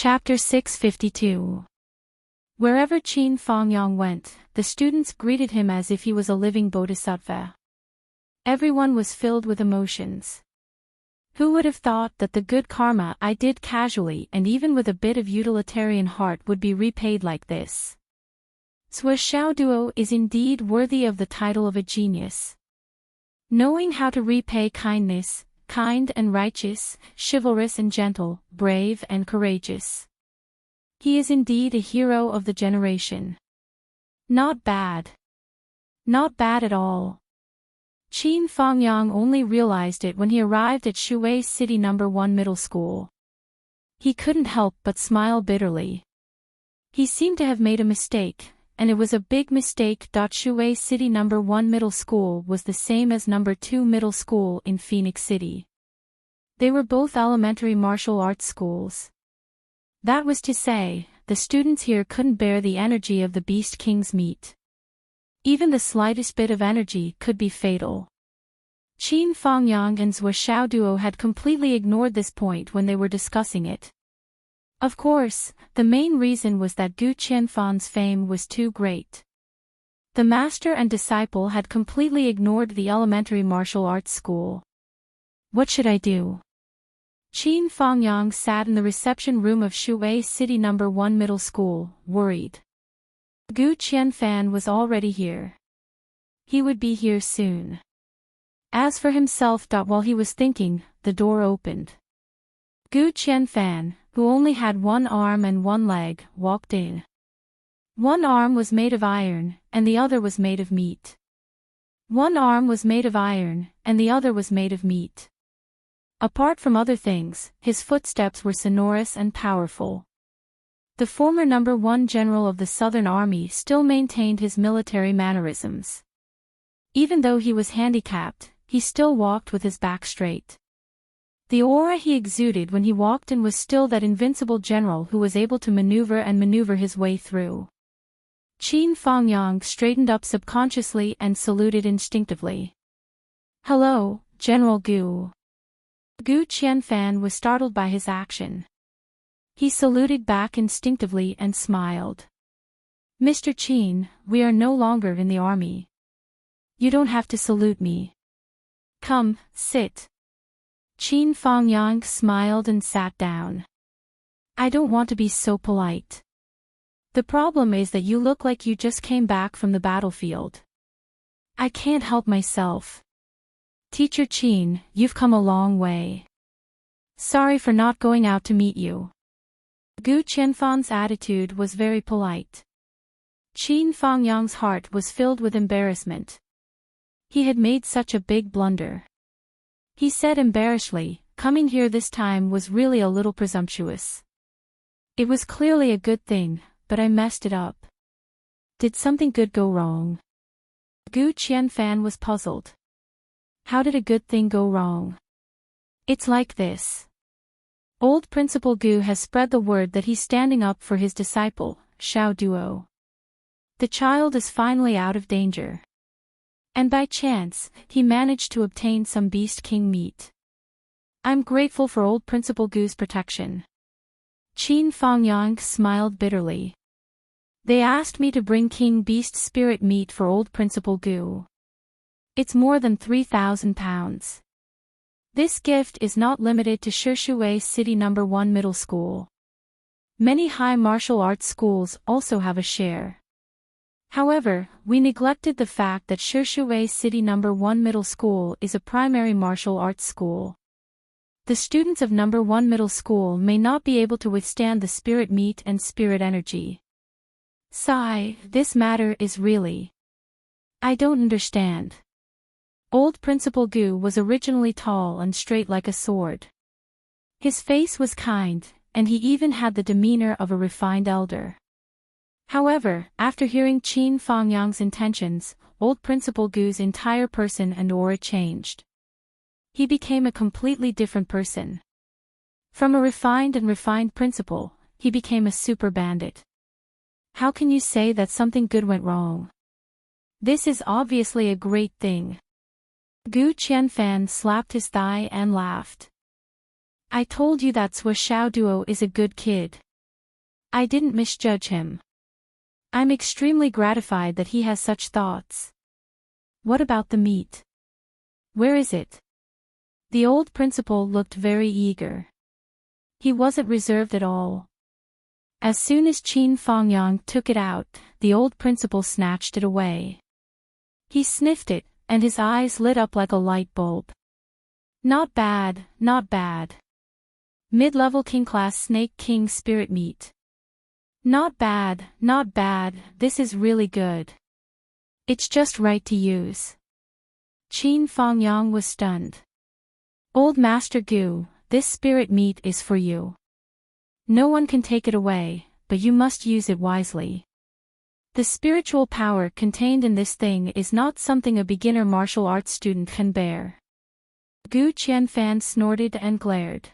Chapter 652. Wherever Qin Fangyang went, the students greeted him as if he was a living bodhisattva. Everyone was filled with emotions. Who would have thought that the good karma I did casually and even with a bit of utilitarian heart would be repaid like this? Zhuo Xiaoduo is indeed worthy of the title of a genius. Knowing how to repay kindness, kind and righteous, chivalrous and gentle, brave and courageous. He is indeed a hero of the generation. Not bad. Not bad at all. Qin Fangyang only realized it when he arrived at Shui City No. 1 Middle School. He couldn't help but smile bitterly. He seemed to have made a mistake, and it was a big mistake. Shui City No. 1 Middle School was the same as No. 2 Middle School in Phoenix City. They were both elementary martial arts schools. That was to say, the students here couldn't bear the energy of the Beast King's meat. Even the slightest bit of energy could be fatal. Qin Fangyang and Zhuo Xiaoduo had completely ignored this point when they were discussing it. Of course, the main reason was that Gu Qianfan's fame was too great. The master and disciple had completely ignored the elementary martial arts school. What should I do? Qin Fangyang sat in the reception room of Shui City No. 1 Middle School, worried. Gu Qianfan was already here. He would be here soon. As for himself, while he was thinking, the door opened. Gu Qianfan, who only had one arm and one leg, walked in. One arm was made of iron, and the other was made of meat. One arm was made of iron, and the other was made of meat. Apart from other things, his footsteps were sonorous and powerful. The former No. 1 general of the Southern Army still maintained his military mannerisms. Even though he was handicapped, he still walked with his back straight. The aura he exuded when he walked in was still that invincible general who was able to maneuver his way through. Qin Fangyang straightened up subconsciously and saluted instinctively. "Hello, General Gu." Gu Qianfan was startled by his action. He saluted back instinctively and smiled. "Mr. Qin, we are no longer in the army. You don't have to salute me. Come, sit." Qin Fangyang smiled and sat down. "I don't want to be so polite. The problem is that you look like you just came back from the battlefield. I can't help myself. Teacher Qin, you've come a long way. Sorry for not going out to meet you." Gu Qianfan's attitude was very polite. Qin Fangyang's heart was filled with embarrassment. He had made such a big blunder. He said embarrassedly, "Coming here this time was really a little presumptuous. It was clearly a good thing, but I messed it up. Did something good go wrong?" Gu Qianfan was puzzled. How did a good thing go wrong? It's like this. Old Principal Gu has spread the word that he's standing up for his disciple, Xiaoduo. The child is finally out of danger. And by chance, he managed to obtain some Beast King meat. I'm grateful for Old Principal Gu's protection. Qin Fangyang smiled bitterly. They asked me to bring King Beast spirit meat for Old Principal Gu. It's more than 3,000 pounds. This gift is not limited to Shui City No. 1 Middle School. Many high martial arts schools also have a share. However, we neglected the fact that Shui City No. 1 Middle School is a primary martial arts school. The students of No. 1 Middle School may not be able to withstand the spirit meat and spirit energy. Sigh, this matter is really... I don't understand. Old Principal Gu was originally tall and straight like a sword. His face was kind, and he even had the demeanor of a refined elder. However, after hearing Qin Fangyang's intentions, Old Principal Gu's entire person and aura changed. He became a completely different person. From a refined principal, he became a super bandit. How can you say that something good went wrong? This is obviously a great thing. Gu Qianfan slapped his thigh and laughed. I told you that Zhuo Xiaoduo is a good kid. I didn't misjudge him. I'm extremely gratified that he has such thoughts. What about the meat? Where is it? The old principal looked very eager. He wasn't reserved at all. As soon as Qin Fangyang took it out, the old principal snatched it away. He sniffed it, and his eyes lit up like a light bulb. Not bad, not bad. Mid-level king-class snake king spirit meat. Not bad, not bad, this is really good. It's just right to use. Qin Fangyang was stunned. Old Master Gu, this spirit meat is for you. No one can take it away, but you must use it wisely. The spiritual power contained in this thing is not something a beginner martial arts student can bear. Gu Qianfan snorted and glared.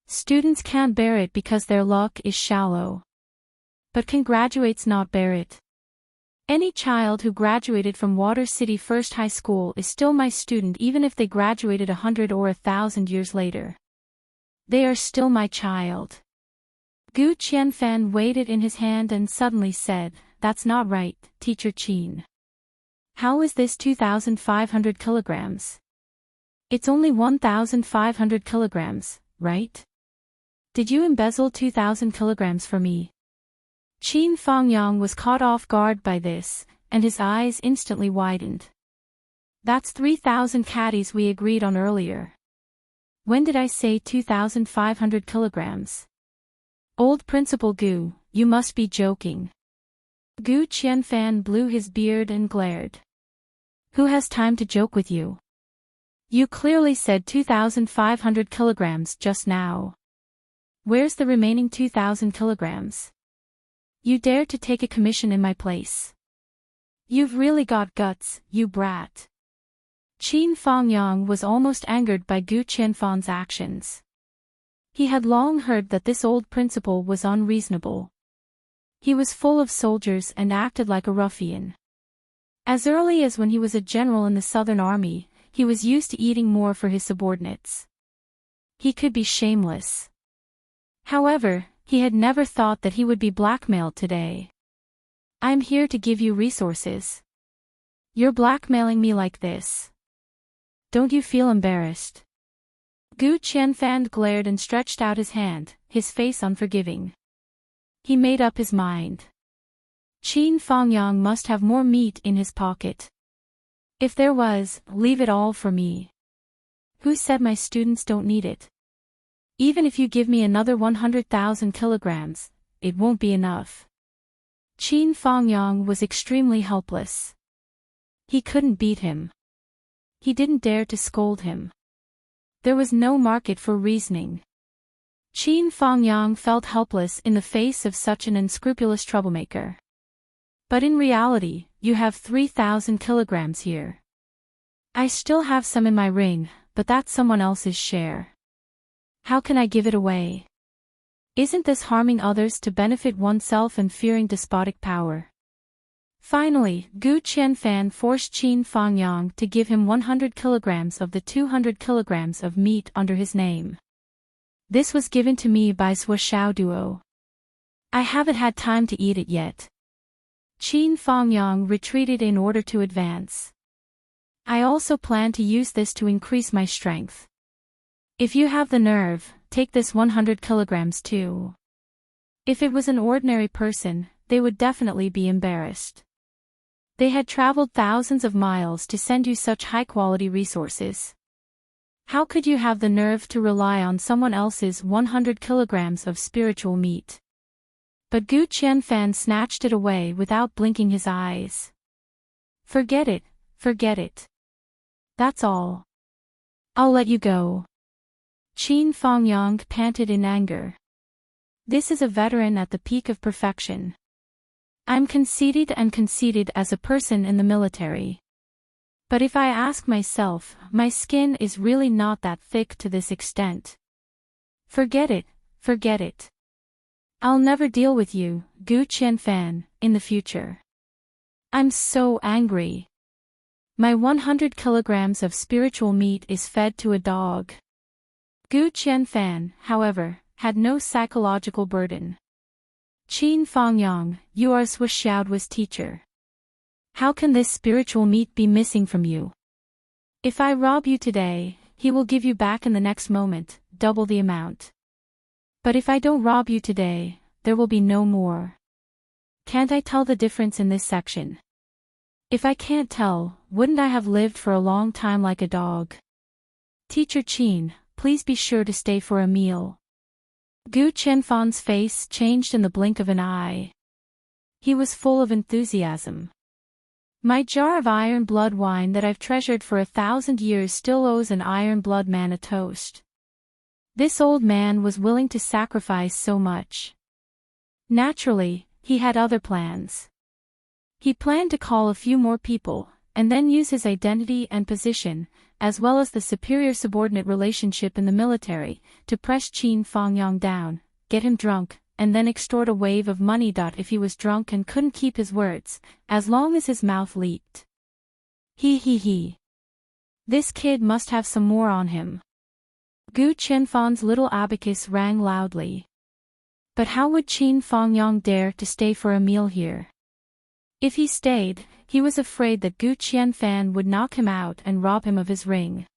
Students can't bear it because their luck is shallow. But can graduates not bear it? Any child who graduated from Water City First High School is still my student even if they graduated 100 or 1,000 years later. They are still my child. Gu Qianfan weighed it in his hand and suddenly said, That's not right, Teacher Qin. How is this 2,500 kilograms? It's only 1,500 kilograms, right? Did you embezzle 2,000 kilograms for me? Qin Fangyang was caught off guard by this, and his eyes instantly widened. That's 3,000 caddies we agreed on earlier. When did I say 2,500 kilograms? Old Principal Gu, you must be joking. Gu Qianfan blew his beard and glared. Who has time to joke with you? You clearly said 2,500 kilograms just now. Where's the remaining 2,000 kilograms? You dare to take a commission in my place. You've really got guts, you brat. Qin Fangyang was almost angered by Gu Qianfan's actions. He had long heard that this old principal was unreasonable. He was full of soldiers and acted like a ruffian. As early as when he was a general in the Southern Army, he was used to eating more for his subordinates. He could be shameless. However, he had never thought that he would be blackmailed today. I'm here to give you resources. You're blackmailing me like this. Don't you feel embarrassed? Gu Qianfan glared and stretched out his hand, his face unforgiving. He made up his mind. Qin Fangyang must have more meat in his pocket. If there was, leave it all for me. Who said my students don't need it? Even if you give me another 100,000 kilograms, it won't be enough. Qin Fangyang was extremely helpless. He couldn't beat him. He didn't dare to scold him. There was no market for reasoning. Qin Fangyang felt helpless in the face of such an unscrupulous troublemaker. But in reality, you have 3,000 kilograms here. I still have some in my ring, but that's someone else's share. How can I give it away? Isn't this harming others to benefit oneself and fearing despotic power? Finally, Gu Qianfan forced Qin Fangyang to give him 100 kilograms of the 200 kilograms of meat under his name. This was given to me by Zhuo Xiaoduo. I haven't had time to eat it yet. Qin Fangyang retreated in order to advance. I also plan to use this to increase my strength. If you have the nerve, take this 100 kilograms too. If it was an ordinary person, they would definitely be embarrassed. They had traveled thousands of miles to send you such high-quality resources. How could you have the nerve to rely on someone else's 100 kilograms of spiritual meat? But Gu Qianfan snatched it away without blinking his eyes. Forget it, forget it. That's all. I'll let you go. Qin Fangyang panted in anger. This is a veteran at the peak of perfection. I'm conceited and conceited as a person in the military. But if I ask myself, my skin is really not that thick to this extent. Forget it, forget it. I'll never deal with you, Gu Qianfan, in the future. I'm so angry. My 100 kilograms of spiritual meat is fed to a dog. Gu Qianfan, however, had no psychological burden. Qin Fangyang, you are Swiss Xiaoduo's teacher. How can this spiritual meat be missing from you? If I rob you today, he will give you back in the next moment, double the amount. But if I don't rob you today, there will be no more. Can't I tell the difference in this section? If I can't tell, wouldn't I have lived for a long time like a dog? Teacher Qin, please be sure to stay for a meal. Gu Qianfan's face changed in the blink of an eye. He was full of enthusiasm. My jar of iron blood wine that I've treasured for 1,000 years still owes an iron blood man a toast. This old man was willing to sacrifice so much. Naturally, he had other plans. He planned to call a few more people, and then use his identity and position, as well as the superior-subordinate relationship in the military, to press Qin Fangyang down, get him drunk, and then extort a wave of money. If he was drunk and couldn't keep his words, as long as his mouth leaked. He. This kid must have some more on him. Gu Qianfan's little abacus rang loudly. But how would Qin Fangyang dare to stay for a meal here? If he stayed, he was afraid that Gu Qianfan would knock him out and rob him of his ring.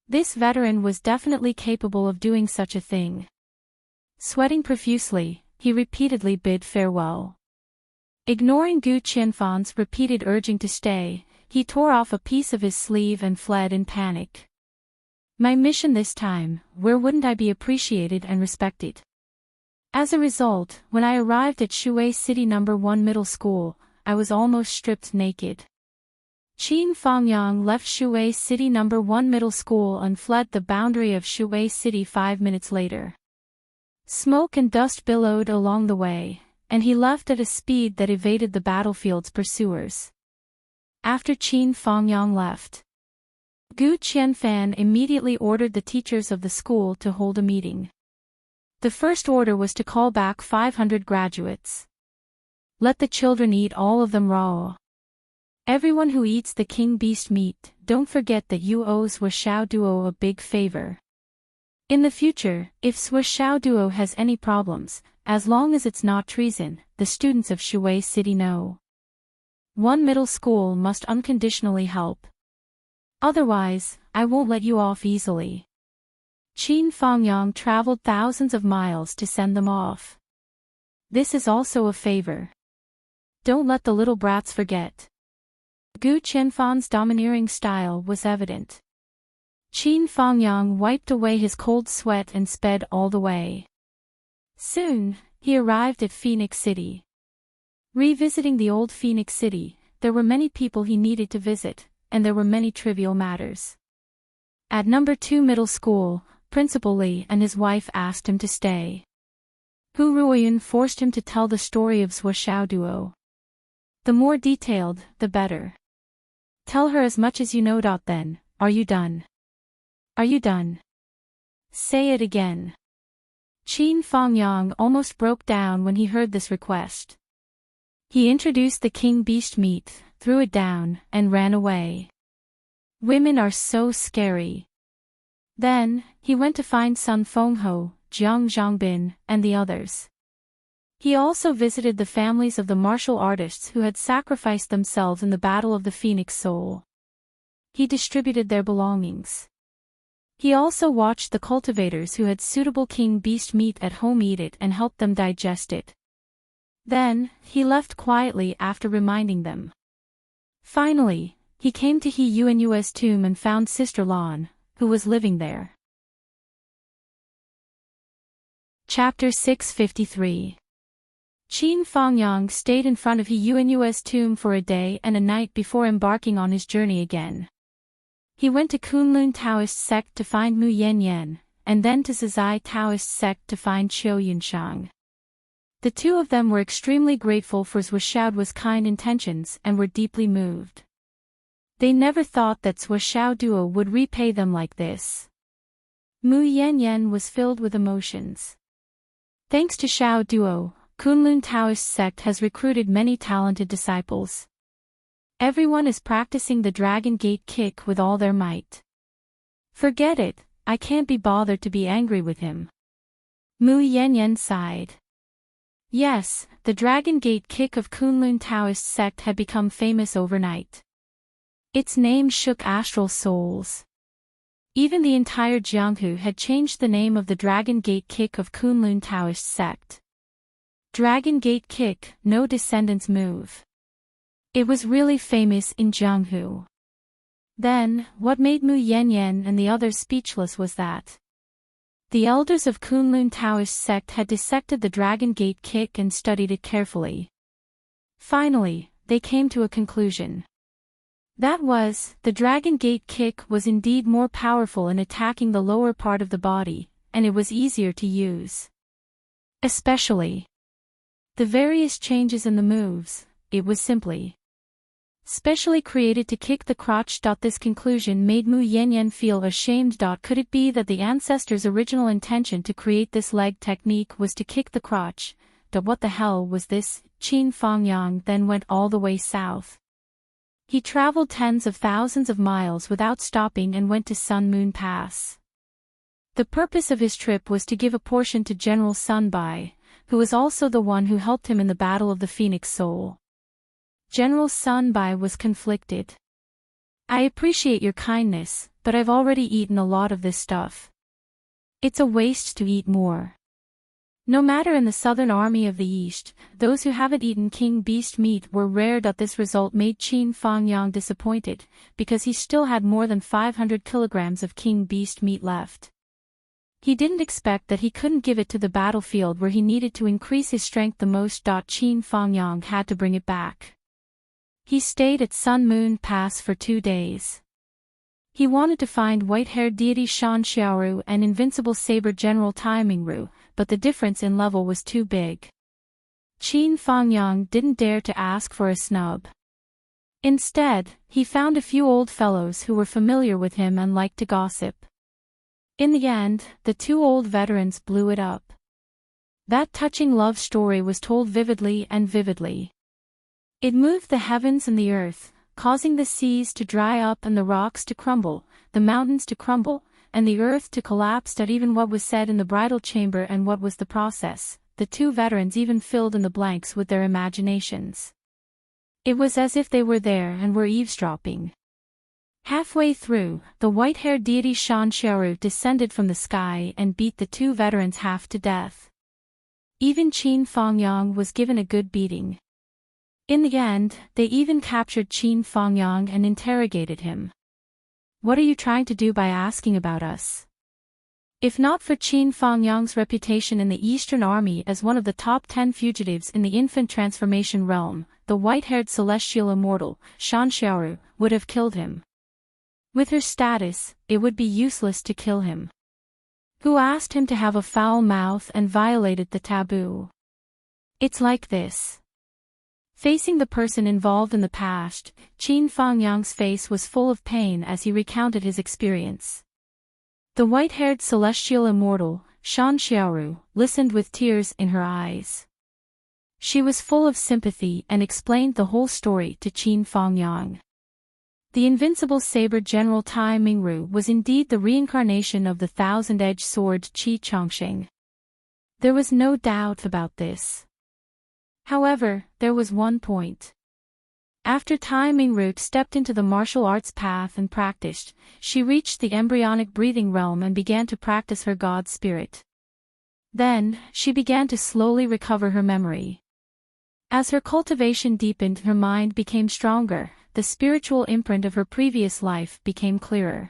This veteran was definitely capable of doing such a thing. Sweating profusely, he repeatedly bid farewell. Ignoring Gu Qianfan's repeated urging to stay, he tore off a piece of his sleeve and fled in panic. My mission this time, where wouldn't I be appreciated and respected? As a result, when I arrived at Shui City No. 1 Middle School, I was almost stripped naked. Qin Fangyang left Shui City No. 1 Middle School and fled the boundary of Shui City 5 minutes later. Smoke and dust billowed along the way, and he left at a speed that evaded the battlefield's pursuers. After Qin Fangyang left, Gu Qianfan immediately ordered the teachers of the school to hold a meeting. The first order was to call back 500 graduates. Let the children eat all of them raw. Everyone who eats the king beast meat, don't forget that you owe Swiss Xiaoduo a big favor. In the future, if Swiss Xiaoduo has any problems, as long as it's not treason, the students of Shui City No. 1 Middle School must unconditionally help. Otherwise, I won't let you off easily. Qin Fangyang traveled thousands of miles to send them off. This is also a favor. Don't let the little brats forget. Gu Qianfan's domineering style was evident. Qin Fangyang wiped away his cold sweat and sped all the way. Soon, he arrived at Phoenix City. Revisiting the old Phoenix City, there were many people he needed to visit, and there were many trivial matters. At No. 2 Middle School, Principal Li and his wife asked him to stay. Hu Ruoyun forced him to tell the story of Swiss Xiaoduo. The more detailed, the better. Tell her as much as you know. Then, are you done? Are you done? Say it again. Qin Fangyang almost broke down when he heard this request. He introduced the king beast meat, threw it down, and ran away. Women are so scary. Then, he went to find Sun Fengho, Jiang Zhangbin, and the others. He also visited the families of the martial artists who had sacrificed themselves in the Battle of the Phoenix Soul. He distributed their belongings. He also watched the cultivators who had suitable king beast meat at home eat it and helped them digest it. Then, he left quietly after reminding them. Finally, he came to He Yuan's tomb and found Sister Lan, who was living there. Chapter 653. Qin Fangyang stayed in front of He Yuan's tomb for a day and a night before embarking on his journey again. He went to Kunlun Taoist sect to find Mu Yanyan, and then to Zizai Taoist sect to find Qiu Yunshang. The two of them were extremely grateful for Swiss Xiaoduo's kind intentions and were deeply moved. They never thought that Swiss Xiaoduo would repay them like this. Mu Yanyan was filled with emotions. Thanks to Xiaoduo, Kunlun Taoist sect has recruited many talented disciples. Everyone is practicing the Dragon Gate kick with all their might. Forget it, I can't be bothered to be angry with him. Mu Yanyan sighed. Yes, the Dragon Gate kick of Kunlun Taoist sect had become famous overnight. Its name shook astral souls. Even the entire Jianghu had changed the name of the Dragon Gate kick of Kunlun Taoist sect. Dragon Gate kick, no descendants move. It was really famous in Jianghu. Then, what made Mu Yanyan and the others speechless was that the elders of Kunlun Taoist sect had dissected the Dragon Gate kick and studied it carefully. Finally, they came to a conclusion. That was, the Dragon Gate kick was indeed more powerful in attacking the lower part of the body, and it was easier to use. Especially the various changes in the moves, it was simply specially created to kick the crotch. This conclusion made Mu Yanyan feel ashamed. Could it be that the ancestors' original intention to create this leg technique was to kick the crotch? What the hell was this? Qin Fangyang then went all the way south. He traveled tens of thousands of miles without stopping and went to Sun Moon Pass. The purpose of his trip was to give a portion to General Sun Bai, who was also the one who helped him in the Battle of the Phoenix Soul. General Sun Bai was conflicted. I appreciate your kindness, but I've already eaten a lot of this stuff. It's a waste to eat more. No matter in the Southern Army of the East, those who haven't eaten king beast meat were rare. This result made Qin Fangyang disappointed, because he still had more than 500 kilograms of king beast meat left. He didn't expect that he couldn't give it to the battlefield where he needed to increase his strength the most. Qin Fangyang had to bring it back. He stayed at Sun Moon Pass for 2 days. He wanted to find white-haired deity Shan Xiaoru and invincible saber general Tai Mingru, but the difference in level was too big. Qin Fangyang didn't dare to ask for a snub. Instead, he found a few old fellows who were familiar with him and liked to gossip. In the end, the 2 old veterans blew it up. That touching love story was told vividly and vividly. It moved the heavens and the earth, causing the seas to dry up and the rocks to crumble, the mountains to crumble, and the earth to collapse. Even what was said in the bridal chamber and what was the process, the 2 veterans even filled in the blanks with their imaginations. It was as if they were there and were eavesdropping. Halfway through, the white-haired deity Shan Xiaoru descended from the sky and beat the 2 veterans half to death. Even Qin Fangyang was given a good beating. In the end, they even captured Qin Fangyang and interrogated him. What are you trying to do by asking about us? If not for Qin Fangyang's reputation in the Eastern Army as one of the top 10 fugitives in the infant transformation realm, the white-haired celestial immortal, Shan Xiaoru, would have killed him. With her status, it would be useless to kill him. Who asked him to have a foul mouth and violated the taboo? It's like this. Facing the person involved in the past, Qin Fangyang's face was full of pain as he recounted his experience. The white-haired celestial immortal, Shan Xiaoru, listened with tears in her eyes. She was full of sympathy and explained the whole story to Qin Fangyang. The invincible saber general Tai Mingru was indeed the reincarnation of the thousand-edged sword Qi Chongsheng. There was no doubt about this. However, there was one point. After Tai Mingru stepped into the martial arts path and practiced, she reached the embryonic breathing realm and began to practice her god spirit. Then, she began to slowly recover her memory. As her cultivation deepened, her mind became stronger, the spiritual imprint of her previous life became clearer.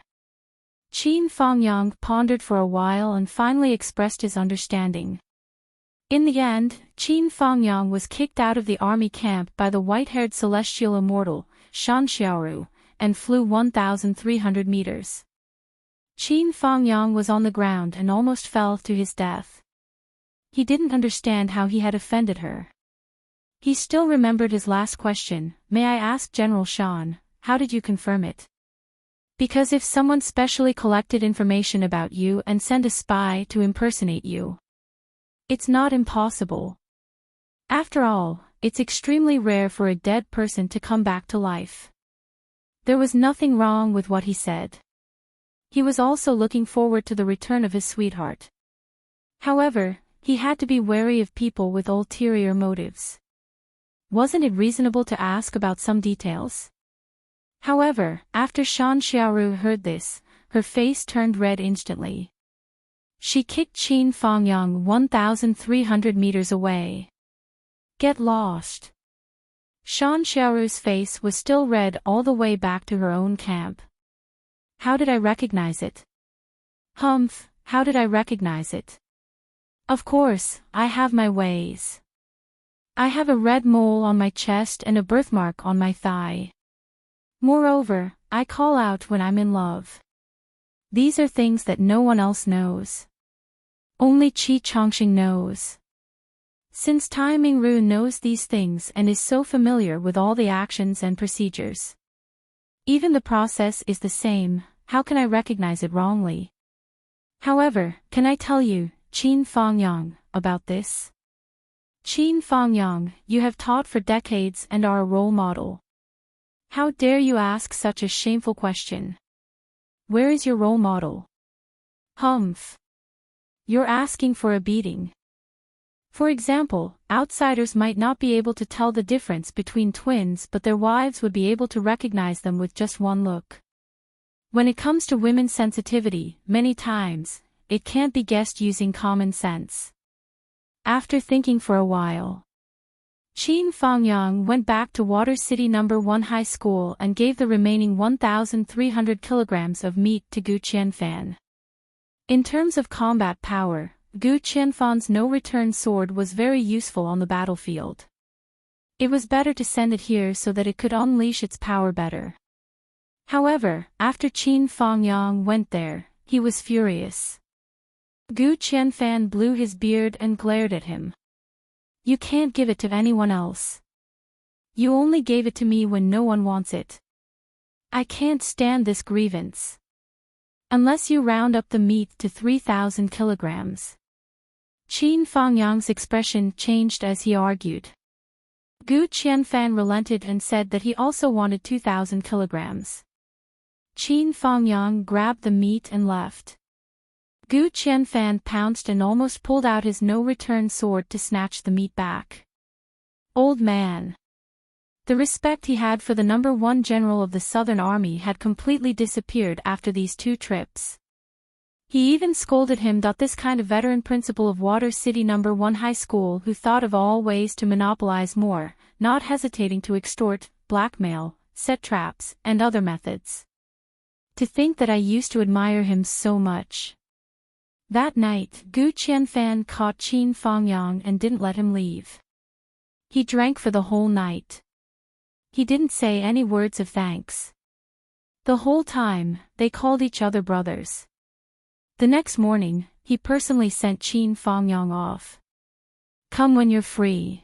Qin Fangyang pondered for a while and finally expressed his understanding. In the end, Qin Fangyang was kicked out of the army camp by the white-haired celestial immortal, Shan Xiaoru, and flew 1,300 meters. Qin Fangyang was on the ground and almost fell to his death. He didn't understand how he had offended her. He still remembered his last question, "May I ask General Shan, how did you confirm it?" Because if someone specially collected information about you and sent a spy to impersonate you, it's not impossible. After all, it's extremely rare for a dead person to come back to life. There was nothing wrong with what he said. He was also looking forward to the return of his sweetheart. However, He had to be wary of people with ulterior motives. Wasn't it reasonable to ask about some details? However, after Shan Xiaoru heard this, her face turned red instantly. She kicked Qin Fangyang 1,300 meters away. Get lost. Shan Xiaoru's face was still red all the way back to her own camp. How did I recognize it? Humph, how did I recognize it? Of course, I have my ways. I have a red mole on my chest and a birthmark on my thigh. Moreover, I call out when I'm in love. These are things that no one else knows. Only Qi Chongqing knows. Since Tai Mingru knows these things and is so familiar with all the actions and procedures. Even the process is the same, how can I recognize it wrongly? However, can I tell you, Qin Fangyang, about this? Qin Fangyang, you have taught for decades and are a role model. How dare you ask such a shameful question? Where is your role model? Humph. You're asking for a beating. For example, outsiders might not be able to tell the difference between twins, but their wives would be able to recognize them with just one look. When it comes to women's sensitivity, many times, it can't be guessed using common sense. After thinking for a while, Qin Fangyang went back to Water City No. 1 High School and gave the remaining 1,300 kilograms of meat to Gu Qianfan. In terms of combat power, Gu Qianfan's no-return sword was very useful on the battlefield. It was better to send it here so that it could unleash its power better. However, after Qin Fangyang went there, he was furious. Gu Qianfan blew his beard and glared at him. You can't give it to anyone else. You only gave it to me when no one wants it. I can't stand this grievance. Unless you round up the meat to 3,000 kilograms. Qin Fangyang's expression changed as he argued. Gu Qianfan relented and said that he also wanted 2,000 kilograms. Qin Fangyang grabbed the meat and left. Gu Qianfan pounced and almost pulled out his no-return sword to snatch the meat back. Old man. The respect he had for the No. 1 general of the Southern Army had completely disappeared after these 2 trips. He even scolded him. This kind of veteran principal of Water City No. 1 High School who thought of all ways to monopolize more, not hesitating to extort, blackmail, set traps, and other methods. To think that I used to admire him so much. That night, Gu Qianfan caught Qin Fangyang and didn't let him leave. He drank for the whole night. He didn't say any words of thanks. The whole time, they called each other brothers. The next morning, he personally sent Qin Fangyang off. Come when you're free.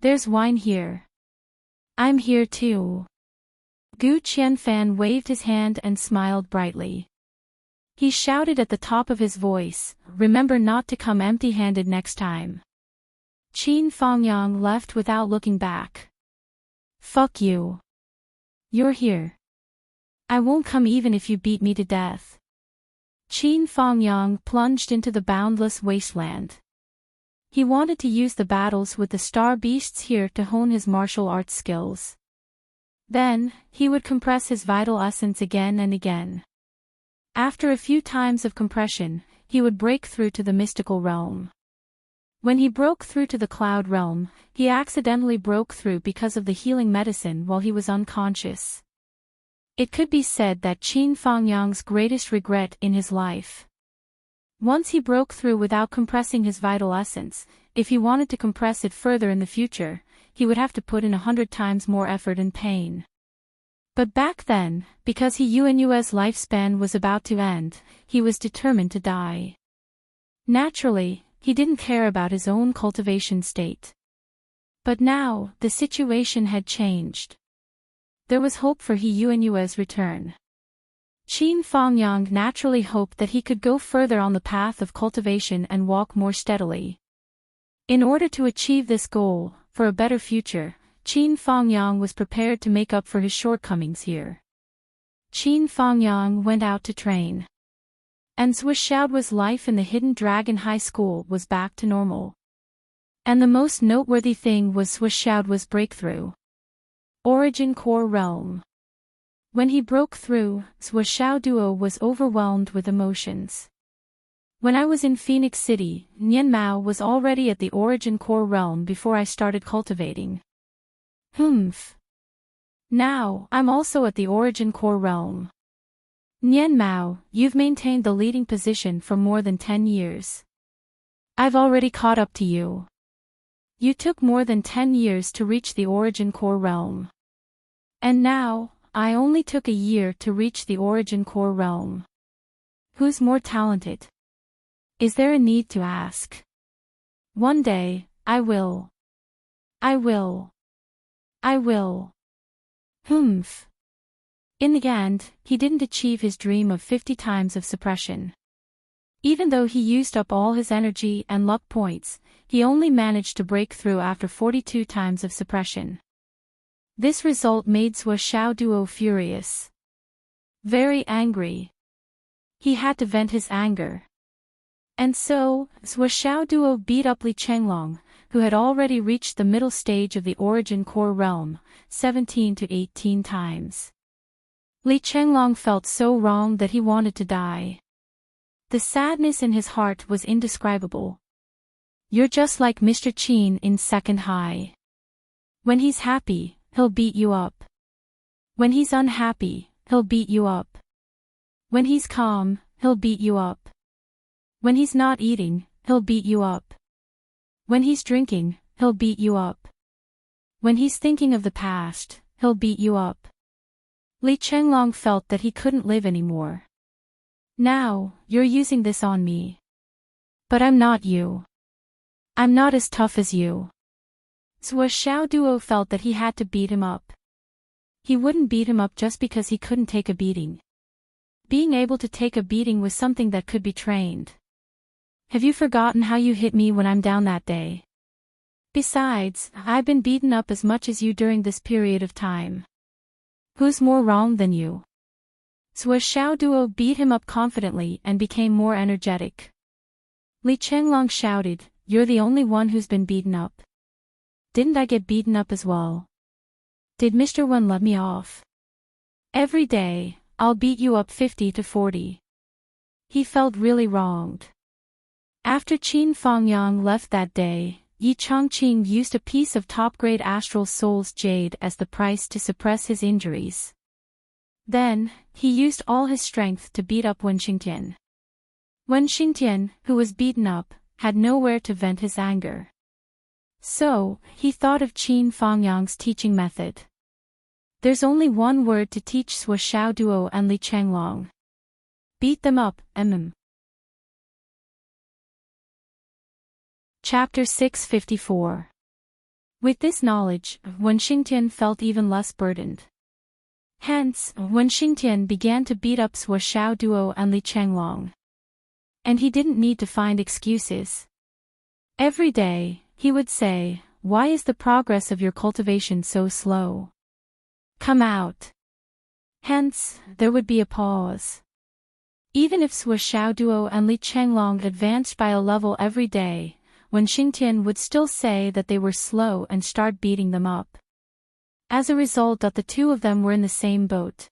There's wine here. I'm here too. Gu Qianfan waved his hand and smiled brightly. He shouted at the top of his voice, remember not to come empty-handed next time. Qin Fangyang left without looking back. Fuck you. You're here. I won't come even if you beat me to death. Qin Fangyang plunged into the boundless wasteland. He wanted to use the battles with the star beasts here to hone his martial arts skills. Then, he would compress his vital essence again and again. After a few times of compression, he would break through to the mystical realm. When he broke through to the cloud realm, he accidentally broke through because of the healing medicine while he was unconscious. It could be said that Qin Fangyang's greatest regret in his life. Once he broke through without compressing his vital essence, if he wanted to compress it further in the future, he would have to put in 100 times more effort and pain. But back then, because Yuan's lifespan was about to end, he was determined to die. Naturally, he didn't care about his own cultivation state. But now, the situation had changed. There was hope for Yuan's return. Qin Fangyang naturally hoped that he could go further on the path of cultivation and walk more steadily. In order to achieve this goal, for a better future, Qin Fangyang was prepared to make up for his shortcomings here. Qin Fangyang went out to train. And Zhuoxiaoduo's life in the Hidden Dragon High School was back to normal. And the most noteworthy thing was Zhuoxiaoduo's breakthrough. Origin Core Realm. When he broke through, Zhuoxiaoduo was overwhelmed with emotions. When I was in Phoenix City, Nian Mao was already at the Origin Core Realm before I started cultivating. Humph. Now, I'm also at the Origin Core Realm. Nian Mao, you've maintained the leading position for more than 10 years. I've already caught up to you. You took more than 10 years to reach the Origin Core Realm. And now, I only took a year to reach the Origin Core Realm. Who's more talented? Is there a need to ask? One day, I will. I will. I will. Humph. In the end, he didn't achieve his dream of 50 times of suppression. Even though he used up all his energy and luck points, he only managed to break through after 42 times of suppression. This result made Zhuoxiaoduo furious. Very angry. He had to vent his anger. And so, Zhuoxiaoduo beat up Li Chenglong, who had already reached the middle stage of the Origin Core Realm, 17 to 18 times. Li Chenglong felt so wrong that he wanted to die. The sadness in his heart was indescribable. You're just like Mr. Qin in Second High. When he's happy, he'll beat you up. When he's unhappy, he'll beat you up. When he's calm, he'll beat you up. When he's not eating, he'll beat you up. When he's drinking, he'll beat you up. When he's thinking of the past, he'll beat you up. Li Chenglong felt that he couldn't live anymore. Now, you're using this on me. But I'm not you. I'm not as tough as you. Zhuoxiaoduo felt that he had to beat him up. He wouldn't beat him up just because he couldn't take a beating. Being able to take a beating was something that could be trained. Have you forgotten how you hit me when I'm down that day? Besides, I've been beaten up as much as you during this period of time. Who's more wrong than you? Zhuoxiaoduo beat him up confidently and became more energetic. Li Chenglong shouted, "You're the only one who's been beaten up. Didn't I get beaten up as well? Did Mr. Wen let me off? Every day, I'll beat you up 50 to 40. He felt really wronged. After Qin Fangyang left that day, Yi Chongqing used a piece of top-grade Astral Soul's jade as the price to suppress his injuries. Then, he used all his strength to beat up Wen Xingtian. Wen Xingtian, who was beaten up, had nowhere to vent his anger. So, he thought of Qin Fangyang's teaching method. There's only one word to teach Zhuoxiaoduo and Li Chenglong. Beat them up, Chapter 654. With this knowledge, Wen Xingtian felt even less burdened. Hence, Wen Xingtian began to beat up Zhuoxiaoduo and Li Chenglong. And he didn't need to find excuses. Every day, he would say, "Why is the progress of your cultivation so slow? Come out." Hence, there would be a pause. Even if Zhuoxiaoduo and Li Chenglong advanced by a level every day, Wen Xingtian would still say that they were slow and start beating them up. As a result that the two of them were in the same boat.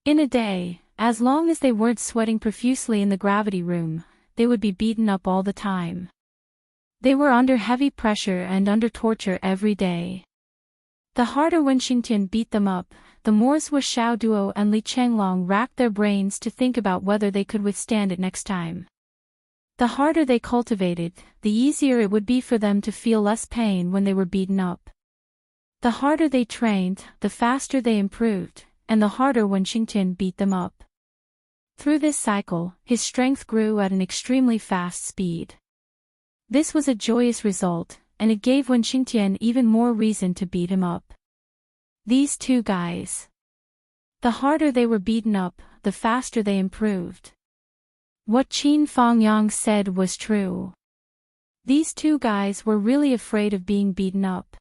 In a day, as long as they weren't sweating profusely in the gravity room, they would be beaten up all the time. They were under heavy pressure and under torture every day. The harder Wen Xingtian beat them up, the more Zhuoxiaoduo and Li Chenglong racked their brains to think about whether they could withstand it next time. The harder they cultivated, the easier it would be for them to feel less pain when they were beaten up. The harder they trained, the faster they improved, and the harder Wen Xingtian beat them up. Through this cycle, his strength grew at an extremely fast speed. This was a joyous result, and it gave Wen Xingtian even more reason to beat him up. These two guys. The harder they were beaten up, the faster they improved. What Qin Fangyang said was true. These two guys were really afraid of being beaten up.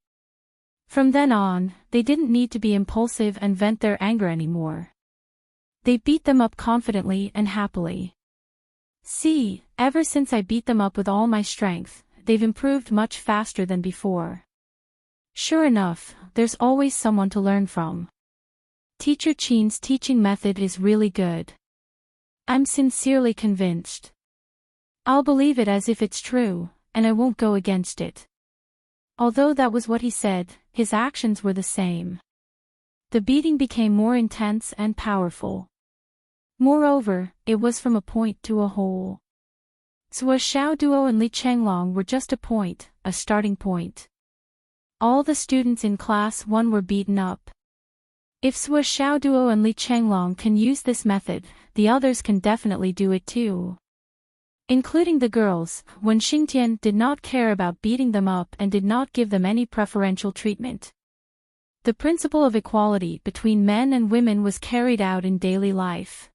From then on, they didn't need to be impulsive and vent their anger anymore. They beat them up confidently and happily. See, ever since I beat them up with all my strength, they've improved much faster than before. Sure enough, there's always someone to learn from. Teacher Chin's teaching method is really good. I'm sincerely convinced. I'll believe it as if it's true, and I won't go against it. Although that was what he said, his actions were the same. The beating became more intense and powerful. Moreover, it was from a point to a whole. Zhuo Xiaoduo and Li Chenglong were just a point, a starting point. All the students in Class 1 were beaten up. If Zhuo Xiaoduo and Li Chenglong can use this method, the others can definitely do it too. Including the girls, Wen Xingtian did not care about beating them up and did not give them any preferential treatment. The principle of equality between men and women was carried out in daily life.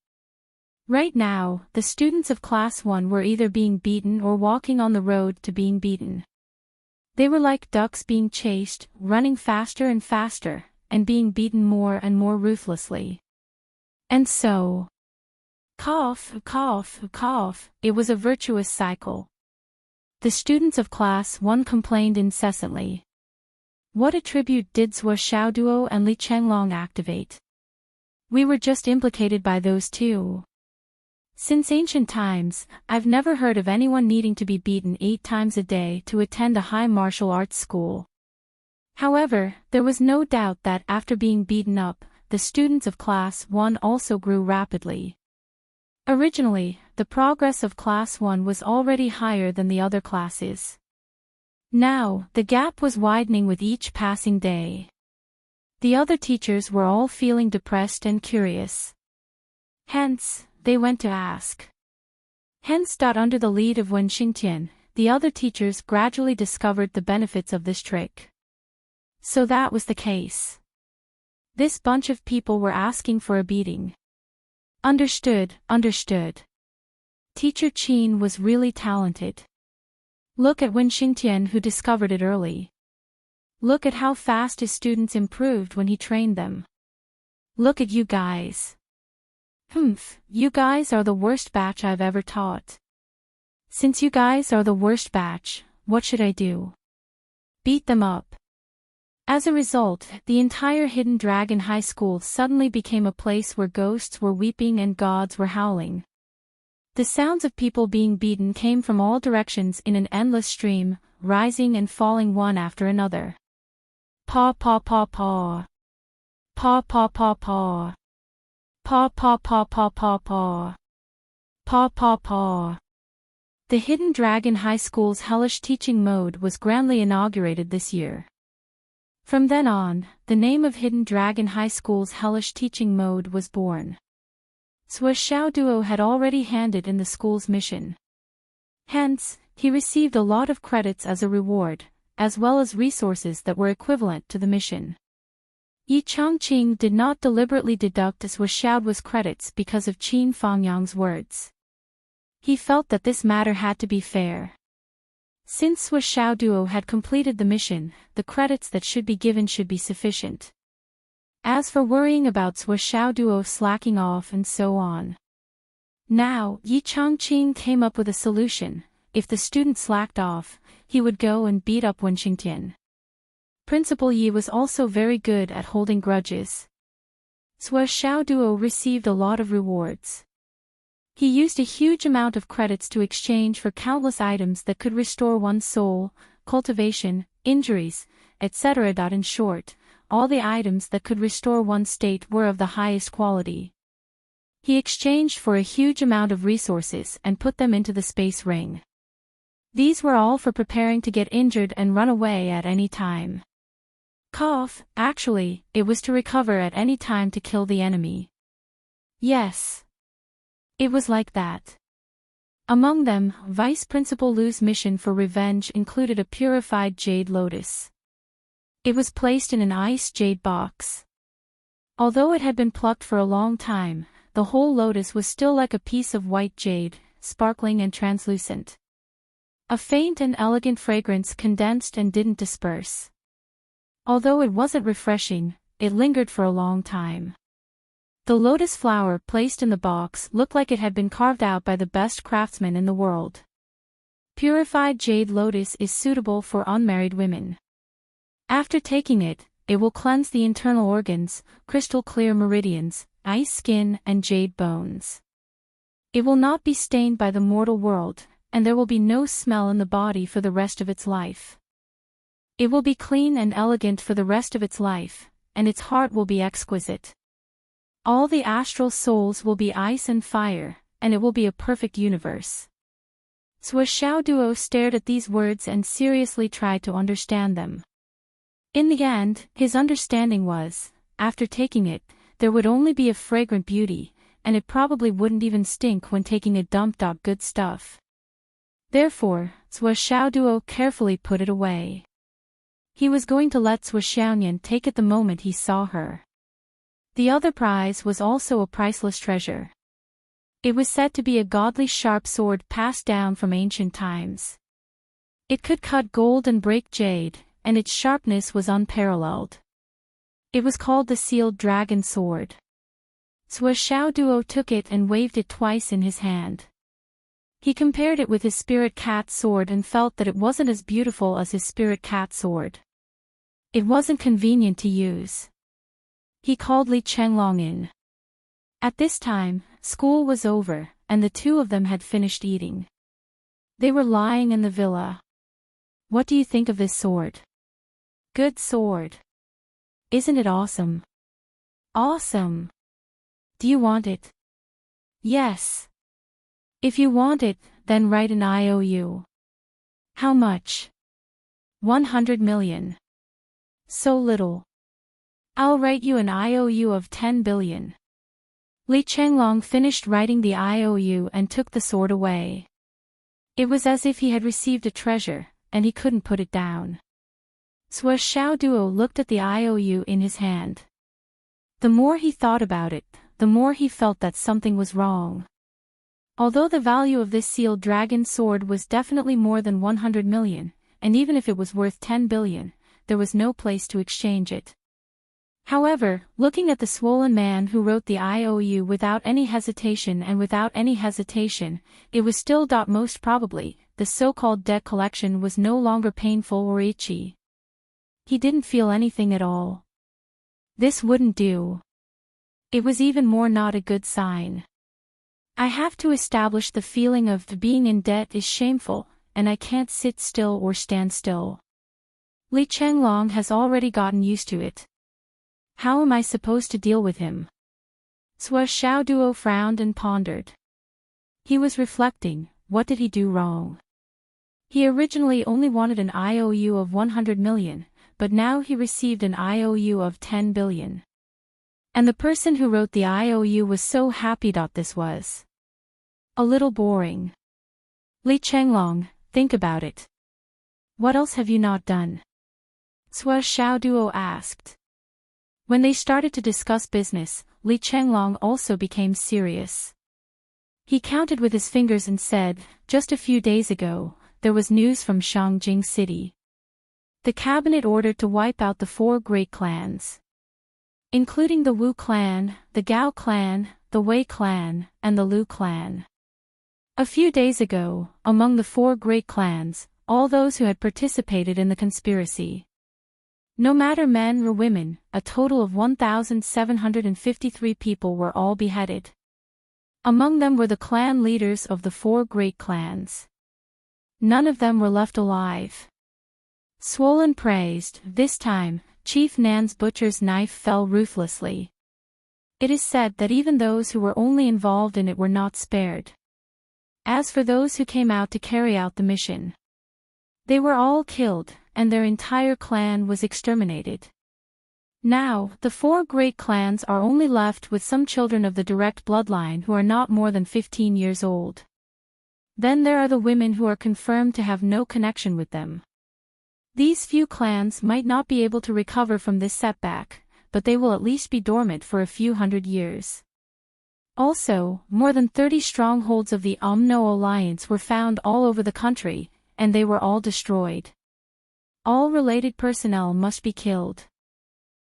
Right now, the students of Class 1 were either being beaten or walking on the road to being beaten. They were like ducks being chased, running faster and faster, and being beaten more and more ruthlessly. And so, cough, cough, cough, it was a virtuous cycle. The students of Class 1 complained incessantly. What attribute did Zhuo Xiaoduo and Li Chenglong activate? We were just implicated by those two. Since ancient times, I've never heard of anyone needing to be beaten 8 times a day to attend a high martial arts school. However, there was no doubt that after being beaten up, the students of Class 1 also grew rapidly. Originally, the progress of Class 1 was already higher than the other classes. Now, the gap was widening with each passing day. The other teachers were all feeling depressed and curious. Hence, they went to ask. Under the lead of Wen Xingtian, the other teachers gradually discovered the benefits of this trick. So that was the case. This bunch of people were asking for a beating. Understood, understood. Teacher Qin was really talented. Look at Wen Xingtian who discovered it early. Look at how fast his students improved when he trained them. Look at you guys. You guys are the worst batch I've ever taught. Since you guys are the worst batch, what should I do? Beat them up. As a result, the entire Hidden Dragon High School suddenly became a place where ghosts were weeping and gods were howling. The sounds of people being beaten came from all directions in an endless stream, rising and falling one after another. Paw paw paw paw. Paw paw paw paw. Paw paw paw paw paw paw. Paw paw paw. The Hidden Dragon High School's hellish teaching mode was grandly inaugurated this year. From then on, the name of Hidden Dragon High School's hellish teaching mode was born. Zhuo Xiaoduo had already handed in the school's mission. Hence, he received a lot of credits as a reward, as well as resources that were equivalent to the mission. Yi Changqing did not deliberately deduct Zhuo Xiaoduo's credits because of Qin Fangyang's words. He felt that this matter had to be fair. Since Zhuo Xiaoduo had completed the mission, the credits that should be given should be sufficient. As for worrying about Zhuo Xiaoduo slacking off and so on. Now, Yi Changqing came up with a solution. If the student slacked off, he would go and beat up Wen Xingtian. Principal Yi was also very good at holding grudges. Zhuo Xiaoduo received a lot of rewards. He used a huge amount of credits to exchange for countless items that could restore one's soul, cultivation, injuries, etc. In short, all the items that could restore one's state were of the highest quality. He exchanged for a huge amount of resources and put them into the space ring. These were all for preparing to get injured and run away at any time. Actually, it was to recover at any time to kill the enemy. Yes. It was like that. Among them, Vice Principal Lu's mission for revenge included a purified jade lotus. It was placed in an ice jade box. Although it had been plucked for a long time, the whole lotus was still like a piece of white jade, sparkling and translucent. A faint and elegant fragrance condensed and didn't disperse. Although it wasn't refreshing, it lingered for a long time. The lotus flower placed in the box looked like it had been carved out by the best craftsman in the world. Purified jade lotus is suitable for unmarried women. After taking it, it will cleanse the internal organs, crystal clear meridians, ice skin, and jade bones. It will not be stained by the mortal world, and there will be no smell in the body for the rest of its life. It will be clean and elegant for the rest of its life, and its heart will be exquisite. All the astral souls will be ice and fire, and it will be a perfect universe. Sua Xiaoduo stared at these words and seriously tried to understand them. In the end, his understanding was, after taking it, there would only be a fragrant beauty, and it probably wouldn't even stink when taking a dump. Good stuff. Therefore, Sua Xiaoduo carefully put it away. He was going to let Sua Xiaonian take it the moment he saw her. The other prize was also a priceless treasure. It was said to be a godly sharp sword passed down from ancient times. It could cut gold and break jade, and its sharpness was unparalleled. It was called the Sealed Dragon Sword. Sua Xiaoduo took it and waved it twice in his hand. He compared it with his spirit cat sword and felt that it wasn't as beautiful as his spirit cat sword. It wasn't convenient to use. He called Li Chenglong in. At this time, school was over, and the two of them had finished eating. They were lying in the villa. What do you think of this sword? Good sword. Isn't it awesome? Awesome. Do you want it? Yes. If you want it, then write an IOU. How much? 100 million. So little. I'll write you an IOU of 10 billion. Li Chenglong finished writing the IOU and took the sword away. It was as if he had received a treasure, and he couldn't put it down. Sua Xiaoduo looked at the IOU in his hand. The more he thought about it, the more he felt that something was wrong. Although the value of this sealed dragon sword was definitely more than 100 million, and even if it was worth 10 billion, there was no place to exchange it. However, looking at the swollen man who wrote the IOU without any hesitation, it was still most probably, the so-called debt collection was no longer painful or itchy. He didn't feel anything at all. This wouldn't do. It was even more not a good sign. I have to establish the feeling of being in debt is shameful, and I can't sit still or stand still. Li Chenglong has already gotten used to it. How am I supposed to deal with him? Sua Xiaoduo frowned and pondered. He was reflecting, what did he do wrong? He originally only wanted an IOU of 100 million, but now he received an IOU of 10 billion. And the person who wrote the IOU was so happy. This was a little boring. Li Chenglong, think about it. What else have you not done? Sua Xiaoduo asked. When they started to discuss business, Li Chenglong also became serious. He counted with his fingers and said, just a few days ago, there was news from Shangjing City. The cabinet ordered to wipe out the 4 great clans, including the Wu clan, the Gao clan, the Wei clan, and the Lu clan. A few days ago, among the 4 great clans, all those who had participated in the conspiracy, no matter men or women, a total of 1,753 people were all beheaded. Among them were the clan leaders of the 4 great clans. None of them were left alive. Swollen praised, this time, Chief Nan's butcher's knife fell ruthlessly. It is said that even those who were only involved in it were not spared. As for those who came out to carry out the mission, they were all killed, and their entire clan was exterminated. Now, the 4 great clans are only left with some children of the direct bloodline who are not more than 15 years old. Then there are the women who are confirmed to have no connection with them. These few clans might not be able to recover from this setback, but they will at least be dormant for a few hundred years. Also, more than 30 strongholds of the Umno Alliance were found all over the country, and they were all destroyed. All related personnel must be killed,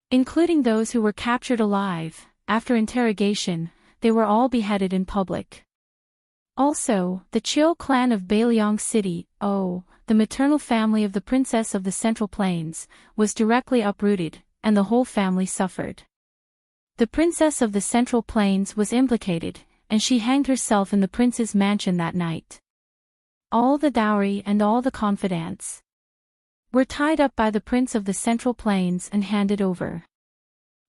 including those who were captured alive, after interrogation, they were all beheaded in public. Also, the Chiu clan of Bailiang City, the maternal family of the princess of the Central Plains, was directly uprooted, and the whole family suffered. The princess of the Central Plains was implicated, and she hanged herself in the prince's mansion that night. All the dowry and all the confidants were tied up by the prince of the Central Plains and handed over.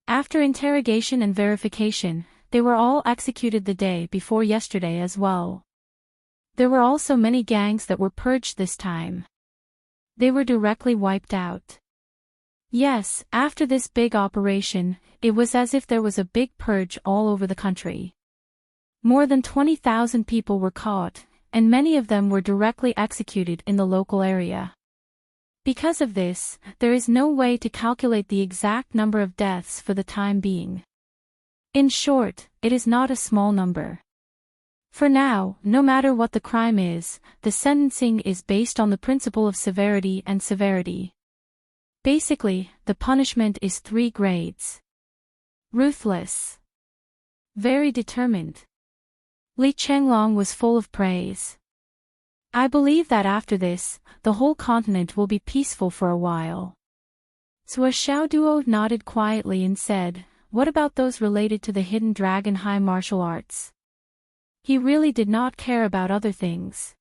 After interrogation and verification, they were all executed the day before yesterday as well. There were also many gangs that were purged this time. They were directly wiped out. Yes, after this big operation, it was as if there was a big purge all over the country. More than 20,000 people were caught, and many of them were directly executed in the local area. Because of this, there is no way to calculate the exact number of deaths for the time being. In short, it is not a small number. For now, no matter what the crime is, the sentencing is based on the principle of severity and severity. Basically, the punishment is 3 grades. Ruthless. Very determined. Li Chenglong was full of praise. I believe that after this, the whole continent will be peaceful for a while. Zhuo Xiaoduo nodded quietly and said, "What about those related to the hidden dragon high martial arts?" He really did not care about other things.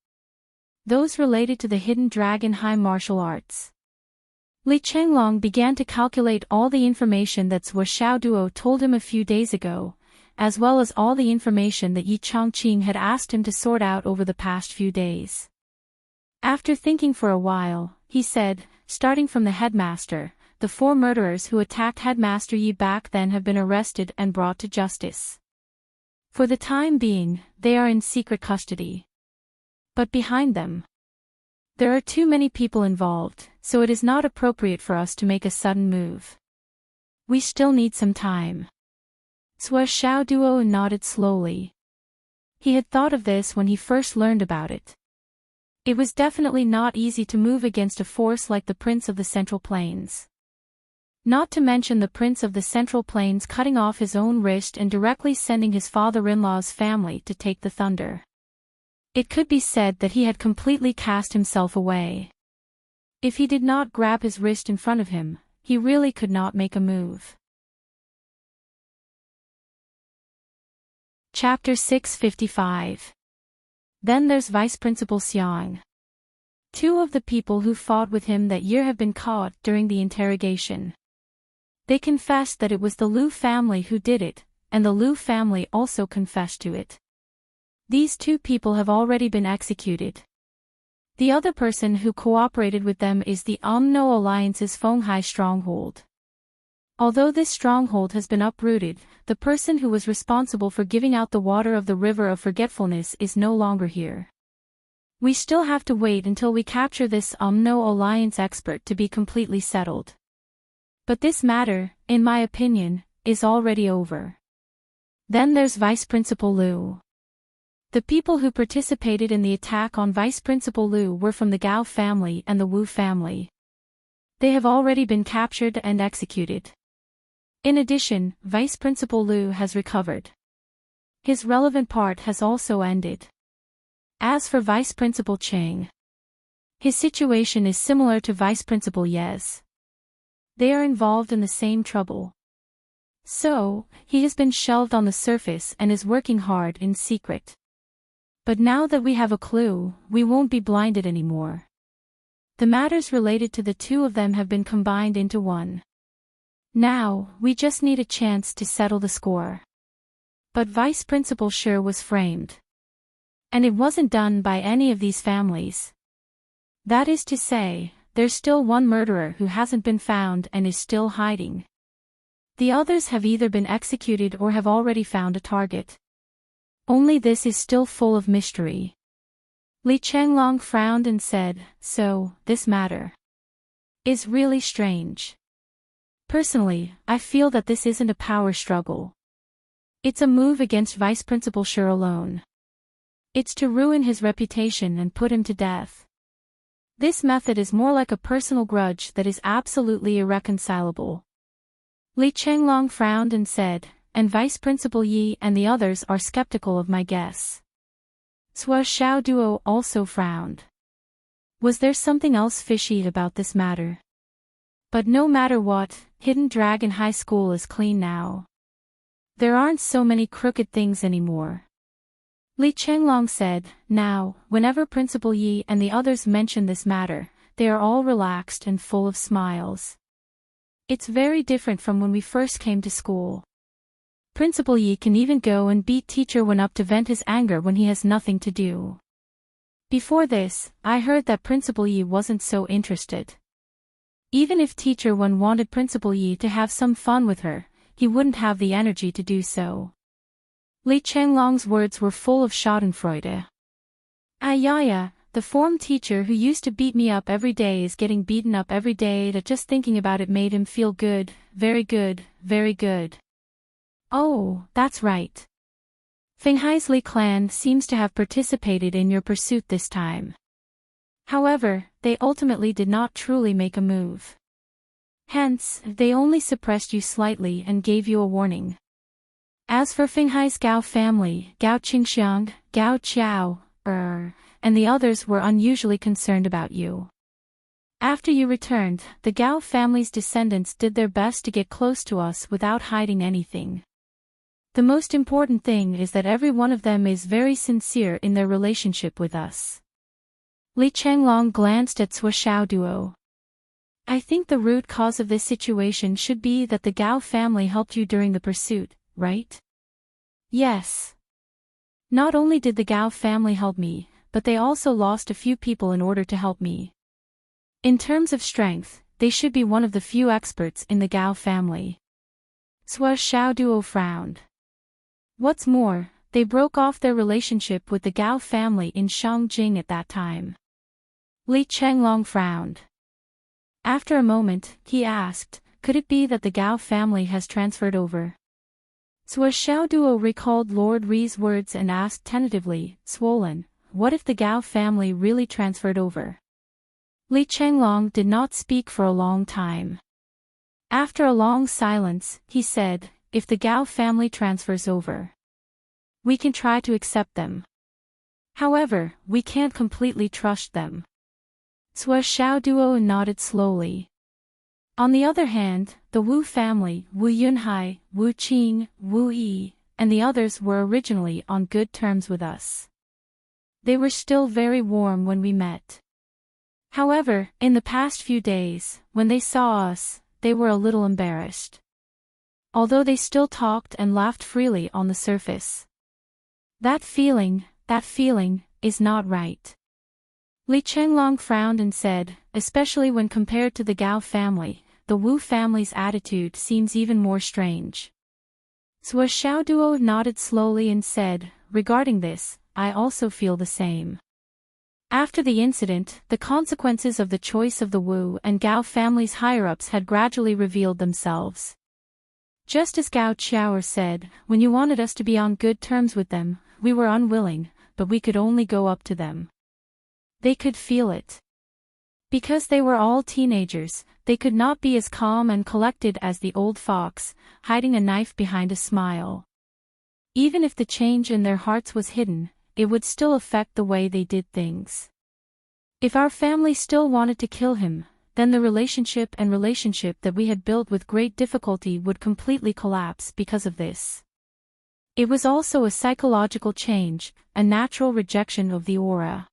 Those related to the hidden dragon high martial arts. Li Chenglong began to calculate all the information that Zhuo Xiaoduo told him a few days ago, as well as all the information that Yi Chongqing had asked him to sort out over the past few days. After thinking for a while, he said, starting from the headmaster, the 4 murderers who attacked Headmaster Yi back then have been arrested and brought to justice. For the time being, they are in secret custody. But behind them, there are too many people involved, so it is not appropriate for us to make a sudden move. We still need some time. Zhuo Xiaoduo nodded slowly. He had thought of this when he first learned about it. It was definitely not easy to move against a force like the Prince of the Central Plains. Not to mention the Prince of the Central Plains cutting off his own wrist and directly sending his father-in-law's family to take the thunder. It could be said that he had completely cast himself away. If he did not grab his wrist in front of him, he really could not make a move. Chapter 655. Then there's Vice Principal Xiang. 2 of the people who fought with him that year have been caught during the interrogation. They confessed that it was the Liu family who did it, and the Liu family also confessed to it. These 2 people have already been executed. The other person who cooperated with them is the Umno Alliance's Fenghai stronghold. Although this stronghold has been uprooted, the person who was responsible for giving out the water of the River of Forgetfulness is no longer here. We still have to wait until we capture this Umno Alliance expert to be completely settled. But this matter, in my opinion, is already over. Then there's Vice Principal Liu. The people who participated in the attack on Vice Principal Liu were from the Gao family and the Wu family. They have already been captured and executed. In addition, Vice Principal Liu has recovered. His relevant part has also ended. As for Vice Principal Cheng, his situation is similar to Vice Principal Yez. They are involved in the same trouble. So, he has been shelved on the surface and is working hard in secret. But now that we have a clue, we won't be blinded anymore. The matters related to the 2 of them have been combined into one. Now, we just need a chance to settle the score. But Vice Principal Shi was framed. And it wasn't done by any of these families. That is to say, there's still one murderer who hasn't been found and is still hiding. The others have either been executed or have already found a target. Only this is still full of mystery. Li Chenglong frowned and said, "So, this matter is really strange. Personally, I feel that this isn't a power struggle. It's a move against Vice Principal Shi alone. It's to ruin his reputation and put him to death. This method is more like a personal grudge that is absolutely irreconcilable." Li Chenglong frowned and said, and Vice Principal Yi and the others are skeptical of my guess. Sua Xiaoduo also frowned. Was there something else fishy about this matter? But no matter what, Hidden Dragon High School is clean now. There aren't so many crooked things anymore. Li Chenglong said. Now, whenever Principal Yi and the others mention this matter, they are all relaxed and full of smiles. It's very different from when we first came to school. Principal Yi can even go and beat Teacher Wen up to vent his anger when he has nothing to do. Before this, I heard that Principal Yi wasn't so interested. Even if Teacher Wen wanted Principal Yi to have some fun with her, he wouldn't have the energy to do so. Li Chenglong's words were full of schadenfreude. Ayaya, the form teacher who used to beat me up every day is getting beaten up every day. That just thinking about it made him feel good, very good, very good. Oh, that's right. Fenghai's Li clan seems to have participated in your pursuit this time. However, they ultimately did not truly make a move. Hence, they only suppressed you slightly and gave you a warning. As for Fenghai's Gao family, Gao Qingxiang, Gao Qiao, and the others were unusually concerned about you. After you returned, the Gao family's descendants did their best to get close to us without hiding anything. The most important thing is that every one of them is very sincere in their relationship with us. Li Chenglong glanced at Sua Xiaoduo. I think the root cause of this situation should be that the Gao family helped you during the pursuit, right? Yes. Not only did the Gao family help me, but they also lost a few people in order to help me. In terms of strength, they should be one of the few experts in the Gao family. Sua Xiaoduo frowned. What's more, they broke off their relationship with the Gao family in Shangjing at that time. Li Chenglong frowned. After a moment, he asked, could it be that the Gao family has transferred over? Sua Xiaoduo recalled Lord Ri's words and asked tentatively, Swollen, what if the Gao family really transferred over? Li Chenglong did not speak for a long time. After a long silence, he said, if the Gao family transfers over, we can try to accept them. However, we can't completely trust them. Sua Xiaoduo nodded slowly. On the other hand, the Wu family, Wu Yunhai, Wu Qing, Wu Yi, and the others were originally on good terms with us. They were still very warm when we met. However, in the past few days, when they saw us, they were a little embarrassed. Although they still talked and laughed freely on the surface. That feeling is not right. Li Chenglong frowned and said, especially when compared to the Gao family, the Wu family's attitude seems even more strange. Sua Xiaoduo nodded slowly and said, regarding this, I also feel the same. After the incident, the consequences of the choice of the Wu and Gao families' higher-ups had gradually revealed themselves. Just as Gao Qiao said, when you wanted us to be on good terms with them, we were unwilling, but we could only go up to them. They could feel it. Because they were all teenagers, they could not be as calm and collected as the old fox, hiding a knife behind a smile. Even if the change in their hearts was hidden, it would still affect the way they did things. If our family still wanted to kill him, then the relationship that we had built with great difficulty would completely collapse because of this. It was also a psychological change, a natural rejection of the aura.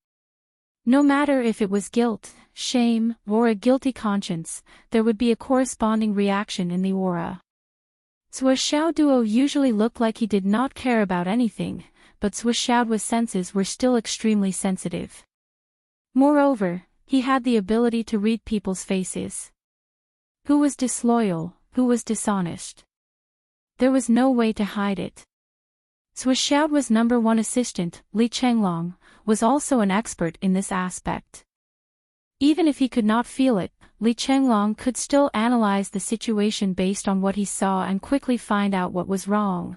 No matter if it was guilt, shame, or a guilty conscience, there would be a corresponding reaction in the aura. Sua Xiaoduo usually looked like he did not care about anything, but Sua Xiaoduo's senses were still extremely sensitive. Moreover, he had the ability to read people's faces. Who was disloyal, who was dishonest. There was no way to hide it. Sua Xiaoduo's number one assistant, Li Chenglong, was also an expert in this aspect. Even if he could not feel it, Li Chenglong could still analyze the situation based on what he saw and quickly find out what was wrong.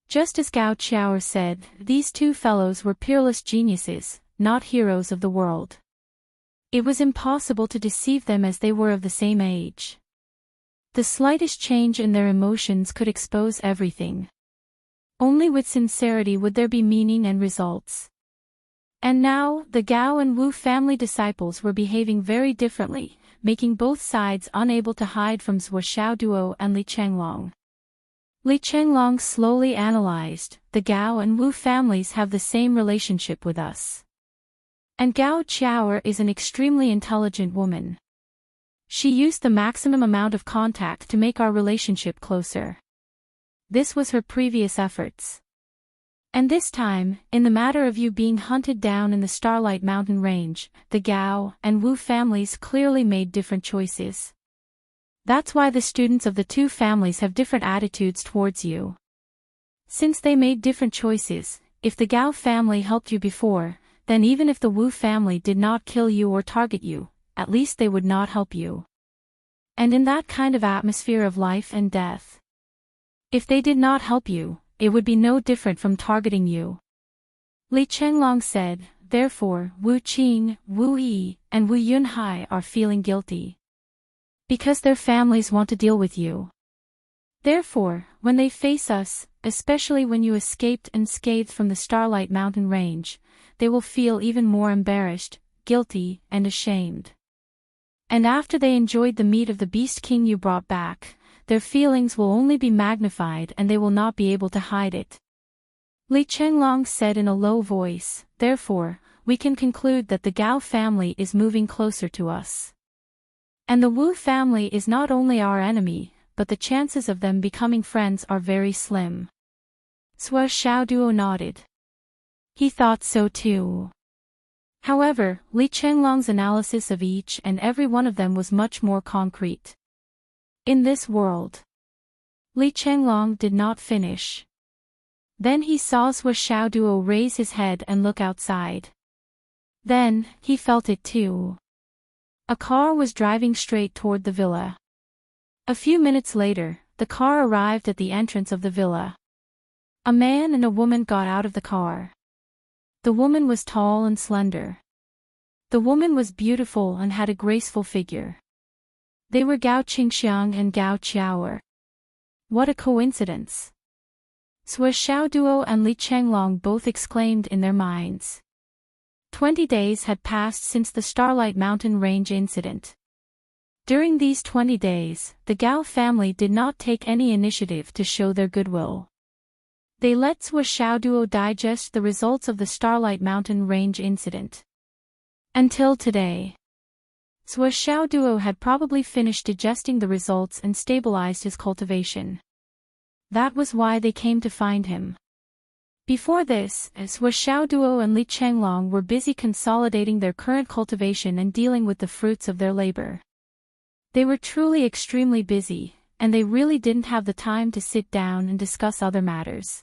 Just as Gao Qiao said, these two fellows were peerless geniuses, not heroes of the world. It was impossible to deceive them as they were of the same age. The slightest change in their emotions could expose everything. Only with sincerity would there be meaning and results. And now, the Gao and Wu family disciples were behaving very differently, making both sides unable to hide from Zhuo Xiaoduo and Li Chenglong. Li Chenglong slowly analyzed, the Gao and Wu families have the same relationship with us. And Gao Qiaoer is an extremely intelligent woman. She used the maximum amount of contact to make our relationship closer. This was her previous efforts. And this time, in the matter of you being hunted down in the Starlight Mountain Range, the Gao and Wu families clearly made different choices. That's why the students of the two families have different attitudes towards you. Since they made different choices, if the Gao family helped you before, then even if the Wu family did not kill you or target you, at least they would not help you. And in that kind of atmosphere of life and death, if they did not help you, it would be no different from targeting you. Li Chenglong said, therefore, Wu Qing, Wu Yi, and Wu Yunhai are feeling guilty. Because their families want to deal with you. Therefore, when they face us, especially when you escaped unscathed from the Starlight Mountain Range, they will feel even more embarrassed, guilty, and ashamed. And after they enjoyed the meat of the Beast King you brought back, their feelings will only be magnified and they will not be able to hide it. Li Chenglong said in a low voice, therefore, we can conclude that the Gao family is moving closer to us. And the Wu family is not only our enemy, but the chances of them becoming friends are very slim. Zhuo Xiaoduo nodded. He thought so too. However, Li Chenglong's analysis of each and every one of them was much more concrete. In this world. Li Chenglong did not finish. Then he saw Zhuo Xiaoduo raise his head and look outside. Then, he felt it too. A car was driving straight toward the villa. A few minutes later, the car arrived at the entrance of the villa. A man and a woman got out of the car. The woman was tall and slender. The woman was beautiful and had a graceful figure. They were Gao Qingxiang and Gao Qiaoer. What a coincidence! Zhuo Xiaoduo and Li Chenglong both exclaimed in their minds. 20 days had passed since the Starlight Mountain Range incident. During these 20 days, the Gao family did not take any initiative to show their goodwill. They let Zhuo Xiaoduo digest the results of the Starlight Mountain Range incident. Until today. Zhuo Xiaoduo had probably finished digesting the results and stabilized his cultivation. That was why they came to find him. Before this, Zhuo Xiaoduo and Li Chenglong were busy consolidating their current cultivation and dealing with the fruits of their labor. They were truly extremely busy, and they really didn't have the time to sit down and discuss other matters.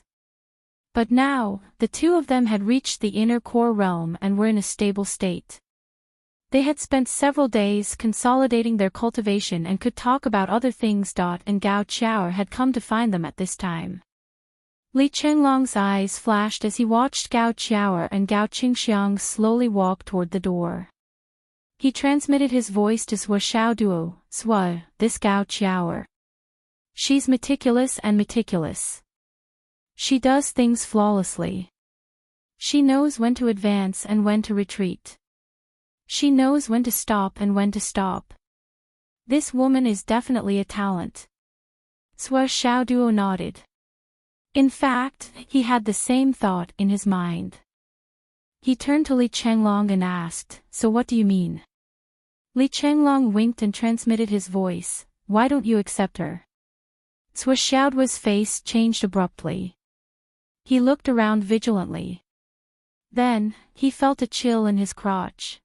But now, the two of them had reached the inner core realm and were in a stable state. They had spent several days consolidating their cultivation and could talk about other things. And Gao Qiaoer had come to find them at this time. Li Chenglong's eyes flashed as he watched Gao Qiaoer and Gao Qingxiang slowly walk toward the door. He transmitted his voice to Zhuo Xiaoduo, Zhuo, this Gao Qiaoer. She's meticulous and meticulous. She does things flawlessly. She knows when to advance and when to retreat. She knows when to stop and when to stop. This woman is definitely a talent. Zhuo Xiaoduo nodded. In fact, he had the same thought in his mind. He turned to Li Chenglong and asked, so what do you mean? Li Chenglong winked and transmitted his voice, why don't you accept her? Zhuo Xiaoduo's face changed abruptly. He looked around vigilantly. Then, he felt a chill in his crotch.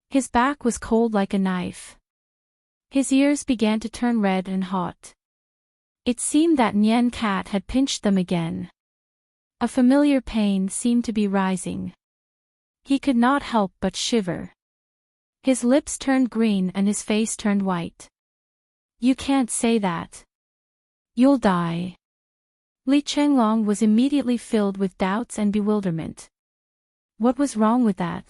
His back was cold like a knife. His ears began to turn red and hot. It seemed that Nian Cat had pinched them again. A familiar pain seemed to be rising. He could not help but shiver. His lips turned green and his face turned white. You can't say that. You'll die. Li Chenglong was immediately filled with doubts and bewilderment. What was wrong with that?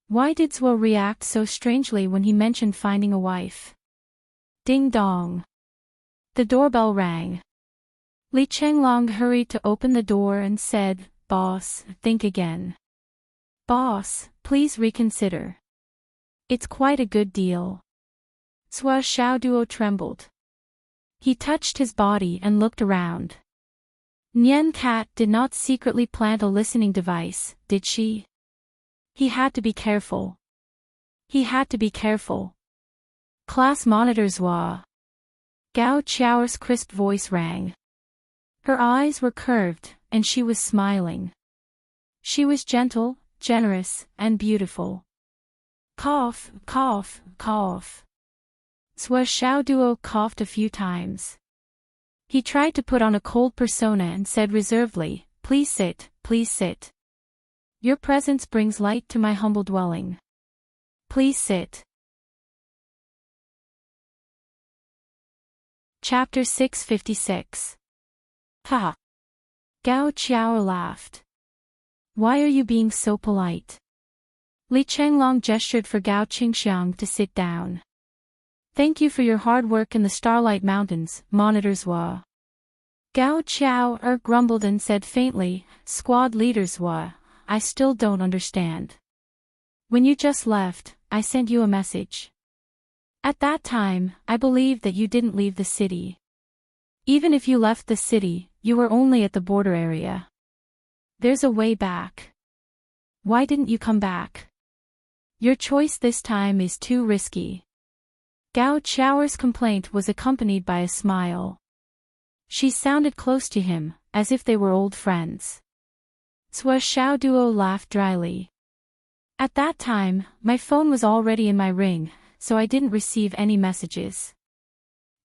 Why did Zhuo react so strangely when he mentioned finding a wife? Ding dong. The doorbell rang. Li Chenglong hurried to open the door and said, "Boss, think again. Boss, please reconsider. It's quite a good deal." Sua Xiaoduo trembled. He touched his body and looked around. Nian Cat did not secretly plant a listening device, did she? He had to be careful. He had to be careful. Class monitors Wa. Gao Qiao's crisp voice rang. Her eyes were curved, and she was smiling. She was gentle, generous, and beautiful. Cough, cough, cough. Sua Xiaoduo coughed a few times. He tried to put on a cold persona and said reservedly, "Please sit, please sit. Your presence brings light to my humble dwelling. Please sit." Chapter 656. Ha! Gao Qiao laughed. "Why are you being so polite?" Li Chenglong gestured for Gao Qingxiang to sit down. "Thank you for your hard work in the Starlight Mountains, monitors Wa." Gao Qiao grumbled and said faintly, "Squad leaders Wa, I still don't understand. When you just left, I sent you a message. At that time, I believed that you didn't leave the city. Even if you left the city, you were only at the border area. There's a way back. Why didn't you come back? Your choice this time is too risky." Gao Qiao's complaint was accompanied by a smile. She sounded close to him, as if they were old friends. Sua Xiaoduo laughed dryly. "At that time, my phone was already in my ring, so I didn't receive any messages.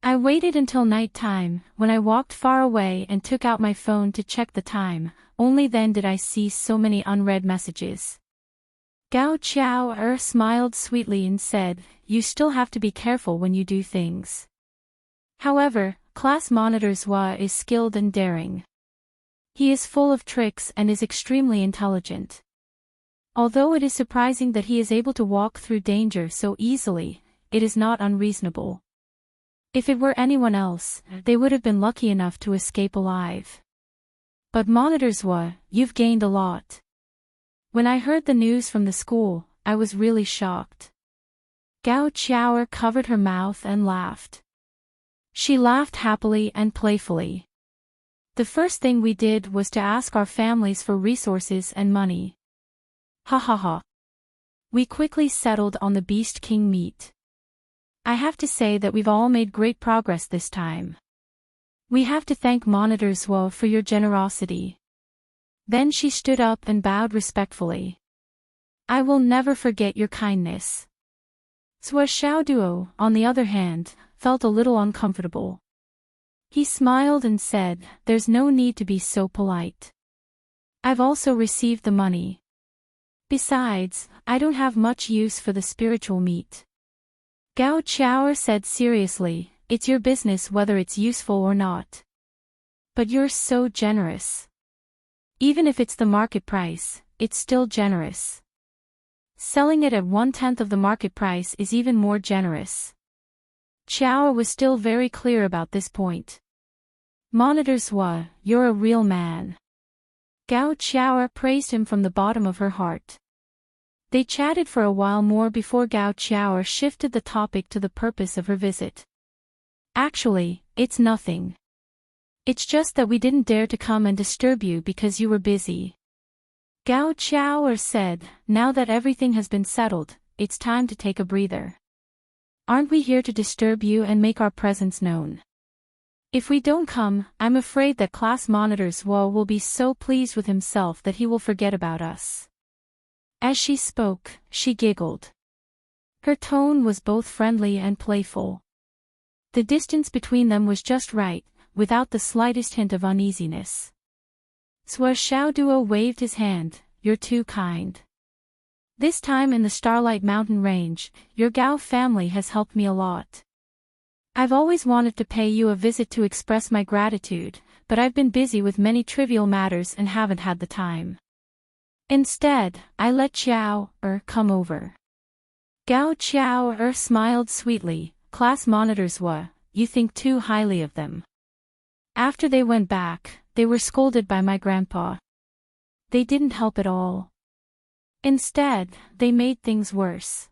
I waited until night time, when I walked far away and took out my phone to check the time, only then did I see so many unread messages." Gao Qiao smiled sweetly and said, "You still have to be careful when you do things. However, Class Monitor's Wa is skilled and daring. He is full of tricks and is extremely intelligent. Although it is surprising that he is able to walk through danger so easily, it is not unreasonable. If it were anyone else, they would have been lucky enough to escape alive. But monitors Wa, you've gained a lot. When I heard the news from the school, I was really shocked." Gao Qiao covered her mouth and laughed. She laughed happily and playfully. "The first thing we did was to ask our families for resources and money. Ha ha ha. We quickly settled on the Beast King meat. I have to say that we've all made great progress this time. We have to thank Monitors Wo for your generosity." Then she stood up and bowed respectfully. "I will never forget your kindness." Sua Xiaoduo, on the other hand, felt a little uncomfortable. He smiled and said, "There's no need to be so polite. I've also received the money. Besides, I don't have much use for the spiritual meat." Gao Qiao said seriously, "It's your business whether it's useful or not. But you're so generous. Even if it's the market price, it's still generous. Selling it at 1/10 of the market price is even more generous." Qiao was still very clear about this point. "Monitors Wa, you're a real man." Gao Qiao praised him from the bottom of her heart. They chatted for a while more before Gao Qiao shifted the topic to the purpose of her visit. "Actually, it's nothing. It's just that we didn't dare to come and disturb you because you were busy." Gao Qiao said, "Now that everything has been settled, it's time to take a breather. Aren't we here to disturb you and make our presence known? If we don't come, I'm afraid that Class Monitors Wo will be so pleased with himself that he will forget about us." As she spoke, she giggled. Her tone was both friendly and playful. The distance between them was just right, without the slightest hint of uneasiness. Sua Xiaoduo waved his hand, "You're too kind. This time in the Starlight Mountain Range, your Gao family has helped me a lot. I've always wanted to pay you a visit to express my gratitude, but I've been busy with many trivial matters and haven't had the time. Instead, I let Qiao come over." Gao Qiao smiled sweetly, class monitors you think too highly of them. After they went back, they were scolded by my grandpa. They didn't help at all. Instead, they made things worse.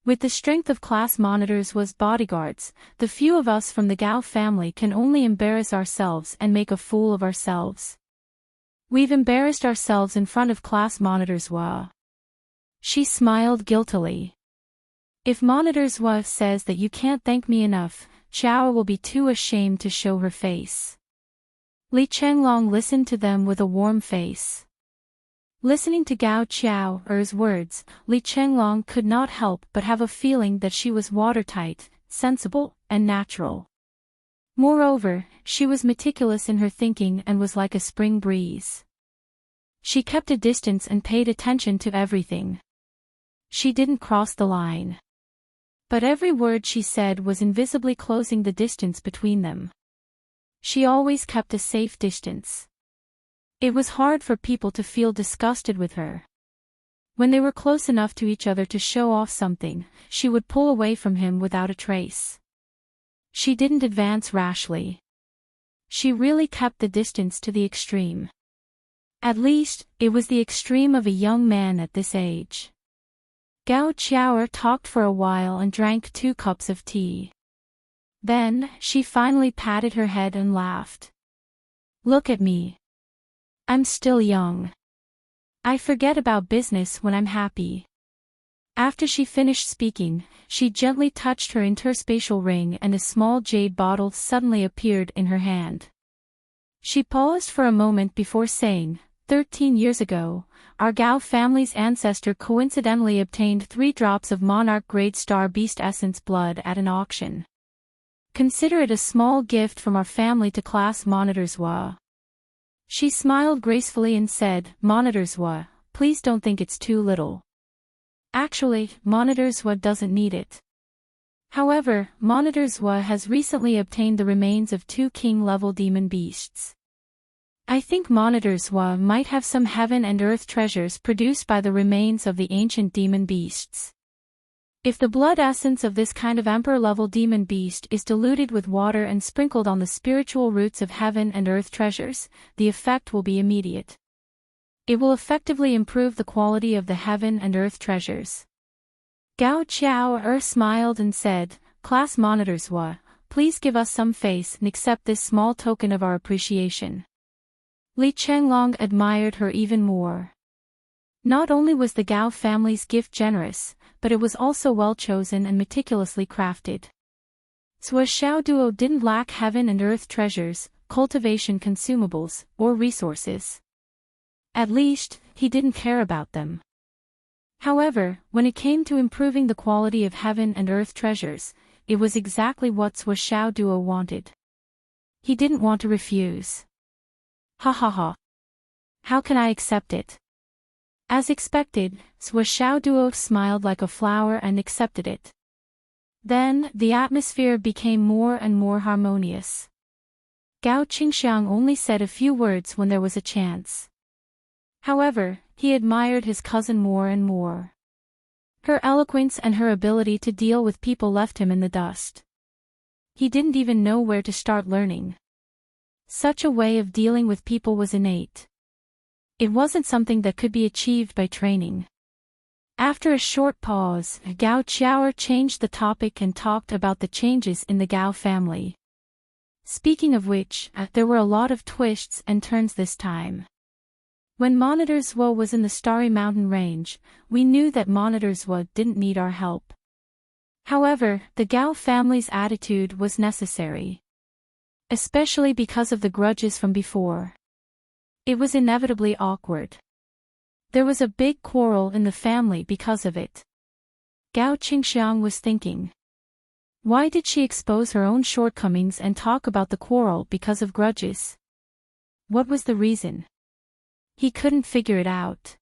With the strength of class monitors was bodyguards, the few of us from the Gao family can only embarrass ourselves and make a fool of ourselves. We've embarrassed ourselves in front of class monitors She smiled guiltily. If monitors says that you can't thank me enough, Chao will be too ashamed to show her face. Li Chenglong listened to them with a warm face. Listening to Gao Qiao's words, Li Chenglong could not help but have a feeling that she was watertight, sensible, and natural. Moreover, she was meticulous in her thinking and was like a spring breeze. She kept a distance and paid attention to everything. She didn't cross the line. But every word she said was invisibly closing the distance between them. She always kept a safe distance. It was hard for people to feel disgusted with her. When they were close enough to each other to show off something, she would pull away from him without a trace. She didn't advance rashly. She really kept the distance to the extreme. At least, it was the extreme of a young man at this age. Gao Qiao talked for a while and drank 2 cups of tea. Then, she finally patted her head and laughed. Look at me. I'm still young. I forget about business when I'm happy. After she finished speaking, she gently touched her interspatial ring and a small jade bottle suddenly appeared in her hand. She paused for a moment before saying, 13 years ago, our Gao family's ancestor coincidentally obtained 3 drops of monarch-grade star beast essence blood at an auction. Consider it a small gift from our family to class monitors She smiled gracefully and said, monitors please don't think it's too little. Actually, monitors doesn't need it. However, monitors has recently obtained the remains of 2 king-level demon beasts. I think monitors might have some heaven and earth treasures produced by the remains of the ancient demon beasts. If the blood essence of this kind of emperor-level demon beast is diluted with water and sprinkled on the spiritual roots of heaven and earth treasures, the effect will be immediate. It will effectively improve the quality of the heaven and earth treasures. Gao Qiao smiled and said, class monitors please give us some face and accept this small token of our appreciation. Li Chenglong admired her even more. Not only was the Gao family's gift generous, but it was also well chosen and meticulously crafted. Sua Xiaoduo didn't lack heaven and earth treasures, cultivation consumables, or resources. At least, he didn't care about them. However, when it came to improving the quality of heaven and earth treasures, it was exactly what Sua Xiaoduo wanted. He didn't want to refuse. Ha ha ha. How can I accept it? As expected, Sua Xiaoduo smiled like a flower and accepted it. Then, the atmosphere became more and more harmonious. Gao Qingxiang only said a few words when there was a chance. However, he admired his cousin more and more. Her eloquence and her ability to deal with people left him in the dust. He didn't even know where to start learning. Such a way of dealing with people was innate. It wasn't something that could be achieved by training. After a short pause, Gao Qiao changed the topic and talked about the changes in the Gao family. Speaking of which, there were a lot of twists and turns this time. When Monitors was in the Starry Mountain Range, we knew that Monitors didn't need our help. However, the Gao family's attitude was necessary. Especially because of the grudges from before. It was inevitably awkward. There was a big quarrel in the family because of it. Gao Qingxiang was thinking. Why did she expose her own shortcomings and talk about the quarrel because of grudges? What was the reason? He couldn't figure it out.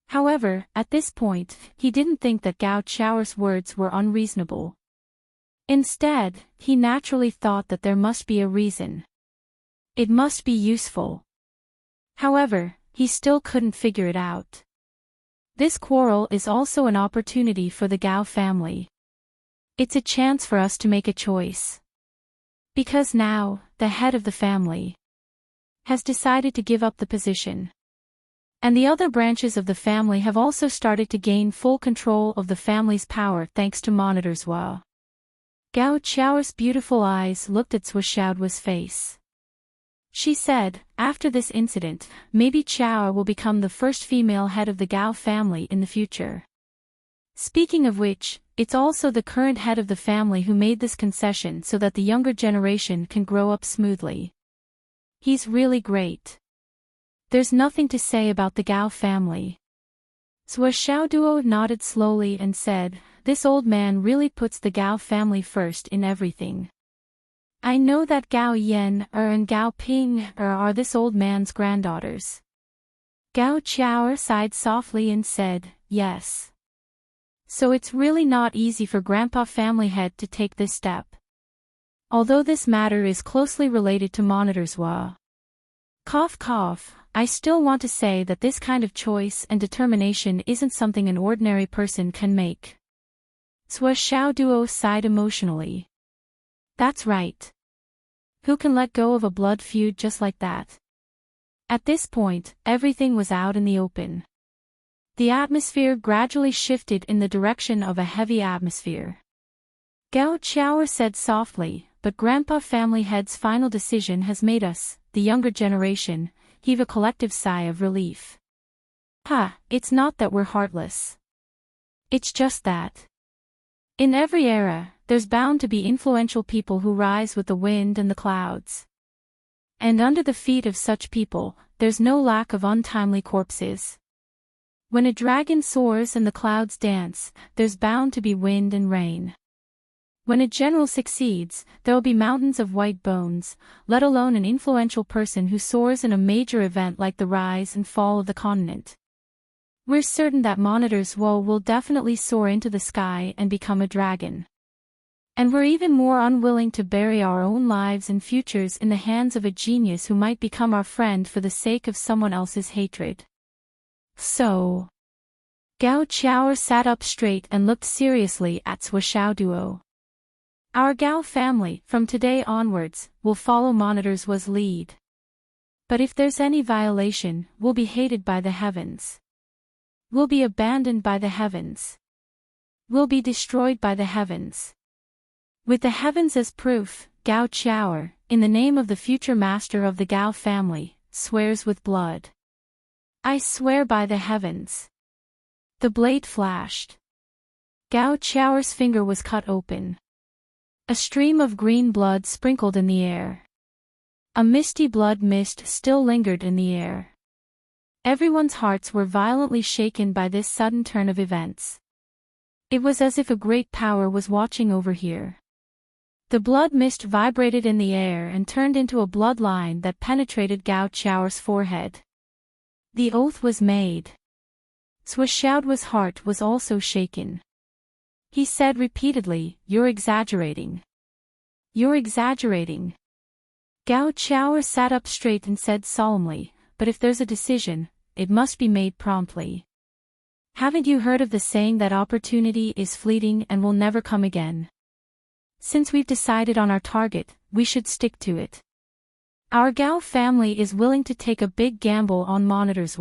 However, at this point, he didn't think that Gao Qiao's words were unreasonable. Instead, he naturally thought that there must be a reason. It must be useful. However, he still couldn't figure it out. This quarrel is also an opportunity for the Gao family. It's a chance for us to make a choice. Because now, the head of the family has decided to give up the position. And the other branches of the family have also started to gain full control of the family's power thanks to monitors. Wow. Gao Qiao's beautiful eyes looked at Swishaoduo's face. She said, after this incident, maybe Qiao will become the first female head of the Gao family in the future. Speaking of which, it's also the current head of the family who made this concession so that the younger generation can grow up smoothly. He's really great. There's nothing to say about the Gao family. Swishaoduo nodded slowly and said, this old man really puts the Gao family first in everything. I know that Gao Yan and Gao Ping are this old man's granddaughters. Gao Qiao sighed softly and said, yes. So it's really not easy for Grandpa family head to take this step. Although this matter is closely related to monitors. Cough cough, I still want to say that this kind of choice and determination isn't something an ordinary person can make. Swishaoduo sighed emotionally. That's right. Who can let go of a blood feud just like that? At this point, everything was out in the open. The atmosphere gradually shifted in the direction of a heavy atmosphere. Gao Qiao said softly, but Grandpa family head's final decision has made us, the younger generation, heave a collective sigh of relief. It's not that we're heartless. It's just that in every era, there's bound to be influential people who rise with the wind and the clouds. And under the feet of such people, there's no lack of untimely corpses. When a dragon soars and the clouds dance, there's bound to be wind and rain. When a general succeeds, there'll be mountains of white bones, let alone an influential person who soars in a major event like the rise and fall of the continent. We're certain that monitors will definitely soar into the sky and become a dragon. And we're even more unwilling to bury our own lives and futures in the hands of a genius who might become our friend for the sake of someone else's hatred. So, Gao Qiao sat up straight and looked seriously at Swishaoduo. Our Gao family, from today onwards, will follow monitors' lead. But if there's any violation, we'll be hated by the heavens. We'll be abandoned by the heavens. We'll be destroyed by the heavens. With the heavens as proof, Gao Qiao, in the name of the future master of the Gao family, swears with blood. I swear by the heavens. The blade flashed. Gao Qiao's finger was cut open. A stream of green blood sprinkled in the air. A misty blood mist still lingered in the air. Everyone's hearts were violently shaken by this sudden turn of events. It was as if a great power was watching over here. The blood mist vibrated in the air and turned into a bloodline that penetrated Gao Qiao's forehead. The oath was made. Swishaoduo's heart was also shaken. He said repeatedly, "You're exaggerating. You're exaggerating." Gao Qiao sat up straight and said solemnly, "But if there's a decision, it must be made promptly. Haven't you heard of the saying that opportunity is fleeting and will never come again? Since we've decided on our target, we should stick to it. Our Gao family is willing to take a big gamble on monitors.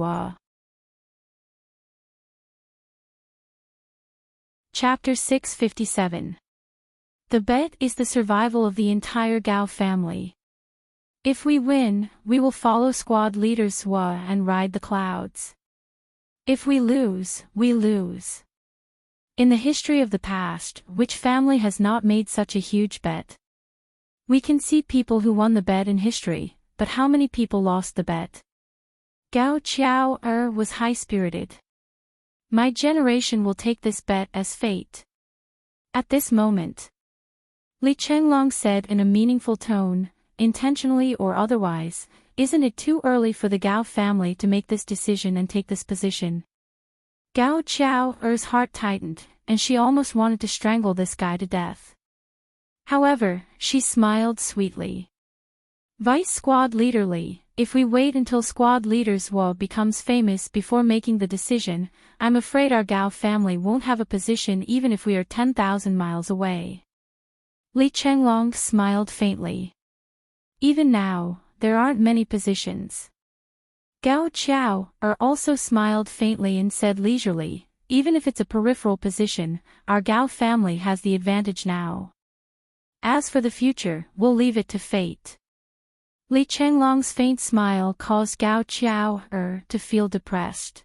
Chapter 657. The bet is the survival of the entire Gao family. If we win, we will follow squad leader Swa and ride the clouds. If we lose, we lose. In the history of the past, which family has not made such a huge bet? We can see people who won the bet in history, but how many people lost the bet? Gao Qiao was high-spirited. My generation will take this bet as fate. At this moment, Li Chenglong said in a meaningful tone, intentionally or otherwise, isn't it too early for the Gao family to make this decision and take this position? Gao Qiao's heart tightened, and she almost wanted to strangle this guy to death. However, she smiled sweetly. Vice Squad Leader Li, if we wait until squad leader Zhuo becomes famous before making the decision, I'm afraid our Gao family won't have a position even if we are 10,000 miles away. Li Chenglong smiled faintly. Even now, there aren't many positions. Gao Qiao also smiled faintly and said leisurely, even if it's a peripheral position, our Gao family has the advantage now. As for the future, we'll leave it to fate. Li Chenglong's faint smile caused Gao Qiao to feel depressed.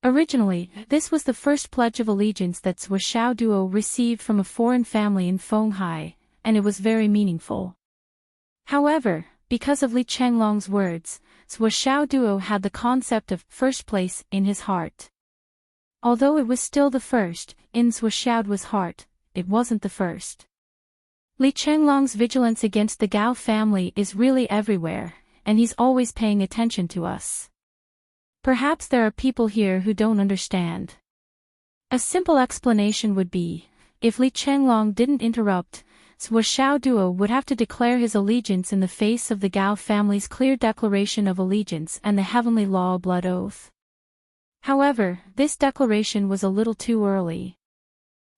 Originally, this was the first pledge of allegiance that Zhuo Xiaoduo received from a foreign family in Fenghai, and it was very meaningful. However, because of Li Chenglong's words, Zhuo Xiaoduo had the concept of first place in his heart. Although it was still the first, in Zhuo Xiaoduo's heart, it wasn't the first. Li Chenglong's vigilance against the Gao family is really everywhere, and he's always paying attention to us. Perhaps there are people here who don't understand. A simple explanation would be, if Li Chenglong didn't interrupt, Zhuo Xiaoduo would have to declare his allegiance in the face of the Gao family's clear declaration of allegiance and the heavenly law blood oath. However, this declaration was a little too early.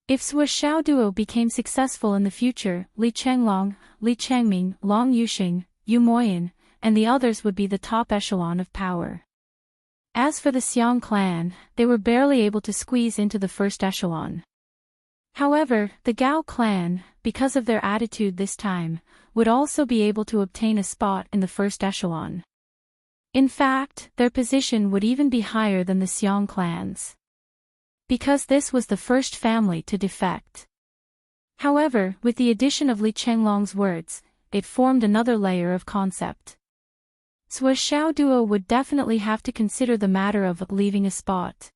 If Zhuo Xiaoduo became successful in the future, Li Chenglong, Li Chengming, Long Yuxing, Yu Moyan, and the others would be the top echelon of power. As for the Xiang clan, they were barely able to squeeze into the first echelon. However, the Gao clan, because of their attitude this time, would also be able to obtain a spot in the first echelon. In fact, their position would even be higher than the Xiang clans. Because this was the first family to defect. However, with the addition of Li Chenglong's words, it formed another layer of concept. Zhuo Xiaoduo would definitely have to consider the matter of leaving a spot.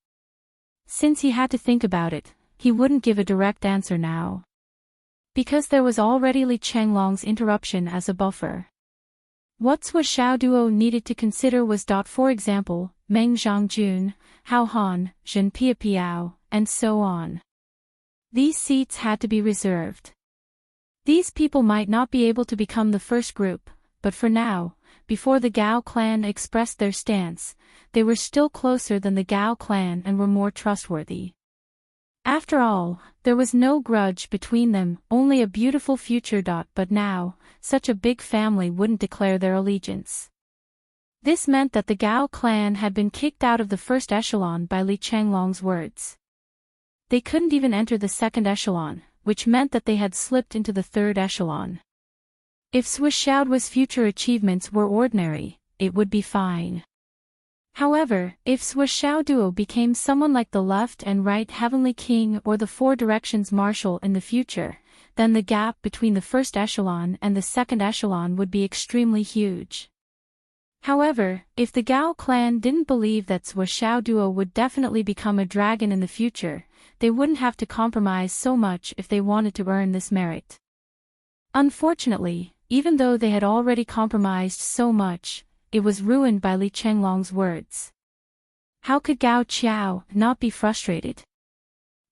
Since he had to think about it, he wouldn't give a direct answer now. Because there was already Li Chenglong's interruption as a buffer. What Zhuo Xiaoduo needed to consider was for example, Meng Zhongjun, Hao Han, Zhen Piapiao, and so on. These seats had to be reserved. These people might not be able to become the first group, but for now, before the Gao clan expressed their stance, they were still closer than the Gao clan and were more trustworthy. After all, there was no grudge between them, only a beautiful future. But now, such a big family wouldn't declare their allegiance. This meant that the Gao clan had been kicked out of the first echelon by Li Chenglong's words. They couldn't even enter the second echelon, which meant that they had slipped into the third echelon. If Zhuo Xiaoduo's future achievements were ordinary, it would be fine. However, if Zhuo Xiaoduo became someone like the left and right heavenly king or the four directions marshal in the future, then the gap between the first echelon and the second echelon would be extremely huge. However, if the Gao clan didn't believe that Zhuo Xiaoduo would definitely become a dragon in the future, they wouldn't have to compromise so much if they wanted to earn this merit. Unfortunately, even though they had already compromised so much, it was ruined by Li Chenglong's words. How could Gao Qiao not be frustrated?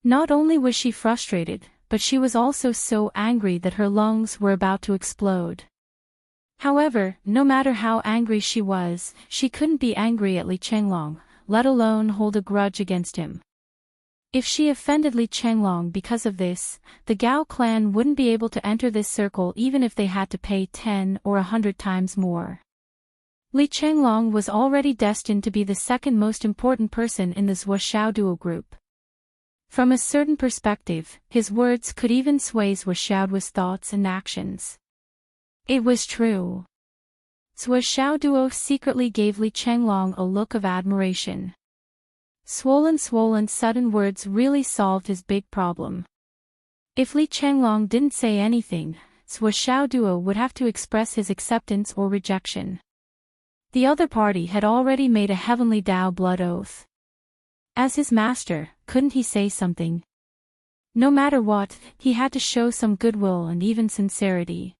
Not only was she frustrated, but she was also so angry that her lungs were about to explode. However, no matter how angry she was, she couldn't be angry at Li Chenglong, let alone hold a grudge against him. If she offended Li Chenglong because of this, the Gao clan wouldn't be able to enter this circle even if they had to pay 10 or 100 times more. Li Chenglong was already destined to be the second most important person in the Zhuo Xiaoduo group. From a certain perspective, his words could even sway Zhuo Xiaoduo's thoughts and actions. It was true. Zhuo Xiaoduo secretly gave Li Chenglong a look of admiration. Swollen sudden words really solved his big problem. If Li Chenglong didn't say anything, Zhuo Xiaoduo would have to express his acceptance or rejection. The other party had already made a heavenly Dao blood oath. As his master, couldn't he say something? No matter what, he had to show some goodwill and even sincerity.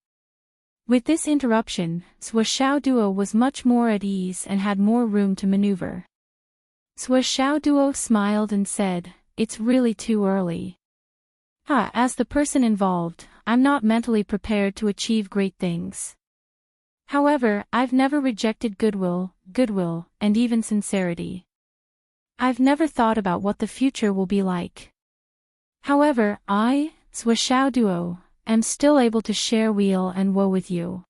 With this interruption, Zhuo Xiaoduo was much more at ease and had more room to maneuver. Zhuo Xiaoduo smiled and said, "It's really too early. As the person involved, I'm not mentally prepared to achieve great things. However, I've never rejected goodwill, and even sincerity. I've never thought about what the future will be like. However, I, Zhuo Duo, am still able to share weal and woe with you.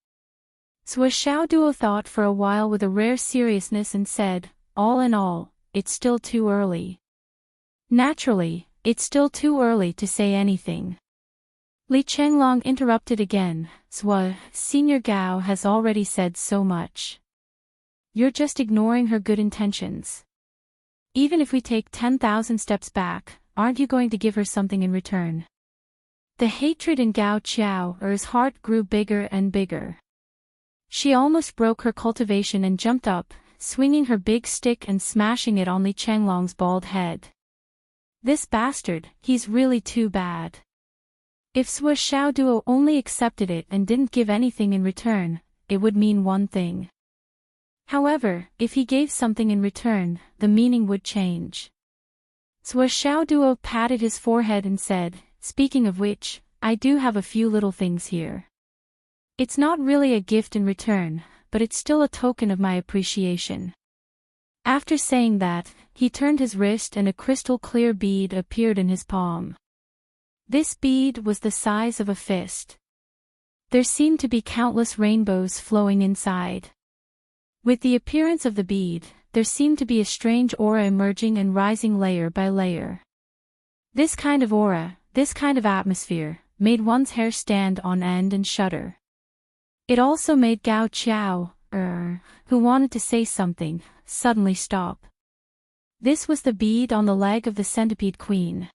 Zhuo Duo thought for a while with a rare seriousness and said, all in all, it's still too early. Naturally, it's still too early to say anything. Li Chenglong interrupted again, Zhuo, Senior Gao has already said so much. You're just ignoring her good intentions. Even if we take 10,000 steps back, aren't you going to give her something in return? The hatred in Gao Qiao's heart grew bigger and bigger. She almost broke her cultivation and jumped up, swinging her big stick and smashing it on Li Chenglong's bald head. This bastard, he's really too bad. If Zhuo Duo only accepted it and didn't give anything in return, it would mean one thing. However, if he gave something in return, the meaning would change. Zhuo Duo patted his forehead and said, speaking of which, I do have a few little things here. It's not really a gift in return, but it's still a token of my appreciation. After saying that, he turned his wrist and a crystal-clear bead appeared in his palm. This bead was the size of a fist. There seemed to be countless rainbows flowing inside. With the appearance of the bead, there seemed to be a strange aura emerging and rising layer by layer. This kind of aura, this kind of atmosphere, made one's hair stand on end and shudder. It also made Gao Qiao, who wanted to say something, suddenly stop. This was the bead on the leg of the centipede queen.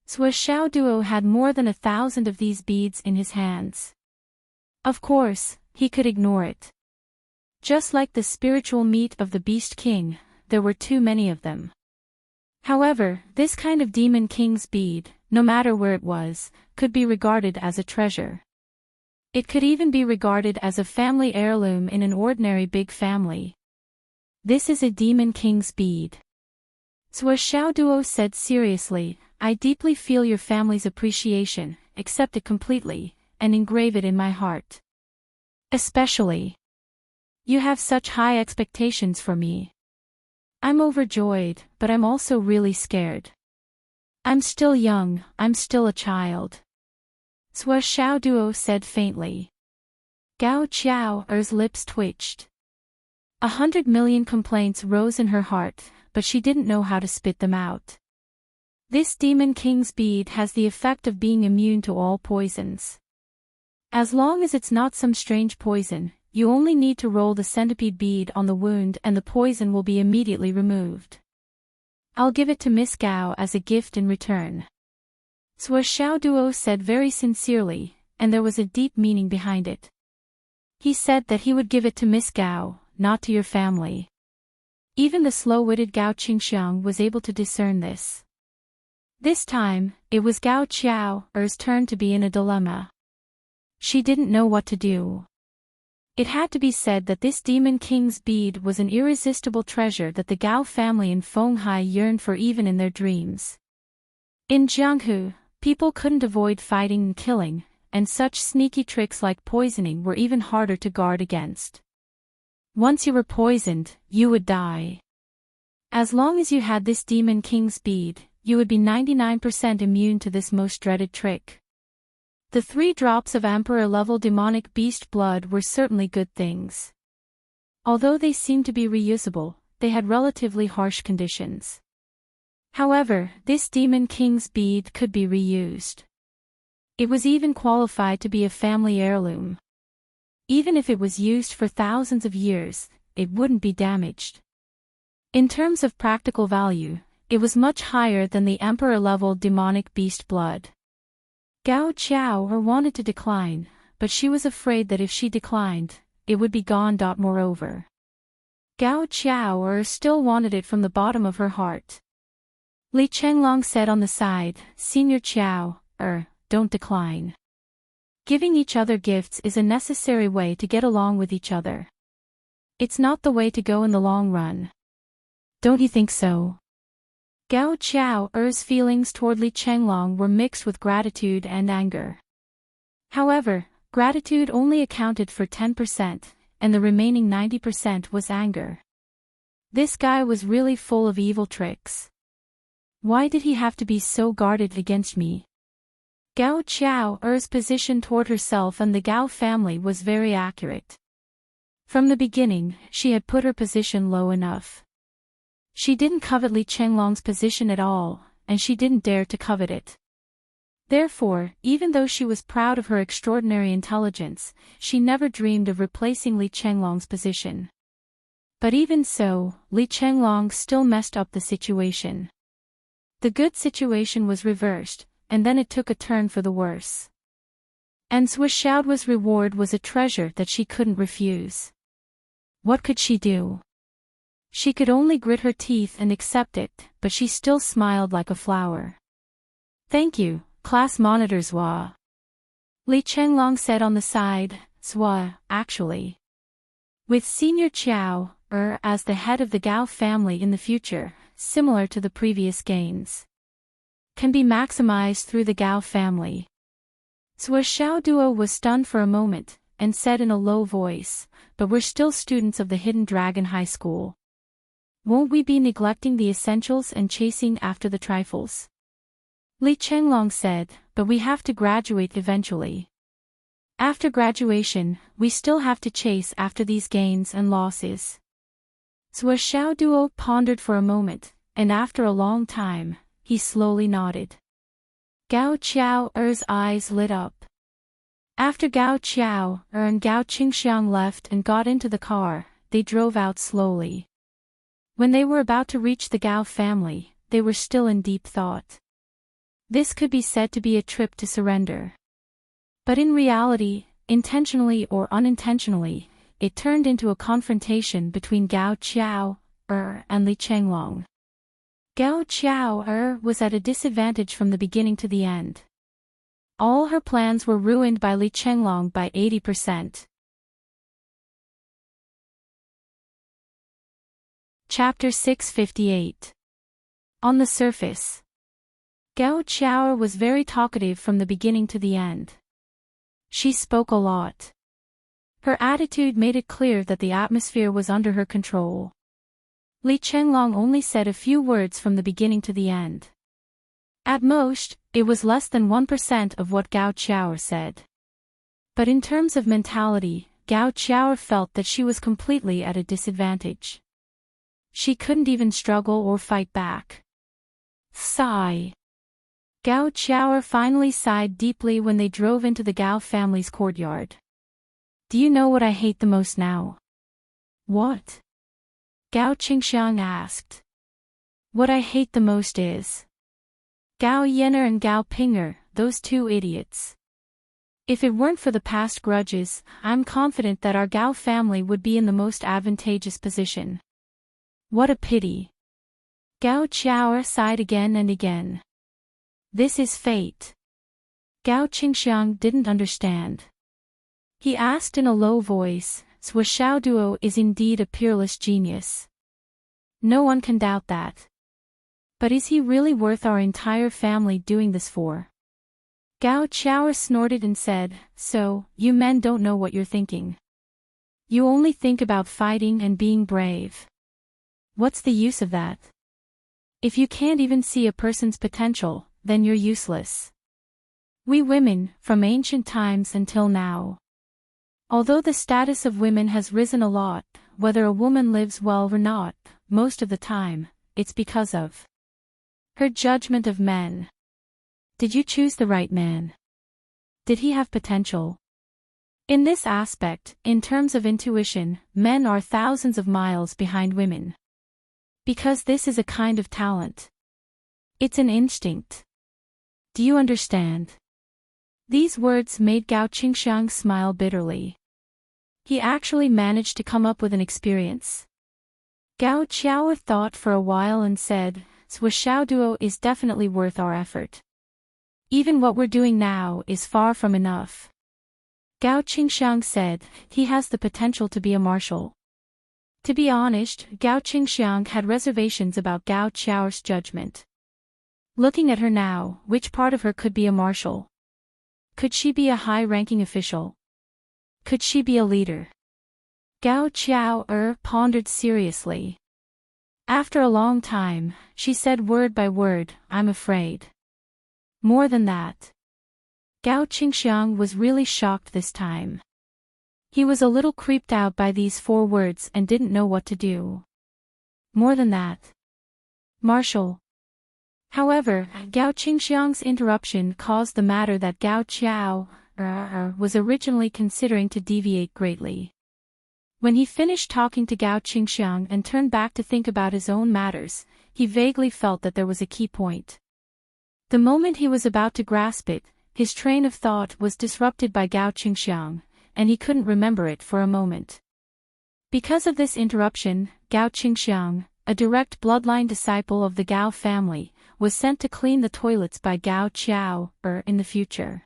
Zhuo Duo had more than 1,000 of these beads in his hands. Of course, he could ignore it. Just like the spiritual meat of the Beast King, there were too many of them. However, this kind of Demon King's bead, no matter where it was, could be regarded as a treasure. It could even be regarded as a family heirloom in an ordinary big family. This is a Demon King's bead. Zhuo Duo said seriously, I deeply feel your family's appreciation, accept it completely, and engrave it in my heart. Especially. You have such high expectations for me. I'm overjoyed, but I'm also really scared. I'm still young, I'm still a child. Zhuo Duo said faintly. Gao Qiao's lips twitched. 100 million complaints rose in her heart, but she didn't know how to spit them out. This Demon King's bead has the effect of being immune to all poisons. As long as it's not some strange poison, you only need to roll the centipede bead on the wound and the poison will be immediately removed. I'll give it to Miss Gao as a gift in return. Zhuo Duo said very sincerely, and there was a deep meaning behind it. He said that he would give it to Miss Gao, not to your family. Even the slow-witted Gao Qingxiang was able to discern this. This time, it was Gao Qiao's turn to be in a dilemma. She didn't know what to do. It had to be said that this Demon King's bead was an irresistible treasure that the Gao family in Fenghai yearned for even in their dreams. In Jianghu, people couldn't avoid fighting and killing, and such sneaky tricks like poisoning were even harder to guard against. Once you were poisoned, you would die. As long as you had this Demon King's bead, you would be 99% immune to this most dreaded trick. The 3 drops of Emperor-level demonic beast blood were certainly good things. Although they seemed to be reusable, they had relatively harsh conditions. However, this Demon King's bead could be reused. It was even qualified to be a family heirloom. Even if it was used for thousands of years, it wouldn't be damaged. In terms of practical value, it was much higher than the Emperor-level demonic beast blood. Gao Qiao wanted to decline, but she was afraid that if she declined, it would be gone. Moreover, Gao Qiao still wanted it from the bottom of her heart. Li Chenglong said on the side, Senior Qiao, don't decline. Giving each other gifts is a necessary way to get along with each other. It's not the way to go in the long run. Don't you think so? Gao Qiao's feelings toward Li Chenglong were mixed with gratitude and anger. However, gratitude only accounted for 10%, and the remaining 90% was anger. This guy was really full of evil tricks. Why did he have to be so guarded against me? Gao Qiao's position toward herself and the Gao family was very accurate. From the beginning, she had put her position low enough. She didn't covet Li Chenglong's position at all, and she didn't dare to covet it. Therefore, even though she was proud of her extraordinary intelligence, she never dreamed of replacing Li Chenglong's position. But even so, Li Chenglong still messed up the situation. The good situation was reversed, and then it took a turn for the worse. And Swishaoduo's reward was a treasure that she couldn't refuse. What could she do? She could only grit her teeth and accept it, but she still smiled like a flower. Thank you, class monitor Zhua. Li Chenglong said on the side, Zhua, actually. With Senior Qiao, as the head of the Gao family in the future, similar to the previous gains, can be maximized through the Gao family. Swishaoduo was stunned for a moment, and said in a low voice, but we're still students of the Hidden Dragon High School. Won't we be neglecting the essentials and chasing after the trifles? Li Chenglong said, but we have to graduate eventually. After graduation, we still have to chase after these gains and losses. Swishaoduo pondered for a moment, and after a long time, he slowly nodded. Gao Qiao's eyes lit up. After Gao Qiao and Gao Qingxiang left and got into the car, they drove out slowly. When they were about to reach the Gao family, they were still in deep thought. This could be said to be a trip to surrender. But in reality, intentionally or unintentionally, it turned into a confrontation between Gao Qiao and Li Chenglong. Gao Qiao was at a disadvantage from the beginning to the end. All her plans were ruined by Li Chenglong by 80%. Chapter 658. On the surface. Gao Qiao was very talkative from the beginning to the end. She spoke a lot. Her attitude made it clear that the atmosphere was under her control. Li Chenglong only said a few words from the beginning to the end. At most, it was less than 1% of what Gao Qiao said. But in terms of mentality, Gao Qiao felt that she was completely at a disadvantage. She couldn't even struggle or fight back. Sigh. Gao Qiao finally sighed deeply when they drove into the Gao family's courtyard. Do you know what I hate the most now? What? Gao Qingxiang asked. What I hate the most is Gao Yener and Gao Pinger, those two idiots. If it weren't for the past grudges, I'm confident that our Gao family would be in the most advantageous position. What a pity. Gao Qiao sighed again and again. This is fate. Gao Qingxiang didn't understand. He asked in a low voice, Swishaoduo is indeed a peerless genius. No one can doubt that. But is he really worth our entire family doing this for? Gao Qiao snorted and said, so, you men don't know what you're thinking. You only think about fighting and being brave. What's the use of that? If you can't even see a person's potential, then you're useless. We women, from ancient times until now. Although the status of women has risen a lot, whether a woman lives well or not, most of the time, it's because of her judgment of men. Did you choose the right man? Did he have potential? In this aspect, in terms of intuition, men are thousands of miles behind women. Because this is a kind of talent. It's an instinct. Do you understand? These words made Gao Qingxiang smile bitterly. He actually managed to come up with an experience. Gao Qiao thought for a while and said, Swishaoduo is definitely worth our effort. Even what we're doing now is far from enough. Gao Qingxiang said, he has the potential to be a marshal. To be honest, Gao Qingxiang had reservations about Gao Qiao's judgment. Looking at her now, which part of her could be a marshal? Could she be a high-ranking official? Could she be a leader? Gao Qiao pondered seriously. After a long time, she said word by word, "I'm afraid." More than that. Gao Qingxiang was really shocked this time. He was a little creeped out by these 4 words and didn't know what to do. More than that. Marshal. However, Gao Qingxiang's interruption caused the matter that Gao Qiao was originally considering to deviate greatly. When he finished talking to Gao Qingxiang and turned back to think about his own matters, he vaguely felt that there was a key point. The moment he was about to grasp it, his train of thought was disrupted by Gao Qingxiang, and he couldn't remember it for a moment. Because of this interruption, Gao Qingxiang, a direct bloodline disciple of the Gao family, was sent to clean the toilets by Gao Qiao in the future.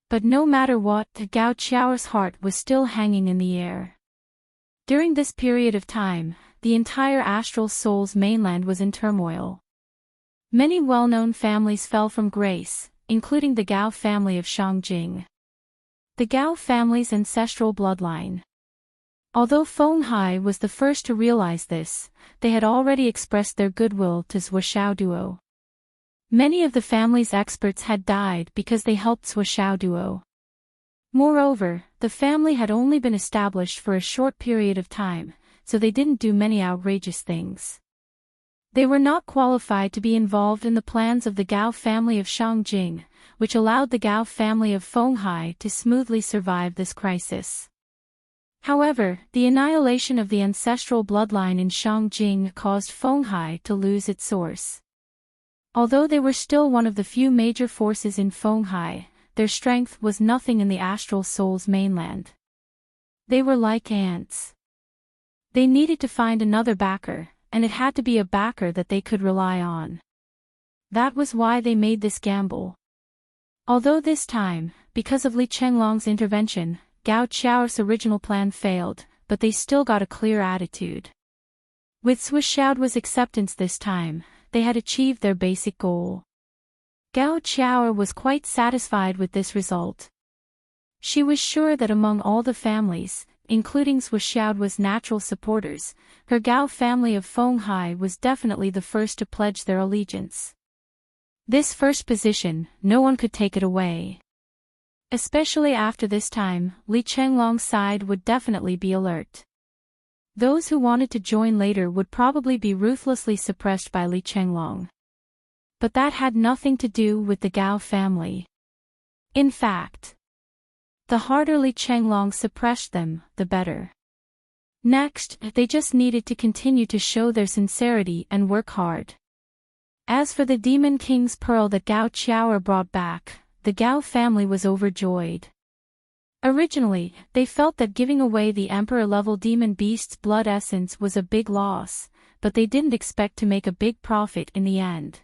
But no matter what, Gao Qiao's heart was still hanging in the air. During this period of time, the entire astral soul's mainland was in turmoil. Many well-known families fell from grace, including the Gao family of Shangjing. The Gao family's ancestral bloodline. Although Feng Hai was the first to realize this, they had already expressed their goodwill to Zhuo Duo. Many of the family's experts had died because they helped Zhuo Duo. Moreover, the family had only been established for a short period of time, so they didn't do many outrageous things. They were not qualified to be involved in the plans of the Gao family of Shangjing, which allowed the Gao family of Feng Hai to smoothly survive this crisis. However, the annihilation of the ancestral bloodline in Shangjing caused Feng Hai to lose its source. Although they were still one of the few major forces in Feng Hai, their strength was nothing in the astral soul's mainland. They were like ants. They needed to find another backer, and it had to be a backer that they could rely on. That was why they made this gamble. Although this time, because of Li Chenglong's intervention, Gao Qiao's original plan failed, but they still got a clear attitude. With Zhuo acceptance this time, they had achieved their basic goal. Gao Qiao was quite satisfied with this result. She was sure that among all the families, including Zhuo's natural supporters, her Gao family of Feng Hai was definitely the first to pledge their allegiance. This first position, no one could take it away. Especially after this time, Li Chenglong's side would definitely be alert. Those who wanted to join later would probably be ruthlessly suppressed by Li Chenglong. But that had nothing to do with the Gao family. In fact, the harder Li Chenglong suppressed them, the better. Next, they just needed to continue to show their sincerity and work hard. As for the Demon King's pearl that Gao Qiao brought back, the Gao family was overjoyed. Originally, they felt that giving away the Emperor-level demon beast's blood essence was a big loss, but they didn't expect to make a big profit in the end.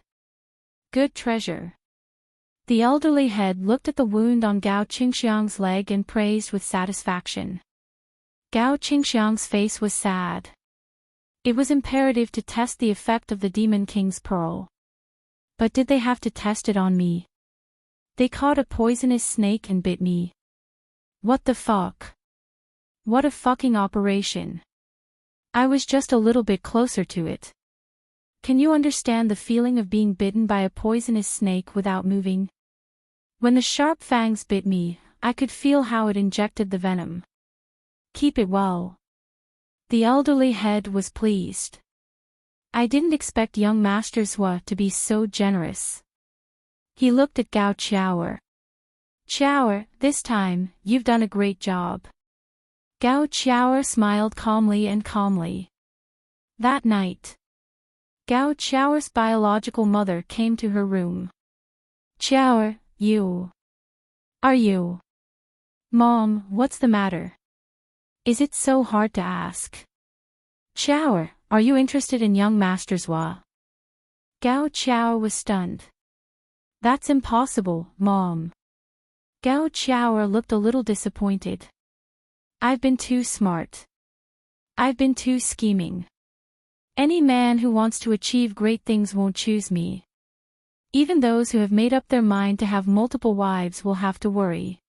Good treasure. The elderly head looked at the wound on Gao Qingxiang's leg and praised with satisfaction. Gao Qingxiang's face was sad. It was imperative to test the effect of the Demon King's pearl. But did they have to test it on me? They caught a poisonous snake and bit me. What the fuck? What a fucking operation. I was just a little bit closer to it. Can you understand the feeling of being bitten by a poisonous snake without moving? When the sharp fangs bit me, I could feel how it injected the venom. Keep it well. The elderly head was pleased. I didn't expect young Master Zhuo to be so generous. He looked at Gao Qiao. Qiao, this time, you've done a great job. Gao Qiao smiled calmly. That night, Gao Qiao's biological mother came to her room. Qiao, you. Are you? Mom, what's the matter? Is it so hard to ask? Qiao, are you interested in young Master Zhuo? Gao Qiao was stunned. That's impossible, Mom. Gao Qiao looked a little disappointed. I've been too smart. I've been too scheming. Any man who wants to achieve great things won't choose me. Even those who have made up their mind to have multiple wives will have to worry.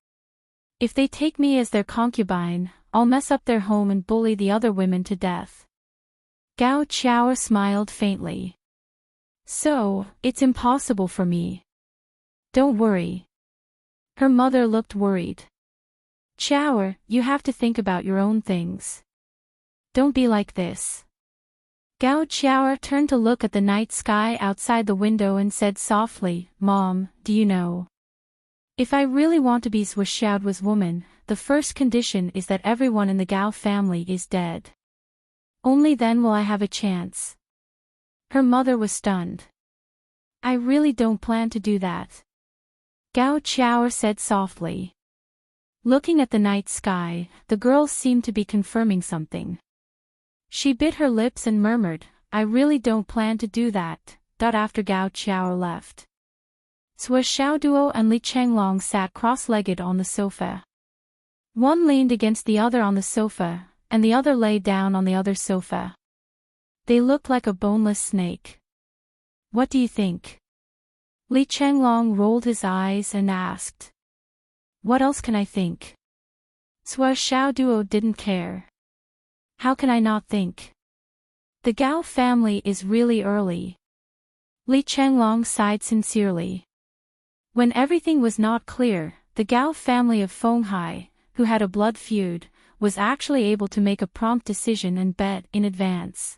If they take me as their concubine, I'll mess up their home and bully the other women to death. Gao Qiao smiled faintly. So, it's impossible for me. Don't worry. Her mother looked worried. Qiao, you have to think about your own things. Don't be like this. Gao Qiao turned to look at the night sky outside the window and said softly, Mom, do you know? If I really want to be Zhou Xiaoduo's woman, the first condition is that everyone in the Gao family is dead. Only then will I have a chance. Her mother was stunned. I really don't plan to do that. Gao Qiao said softly. Looking at the night sky, the girl seemed to be confirming something. She bit her lips and murmured, I really don't plan to do that. After Gao Qiao left, Zhou Xiaoduo and Li Chenglong sat cross-legged on the sofa. One leaned against the other on the sofa, and the other lay down on the other sofa. They looked like a boneless snake. What do you think? Li Chenglong rolled his eyes and asked. What else can I think? Zhou Xiaoduo didn't care. How can I not think? The Gao family is really early. Li Chenglong sighed sincerely. When everything was not clear, the Gao family of Fenghai, who had a blood feud, was actually able to make a prompt decision and bet in advance.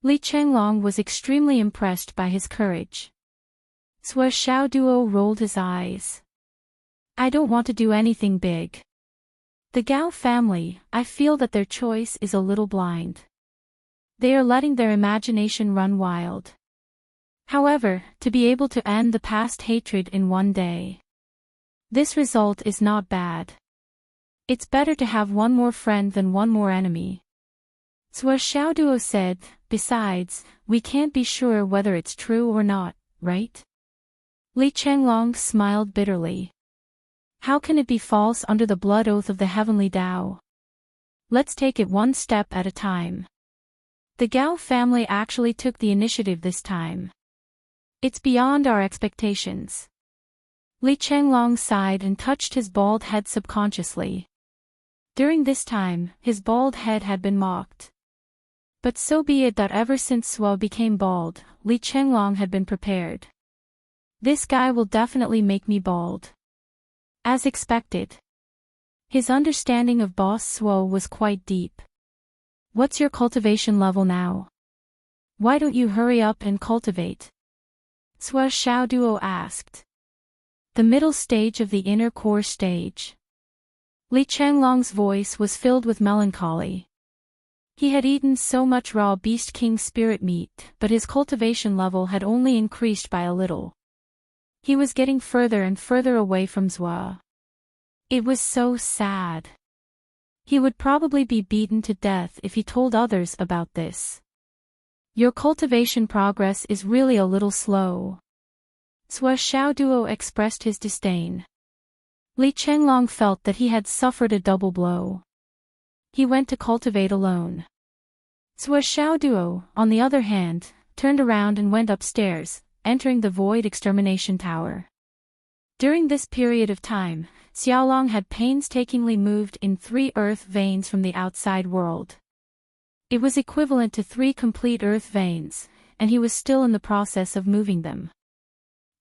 Li Chenglong was extremely impressed by his courage. Zhou Xiaoduo rolled his eyes. I don't want to do anything big. The Gao family, I feel that their choice is a little blind. They are letting their imagination run wild. However, to be able to end the past hatred in one day. This result is not bad. It's better to have one more friend than one more enemy. Zhou Xiaoduo said, besides, we can't be sure whether it's true or not, right? Li Chenglong smiled bitterly. How can it be false under the blood oath of the heavenly Tao? Let's take it one step at a time. The Gao family actually took the initiative this time. It's beyond our expectations. Li Chenglong sighed and touched his bald head subconsciously. During this time, his bald head had been mocked. But so be it that ever since Zhou became bald, Li Chenglong had been prepared. This guy will definitely make me bald. As expected. His understanding of Boss Zhou was quite deep. What's your cultivation level now? Why don't you hurry up and cultivate? Zhou Xiaoduo asked. The middle stage of the inner core stage. Li Chenglong's voice was filled with melancholy. He had eaten so much raw beast king spirit meat, but his cultivation level had only increased by a little. He was getting further and further away from Zhou. It was so sad. He would probably be beaten to death if he told others about this. Your cultivation progress is really a little slow. Zhou Xiaoduo expressed his disdain. Li Chenglong felt that he had suffered a double blow. He went to cultivate alone. Zhou Xiaoduo, on the other hand, turned around and went upstairs, entering the Void Extermination Tower. During this period of time, Xiaolong had painstakingly moved in 3 earth veins from the outside world. It was equivalent to 3 complete earth veins, and he was still in the process of moving them.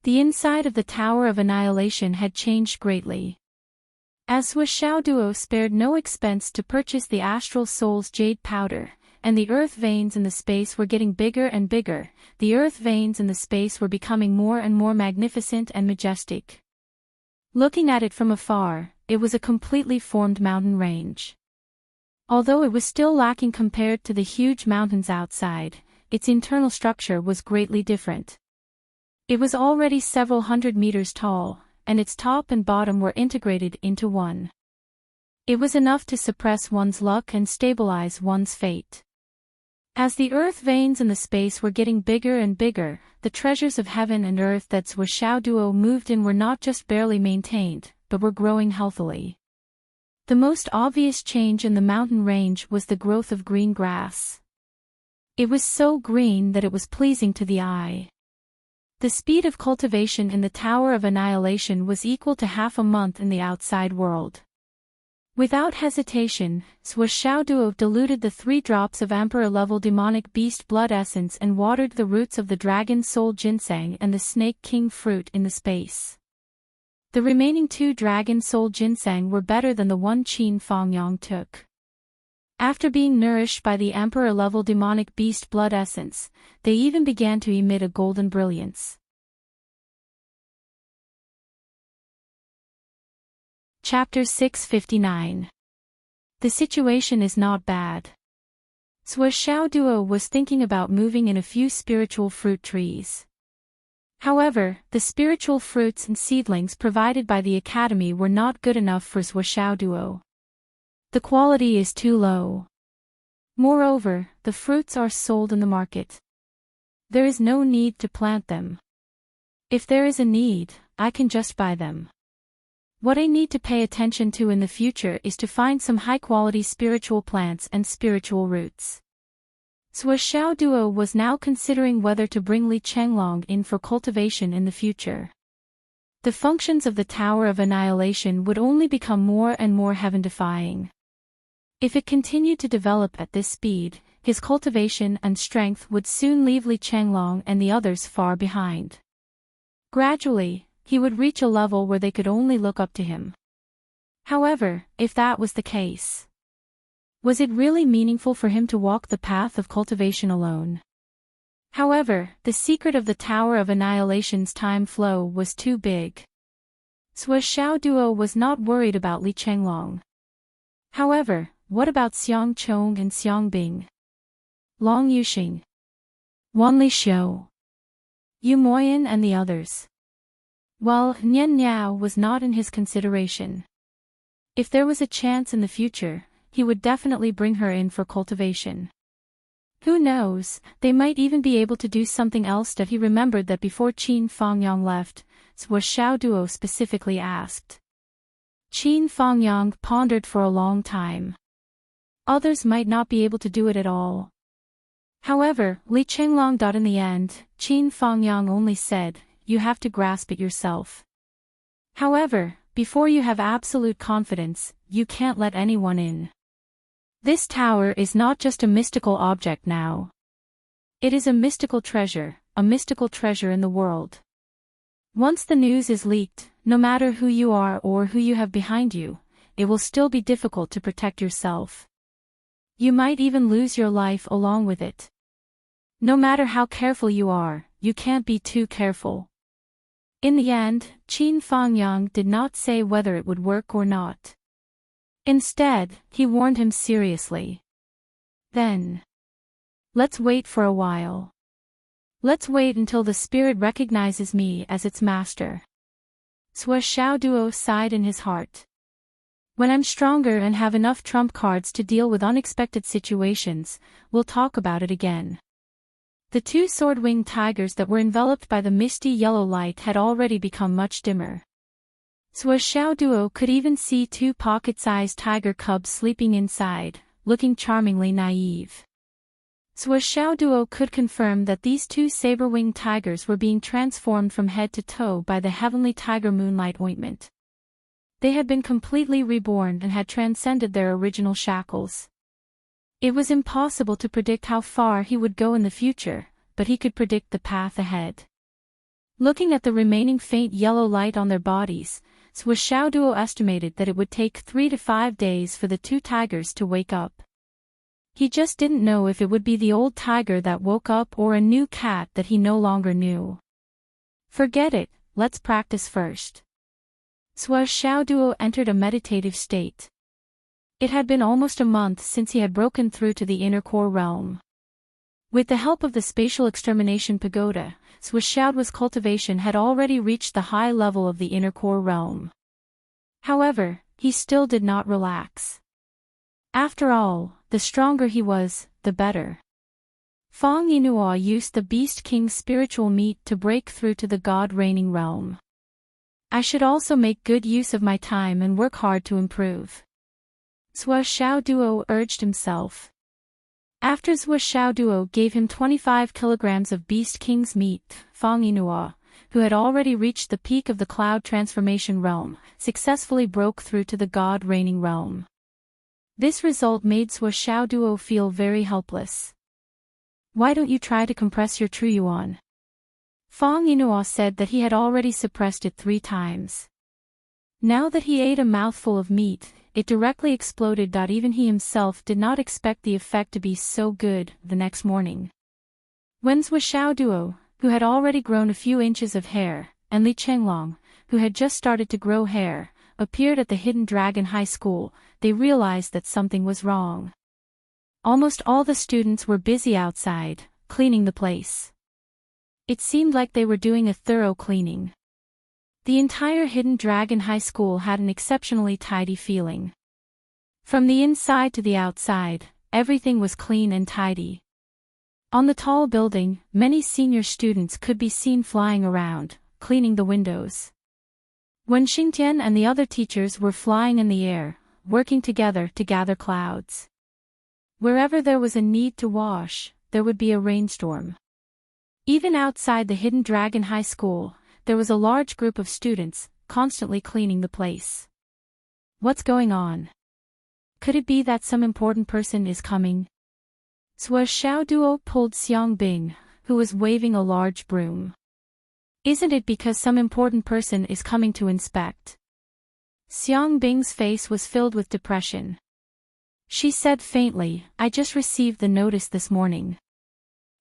The inside of the Tower of Annihilation had changed greatly. As Zhou Xiaoduo spared no expense to purchase the Astral Soul's jade powder, and the earth veins in the space were getting bigger and bigger, the earth veins in the space were becoming more and more magnificent and majestic. Looking at it from afar, it was a completely formed mountain range. Although it was still lacking compared to the huge mountains outside, its internal structure was greatly different. It was already several hundred meters tall, and its top and bottom were integrated into one. It was enough to suppress one's luck and stabilize one's fate. As the earth veins in the space were getting bigger and bigger, the treasures of heaven and earth that Zhou Xiaoduo moved in were not just barely maintained, but were growing healthily. The most obvious change in the mountain range was the growth of green grass. It was so green that it was pleasing to the eye. The speed of cultivation in the Tower of Annihilation was equal to half a month in the outside world. Without hesitation, Xiaoduo diluted the 3 drops of Emperor-level demonic beast blood essence and watered the roots of the dragon soul ginseng and the snake king fruit in the space. The remaining 2 dragon soul ginseng were better than the one Qin Fangyang took. After being nourished by the Emperor-level demonic beast blood essence, they even began to emit a golden brilliance. Chapter 659. The situation is not bad. Xiaoduo was thinking about moving in a few spiritual fruit trees. However, the spiritual fruits and seedlings provided by the academy were not good enough for Xiaoduo. The quality is too low. Moreover, the fruits are sold in the market. There is no need to plant them. If there is a need, I can just buy them. What I need to pay attention to in the future is to find some high-quality spiritual plants and spiritual roots. Xiaoduo was now considering whether to bring Li Chenglong in for cultivation in the future. The functions of the Tower of Annihilation would only become more and more heaven-defying. If it continued to develop at this speed, his cultivation and strength would soon leave Li Chenglong and the others far behind. Gradually, he would reach a level where they could only look up to him. However, if that was the case, was it really meaningful for him to walk the path of cultivation alone? However, the secret of the Tower of Annihilation's time flow was too big. Xiaoduo was not worried about Li Chenglong. However, what about Xiang Chong and Xiang Bing? Long Yuxing, Wan Li Xiu, Yu Moyan and the others? Well, Nian Niao was not in his consideration. If there was a chance in the future, he would definitely bring her in for cultivation. Who knows, they might even be able to do something else. That he remembered that before Qin Fangyang left, Xiaoduo specifically asked. Qin Fangyang pondered for a long time. Others might not be able to do it at all. However, Li Chenglong. In the end, Qin Fangyang only said, "You have to grasp it yourself. However, before you have absolute confidence, you can't let anyone in. This tower is not just a mystical object now. It is a mystical treasure in the world. Once the news is leaked, no matter who you are or who you have behind you, it will still be difficult to protect yourself. You might even lose your life along with it. No matter how careful you are, you can't be too careful." In the end, Qin Fangyang did not say whether it would work or not. Instead, he warned him seriously. Then, let's wait for a while. Let's wait until the spirit recognizes me as its master. Xiaoduo sighed in his heart. When I'm stronger and have enough trump cards to deal with unexpected situations, we'll talk about it again. The 2 sword-winged tigers that were enveloped by the misty yellow light had already become much dimmer. Xiaoduo could even see 2 pocket-sized tiger cubs sleeping inside, looking charmingly naive. Xiaoduo could confirm that these 2 saber-winged tigers were being transformed from head to toe by the heavenly tiger moonlight ointment. They had been completely reborn and had transcended their original shackles. It was impossible to predict how far he would go in the future, but he could predict the path ahead. Looking at the remaining faint yellow light on their bodies, Xiaoduo estimated that it would take 3 to 5 days for the 2 tigers to wake up. He just didn't know if it would be the old tiger that woke up or a new cat that he no longer knew. Forget it, let's practice first. Xiaoduo entered a meditative state. It had been almost a month since he had broken through to the inner core realm. With the help of the spatial extermination pagoda, Xiaoduo's cultivation had already reached the high level of the inner core realm. However, he still did not relax. After all, the stronger he was, the better. Fang Yinhua used the Beast King's spiritual meat to break through to the God-reigning realm. I should also make good use of my time and work hard to improve. Xiaoduo urged himself. After Zhou Xiaoduo gave him 25 kilograms of Beast King's meat, Fang Yinhua, who had already reached the peak of the cloud transformation realm, successfully broke through to the god-reigning realm. This result made Zhou Xiaoduo feel very helpless. Why don't you try to compress your true yuan? Fang Yinhua said that he had already suppressed it 3 times. Now that he ate a mouthful of meat, it directly exploded. Even he himself did not expect the effect to be so good. The next morning, when Zhou Xiaoduo, who had already grown a few inches of hair, and Li Chenglong, who had just started to grow hair, appeared at the Hidden Dragon High School, they realized that something was wrong. Almost all the students were busy outside, cleaning the place. It seemed like they were doing a thorough cleaning. The entire Hidden Dragon High School had an exceptionally tidy feeling. From the inside to the outside, everything was clean and tidy. On the tall building, many senior students could be seen flying around, cleaning the windows. When Xingtian and the other teachers were flying in the air, working together to gather clouds. Wherever there was a need to wash, there would be a rainstorm. Even outside the Hidden Dragon High School, there was a large group of students, constantly cleaning the place. What's going on? Could it be that some important person is coming? Zhou Xiaoduo pulled Xiang Bing, who was waving a large broom. Isn't it because some important person is coming to inspect? Xiang Bing's face was filled with depression. She said faintly, I just received the notice this morning.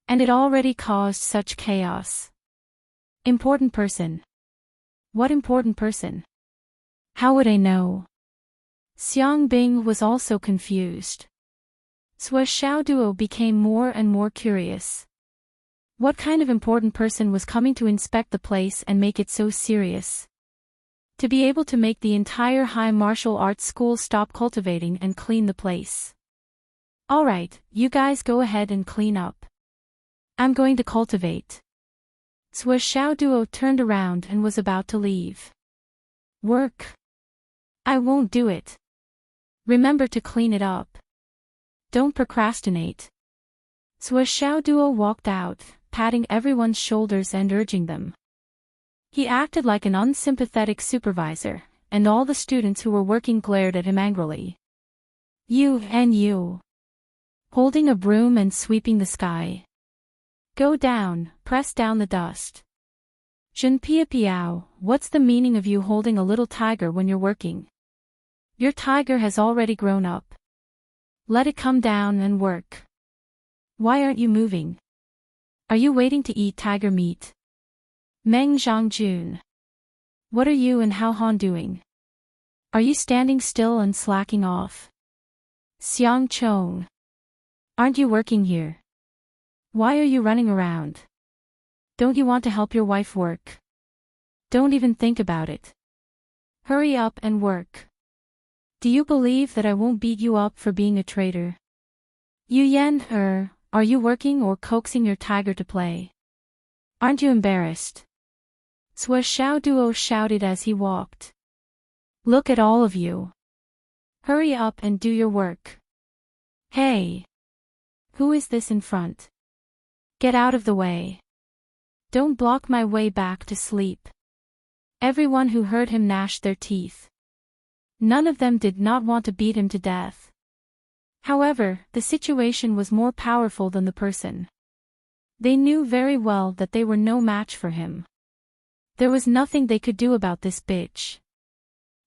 And it already caused such chaos. Important person. What important person? How would I know? Xiang Bing was also confused. Zhou Xiaoduo became more and more curious. What kind of important person was coming to inspect the place and make it so serious? To be able to make the entire high martial arts school stop cultivating and clean the place. Alright, you guys go ahead and clean up. I'm going to cultivate. Zhou Xiaoduo turned around and was about to leave. Work. I won't do it. Remember to clean it up. Don't procrastinate. Zhou Xiaoduo walked out, patting everyone's shoulders and urging them. He acted like an unsympathetic supervisor, and all the students who were working glared at him angrily. You and you. Holding a broom and sweeping the sky. Go down, press down the dust. Zhen Piao, what's the meaning of you holding a little tiger when you're working? Your tiger has already grown up. Let it come down and work. Why aren't you moving? Are you waiting to eat tiger meat? Meng Zhangjun. What are you and Hao Han doing? Are you standing still and slacking off? Xiang Chong. Aren't you working here? Why are you running around? Don't you want to help your wife work? Don't even think about it. Hurry up and work. Do you believe that I won't beat you up for being a traitor? Yu Yan, are you working or coaxing your tiger to play? Aren't you embarrassed? Zhou Xiaoduo shouted as he walked. Look at all of you. Hurry up and do your work. Hey! Who is this in front? Get out of the way. Don't block my way back to sleep. Everyone who heard him gnashed their teeth. None of them did not want to beat him to death. However, the situation was more powerful than the person. They knew very well that they were no match for him. There was nothing they could do about this bitch.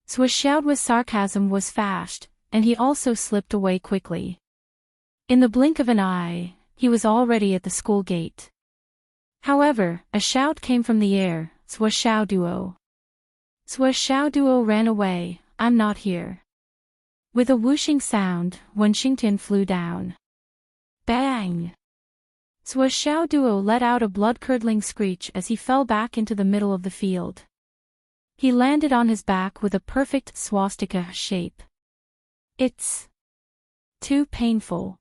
Zhou Xiaoduo's sarcasm was fast, and he also slipped away quickly. In the blink of an eye, he was already at the school gate. However, a shout came from the air, Zhou Xiaoduo. Zhou Xiaoduo ran away, I'm not here. With a whooshing sound, Wen Xingtian flew down. Bang! Zhou Xiaoduo let out a blood-curdling screech as he fell back into the middle of the field. He landed on his back with a perfect swastika shape. It's too painful.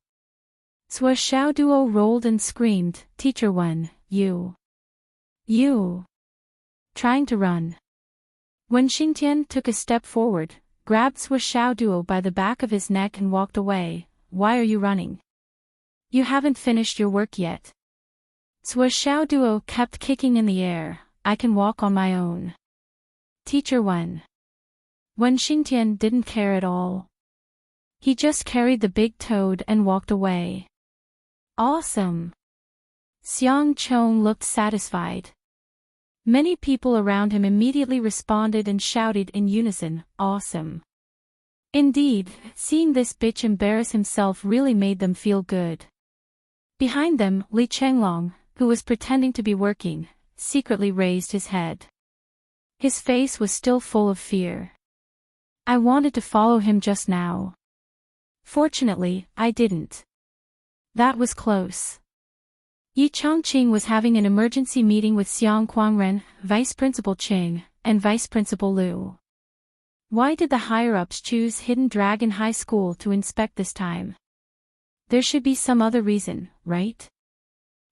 Zhou Xiaoduo rolled and screamed, Teacher Wen, you. Trying to run. When Xingtian took a step forward, grabbed Zhou Xiaoduo by the back of his neck and walked away. Why are you running? You haven't finished your work yet. Sua Xiao Duo kept kicking in the air. I can walk on my own. Teacher Wen. Wen Xingtian didn't care at all. He just carried the big toad and walked away. Awesome. Xiang Chong looked satisfied. Many people around him immediately responded and shouted in unison, awesome. Indeed, seeing this bitch embarrass himself really made them feel good. Behind them, Li Chenglong, who was pretending to be working, secretly raised his head. His face was still full of fear. I wanted to follow him just now. Fortunately, I didn't. That was close. Yi Chongqing was having an emergency meeting with Xiang Quangren, Vice Principal Qing, and Vice Principal Liu. Why did the higher-ups choose Hidden Dragon High School to inspect this time? There should be some other reason, right?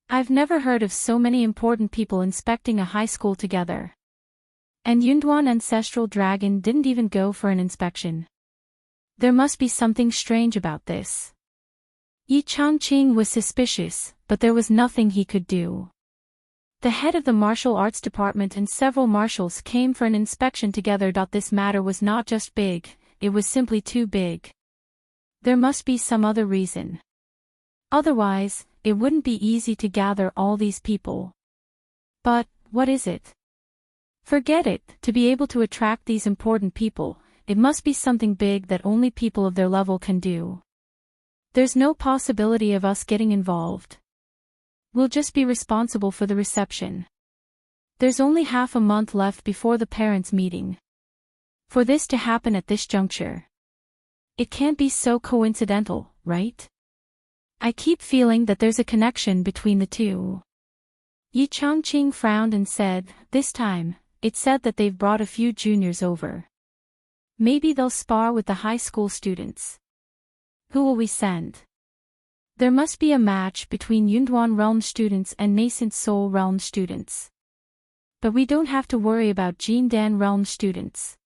I've never heard of so many important people inspecting a high school together. And Yunduan Ancestral Dragon didn't even go for an inspection. There must be something strange about this. Yi Chongqing was suspicious, but there was nothing he could do. The head of the martial arts department and several marshals came for an inspection together. This matter was not just big, it was simply too big. There must be some other reason. Otherwise, it wouldn't be easy to gather all these people. But, what is it? Forget it. To be able to attract these important people, it must be something big that only people of their level can do. There's no possibility of us getting involved. We'll just be responsible for the reception. There's only half a month left before the parents' meeting. For this to happen at this juncture, it can't be so coincidental, right? I keep feeling that there's a connection between the two. Yi Chongqing frowned and said, this time, it's said that they've brought a few juniors over. Maybe they'll spar with the high school students. Who will we send? There must be a match between Yunduan Realm students and Nascent Soul Realm students. But we don't have to worry about Jindan Realm students.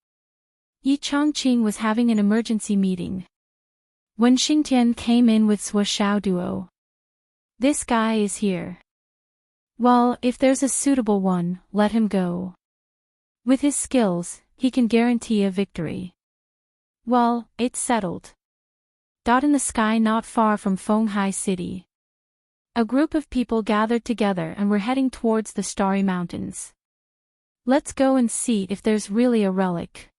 Yi Chongqing was having an emergency meeting. When Xingtian came in with Sua Xiao Duo. This guy is here. Well, if there's a suitable one, let him go. With his skills, he can guarantee a victory. Well, it's settled. In the sky not far from Fenghai City. A group of people gathered together and were heading towards the Starry Mountains. Let's go and see if there's really a relic.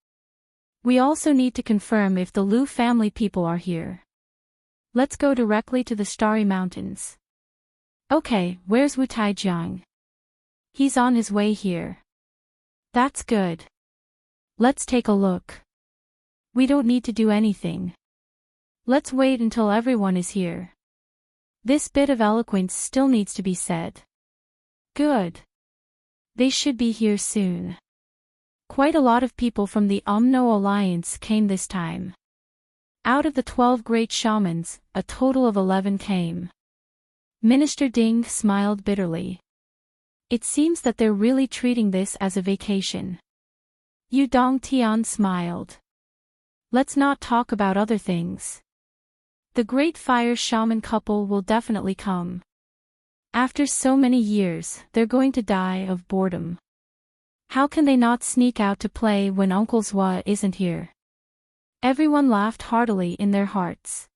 We also need to confirm if the Lu family people are here. Let's go directly to the Starry Mountains. Okay, where's Wu Taijiang? He's on his way here. That's good. Let's take a look. We don't need to do anything. Let's wait until everyone is here. This bit of eloquence still needs to be said. Good. They should be here soon. Quite a lot of people from the Umno Alliance came this time. Out of the 12 great shamans, a total of 11 came. Minister Ding smiled bitterly. It seems that they're really treating this as a vacation. Yu Dongtian smiled. Let's not talk about other things. The Great Fire Shaman couple will definitely come. After so many years, they're going to die of boredom. How can they not sneak out to play when Uncle Zhua isn't here? Everyone laughed heartily in their hearts.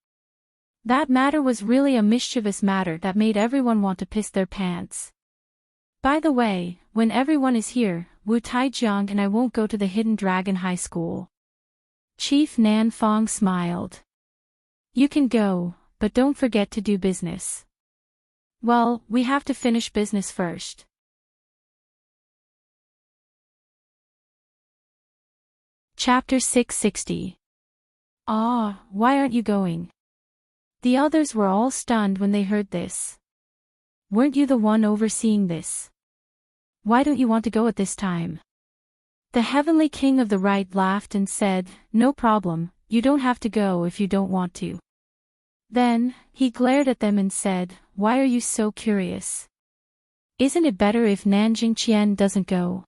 That matter was really a mischievous matter that made everyone want to piss their pants. By the way, when everyone is here, Wu Taijiang and I won't go to the Hidden Dragon High School. Chief Nan Fong smiled. You can go, but don't forget to do business. Well, we have to finish business first. Chapter 660. Ah, why aren't you going? The others were all stunned when they heard this. Weren't you the one overseeing this? Why don't you want to go at this time? The Heavenly King of the Right laughed and said, no problem, you don't have to go if you don't want to. Then, he glared at them and said, why are you so curious? Isn't it better if Nanjing Qian doesn't go?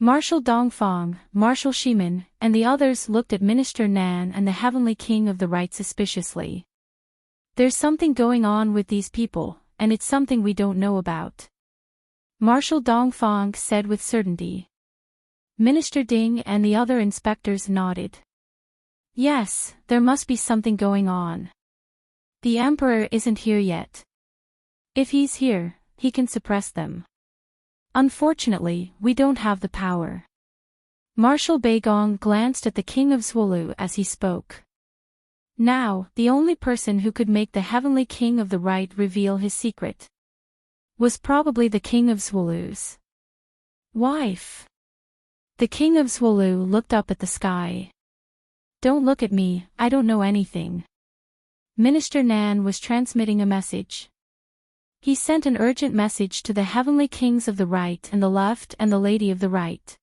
Marshal Dongfang, Marshal Shimin, and the others looked at Minister Nan and the Heavenly King of the Right suspiciously. There's something going on with these people, and it's something we don't know about. Marshal Dongfang said with certainty. Minister Ding and the other inspectors nodded. Yes, there must be something going on. The emperor isn't here yet. If he's here, he can suppress them. Unfortunately, we don't have the power. Marshal Beigong glanced at the king of Zwolu as he spoke. Now, the only person who could make the heavenly king of the right reveal his secret was probably the king of Zwolu's wife. The king of Zwolu looked up at the sky. Don't look at me, I don't know anything. Minister Nan was transmitting a message. He sent an urgent message to the heavenly kings of the right and the left and the lady of the right.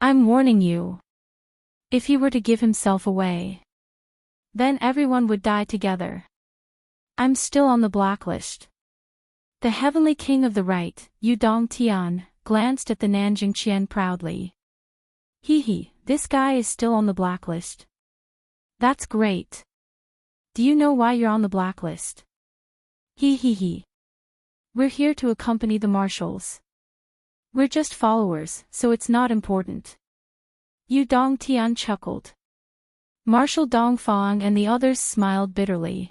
I'm warning you. If he were to give himself away, then everyone would die together. I'm still on the blacklist. The heavenly king of the right, Yu Dong Tian, glanced at the Nanjing Qian proudly. Hee, this guy is still on the blacklist. That's great. Do you know why you're on the blacklist? Hee. We're here to accompany the marshals. We're just followers, so it's not important. Yu Dong Tian chuckled. Marshal Dongfang and the others smiled bitterly.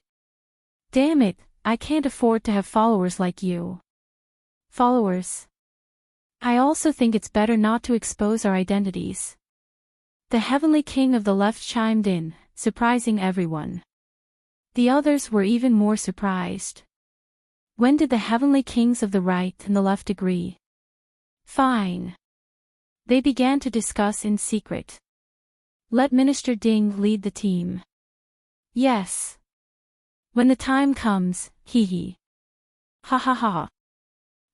Damn it, I can't afford to have followers like you. Followers. I also think it's better not to expose our identities. The heavenly king of the left chimed in, surprising everyone. The others were even more surprised. When did the heavenly kings of the right and the left agree? Fine. They began to discuss in secret. Let Minister Ding lead the team. Yes. When the time comes, hee. Ha.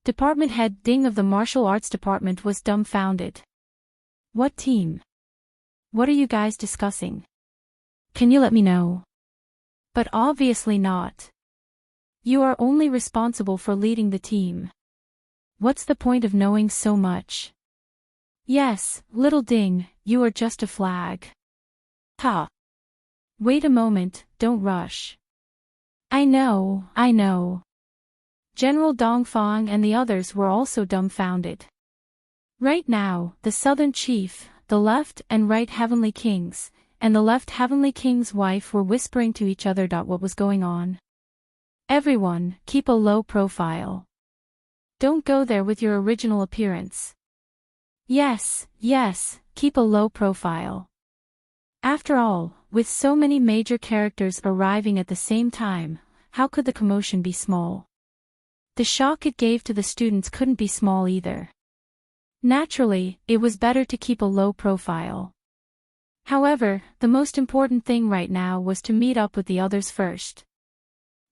Department head Ding of the martial arts department was dumbfounded. What team? What are you guys discussing? Can you let me know? But obviously not. You are only responsible for leading the team. What's the point of knowing so much? Yes, little Ding, you are just a flag. Ha. Wait a moment, don't rush. I know. General Dongfang and the others were also dumbfounded. Right now, the southern chief, the left and right heavenly kings, and the left heavenly king's wife were whispering to each other. What was going on? Everyone, keep a low profile. Don't go there with your original appearance. Yes, keep a low profile. After all, with so many major characters arriving at the same time, how could the commotion be small? The shock it gave to the students couldn't be small either. Naturally, it was better to keep a low profile. However, the most important thing right now was to meet up with the others first.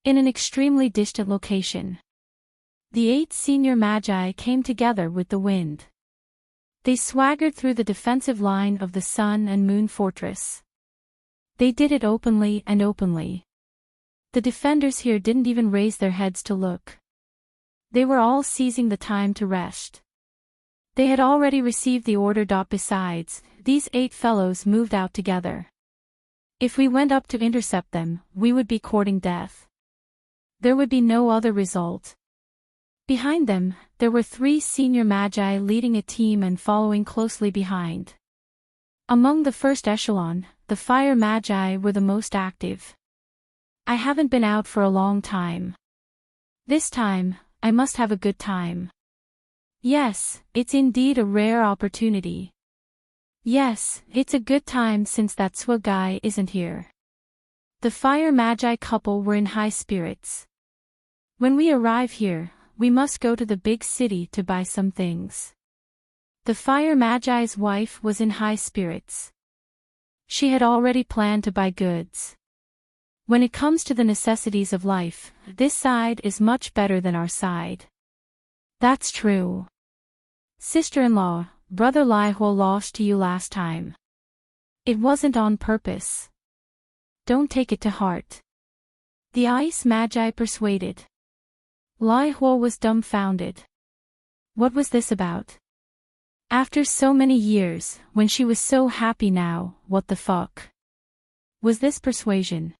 In an extremely distant location. The 8 senior magi came together with the wind. They swaggered through the defensive line of the Sun and Moon Fortress. They did it openly. The defenders here didn't even raise their heads to look. They were all seizing the time to rest. They had already received the order. Besides, these 8 fellows moved out together. If we went up to intercept them, we would be courting death. There would be no other result. Behind them, there were 3 senior magi leading a team and following closely behind. Among the first echelon, the fire magi were the most active. I haven't been out for a long time. This time, I must have a good time. Yes, it's indeed a rare opportunity. Yes, it's a good time since that Swa guy isn't here. The fire magi couple were in high spirits. When we arrive here, we must go to the big city to buy some things. The fire magi's wife was in high spirits. She had already planned to buy goods. When it comes to the necessities of life, this side is much better than our side. That's true. Sister-in-law, brother Lai Huo lost to you last time. It wasn't on purpose. Don't take it to heart. The ice magi persuaded. Lai Huo was dumbfounded. What was this about? After so many years, when she was so happy now, what the fuck? Was this persuasion?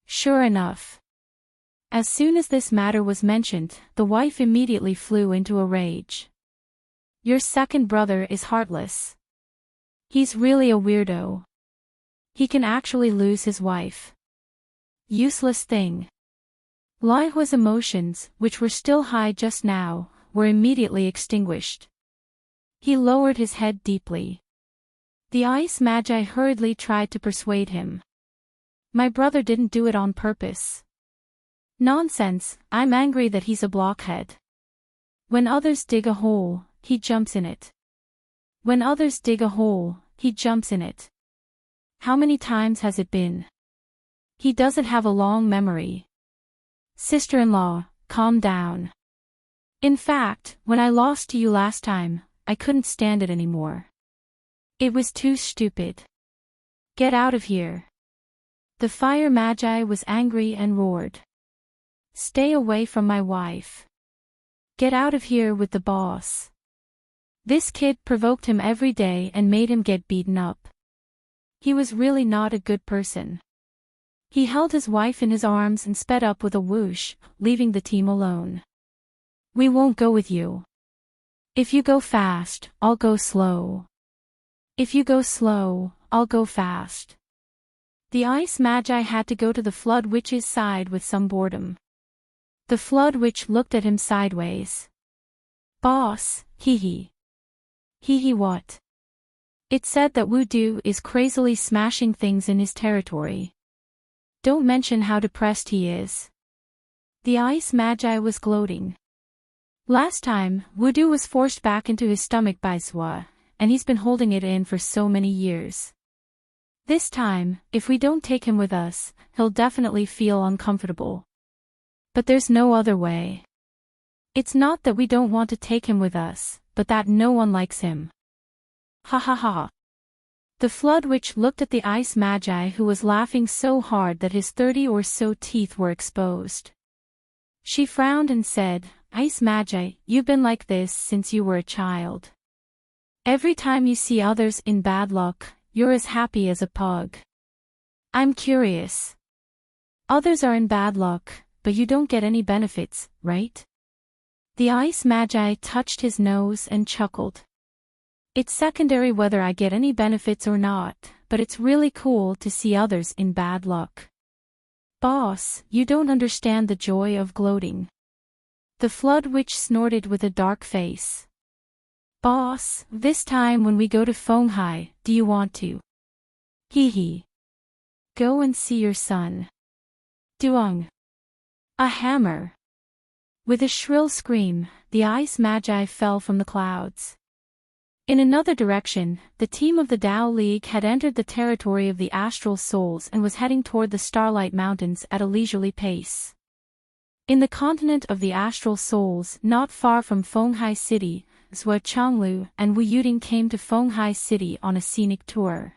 Sure enough. As soon as this matter was mentioned, the wife immediately flew into a rage. Your second brother is heartless. He's really a weirdo. He can actually lose his wife. Useless thing. Laihua's emotions, which were still high just now, were immediately extinguished. He lowered his head deeply. The ice magi hurriedly tried to persuade him. My brother didn't do it on purpose. Nonsense, I'm angry that he's a blockhead. When others dig a hole, he jumps in it. When others dig a hole, he jumps in it. How many times has it been? He doesn't have a long memory. Sister-in-law, calm down. In fact, when I lost to you last time, I couldn't stand it anymore. It was too stupid. Get out of here. The fire magi was angry and roared. Stay away from my wife. Get out of here with the boss. This kid provoked him every day and made him get beaten up. He was really not a good person. He held his wife in his arms and sped up with a whoosh, leaving the team alone. We won't go with you. If you go fast, I'll go slow. If you go slow, I'll go fast. The ice magi had to go to the flood witch's side with some boredom. The flood witch looked at him sideways. Boss, hee. Hee what? It said that Wudu is crazily smashing things in his territory. Don't mention how depressed he is. The ice magi was gloating. Last time, Wudu was forced back into his stomach by Zwa, and he's been holding it in for so many years. This time, if we don't take him with us, he'll definitely feel uncomfortable. But there's no other way. It's not that we don't want to take him with us, but that no one likes him. Ha ha ha. The flood witch looked at the ice magi who was laughing so hard that his 30 or so teeth were exposed. She frowned and said, Ice magi, you've been like this since you were a child. Every time you see others in bad luck, you're as happy as a pug. I'm curious. Others are in bad luck, but you don't get any benefits, right? The ice magi touched his nose and chuckled. It's secondary whether I get any benefits or not, but it's really cool to see others in bad luck. Boss, you don't understand the joy of gloating. The flood witch snorted with a dark face. Boss, this time when we go to Fenghai, do you want to? Hee. Go and see your son. Duong. A hammer. With a shrill scream, the ice magi fell from the clouds. In another direction, the team of the Tao League had entered the territory of the astral souls and was heading toward the Starlight Mountains at a leisurely pace. In the continent of the astral souls, not far from Fenghai City, Zhua Changlu and Wu Yuding came to Fenghai City on a scenic tour.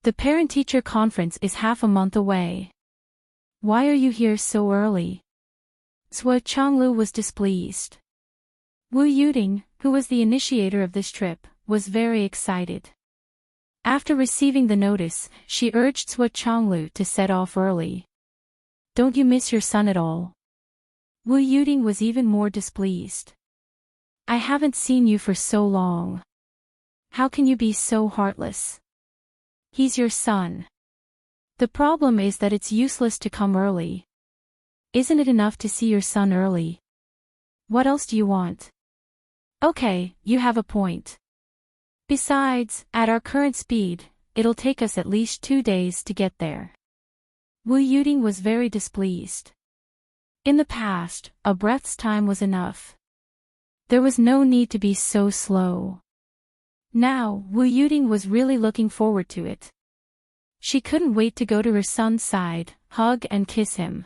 The parent-teacher conference is half a month away. Why are you here so early? Zhua Changlu was displeased. Wu Yuding, who was the initiator of this trip, was very excited. After receiving the notice, she urged Zhua Changlu to set off early. Don't you miss your son at all? Wu Yuding was even more displeased. I haven't seen you for so long. How can you be so heartless? He's your son. The problem is that it's useless to come early. Isn't it enough to see your son early? What else do you want? Okay, you have a point. Besides, at our current speed, it'll take us at least 2 days to get there. Wu Yuding was very displeased. In the past, a breath's time was enough. There was no need to be so slow. Now, Wu Yuding was really looking forward to it. She couldn't wait to go to her son's side, hug and kiss him.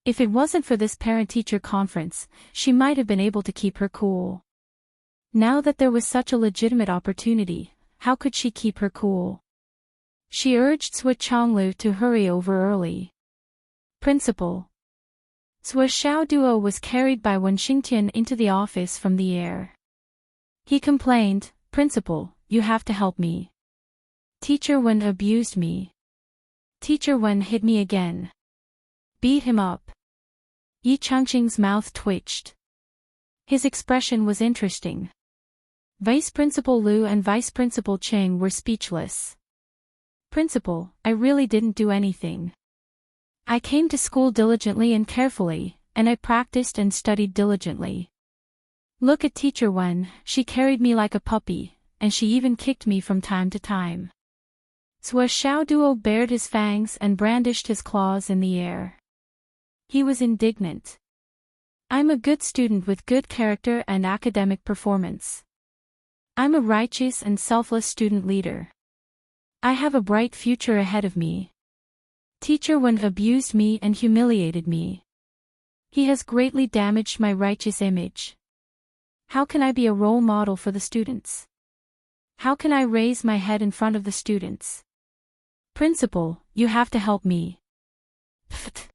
If it wasn't for this parent-teacher conference, she might have been able to keep her cool. Now that there was such a legitimate opportunity, how could she keep her cool? She urged Zhua Changlu to hurry over early. Principal. Zhua Xiaoduo was carried by Wen Xingtian into the office from the air. He complained, Principal, you have to help me. Teacher Wen abused me. Teacher Wen hit me again. Beat him up. Changqing's mouth twitched. His expression was interesting. Vice Principal Liu and Vice Principal Cheng were speechless. Principal, I really didn't do anything. I came to school diligently and carefully, and I practiced and studied diligently. Look at Teacher Wen, she carried me like a puppy, and she even kicked me from time to time. Sua Xiaoduo bared his fangs and brandished his claws in the air. He was indignant. I'm a good student with good character and academic performance. I'm a righteous and selfless student leader. I have a bright future ahead of me. Teacher Wen abused me and humiliated me. He has greatly damaged my righteous image. How can I be a role model for the students? How can I raise my head in front of the students? Principal, you have to help me. Pfft.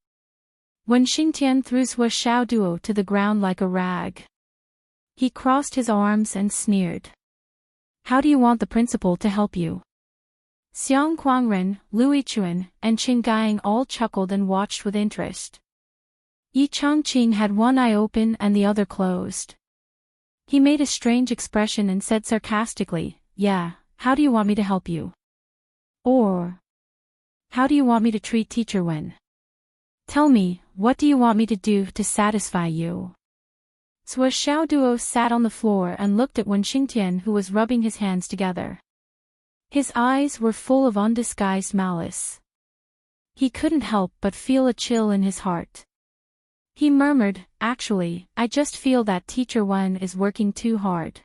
When Xingtian threw Sua Xiaoduo to the ground like a rag. He crossed his arms and sneered. How do you want the principal to help you? Xiang Kuangren, Lu Yichuan, and Qing Gaiying all chuckled and watched with interest. Yi Changqing had one eye open and the other closed. He made a strange expression and said sarcastically, yeah, how do you want me to help you? Or, how do you want me to treat Teacher Wen? Tell me, what do you want me to do to satisfy you? Sua Xiaoduo sat on the floor and looked at Wen Xingtian, who was rubbing his hands together. His eyes were full of undisguised malice. He couldn't help but feel a chill in his heart. He murmured, actually, I just feel that Teacher Wen is working too hard.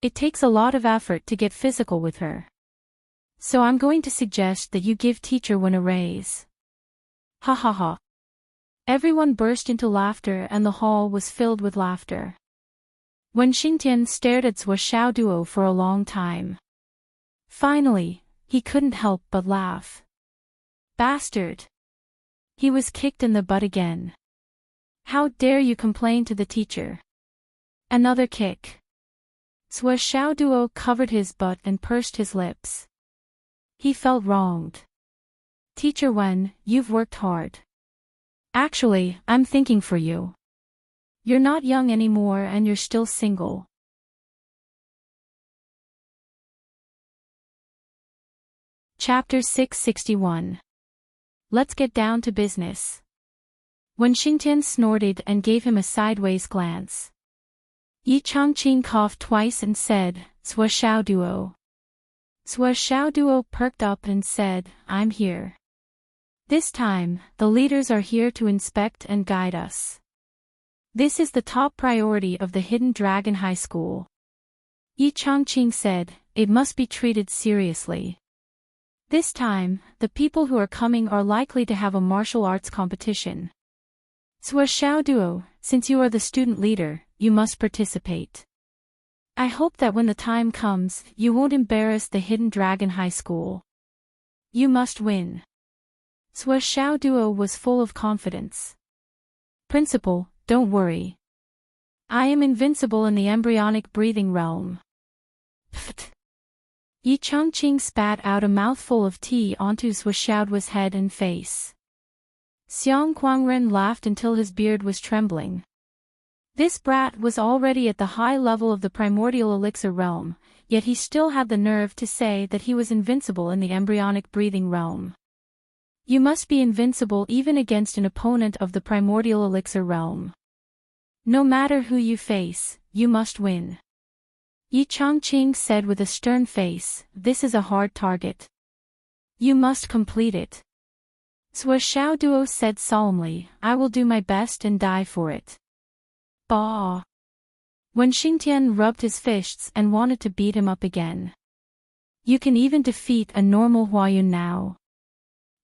It takes a lot of effort to get physical with her. So I'm going to suggest that you give Teacher Wen a raise. Ha ha ha. Everyone burst into laughter and the hall was filled with laughter. Wen Xingtian stared at Sua Xiaoduo for a long time. Finally, he couldn't help but laugh. Bastard! He was kicked in the butt again. How dare you complain to the teacher? Another kick. Sua Xiaoduo covered his butt and pursed his lips. He felt wronged. Teacher Wen, you've worked hard. Actually, I'm thinking for you. You're not young anymore and you're still single. Chapter 661. Let's get down to business. When Xingtian snorted and gave him a sideways glance. Yi Changqing coughed twice and said, Sua Xiaoduo. Sua Xiaoduo perked up and said, I'm here. This time, the leaders are here to inspect and guide us. This is the top priority of the Hidden Dragon High School. Yi Changqing said, it must be treated seriously. This time, the people who are coming are likely to have a martial arts competition. Sua Xiaoduo, since you are the student leader, you must participate. I hope that when the time comes, you won't embarrass the Hidden Dragon High School. You must win. Sua Xiaoduo was full of confidence. Principal, don't worry. I am invincible in the embryonic breathing realm. Pfft. Yi Changqing spat out a mouthful of tea onto Sua Xiaoduo's head and face. Xiang Kuangren laughed until his beard was trembling. This brat was already at the high level of the primordial elixir realm, yet he still had the nerve to say that he was invincible in the embryonic breathing realm. You must be invincible even against an opponent of the primordial elixir realm. No matter who you face, you must win. Yi Changqing said with a stern face, this is a hard target. You must complete it. Sua Xiaoduo said solemnly, I will do my best and die for it. Bah! When Xingtian rubbed his fists and wanted to beat him up again. You can even defeat a normal Huayun now.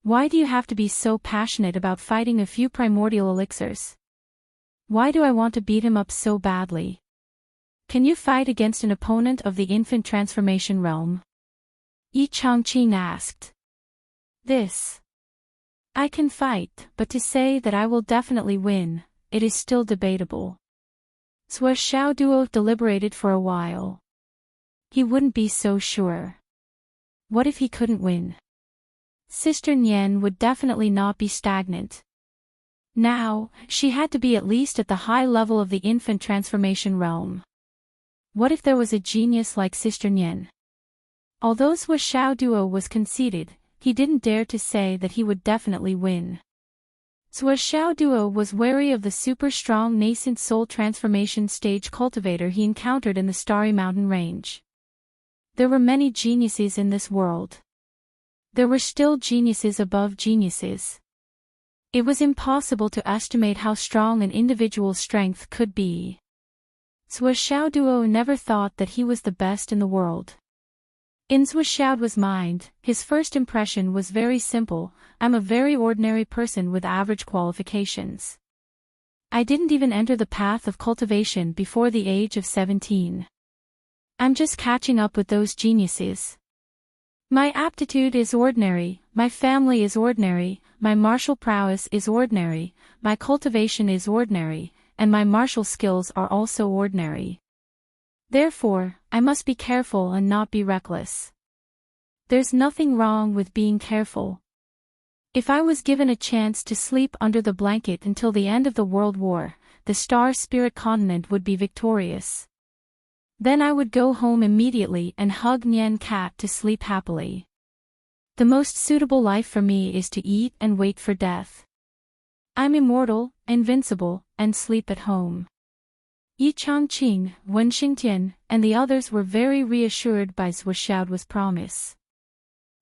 Why do you have to be so passionate about fighting a few primordial elixirs? Why do I want to beat him up so badly? Can you fight against an opponent of the infant transformation realm? Yi Changqing asked. This. I can fight, but to say that I will definitely win, it is still debatable. Sua Xiaoduo deliberated for a while. He wouldn't be so sure. What if he couldn't win? Sister Nian would definitely not be stagnant. Now, she had to be at least at the high level of the infant transformation realm. What if there was a genius like Sister Nian? Although Zhuo Xiaoduo was conceited, he didn't dare to say that he would definitely win. Zhuo Xiaoduo was wary of the super-strong nascent soul transformation stage cultivator he encountered in the Starry Mountain Range. There were many geniuses in this world. There were still geniuses above geniuses. It was impossible to estimate how strong an individual's strength could be. Zhuo Xiaoduo never thought that he was the best in the world. In Zhuo Xiaoduo's mind, his first impression was very simple: I'm a very ordinary person with average qualifications. I didn't even enter the path of cultivation before the age of 17. I'm just catching up with those geniuses. My aptitude is ordinary, my family is ordinary, my martial prowess is ordinary, my cultivation is ordinary, and my martial skills are also ordinary. Therefore, I must be careful and not be reckless. There's nothing wrong with being careful. If I was given a chance to sleep under the blanket until the end of the World War, the Star Spirit Continent would be victorious. Then I would go home immediately and hug Nian Cat to sleep happily. The most suitable life for me is to eat and wait for death. I'm immortal, invincible, and sleep at home. Yi Changqing, Wen Xingtian, and the others were very reassured by Zhuo Xiaoduo's promise.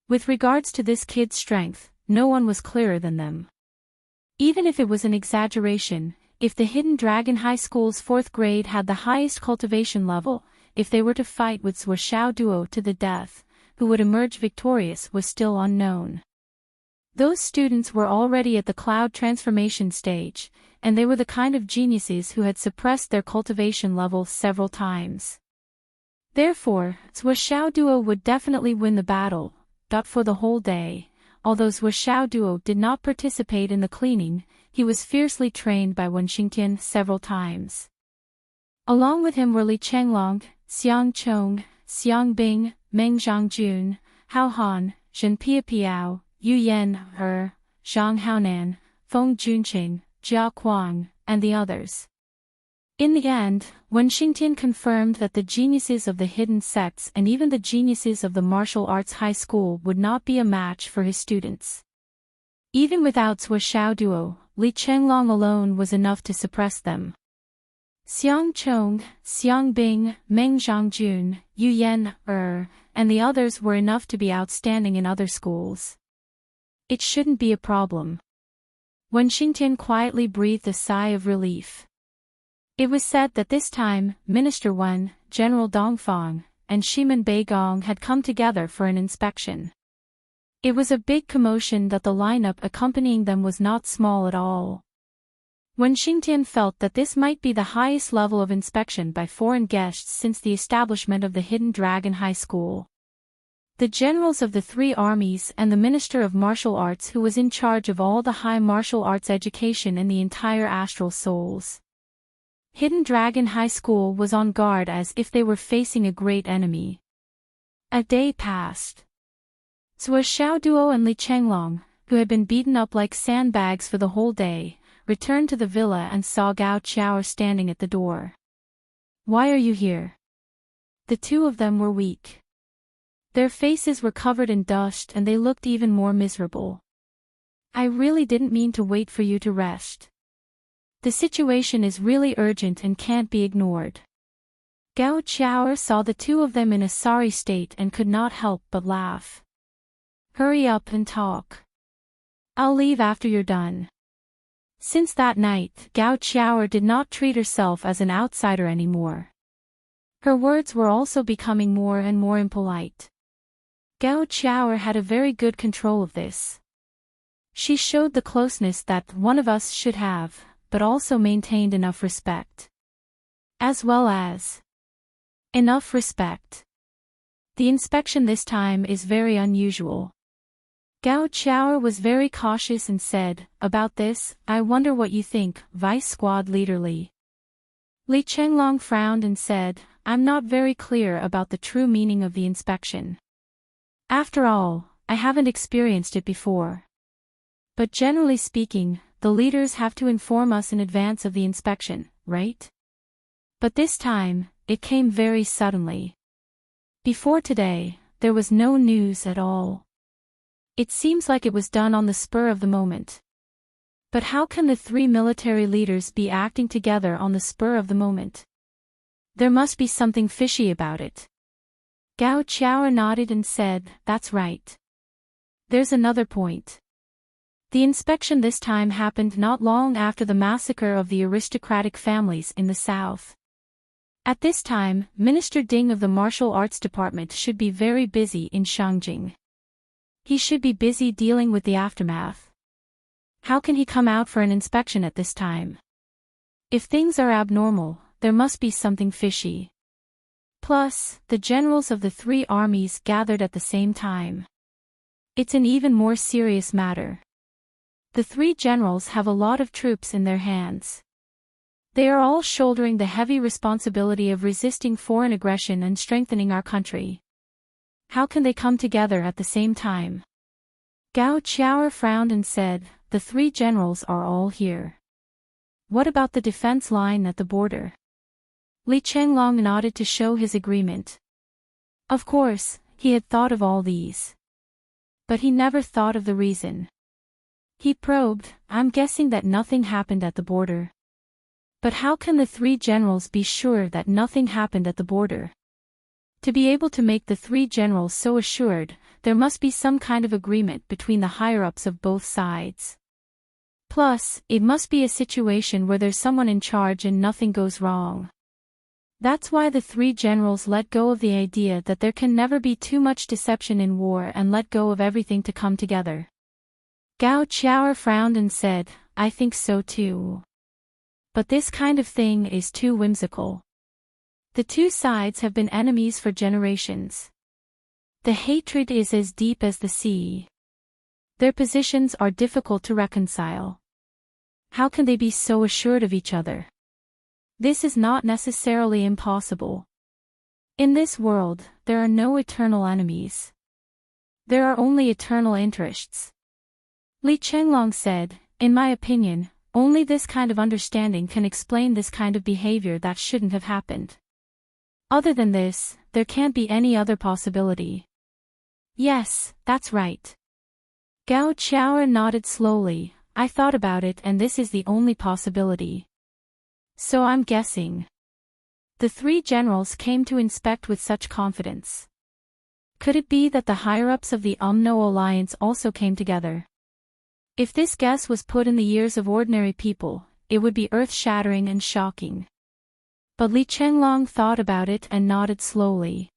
With regards to this kid's strength, no one was clearer than them. Even if it was an exaggeration, if the Hidden Dragon High School's 4th grade had the highest cultivation level, if they were to fight with Zhuo Xiaoduo to the death, who would emerge victorious was still unknown. Those students were already at the cloud transformation stage, and they were the kind of geniuses who had suppressed their cultivation level several times. Therefore, Zhuo Xiaoduo would definitely win the battle, but for the whole day. Although Zhuo Xiaoduo did not participate in the cleaning, he was fiercely trained by Wen Xingtian several times. Along with him were Li Chenglong, Xiang Chong, Xiang Bing, Meng Zhangjun, Hao Han, Zhen Piapiao, Yu Yan, Zhang Haonan, Feng Junqing, Jia Kuang, and the others. In the end, Wen Xingtian confirmed that the geniuses of the hidden sects and even the geniuses of the martial arts high school would not be a match for his students. Even without Zhuo Xiaoduo, Li Chenglong alone was enough to suppress them. Xiang Chong, Xiang Bing, Meng Zhangjun, Yu Yan, and the others were enough to be outstanding in other schools. It shouldn't be a problem. Wen Xingtian quietly breathed a sigh of relief. It was said that this time, Minister Wen, General Dongfang, and Shimen Beigong had come together for an inspection. It was a big commotion that the lineup accompanying them was not small at all. Wen Xingtian felt that this might be the highest level of inspection by foreign guests since the establishment of the Hidden Dragon High School. The generals of the 3 armies and the Minister of Martial Arts who was in charge of all the high martial arts education in the entire astral souls. Hidden Dragon High School was on guard as if they were facing a great enemy. A day passed. Zhuo Xiaoduo and Li Chenglong, who had been beaten up like sandbags for the whole day, returned to the villa and saw Gao Qiao standing at the door. "Why are you here?" The two of them were weak. Their faces were covered in dust and they looked even more miserable. "I really didn't mean to wait for you to rest. The situation is really urgent and can't be ignored." Gao Qiao saw the two of them in a sorry state and could not help but laugh. "Hurry up and talk. I'll leave after you're done." Since that night, Gao Qiao did not treat herself as an outsider anymore. Her words were also becoming more and more impolite. Gao Qiao had a very good control of this. She showed the closeness that one of us should have, but also maintained enough respect. As well as enough respect. The inspection this time is very unusual. Gao Qiao was very cautious and said, "About this, I wonder what you think, Vice Squad Leader Li." Li Chenglong frowned and said, "I'm not very clear about the true meaning of the inspection. After all, I haven't experienced it before. But generally speaking, the leaders have to inform us in advance of the inspection, right? But this time, it came very suddenly. Before today, there was no news at all. It seems like it was done on the spur of the moment. But how can the three military leaders be acting together on the spur of the moment? There must be something fishy about it. Gao Qiao nodded and said, "That's right. There's another point. The inspection this time happened not long after the massacre of the aristocratic families in the south. At this time, Minister Ding of the Martial Arts Department should be very busy in Shangjing. He should be busy dealing with the aftermath. How can he come out for an inspection at this time? If things are abnormal, there must be something fishy. Plus, the generals of the three armies gathered at the same time. It's an even more serious matter. The three generals have a lot of troops in their hands. They are all shouldering the heavy responsibility of resisting foreign aggression and strengthening our country. How can they come together at the same time?" Gao Qiao frowned and said, "The three generals are all here. What about the defense line at the border?" Li Chenglong nodded to show his agreement. Of course, he had thought of all these. But he never thought of the reason. He probed, "I'm guessing that nothing happened at the border." But how can the three generals be sure that nothing happened at the border? To be able to make the three generals so assured, there must be some kind of agreement between the higher-ups of both sides. Plus, it must be a situation where there's someone in charge and nothing goes wrong. That's why the three generals let go of the idea that there can never be too much deception in war and let go of everything to come together. Gao Qiao frowned and said, "I think so too. But this kind of thing is too whimsical. The two sides have been enemies for generations. The hatred is as deep as the sea. Their positions are difficult to reconcile. How can they be so assured of each other? This is not necessarily impossible. In this world, there are no eternal enemies. There are only eternal interests." Li Chenglong said, "In my opinion, only this kind of understanding can explain this kind of behavior that shouldn't have happened. Other than this, there can't be any other possibility." "Yes, that's right." Gao Qiao nodded slowly, "I thought about it and this is the only possibility. So I'm guessing. The three generals came to inspect with such confidence. Could it be that the higher-ups of the UMNO alliance also came together? If this guess was put in the ears of ordinary people, it would be earth-shattering and shocking. But Li Chenglong thought about it and nodded slowly.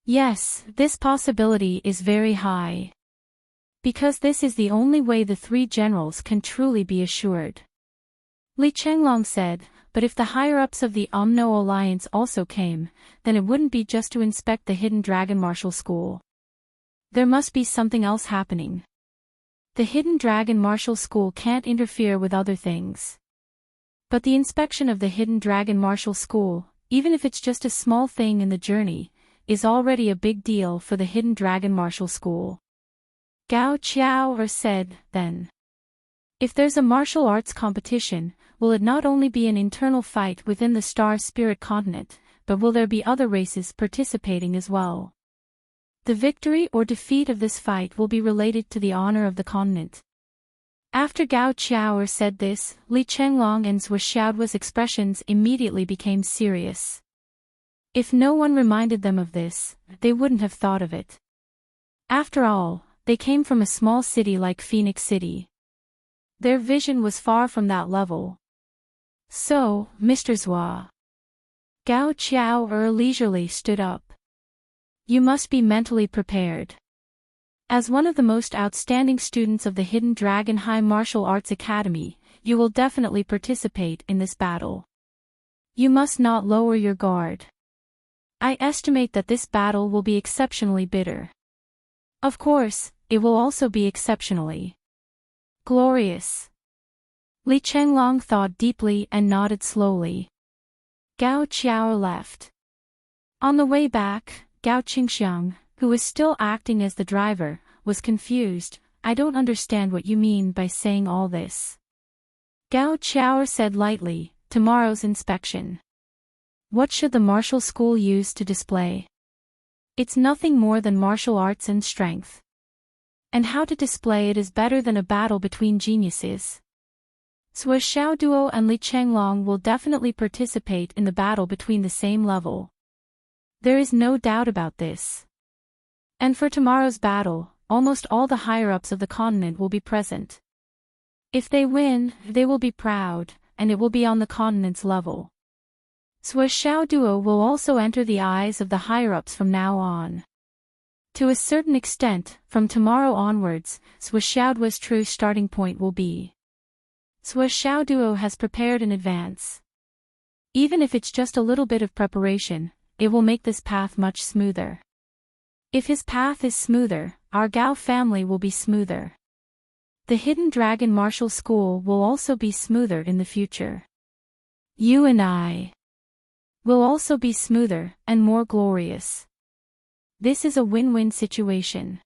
Yes, this possibility is very high. Because this is the only way the three generals can truly be assured. Li Chenglong said, "But if the higher-ups of the UMNO alliance also came, then it wouldn't be just to inspect the Hidden Dragon Martial School. There must be something else happening. The Hidden Dragon Martial School can't interfere with other things. But the inspection of the Hidden Dragon Martial School, even if it's just a small thing in the journey, is already a big deal for the Hidden Dragon Martial School." Gao Qiao said, "Then, if there's a martial arts competition, will it not only be an internal fight within the Star Spirit continent, but will there be other races participating as well? The victory or defeat of this fight will be related to the honor of the continent." After Gao Qiao said this, Li Chenglong and Zhou Xiaoduo's expressions immediately became serious. If no one reminded them of this, they wouldn't have thought of it. After all, they came from a small city like Phoenix City. Their vision was far from that level. "So, Mr. Zhua." Gao Qiao leisurely stood up. "You must be mentally prepared. As one of the most outstanding students of the Hidden Dragon High Martial Arts Academy, you will definitely participate in this battle. You must not lower your guard. I estimate that this battle will be exceptionally bitter. Of course, it will also be exceptionally glorious." Li Chenglong thought deeply and nodded slowly. Gao Qiao left. On the way back, Gao Qingxiang, who was still acting as the driver, was confused. "I don't understand what you mean by saying all this. Gao Chao said lightly, tomorrow's inspection. What should the martial school use to display? It's nothing more than martial arts and strength. And how to display it is better than a battle between geniuses. Sui Xiaoduo and Li Chenglong will definitely participate in the battle between the same level. There is no doubt about this. And for tomorrow's battle, almost all the higher-ups of the continent will be present. If they win, they will be proud, and it will be on the continent's level. Sui Xiaoduo will also enter the eyes of the higher-ups from now on. To a certain extent, from tomorrow onwards, Sui Xiaoduo's true starting point will be. Sui Xiaoduo has prepared in advance. Even if it's just a little bit of preparation, it will make this path much smoother. If his path is smoother, our Gao family will be smoother. The Hidden Dragon Martial School will also be smoother in the future. You and I will also be smoother and more glorious. This is a win-win situation.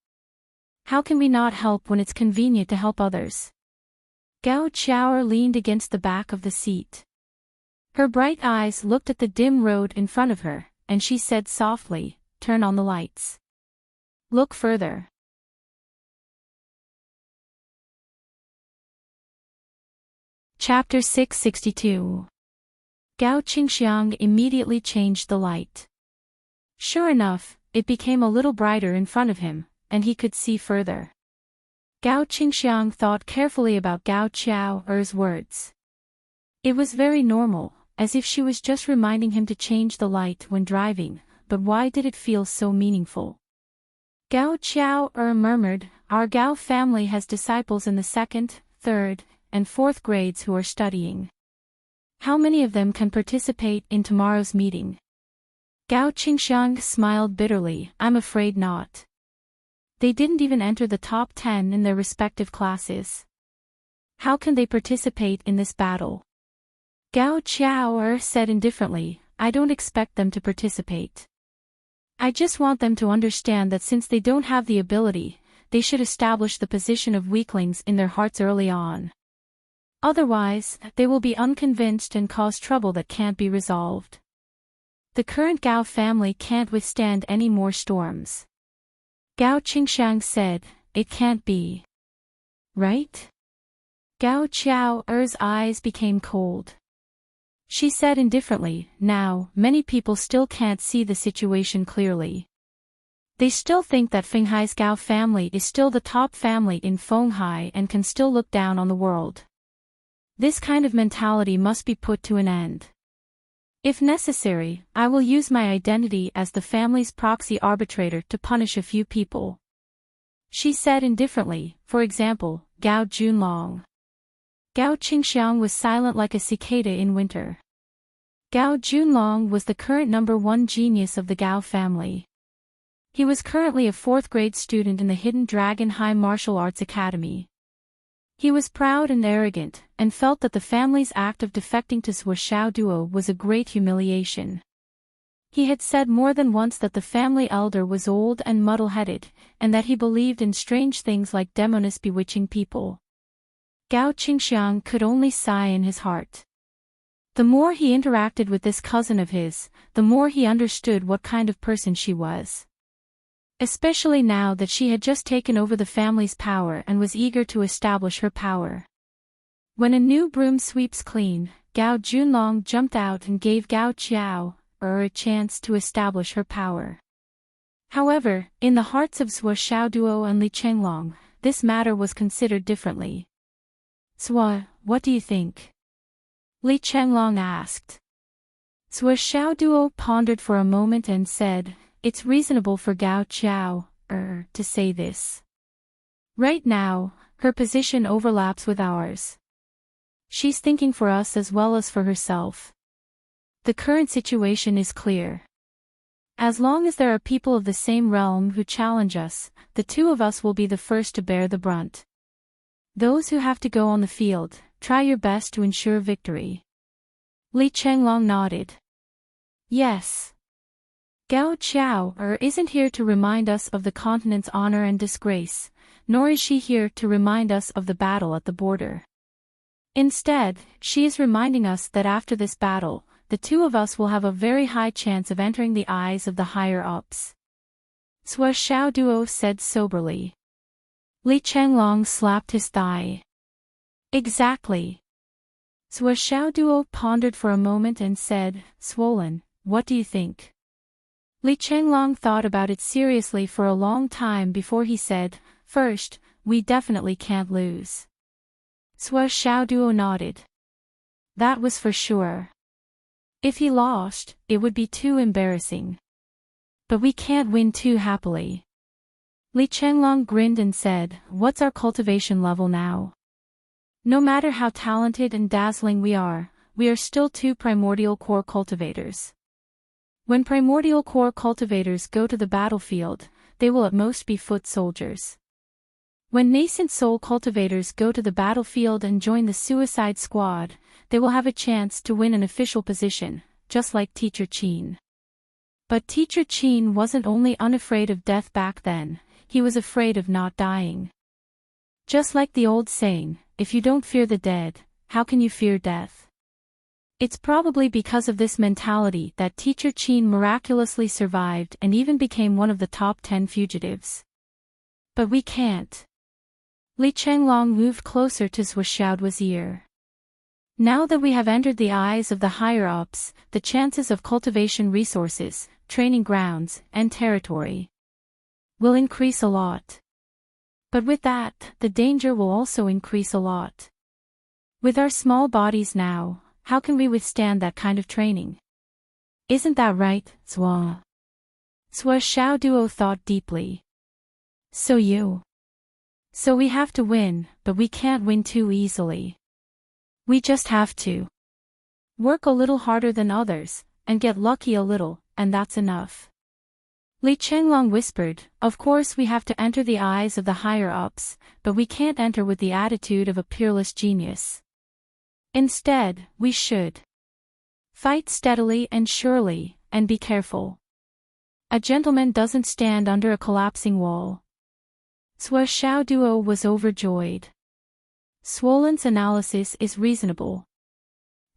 How can we not help when it's convenient to help others? Gao Chao leaned against the back of the seat. Her bright eyes looked at the dim road in front of her, and she said softly, "Turn on the lights. Look further." Chapter 662. Gao Qingxiang immediately changed the light. Sure enough, it became a little brighter in front of him, and he could see further. Gao Qingxiang thought carefully about Gao Qiao's words. It was very normal, as if she was just reminding him to change the light when driving, but why did it feel so meaningful? Gao Qiao murmured, "Our Gao family has disciples in the 2nd, 3rd, and 4th grades who are studying. How many of them can participate in tomorrow's meeting?" Gao Qingxiang smiled bitterly, "I'm afraid not. They didn't even enter the top 10 in their respective classes. How can they participate in this battle?" Gao Qiao said indifferently, "I don't expect them to participate. I just want them to understand that since they don't have the ability, they should establish the position of weaklings in their hearts early on. Otherwise, they will be unconvinced and cause trouble that can't be resolved. The current Gao family can't withstand any more storms." Gao Qingxiang said, "It can't be. Right?" Gao Qiao's eyes became cold. She said indifferently, "Now, many people still can't see the situation clearly. They still think that Fenghai's Gao family is still the top family in Fenghai and can still look down on the world. This kind of mentality must be put to an end. If necessary, I will use my identity as the family's proxy arbitrator to punish a few people." She said indifferently, "For example, Gao Junlong." Gao Qingxiang was silent like a cicada in winter. Gao Junlong was the current #1 genius of the Gao family. He was currently a 4th grade student in the Hidden Dragon High Martial Arts Academy. He was proud and arrogant, and felt that the family's act of defecting to Sui Xiaoduo was a great humiliation. He had said more than once that the family elder was old and muddle-headed, and that he believed in strange things like demonic bewitching people. Gao Qingxiang could only sigh in his heart. The more he interacted with this cousin of his, the more he understood what kind of person she was. Especially now that she had just taken over the family's power and was eager to establish her power. When a new broom sweeps clean, Gao Junlong jumped out and gave Gao Qiao a chance to establish her power. However, in the hearts of Sui Xiaoduo and Li Chenglong, this matter was considered differently. "Sui, what do you think?" Li Chenglong asked. Sui Xiaoduo pondered for a moment and said, "It's reasonable for Gao Qiao to say this. Right now, her position overlaps with ours. She's thinking for us as well as for herself. The current situation is clear. As long as there are people of the same realm who challenge us, the two of us will be the first to bear the brunt. Those who have to go on the field, try your best to ensure victory." Li Chenglong nodded. "Yes. Gao Qiao isn't here to remind us of the continent's honor and disgrace, nor is she here to remind us of the battle at the border. Instead, she is reminding us that after this battle, the two of us will have a very high chance of entering the eyes of the higher-ups. Sua Xiao Duo said soberly. Li Chenglong slapped his thigh. Exactly. Sua Xiao Duo pondered for a moment and said, Swollen, what do you think? Li Chenglong thought about it seriously for a long time before he said, First, we definitely can't lose. Sua Xiao Duo nodded. That was for sure. If he lost, it would be too embarrassing. But we can't win too happily. Li Chenglong grinned and said, What's our cultivation level now? No matter how talented and dazzling we are still two primordial core cultivators. When primordial core cultivators go to the battlefield, they will at most be foot soldiers. When nascent soul cultivators go to the battlefield and join the suicide squad, they will have a chance to win an official position, just like Teacher Qin. But Teacher Qin wasn't only unafraid of death back then, he was afraid of not dying. Just like the old saying, if you don't fear the dead, how can you fear death? It's probably because of this mentality that Teacher Qin miraculously survived and even became one of the top 10 fugitives. But we can't. Li Chenglong moved closer to Sua Xiaoduo's ear. Now that we have entered the eyes of the higher-ups, the chances of cultivation resources, training grounds, and territory will increase a lot. But with that, the danger will also increase a lot. With our small bodies now, how can we withstand that kind of training? Isn't that right, Sua? Sua Xiaoduo thought deeply. So we have to win, but we can't win too easily. We just have to work a little harder than others, and get lucky a little, and that's enough. Li Chenglong whispered, Of course we have to enter the eyes of the higher-ups, but we can't enter with the attitude of a peerless genius. Instead, we should fight steadily and surely, and be careful. A gentleman doesn't stand under a collapsing wall. Sua Xiaoduo was overjoyed. Swollen's analysis is reasonable.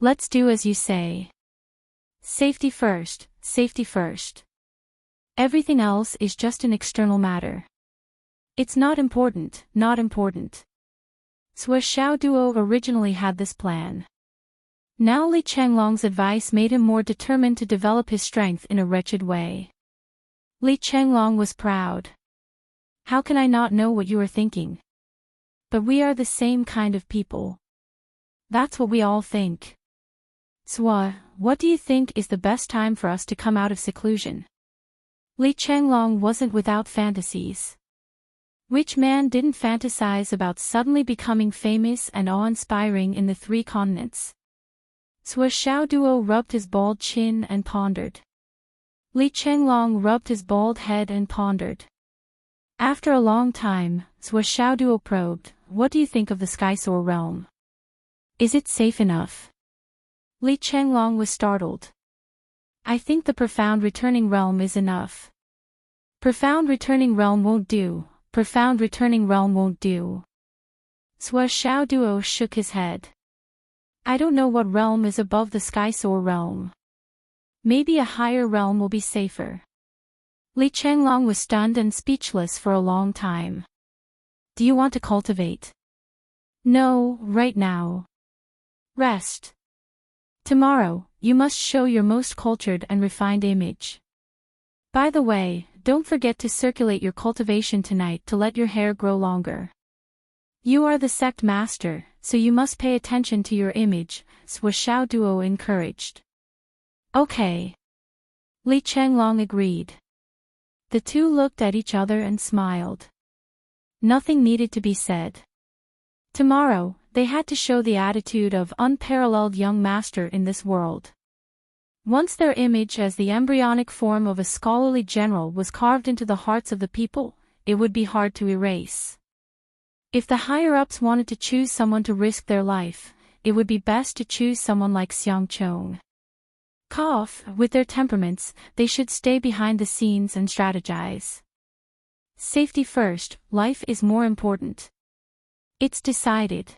Let's do as you say. Safety first, safety first. Everything else is just an external matter. It's not important, not important. Sua Xiaoduo originally had this plan. Now Li Chenglong's advice made him more determined to develop his strength in a wretched way. Li Chenglong was proud. How can I not know what you are thinking? But we are the same kind of people. That's what we all think. Sua, what do you think is the best time for us to come out of seclusion? Li Chenglong wasn't without fantasies. Which man didn't fantasize about suddenly becoming famous and awe-inspiring in the 3 continents? Sua Xiaoduo rubbed his bald chin and pondered. Li Chenglong rubbed his bald head and pondered. After a long time, Sua Xiaoduo probed, What do you think of the Skysoar realm? Is it safe enough? Li Chenglong was startled. I think the profound returning realm is enough. Profound returning realm won't do, profound returning realm won't do. Sua Xiaoduo shook his head. I don't know what realm is above the Skysoar realm. Maybe a higher realm will be safer. Li Chenglong was stunned and speechless for a long time. Do you want to cultivate? No, right now. Rest. Tomorrow, you must show your most cultured and refined image. By the way, don't forget to circulate your cultivation tonight to let your hair grow longer. You are the sect master, so you must pay attention to your image, Sua Xiaoduo encouraged. Okay. Li Chenglong agreed. The two looked at each other and smiled. Nothing needed to be said. Tomorrow, they had to show the attitude of unparalleled young master in this world. Once their image as the embryonic form of a scholarly general was carved into the hearts of the people, it would be hard to erase. If the higher-ups wanted to choose someone to risk their life, it would be best to choose someone like Xiang Chong. With their temperaments, they should stay behind the scenes and strategize. Safety first, life is more important. It's decided.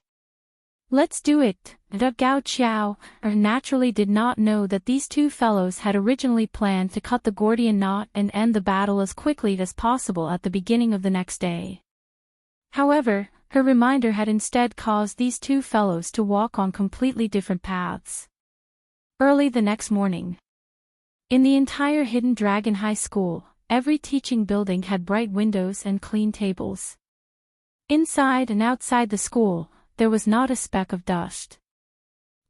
Let's do it. Gao Qiao naturally did not know that these two fellows had originally planned to cut the Gordian knot and end the battle as quickly as possible at the beginning of the next day. However, her reminder had instead caused these two fellows to walk on completely different paths. Early the next morning. In the entire Hidden Dragon High School, every teaching building had bright windows and clean tables. Inside and outside the school, there was not a speck of dust.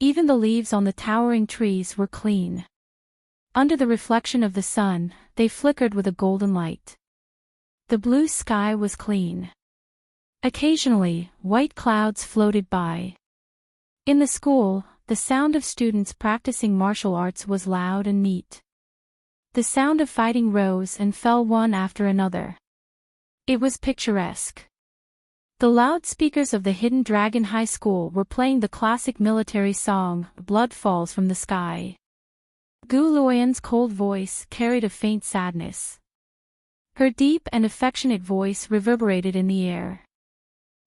Even the leaves on the towering trees were clean. Under the reflection of the sun, they flickered with a golden light. The blue sky was clean. Occasionally, white clouds floated by. In the school, the sound of students practicing martial arts was loud and neat. The sound of fighting rose and fell one after another. It was picturesque. The loudspeakers of the Hidden Dragon High School were playing the classic military song, Blood Falls from the Sky. Gu Luoyan's cold voice carried a faint sadness. Her deep and affectionate voice reverberated in the air.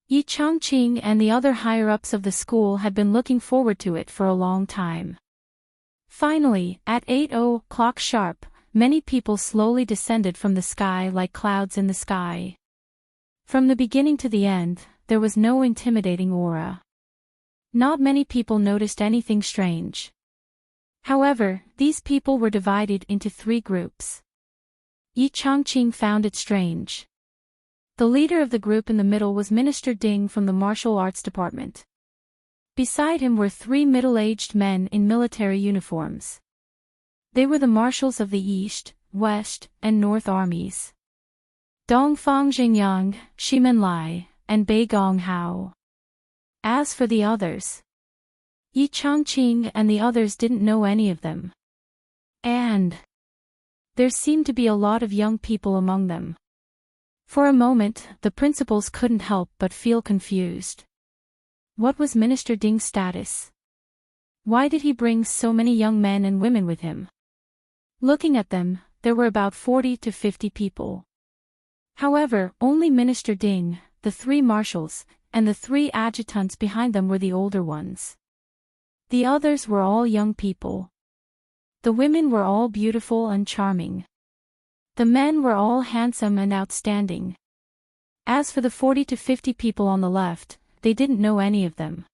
Yi Changqing and the other higher-ups of the school had been looking forward to it for a long time. Finally, at 8:00 sharp, many people slowly descended from the sky like clouds in the sky. From the beginning to the end, there was no intimidating aura. Not many people noticed anything strange. However, these people were divided into three groups. Yi Changqing found it strange. The leader of the group in the middle was Minister Ding from the martial arts department. Beside him were three middle-aged men in military uniforms. They were the marshals of the East, West, and North armies. Dongfang Jingyang, Shimen Lai, and Bei Gong Hao. As for the others, Yi Changqing and the others didn't know any of them. And there seemed to be a lot of young people among them. For a moment, the principals couldn't help but feel confused. What was Minister Ding's status? Why did he bring so many young men and women with him? Looking at them, there were about 40 to 50 people. However, only Minister Ding, the three marshals, and the three adjutants behind them were the older ones. The others were all young people. The women were all beautiful and charming. The men were all handsome and outstanding. As for the 40 to 50 people on the left, they didn't know any of them.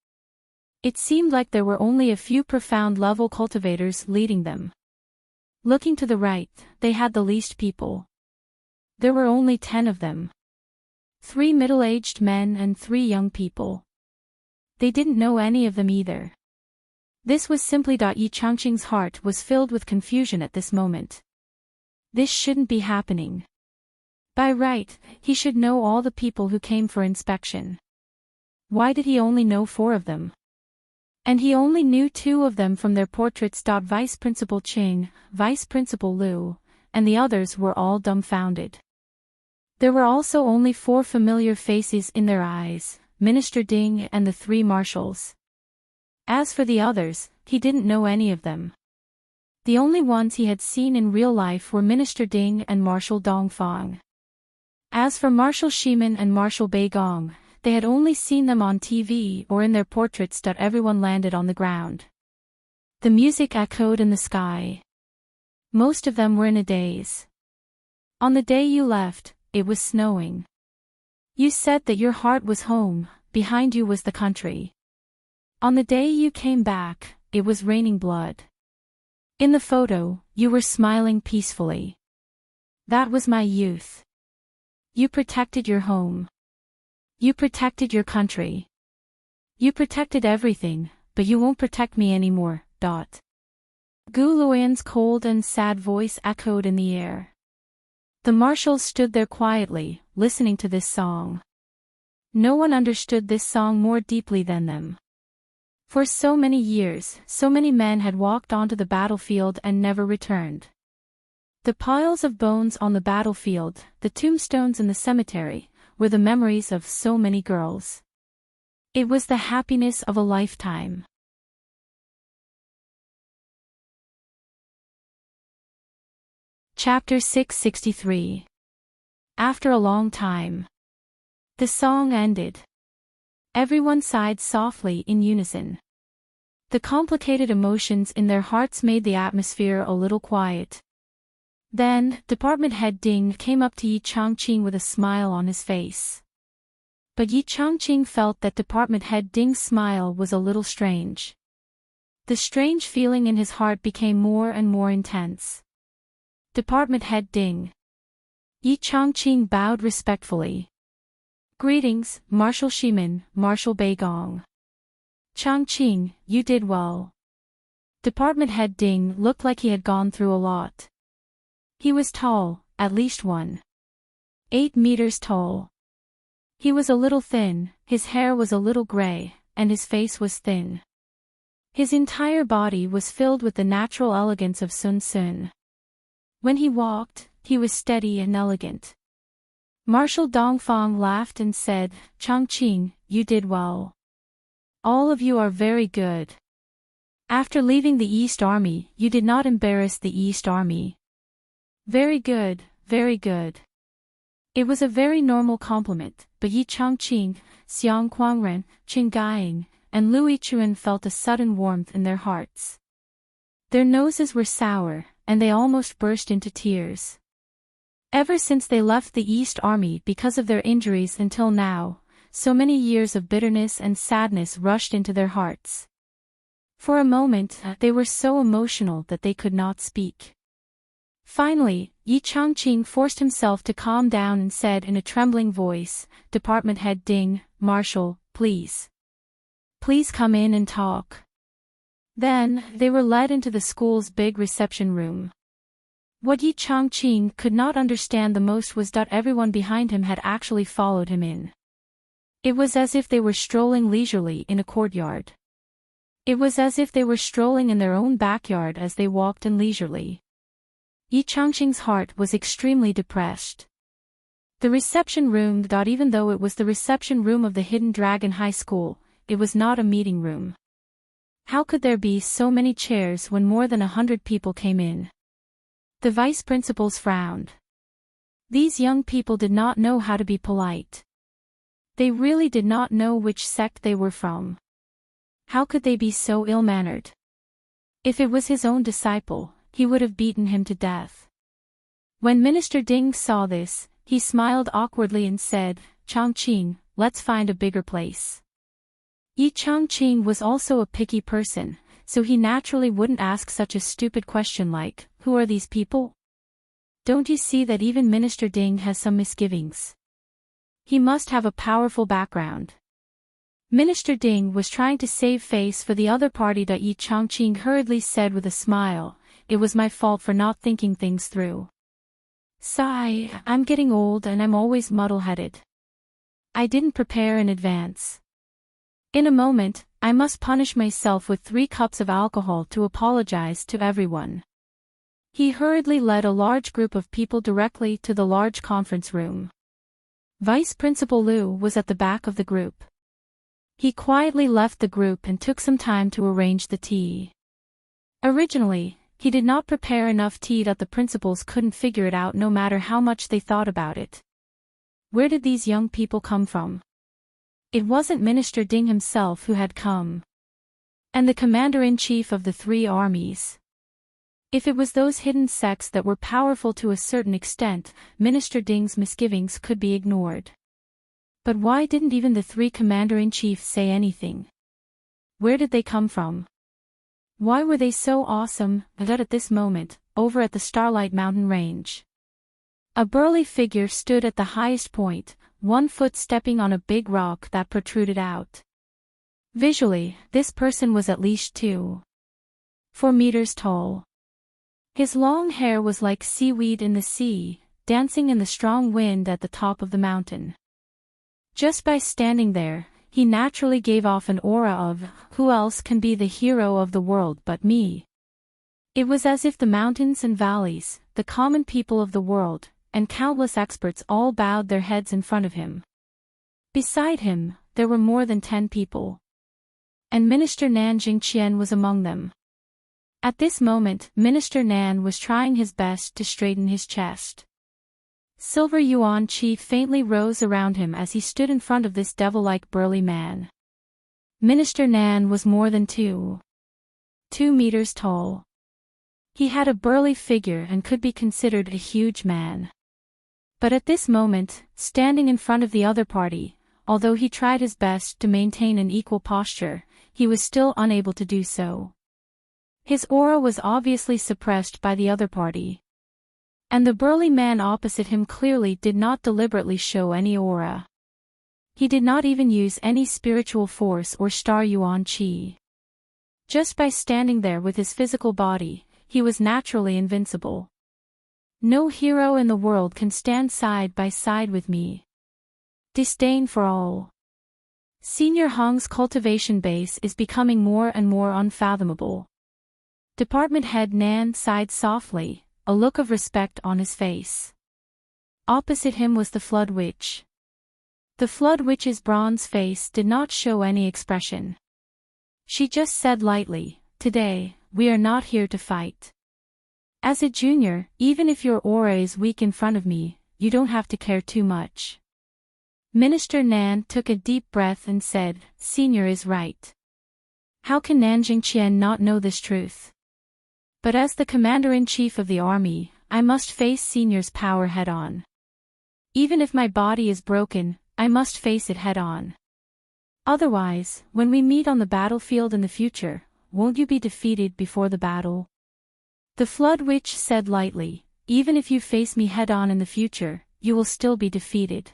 It seemed like there were only a few profound level cultivators leading them. Looking to the right, they had the least people. There were only 10 of them. 3 middle-aged men and 3 young people. They didn't know any of them either. This was simply. Yi Changqing's heart was filled with confusion at this moment. This shouldn't be happening. By right, he should know all the people who came for inspection. Why did he only know 4 of them? And he only knew 2 of them from their portraits. Vice Principal Qing, Vice Principal Liu, and the others were all dumbfounded. There were also only 4 familiar faces in their eyes, Minister Ding and the 3 marshals. As for the others, he didn't know any of them. The only ones he had seen in real life were Minister Ding and Marshal Dongfang. As for Marshal Shimen and Marshal Bei Gong, they had only seen them on TV or in their portraits. Everyone landed on the ground. The music echoed in the sky. Most of them were in a daze. On the day you left, it was snowing. You said that your heart was home, behind you was the country. On the day you came back, it was raining blood. In the photo, you were smiling peacefully. That was my youth. You protected your home. You protected your country. You protected everything, but you won't protect me anymore. Gu Luoyan's cold and sad voice echoed in the air. The marshals stood there quietly, listening to this song. No one understood this song more deeply than them. For so many years, so many men had walked onto the battlefield and never returned. The piles of bones on the battlefield, the tombstones in the cemetery, were the memories of so many girls. It was the happiness of a lifetime. Chapter 663. After a long time. The song ended. Everyone sighed softly in unison. The complicated emotions in their hearts made the atmosphere a little quiet. Then, Department Head Ding came up to Yi Changqing with a smile on his face. But Yi Changqing felt that Department Head Ding's smile was a little strange. The strange feeling in his heart became more and more intense. Department Head Ding. Yi Changqing bowed respectfully. Greetings, Marshal Shimin, Marshal Beigong. Changqing, you did well. Department Head Ding looked like he had gone through a lot. He was tall, at least 1.8 meters tall. He was a little thin, his hair was a little gray, and his face was thin. His entire body was filled with the natural elegance of Sun Sun. When he walked, he was steady and elegant. Marshal Dongfang laughed and said, Changqing, you did well. All of you are very good. After leaving the East Army, you did not embarrass the East Army. Very good, very good. It was a very normal compliment, but Yi Changqing, Xiang Quangren, Qin Gaiying, and Lu Yichuan felt a sudden warmth in their hearts. Their noses were sour, and they almost burst into tears. Ever since they left the East Army because of their injuries until now, so many years of bitterness and sadness rushed into their hearts. For a moment, they were so emotional that they could not speak. Finally, Yi Changqing forced himself to calm down and said in a trembling voice, Department Head Ding, Marshal, please. Please come in and talk. Then, they were led into the school's big reception room. What Yi Changqing could not understand the most was that everyone behind him had actually followed him in. It was as if they were strolling leisurely in a courtyard. It was as if they were strolling in their own backyard as they walked in leisurely. Yi Changqing's heart was extremely depressed. The reception room, even though it was the reception room of the Hidden Dragon High School, it was not a meeting room. How could there be so many chairs when more than 100 people came in? The vice principals frowned. These young people did not know how to be polite. They really did not know which sect they were from. How could they be so ill-mannered? If it was his own disciple, he would have beaten him to death. When Minister Ding saw this, he smiled awkwardly and said, Changqing, let's find a bigger place. Yi Changqing was also a picky person, so he naturally wouldn't ask such a stupid question like, who are these people? Don't you see that even Minister Ding has some misgivings? He must have a powerful background. Minister Ding was trying to save face for the other party. Yi Changqing hurriedly said with a smile, it was my fault for not thinking things through. Sigh, I'm getting old and I'm always muddle-headed. I didn't prepare in advance. In a moment, I must punish myself with 3 cups of alcohol to apologize to everyone. He hurriedly led a large group of people directly to the large conference room. Vice Principal Lu was at the back of the group. He quietly left the group and took some time to arrange the tea. Originally, he did not prepare enough tea that the principals couldn't figure it out no matter how much they thought about it. Where did these young people come from? It wasn't Minister Ding himself who had come. And the commander-in-chief of the 3 armies. If it was those hidden sects that were powerful to a certain extent, Minister Ding's misgivings could be ignored. But why didn't even the 3 commander-in-chief say anything? Where did they come from? Why were they so awesome that at this moment, over at the Starlight Mountain Range? A burly figure stood at the highest point, 1 foot stepping on a big rock that protruded out. Visually, this person was at least 2.4 meters tall. His long hair was like seaweed in the sea, dancing in the strong wind at the top of the mountain. Just by standing there, he naturally gave off an aura of, who else can be the hero of the world but me? It was as if the mountains and valleys, the common people of the world, and countless experts all bowed their heads in front of him. Beside him, there were more than 10 people. And Minister Nan Jingqian was among them. At this moment, Minister Nan was trying his best to straighten his chest. Silver yuan chi faintly rose around him as he stood in front of this devil-like burly man. Minister Nan was more than 2 meters tall. He had a burly figure and could be considered a huge man. But at this moment, standing in front of the other party, although he tried his best to maintain an equal posture, he was still unable to do so. His aura was obviously suppressed by the other party. And the burly man opposite him clearly did not deliberately show any aura. He did not even use any spiritual force or star yuan chi. Just by standing there with his physical body, he was naturally invincible. No hero in the world can stand side by side with me. Disdain for all. Senior Hong's cultivation base is becoming more and more unfathomable. Department head Nan sighed softly, a look of respect on his face. Opposite him was the Flood Witch. The Flood Witch's bronze face did not show any expression. She just said lightly, "Today, we are not here to fight. As a junior, even if your aura is weak in front of me, you don't have to care too much." Minister Nan took a deep breath and said, "Senior is right. How can Nanjing Qian not know this truth? But as the commander-in-chief of the army, I must face Senior's power head-on. Even if my body is broken, I must face it head-on. Otherwise, when we meet on the battlefield in the future, won't you be defeated before the battle?" The Flood Witch said lightly, "Even if you face me head-on in the future, you will still be defeated.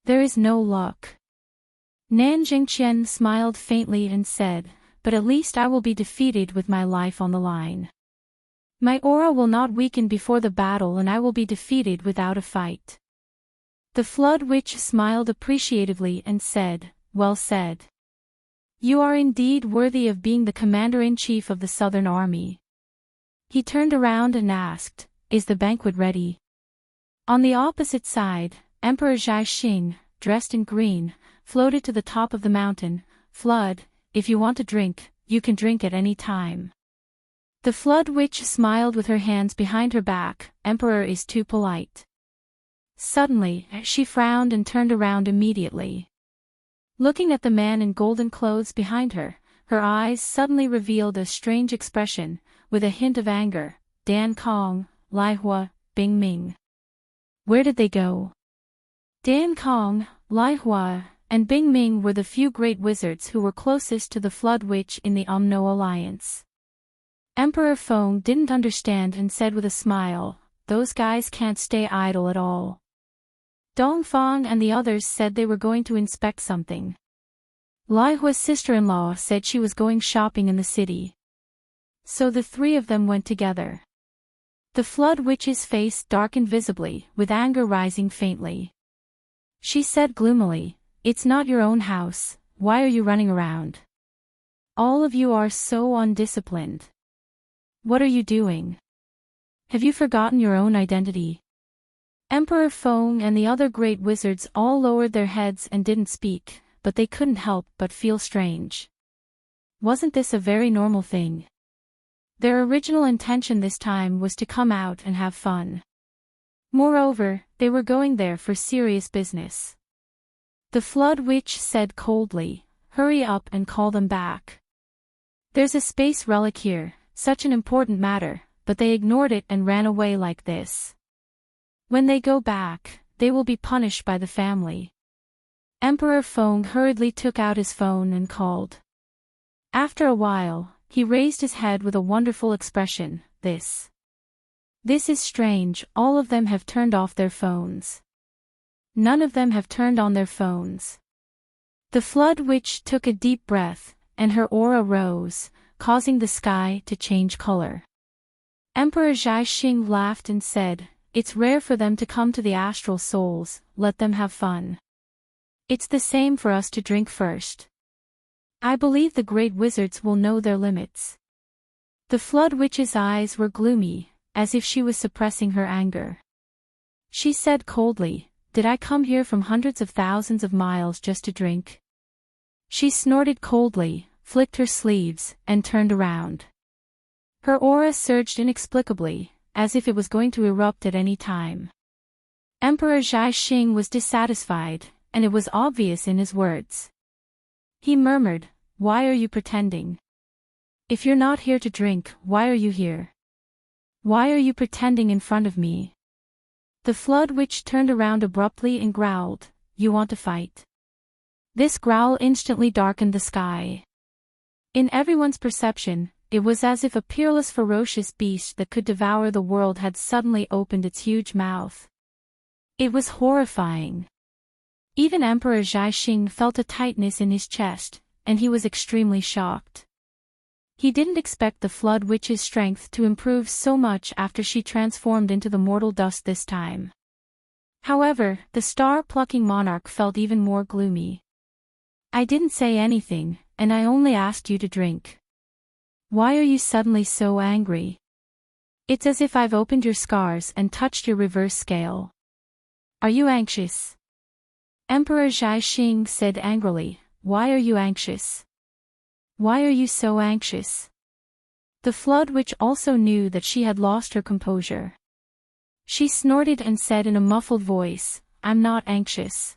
There is no luck." Nan Jingqian smiled faintly and said, "But at least I will be defeated with my life on the line. My aura will not weaken before the battle and I will be defeated without a fight." The Flood Witch smiled appreciatively and said, "Well said. You are indeed worthy of being the commander-in-chief of the Southern Army." He turned around and asked, "Is the banquet ready?" On the opposite side, Emperor Zhai Xing, dressed in green, floated to the top of the mountain. "Flood, if you want to drink, you can drink at any time." The Flood Witch smiled with her hands behind her back. "Emperor is too polite." Suddenly, she frowned and turned around immediately. Looking at the man in golden clothes behind her, her eyes suddenly revealed a strange expression, with a hint of anger. Dan Kong, Lai Hua, Bing Ming. Where did they go? Dan Kong, Lai Hua, and Bing Ming were the few great wizards who were closest to the Flood Witch in the Umno Alliance. Emperor Feng didn't understand and said with a smile, "Those guys can't stay idle at all." Dongfang and the others said they were going to inspect something. Lai Hua's sister-in-law said she was going shopping in the city. So the three of them went together. The Flood Witch's face darkened visibly, with anger rising faintly. She said gloomily, "It's not your own house, why are you running around? All of you are so undisciplined. What are you doing? Have you forgotten your own identity?" Emperor Feng and the other great wizards all lowered their heads and didn't speak, but they couldn't help but feel strange. Wasn't this a very normal thing? Their original intention this time was to come out and have fun. Moreover, they were going there for serious business. The Flood Witch said coldly, "Hurry up and call them back. There's a space relic here, such an important matter," but they ignored it and ran away like this. When they go back, they will be punished by the family. Emperor Feng hurriedly took out his phone and called. After a while, he raised his head with a wonderful expression. This is strange, all of them have turned off their phones. None of them have turned on their phones." The Flood Witch took a deep breath, and her aura rose, causing the sky to change color. Emperor Zhai Xing laughed and said, "It's rare for them to come to the astral souls, let them have fun. It's the same for us to drink first. I believe the great wizards will know their limits." The Flood Witch's eyes were gloomy, as if she was suppressing her anger. She said coldly, "Did I come here from hundreds of thousands of miles just to drink?" She snorted coldly, flicked her sleeves, and turned around. Her aura surged inexplicably, as if it was going to erupt at any time. Emperor Zhai Xing was dissatisfied, and it was obvious in his words. He murmured, "Why are you pretending? If you're not here to drink, why are you here? Why are you pretending in front of me?" The Flood Witch turned around abruptly and growled, "You want to fight?" This growl instantly darkened the sky. In everyone's perception, it was as if a peerless ferocious beast that could devour the world had suddenly opened its huge mouth. It was horrifying. Even Emperor Zhai Xing felt a tightness in his chest, and he was extremely shocked. He didn't expect the Flood Witch's strength to improve so much after she transformed into the mortal dust this time. However, the star-plucking monarch felt even more gloomy. "I didn't say anything, and I only asked you to drink. Why are you suddenly so angry? It's as if I've opened your scars and touched your reverse scale. Are you anxious?" Emperor Zhai Xing said angrily, "Why are you anxious? Why are you so anxious?" The Flood Witch also knew that she had lost her composure. She snorted and said in a muffled voice, "I'm not anxious."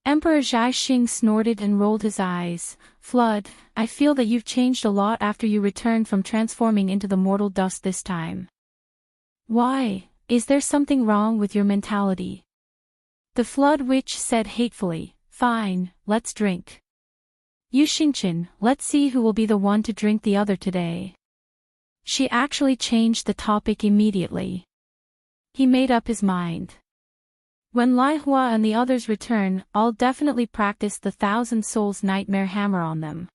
Emperor Zhai Xing snorted and rolled his eyes. "Flood, I feel that you've changed a lot after you returned from transforming into the mortal dust this time. Why, is there something wrong with your mentality?" The Flood Witch said hatefully, "Fine, let's drink. You Xingqian, let's see who will be the one to drink the other today." She actually changed the topic immediately. He made up his mind. "When Lai Hua and the others return, I'll definitely practice the Thousand Souls Nightmare Hammer on them.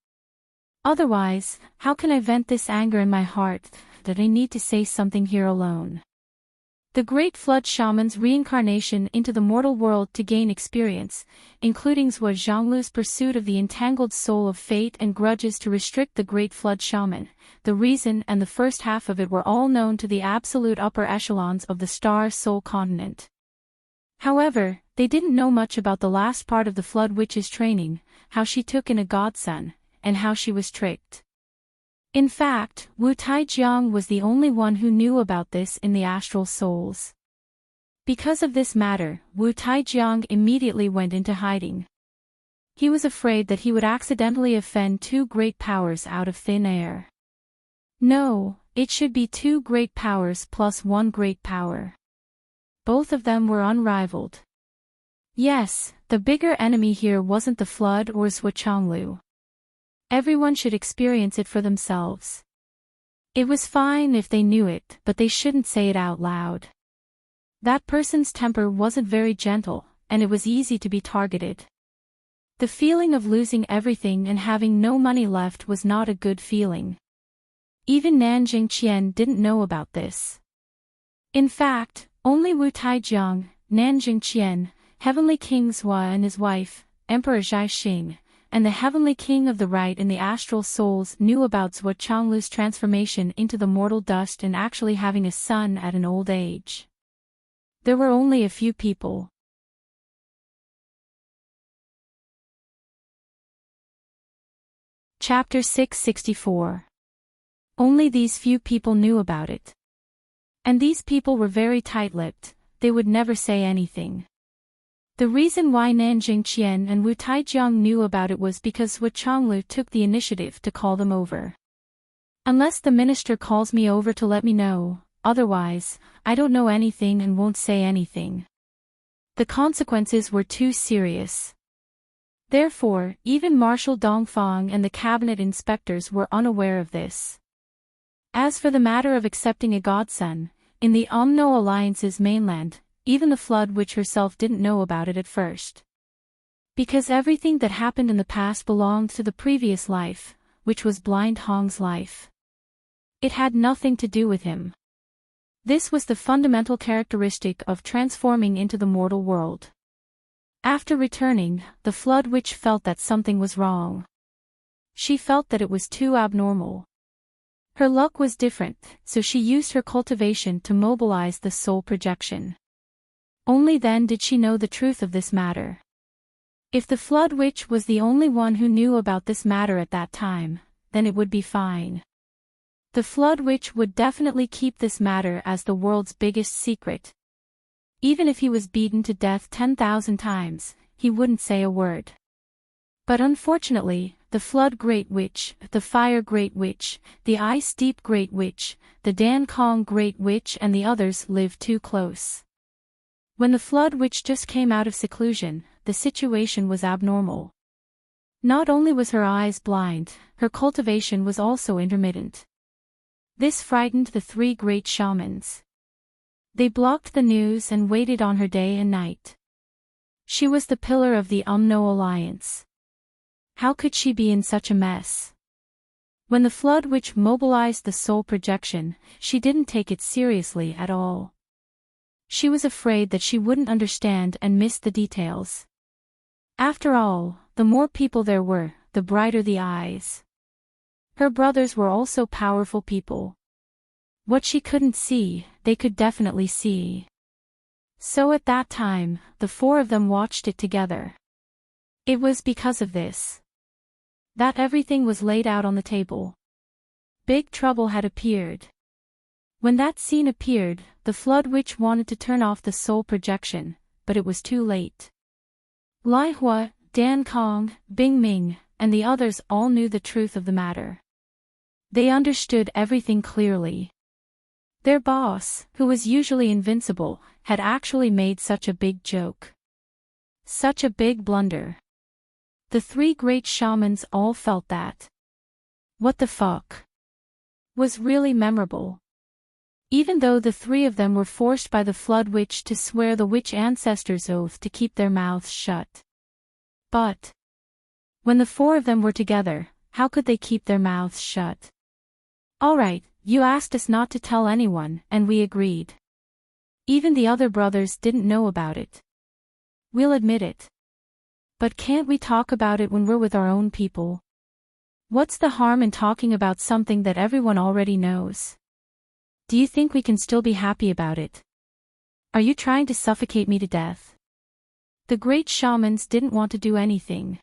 Otherwise, how can I vent this anger in my heart that I need to say something here alone?" The Great Flood Shaman's reincarnation into the mortal world to gain experience, including Zhua Zhonglu's pursuit of the entangled soul of fate and grudges to restrict the Great Flood Shaman, the reason and the first half of it were all known to the absolute upper echelons of the Star Soul continent. However, they didn't know much about the last part of the Flood Witch's training, how she took in a godson, and how she was tricked. In fact, Wu Taijiang was the only one who knew about this in the astral souls. Because of this matter, Wu Taijiang immediately went into hiding. He was afraid that he would accidentally offend two great powers out of thin air. No, it should be two great powers plus one great power. Both of them were unrivaled. Yes, the bigger enemy here wasn't the Flood or Zhua Chonglu. Everyone should experience it for themselves. It was fine if they knew it, but they shouldn't say it out loud. That person's temper wasn't very gentle, and it was easy to be targeted. The feeling of losing everything and having no money left was not a good feeling. Even Nanjing Qian didn't know about this. In fact, only Wu Taijiang, Nanjing Qian, Heavenly King Zhua and his wife, Emperor Zhai Xing, and the Heavenly King of the Right in the astral souls knew about Zhua Chonglu's transformation into the mortal dust and actually having a son at an old age. There were only a few people. Chapter 664. Only these few people knew about it. And these people were very tight-lipped, they would never say anything. The reason why Nanjing Qian and Wu Taijiang knew about it was because Zhua Chonglu took the initiative to call them over. "Unless the minister calls me over to let me know, otherwise, I don't know anything and won't say anything." The consequences were too serious. Therefore, even Marshal Dongfang and the cabinet inspectors were unaware of this. As for the matter of accepting a godson, in the Umno Alliance's mainland, even the Flood Witch herself didn't know about it at first. Because everything that happened in the past belonged to the previous life, which was Blind Hong's life. It had nothing to do with him. This was the fundamental characteristic of transforming into the mortal world. After returning, the Flood Witch felt that something was wrong. She felt that it was too abnormal. Her luck was different, so she used her cultivation to mobilize the soul projection. Only then did she know the truth of this matter. If the Flood Witch was the only one who knew about this matter at that time, then it would be fine. The Flood Witch would definitely keep this matter as the world's biggest secret. Even if he was beaten to death 10,000 times, he wouldn't say a word. But unfortunately, the Flood Great Witch, the Fire Great Witch, the Ice Deep Great Witch, the Dan Kong Great Witch and the others lived too close. When the Flood Witch just came out of seclusion, the situation was abnormal. Not only was her eyes blind, her cultivation was also intermittent. This frightened the three great shamans. They blocked the news and waited on her day and night. She was the pillar of the Umno Alliance. How could she be in such a mess? When the Flood Witch mobilized the soul projection, she didn't take it seriously at all. She was afraid that she wouldn't understand and miss the details. After all, the more people there were, the brighter the eyes. Her brothers were also powerful people. What she couldn't see, they could definitely see. So at that time, the four of them watched it together. It was because of this that everything was laid out on the table. Big trouble had appeared. When that scene appeared, the Flood Witch wanted to turn off the soul projection, but it was too late. Lai Hua, Dan Kong, Bing Ming, and the others all knew the truth of the matter. They understood everything clearly. Their boss, who was usually invincible, had actually made such a big joke. Such a big blunder. The three great shamans all felt that "what the fuck" was really memorable. Even though the three of them were forced by the Flood Witch to swear the witch ancestors' oath to keep their mouths shut. But when the four of them were together, how could they keep their mouths shut? "Alright, you asked us not to tell anyone, and we agreed. Even the other brothers didn't know about it. We'll admit it. But can't we talk about it when we're with our own people? What's the harm in talking about something that everyone already knows? Do you think we can still be happy about it? Are you trying to suffocate me to death?" The great shamans didn't want to do anything.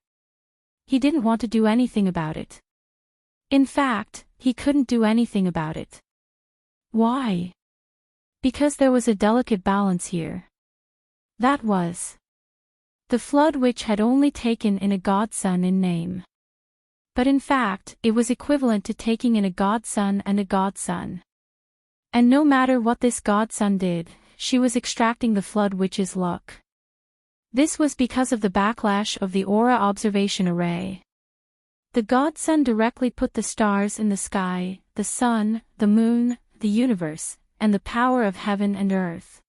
He didn't want to do anything about it. In fact, he couldn't do anything about it. Why? Because there was a delicate balance here. That was, the Flood Witch had only taken in a godson in name. But in fact, it was equivalent to taking in a godson and a godson. And no matter what this godson did, she was extracting the Flood Witch's luck. This was because of the backlash of the Aura Observation Array. The godson directly put the stars in the sky, the sun, the moon, the universe, and the power of heaven and earth.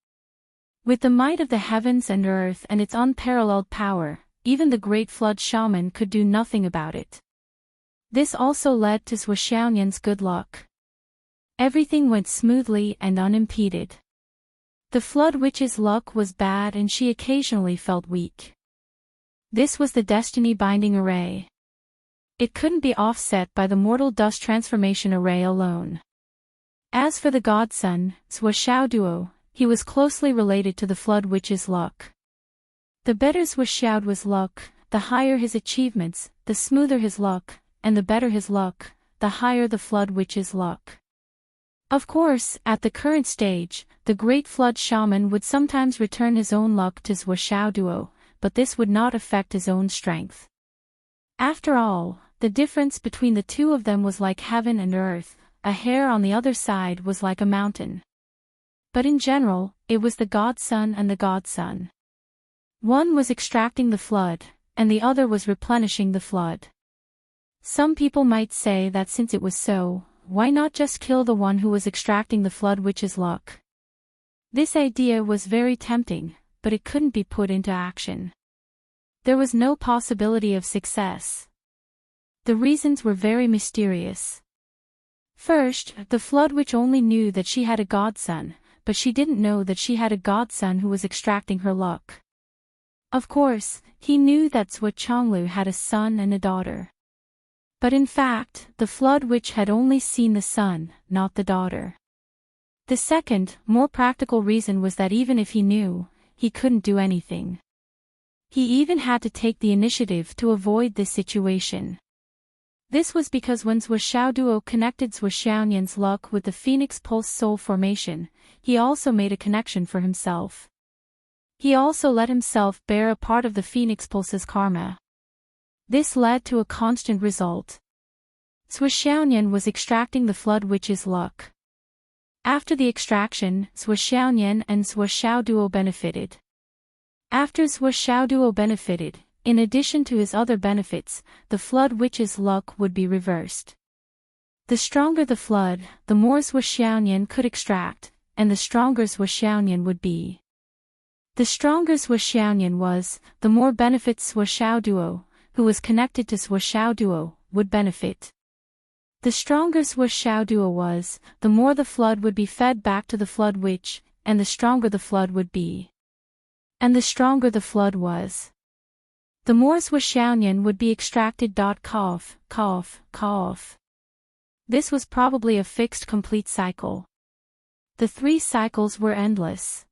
With the might of the heavens and earth and its unparalleled power, even the great flood shaman could do nothing about it. This also led to Zhuoxiaoyan's good luck. Everything went smoothly and unimpeded. The Flood Witch's luck was bad and she occasionally felt weak. This was the destiny-binding array. It couldn't be offset by the mortal dust transformation array alone. As for the godson, Zhuoxiaoduo, he was closely related to the Flood Witch's luck. The better Zhuoxiaoduo's luck, the higher his achievements, the smoother his luck, and the better his luck, the higher the Flood Witch's luck. Of course, at the current stage, the great flood shaman would sometimes return his own luck to Zhuoxiaoduo, but this would not affect his own strength. After all, the difference between the two of them was like heaven and earth, a hair on the other side was like a mountain. But in general, it was the godson and the godson. One was extracting the flood, and the other was replenishing the flood. Some people might say that since it was so, why not just kill the one who was extracting the Flood Witch's luck? This idea was very tempting, but it couldn't be put into action. There was no possibility of success. The reasons were very mysterious. First, the Flood Witch only knew that she had a godson, but she didn't know that she had a godson who was extracting her luck. Of course, he knew that Zhuoxiaolu had a son and a daughter. But in fact, the Flood Witch had only seen the son, not the daughter. The second, more practical reason was that even if he knew, he couldn't do anything. He even had to take the initiative to avoid this situation. This was because when Zhuoxiaoduo connected Zhuoxiaoyan's luck with the Phoenix Pulse Soul formation, he also made a connection for himself. He also let himself bear a part of the Phoenix Pulse's karma. This led to a constant result. Swishaonian was extracting the Flood Witch's luck. After the extraction, Swishaonian and Swishiao Duo benefited. After Swishiao Duo benefited, in addition to his other benefits, the Flood Witch's luck would be reversed. The stronger the flood, the more Swishaonian could extract, and the stronger Swishaonian would be. The stronger Swishaonian was, the more benefits Swishiao Duo, who was connected to Swishiao Duo, would benefit. The stronger Swishiao Duo was, the more the flood would be fed back to the Flood Witch, and the stronger the flood would be. And the stronger the flood was, the more Swishaonian would be extracted. Cough, cough, cough. This was probably a fixed complete cycle. The 3 cycles were endless.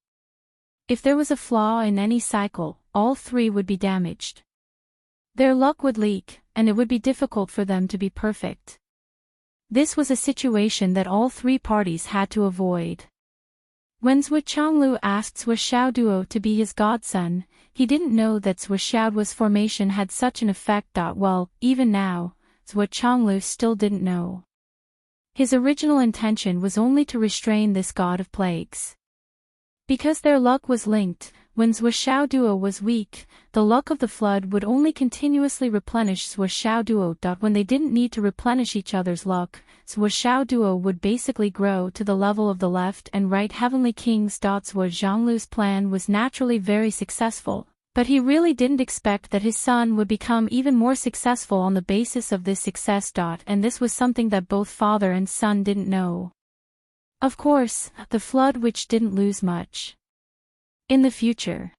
If there was a flaw in any cycle, all 3 would be damaged. Their luck would leak, and it would be difficult for them to be perfect. This was a situation that all 3 parties had to avoid. When Zhui Chonglu asked Swishiao Duo to be his godson, he didn't know that Swishiao Duo's formation had such an effect. Well, even now, Zhui Chonglu still didn't know. His original intention was only to restrain this god of plagues. Because their luck was linked, when Swishiao Duo was weak, the luck of the flood would only continuously replenish Swishiao Duo. When they didn't need to replenish each other's luck, Swishiao Duo would basically grow to the level of the left and right heavenly kings. Zhui Zhonglu's plan was naturally very successful, but he really didn't expect that his son would become even more successful on the basis of this success. And this was something that both father and son didn't know. Of course, the Flood Witch didn't lose much. In the future,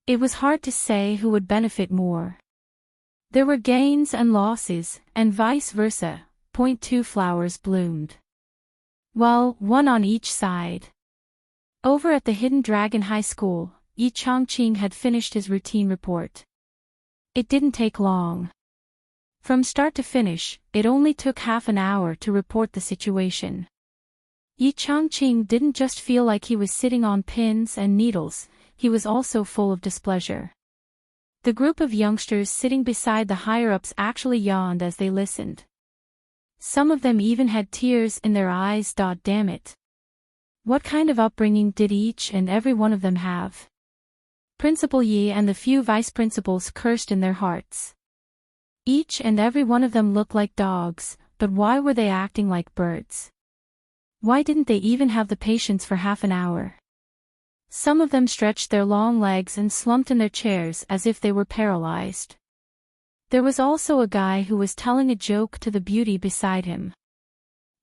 it was hard to say who would benefit more. There were gains and losses, and vice versa. 2 flowers bloomed. Well, one on each side. Over at the Hidden Dragon High School, Yi Chongqing had finished his routine report. It didn't take long. From start to finish, it only took half an hour to report the situation. Yi Chongqing didn't just feel like he was sitting on pins and needles, he was also full of displeasure. The group of youngsters sitting beside the higher-ups actually yawned as they listened. Some of them even had tears in their eyes. Damn it. What kind of upbringing did each and every one of them have? Principal Yi and the few vice principals cursed in their hearts. Each and every one of them looked like dogs, but why were they acting like birds? Why didn't they even have the patience for half an hour? Some of them stretched their long legs and slumped in their chairs as if they were paralyzed. There was also a guy who was telling a joke to the beauty beside him.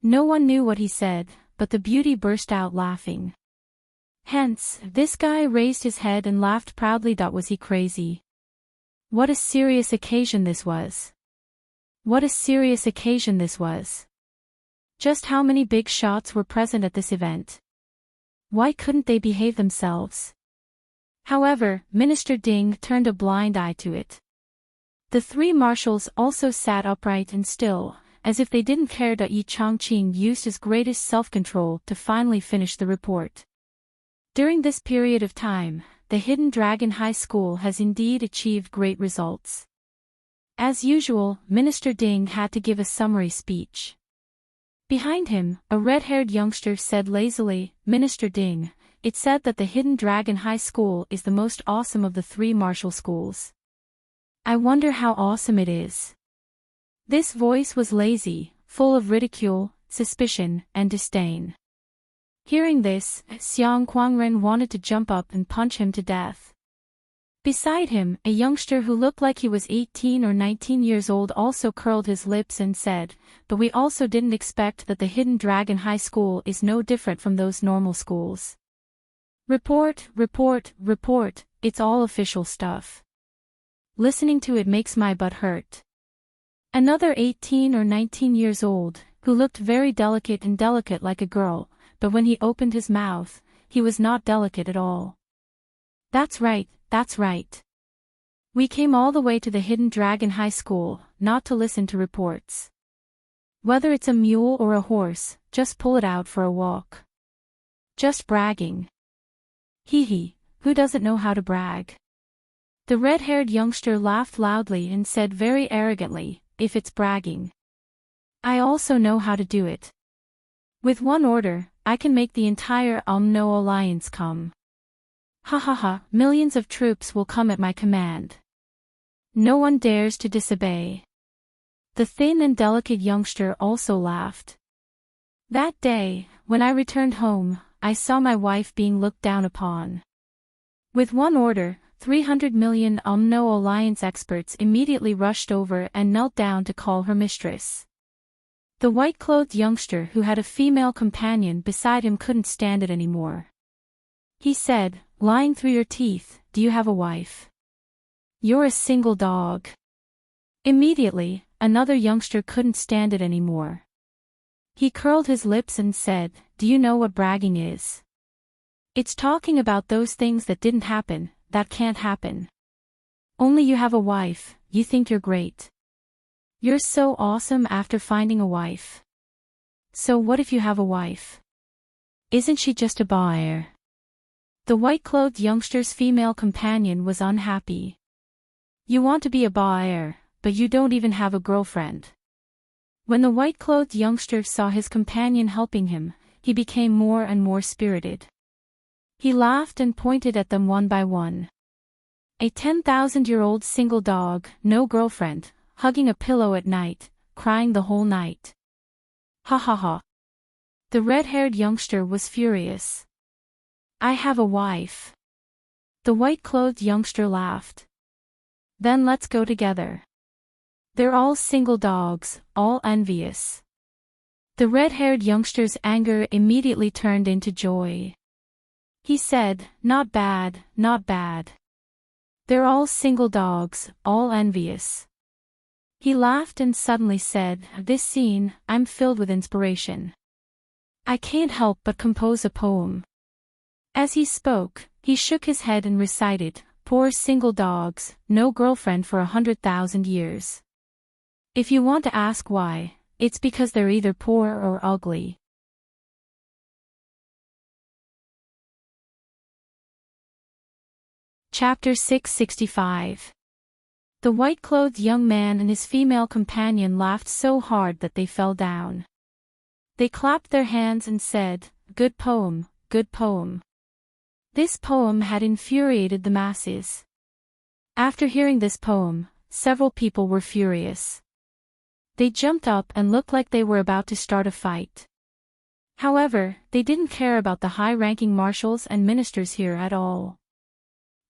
No one knew what he said, but the beauty burst out laughing. Hence, this guy raised his head and laughed proudly. Was he crazy? What a serious occasion this was. What a serious occasion this was. Just how many big shots were present at this event? Why couldn't they behave themselves? However, Minister Ding turned a blind eye to it. The 3 marshals also sat upright and still, as if they didn't care. Yi Chongqing used his greatest self-control to finally finish the report. During this period of time, the Hidden Dragon High School has indeed achieved great results. As usual, Minister Ding had to give a summary speech. Behind him, a red-haired youngster said lazily, "Minister Ding, it said that the Hidden Dragon High School is the most awesome of the 3 martial schools. I wonder how awesome it is." This voice was lazy, full of ridicule, suspicion, and disdain. Hearing this, Xiang Quangren wanted to jump up and punch him to death. Beside him, a youngster who looked like he was 18 or 19 years old also curled his lips and said, "But we also didn't expect that the Hidden Dragon High School is no different from those normal schools. Report, report, report, it's all official stuff. Listening to it makes my butt hurt." Another 18 or 19 years old, who looked very delicate and delicate like a girl, but when he opened his mouth, he was not delicate at all. "That's right, that's right. We came all the way to the Hidden Dragon High School, not to listen to reports. Whether it's a mule or a horse, just pull it out for a walk. Just bragging. Hee hee, Who doesn't know how to brag? The red-haired youngster laughed loudly and said very arrogantly, if it's bragging. I also know how to do it. With one order, I can make the entire No alliance come. Ha ha ha, millions of troops will come at my command. No one dares to disobey. The thin and delicate youngster also laughed. That day, when I returned home, I saw my wife being looked down upon. With one order, 300 million No alliance experts immediately rushed over and knelt down to call her mistress. The white-clothed youngster who had a female companion beside him couldn't stand it anymore. He said, lying through your teeth, do you have a wife? You're a single dog. Immediately, another youngster couldn't stand it anymore. He curled his lips and said, do you know what bragging is? It's talking about those things that didn't happen, that can't happen. Only you have a wife, you think you're great. You're so awesome after finding a wife. So what if you have a wife? Isn't she just a buyer? The white-clothed youngster's female companion was unhappy. You want to be a buyer, but you don't even have a girlfriend. When the white-clothed youngster saw his companion helping him, he became more and more spirited. He laughed and pointed at them one by one. A 10,000-year-old single dog, no girlfriend, hugging a pillow at night, crying the whole night. Ha ha ha. The red-haired youngster was furious. I have a wife. The white-clothed youngster laughed. Then let's go together. They're all single dogs, all envious. The red-haired youngster's anger immediately turned into joy. He said, not bad, not bad. They're all single dogs, all envious. He laughed and suddenly said, this scene, I'm filled with inspiration. I can't help but compose a poem. As he spoke, he shook his head and recited, poor single dogs, no girlfriend for 100,000 years. If you want to ask why, it's because they're either poor or ugly. Chapter 665. The white-clothed young man and his female companion laughed so hard that they fell down. They clapped their hands and said, good poem, good poem. This poem had infuriated the masses. After hearing this poem, several people were furious. They jumped up and looked like they were about to start a fight. However, they didn't care about the high-ranking marshals and ministers here at all.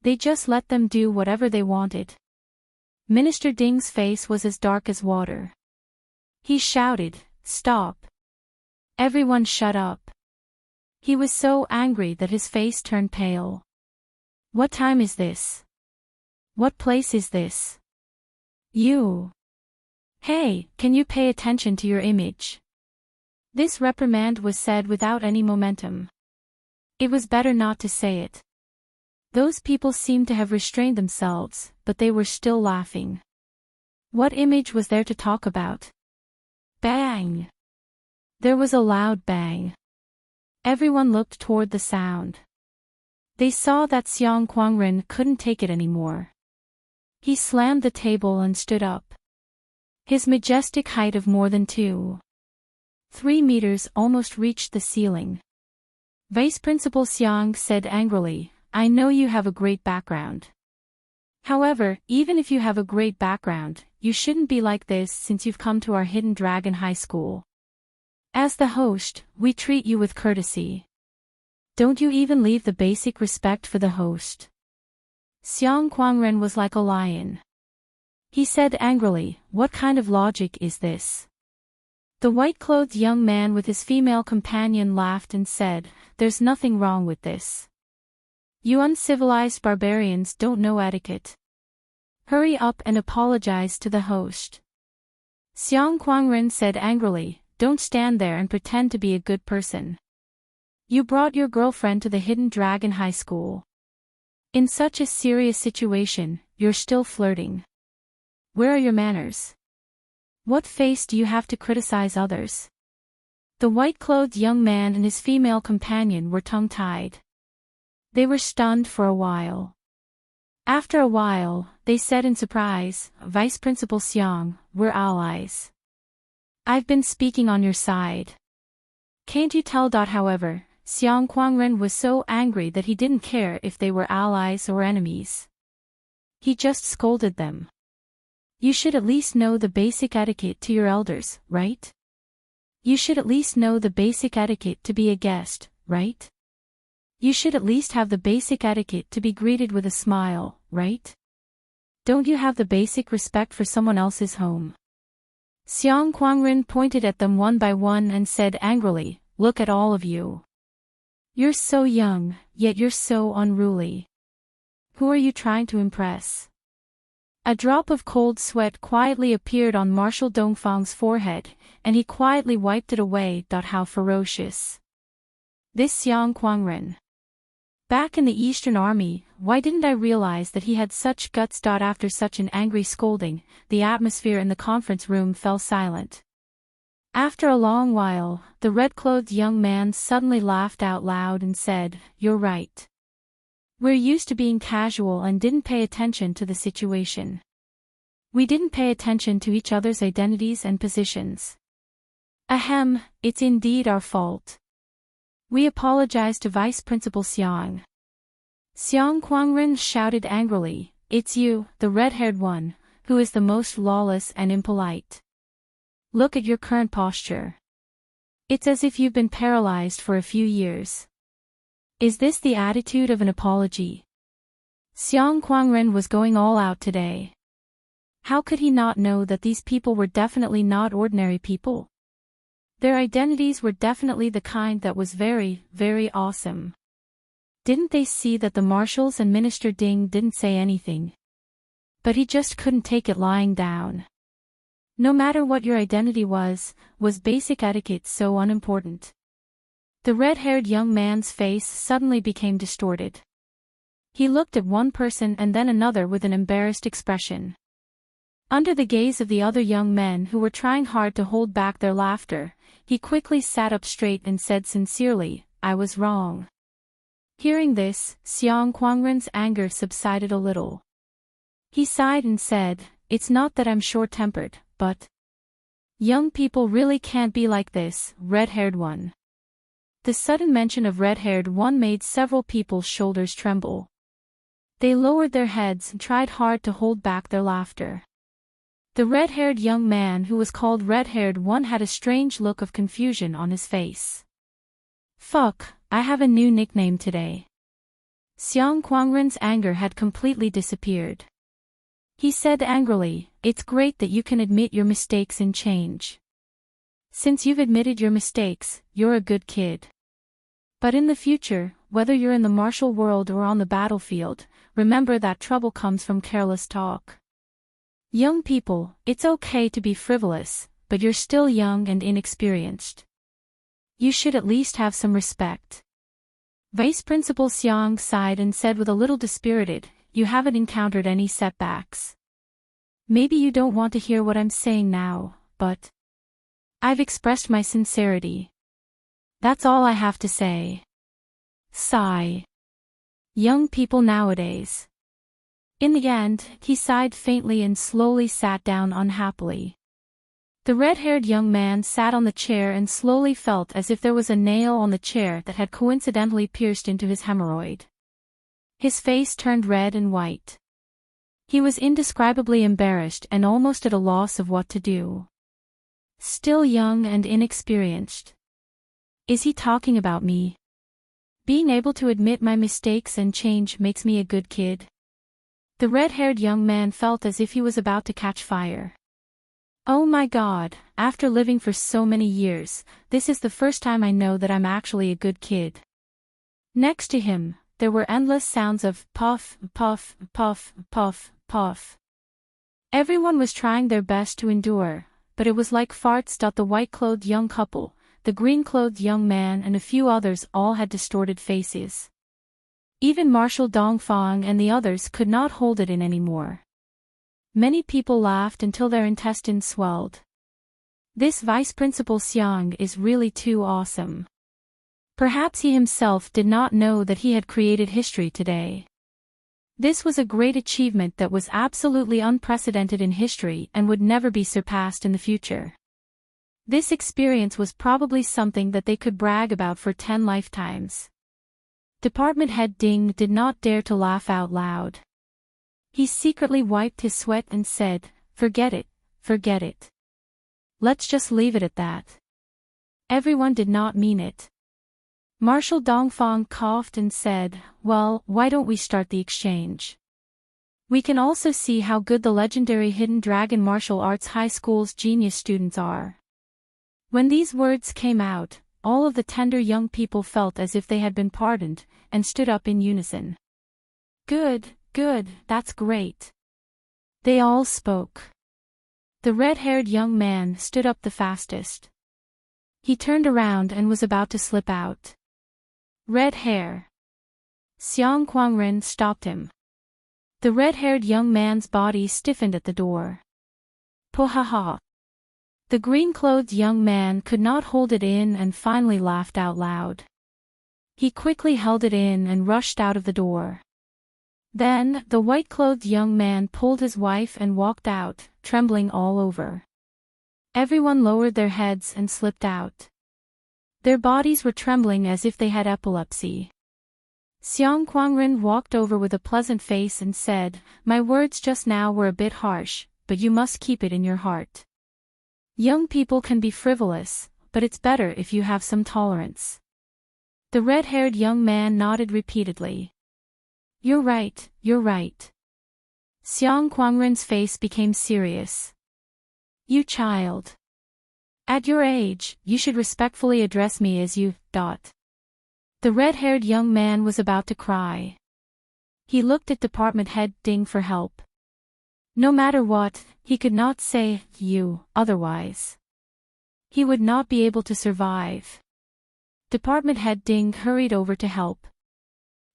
They just let them do whatever they wanted. Minister Ding's face was as dark as water. He shouted, stop. Everyone shut up. He was so angry that his face turned pale. What time is this? What place is this? You. Hey, can you pay attention to your image? This reprimand was said without any momentum. It was better not to say it. Those people seemed to have restrained themselves, but they were still laughing. What image was there to talk about? Bang! There was a loud bang. Everyone looked toward the sound. They saw that Xiang Quangren couldn't take it anymore. He slammed the table and stood up. His majestic height of more than 2.3 meters almost reached the ceiling. Vice Principal Xiang said angrily, I know you have a great background. However, even if you have a great background, you shouldn't be like this since you've come to our Hidden Dragon High School. As the host, we treat you with courtesy. Don't you even leave the basic respect for the host? Xiang Quangren was like a lion. He said angrily, what kind of logic is this? The white-clothed young man with his female companion laughed and said, there's nothing wrong with this. You uncivilized barbarians don't know etiquette. Hurry up and apologize to the host. Xiang Quangren said angrily, don't stand there and pretend to be a good person. You brought your girlfriend to the Hidden Dragon High School. In such a serious situation, you're still flirting. Where are your manners? What face do you have to criticize others? The white-clothed young man and his female companion were tongue-tied. They were stunned for a while. After a while, they said in surprise, Vice Principal Xiang, we're allies. I've been speaking on your side. Can't you tell? However, Xiang Quangren was so angry that he didn't care if they were allies or enemies. He just scolded them. You should at least know the basic etiquette to your elders, right? You should at least know the basic etiquette to be a guest, right? You should at least have the basic etiquette to be greeted with a smile, right? Don't you have the basic respect for someone else's home? Xiang Quangren pointed at them one by one and said angrily, look at all of you. You're so young, yet you're so unruly. Who are you trying to impress? A drop of cold sweat quietly appeared on Marshal Dongfang's forehead, and he quietly wiped it away. How ferocious. This Xiang Quangren. Back in the Eastern Army, why didn't I realize that he had such guts? After such an angry scolding, the atmosphere in the conference room fell silent. After a long while, the red-clothed young man suddenly laughed out loud and said, you're right. We're used to being casual and didn't pay attention to the situation. We didn't pay attention to each other's identities and positions. Ahem, it's indeed our fault. We apologize to Vice Principal Xiang. Xiang Quangren shouted angrily, it's you, the red-haired one, who is the most lawless and impolite. Look at your current posture. It's as if you've been paralyzed for a few years. Is this the attitude of an apology? Xiang Quangren was going all out today. How could he not know that these people were definitely not ordinary people? Their identities were definitely the kind that was very, very awesome. Didn't they see that the marshals and Minister Ding didn't say anything? But he just couldn't take it lying down. No matter what your identity was basic etiquette so unimportant? The red-haired young man's face suddenly became distorted. He looked at one person and then another with an embarrassed expression. Under the gaze of the other young men who were trying hard to hold back their laughter, he quickly sat up straight and said sincerely, I was wrong. Hearing this, Xiang Quangren's anger subsided a little. He sighed and said, it's not that I'm short-tempered, but young people really can't be like this, red-haired one. The sudden mention of red-haired one made several people's shoulders tremble. They lowered their heads and tried hard to hold back their laughter. The red-haired young man who was called red-haired one had a strange look of confusion on his face. Fuck, I have a new nickname today. Xiang Quangren's anger had completely disappeared. He said angrily, it's great that you can admit your mistakes and change. Since you've admitted your mistakes, you're a good kid. But in the future, whether you're in the martial world or on the battlefield, remember that trouble comes from careless talk. Young people, it's okay to be frivolous, but you're still young and inexperienced. You should at least have some respect. Vice Principal Xiang sighed and said with a little dispirited, you haven't encountered any setbacks. Maybe you don't want to hear what I'm saying now, but I've expressed my sincerity. That's all I have to say. Sigh. Young people nowadays. In the end, he sighed faintly and slowly sat down unhappily. The red-haired young man sat on the chair and slowly felt as if there was a nail on the chair that had coincidentally pierced into his hemorrhoid. His face turned red and white. He was indescribably embarrassed and almost at a loss of what to do. Still young and inexperienced. Is he talking about me? Being able to admit my mistakes and change makes me a good kid. The red-haired young man felt as if he was about to catch fire. Oh my God, after living for so many years, this is the first time I know that I'm actually a good kid. Next to him, there were endless sounds of puff, puff, puff, puff, puff. Everyone was trying their best to endure, but it was like farts. The white-clothed young couple, the green-clothed young man and a few others all had distorted faces. Even Marshal Dongfang and the others could not hold it in anymore. Many people laughed until their intestines swelled. This Vice Principal Xiang is really too awesome. Perhaps he himself did not know that he had created history today. This was a great achievement that was absolutely unprecedented in history and would never be surpassed in the future. This experience was probably something that they could brag about for 10 lifetimes. Department head Ding did not dare to laugh out loud. He secretly wiped his sweat and said, "Forget it, forget it. Let's just leave it at that." Everyone did not mean it. Marshal Dongfang coughed and said, "Well, why don't we start the exchange? We can also see how good the legendary Hidden Dragon Martial Arts High School's genius students are." When these words came out, all of the tender young people felt as if they had been pardoned, and stood up in unison. "Good, good, that's great." They all spoke. The red-haired young man stood up the fastest. He turned around and was about to slip out. "Red hair." Xiang Quangren stopped him. The red-haired young man's body stiffened at the door. "Pohaha." The green-clothed young man could not hold it in and finally laughed out loud. He quickly held it in and rushed out of the door. Then, the white-clothed young man pulled his wife and walked out, trembling all over. Everyone lowered their heads and slipped out. Their bodies were trembling as if they had epilepsy. Xiang Quangren walked over with a pleasant face and said, "My words just now were a bit harsh, but you must keep it in your heart. Young people can be frivolous, but it's better if you have some tolerance." The red-haired young man nodded repeatedly. "You're right, you're right." Xiang Quangren's face became serious. "You child. At your age, you should respectfully address me as you. The red-haired young man was about to cry. He looked at Department Head Ding for help. No matter what, he could not say you, otherwise he would not be able to survive. Department Head Ding hurried over to help.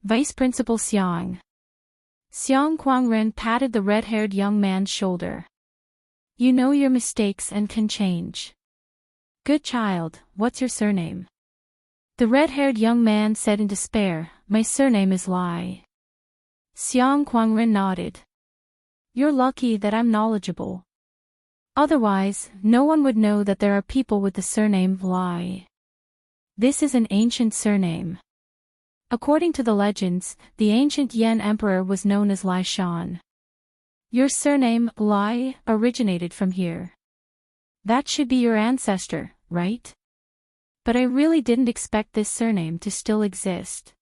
Vice Principal Xiang. Xiang Quangren patted the red-haired young man's shoulder. "You know your mistakes and can change. Good child, what's your surname?" The red-haired young man said in despair, "My surname is Lai." Xiang Quangren nodded. "You're lucky that I'm knowledgeable. Otherwise, no one would know that there are people with the surname Lai. This is an ancient surname. According to the legends, the ancient Yan Emperor was known as Lai Shan. Your surname, Lai, originated from here. That should be your ancestor, right? But I really didn't expect this surname to still exist."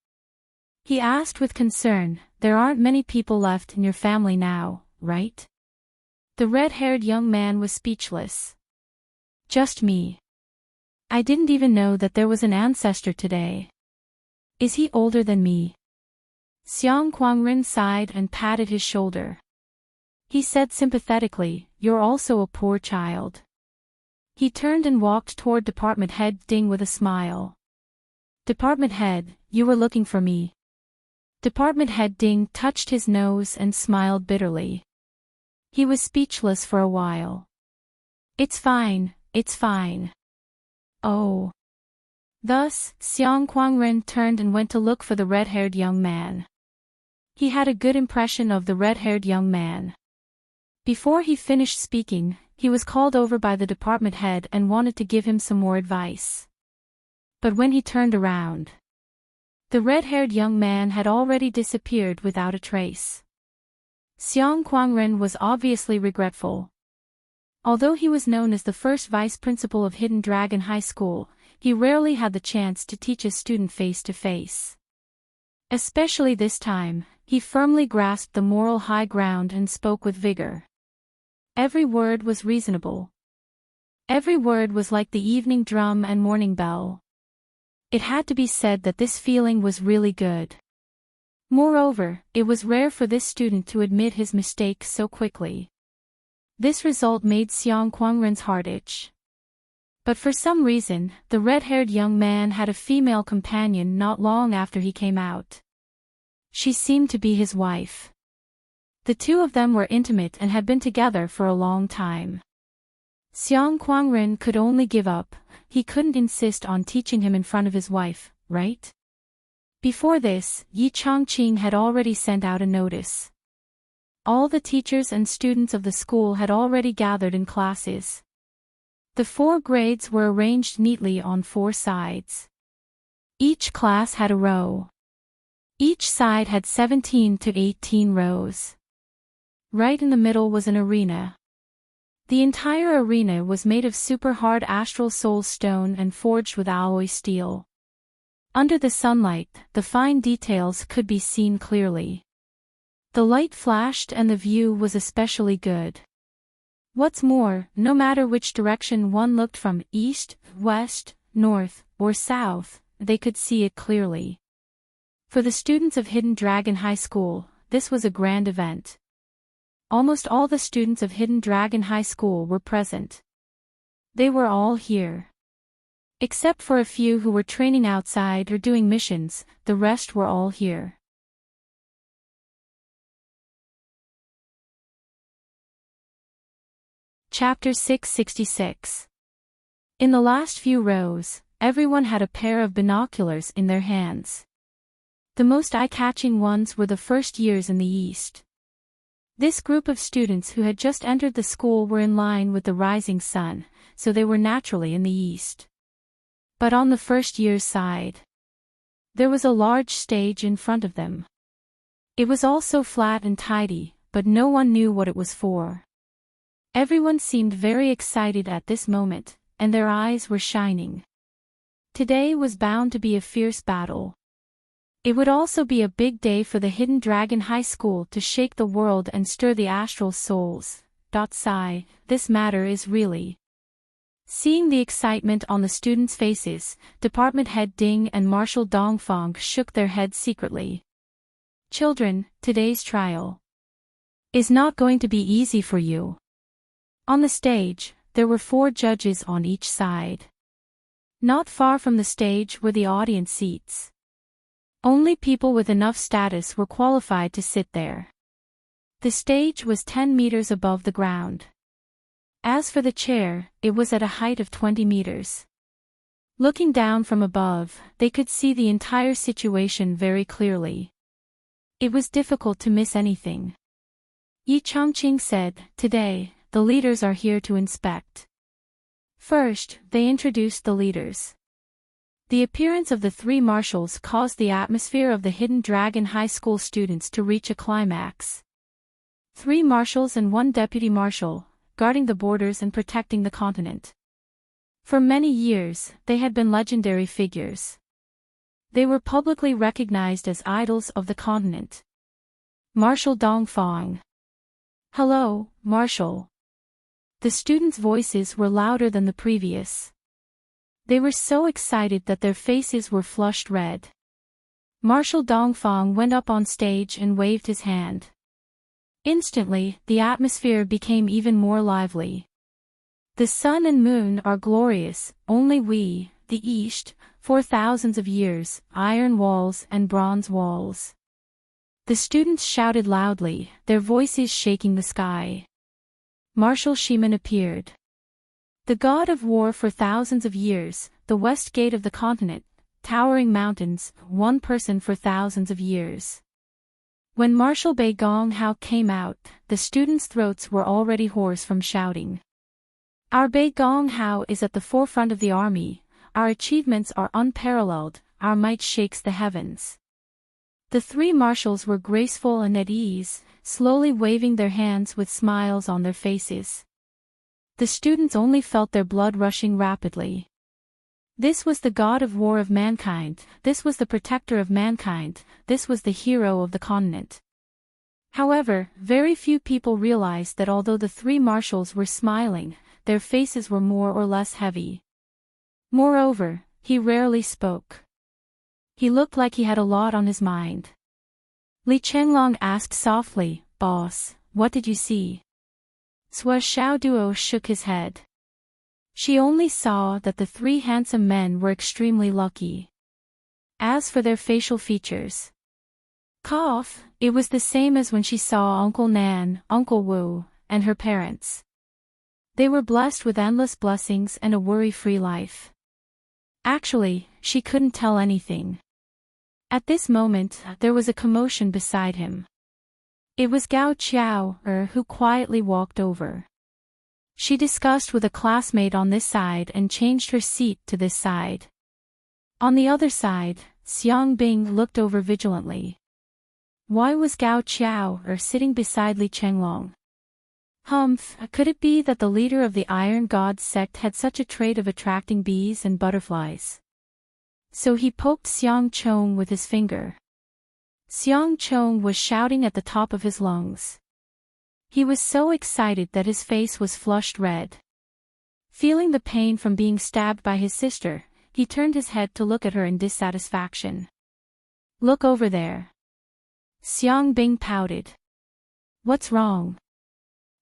He asked with concern, "There aren't many people left in your family now, right?" The red-haired young man was speechless. "Just me. I didn't even know that there was an ancestor today. Is he older than me?" Xiang Quangren sighed and patted his shoulder. He said sympathetically, "You're also a poor child." He turned and walked toward Department Head Ding with a smile. "Department Head, you were looking for me." Department Head Ding touched his nose and smiled bitterly. He was speechless for a while. It's fine, it's fine." "Oh." Thus, Xiang Quangren turned and went to look for the red-haired young man. He had a good impression of the red-haired young man. Before he finished speaking, he was called over by the department head and wanted to give him some more advice. But when he turned around, the red-haired young man had already disappeared without a trace. Xiang Quangren was obviously regretful. Although he was known as the first vice principal of Hidden Dragon High School, he rarely had the chance to teach a student face-to-face. Especially this time, he firmly grasped the moral high ground and spoke with vigor. Every word was reasonable. Every word was like the evening drum and morning bell. It had to be said that this feeling was really good. Moreover, it was rare for this student to admit his mistake so quickly. This result made Xiang Quangren's heart itch. But for some reason, the red-haired young man had a female companion not long after he came out. She seemed to be his wife. The two of them were intimate and had been together for a long time. Xiang Quangren could only give up. He couldn't insist on teaching him in front of his wife, right? Before this, Enchanting had already sent out a notice. All the teachers and students of the school had already gathered in classes. The 4 grades were arranged neatly on 4 sides. Each class had a row. Each side had 17 to 18 rows. Right in the middle was an arena. The entire arena was made of super hard astral soul stone and forged with alloy steel. Under the sunlight, the fine details could be seen clearly. The light flashed and the view was especially good. What's more, no matter which direction one looked from, east, west, north, or south, they could see it clearly. For the students of Hidden Dragon High School, this was a grand event. Almost all the students of Hidden Dragon High School were present. They were all here. Except for a few who were training outside or doing missions, the rest were all here. Chapter 666. In the last few rows, everyone had a pair of binoculars in their hands. The most eye-catching ones were the first years in the East. This group of students who had just entered the school were in line with the rising sun, so they were naturally in the East. But on the first year's side, there was a large stage in front of them. It was all so flat and tidy, but no one knew what it was for. Everyone seemed very excited at this moment, and their eyes were shining. Today was bound to be a fierce battle. It would also be a big day for the Hidden Dragon High School to shake the world and stir the astral souls. Sigh, this matter is really. Seeing the excitement on the students' faces, Department Head Ding and Marshal Dongfang shook their heads secretly. Children, today's trial is not going to be easy for you. On the stage, there were 4 judges on each side. Not far from the stage were the audience seats. Only people with enough status were qualified to sit there. The stage was 10 meters above the ground. As for the chair, it was at a height of 20 meters. Looking down from above, they could see the entire situation very clearly. It was difficult to miss anything. Enchanting said, "Today, the leaders are here to inspect." First, they introduced the leaders. The appearance of the 3 marshals caused the atmosphere of the Hidden Dragon High School students to reach a climax. 3 marshals and 1 deputy marshal, guarding the borders and protecting the continent. For many years, they had been legendary figures. They were publicly recognized as idols of the continent. Marshal Dongfang. "Hello, Marshal." The students' voices were louder than the previous. They were so excited that their faces were flushed red. Marshal Dongfang went up on stage and waved his hand. Instantly, the atmosphere became even more lively. "The sun and moon are glorious, only we, the East, for thousands of years, iron walls and bronze walls." The students shouted loudly, their voices shaking the sky. Marshal Shiman appeared. The god of war for thousands of years, the west gate of the continent, towering mountains, one person for thousands of years. When Marshal Bei Gong Hao came out, the students' throats were already hoarse from shouting. "Our Bei Gong Hao is at the forefront of the army, our achievements are unparalleled, our might shakes the heavens." The 3 marshals were graceful and at ease, slowly waving their hands with smiles on their faces. The students only felt their blood rushing rapidly. This was the god of war of mankind, this was the protector of mankind, this was the hero of the continent. However, very few people realized that although the 3 marshals were smiling, their faces were more or less heavy. Moreover, he rarely spoke. He looked like he had a lot on his mind. Li Chenglong asked softly, "Boss, what did you see?" Sua Xiaoduo shook his head. She only saw that the 3 handsome men were extremely lucky. As for their facial features, it was the same as when she saw Uncle Nan, Uncle Wu, and her parents. They were blessed with endless blessings and a worry-free life. Actually, she couldn't tell anything. At this moment, there was a commotion beside him. It was Gao Qiao, who quietly walked over. She discussed with a classmate on this side and changed her seat to this side. On the other side, Xiang Bing looked over vigilantly. Why was Gao Qiao sitting beside Li Chenglong? Humph, could it be that the leader of the Iron God sect had such a trait of attracting bees and butterflies? So he poked Xiang Chong with his finger. Xiang Chong was shouting at the top of his lungs. He was so excited that his face was flushed red. Feeling the pain from being stabbed by his sister, he turned his head to look at her in dissatisfaction. Look over there. Xiang Bing pouted. What's wrong?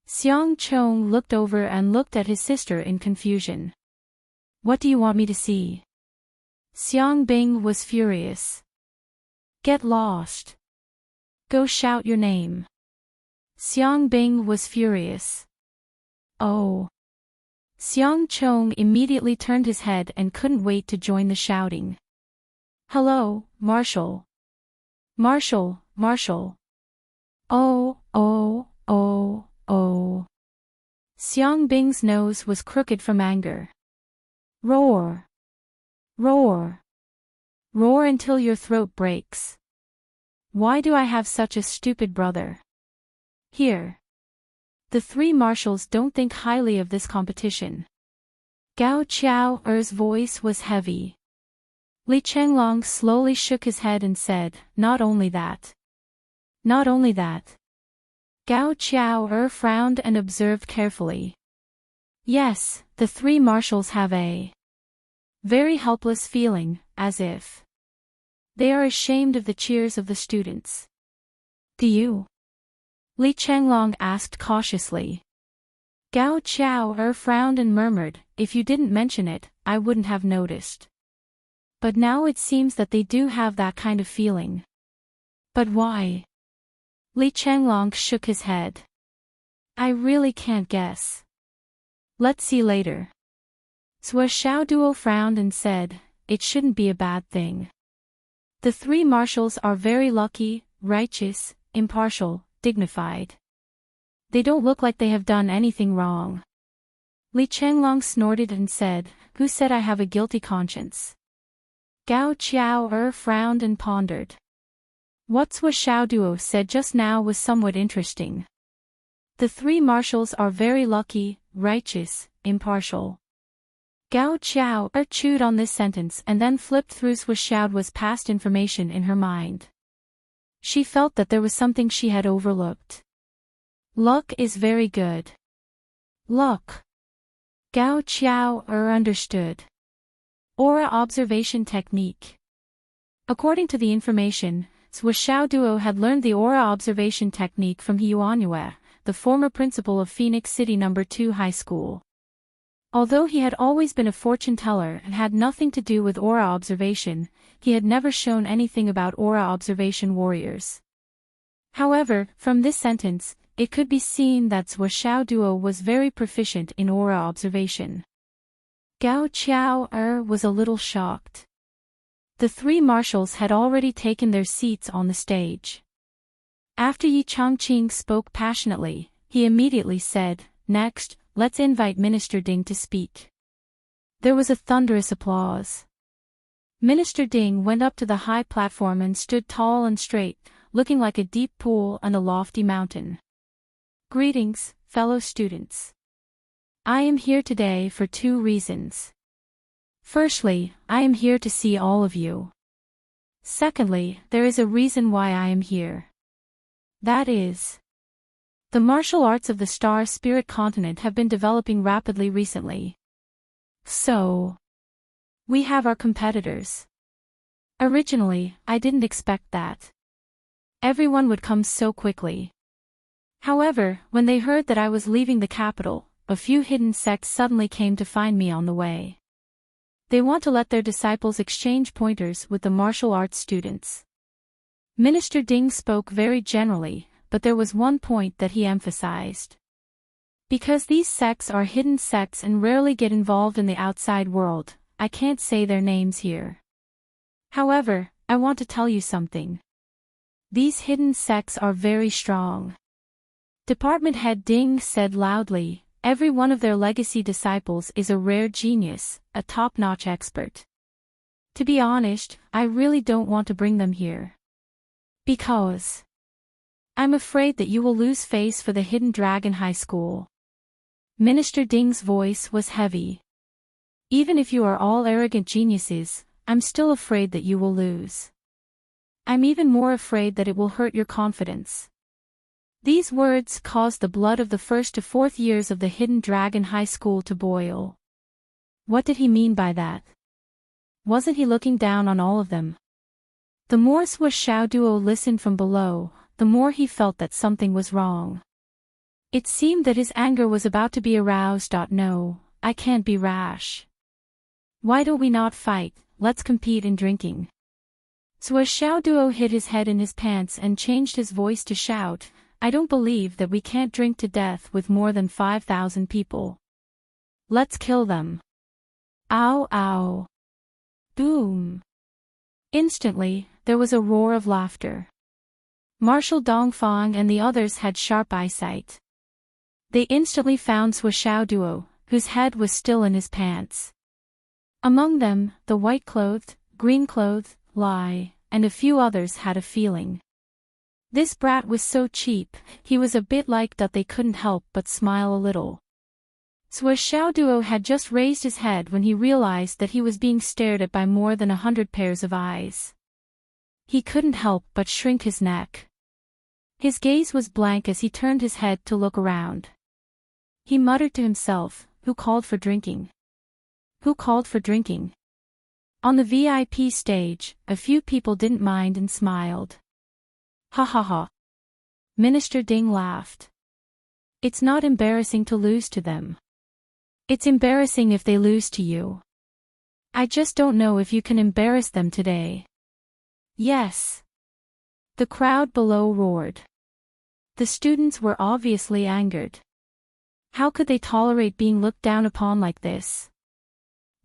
Xiang Chong looked over and looked at his sister in confusion. What do you want me to see? Xiang Bing was furious. Get lost. Go shout your name. Xiang Bing was furious. Oh. Xiang Chong immediately turned his head and couldn't wait to join the shouting. Hello, Marshal. Marshal, Marshal. Oh, oh, oh, oh. Xiang Bing's nose was crooked from anger. Roar. Roar. Roar until your throat breaks. Why do I have such a stupid brother? Here. The three marshals don't think highly of this competition. Gao Qiao's voice was heavy. Li Chenglong slowly shook his head and said, Not only that. Not only that. Gao Qiao frowned and observed carefully. Yes, the three marshals have a very helpless feeling, as if they are ashamed of the cheers of the students. Do you? Li Chenglong asked cautiously. Gao Qiao frowned and murmured, If you didn't mention it, I wouldn't have noticed. But now it seems that they do have that kind of feeling. But why? Li Chenglong shook his head. I really can't guess. Let's see later. Zhou Xiaoduo frowned and said, It shouldn't be a bad thing. The three marshals are very lucky, righteous, impartial, dignified. They don't look like they have done anything wrong. Li Chenglong snorted and said, Who said I have a guilty conscience? Gao Qiao frowned and pondered. What Zhou Xiaoduo said just now was somewhat interesting. The three marshals are very lucky, righteous, impartial. Gao Qiao chewed on this sentence and then flipped through Zhou Xiaoduo's past information in her mind. She felt that there was something she had overlooked. Luck is very good. Luck. Gao Qiao understood. Aura observation technique. According to the information, Zhou Xiaoduo had learned the aura observation technique from Yuanyue, the former principal of Phoenix City No. 2 High School. Although he had always been a fortune teller and had nothing to do with aura observation, he had never shown anything about aura observation warriors. However, from this sentence, it could be seen that Zhou Xiaoduo was very proficient in aura observation. Gao Qiao was a little shocked. The three marshals had already taken their seats on the stage. After Yi Chongqing spoke passionately, he immediately said, Next, let's invite Minister Ding to speak. There was a thunderous applause. Minister Ding went up to the high platform and stood tall and straight, looking like a deep pool and a lofty mountain. Greetings, fellow students. I am here today for two reasons. Firstly, I am here to see all of you. Secondly, there is a reason why I am here. That is, the martial arts of the Star Spirit continent have been developing rapidly recently. So, we have our competitors. Originally, I didn't expect that everyone would come so quickly. However, when they heard that I was leaving the capital, a few hidden sects suddenly came to find me on the way. They want to let their disciples exchange pointers with the martial arts students. Minister Ding spoke very generally, but there was one point that he emphasized. Because these sects are hidden sects and rarely get involved in the outside world, I can't say their names here. However, I want to tell you something. These hidden sects are very strong. Department head Ding said loudly, every one of their legacy disciples is a rare genius, a top-notch expert. To be honest, I really don't want to bring them here. Because I'm afraid that you will lose face for the Hidden Dragon High School. Minister Ding's voice was heavy. Even if you are all arrogant geniuses, I'm still afraid that you will lose. I'm even more afraid that it will hurt your confidence. These words caused the blood of the first to fourth years of the Hidden Dragon High School to boil. What did he mean by that? Wasn't he looking down on all of them? The more Sua Xiao Duo listened from below, the more he felt that something was wrong. It seemed that his anger was about to be aroused. No, I can't be rash. Why don't we not fight, let's compete in drinking. Sua Xiao Duo hid his head in his pants and changed his voice to shout, I don't believe that we can't drink to death with more than 5,000 people. Let's kill them. Ow ow. Boom. Instantly, there was a roar of laughter. Marshal Dongfang and the others had sharp eyesight. They instantly found Sua Xiao Duo, whose head was still in his pants. Among them, the white-clothed, green-clothed, Lai, and a few others had a feeling. This brat was so cheap, he was a bit like that they couldn't help but smile a little. Sua Xiao Duo had just raised his head when he realized that he was being stared at by more than 100 pairs of eyes. He couldn't help but shrink his neck. His gaze was blank as he turned his head to look around. He muttered to himself, who called for drinking? Who called for drinking? On the VIP stage, a few people didn't mind and smiled. Ha ha ha. Minister Ding laughed. It's not embarrassing to lose to them. It's embarrassing if they lose to you. I just don't know if you can embarrass them today. Yes. The crowd below roared. The students were obviously angered. How could they tolerate being looked down upon like this?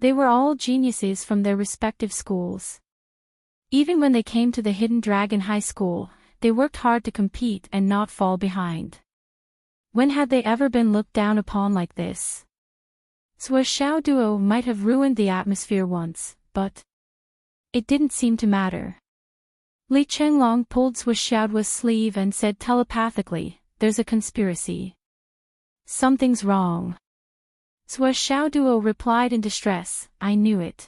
They were all geniuses from their respective schools. Even when they came to the Hidden Dragon High School, they worked hard to compete and not fall behind. When had they ever been looked down upon like this? Sua Xiao Duo might have ruined the atmosphere once, but it didn't seem to matter. Li Chenglong pulled Sua Xiao Duo's sleeve and said telepathically, there's a conspiracy. Something's wrong. Sua Xiao Duo replied in distress, I knew it.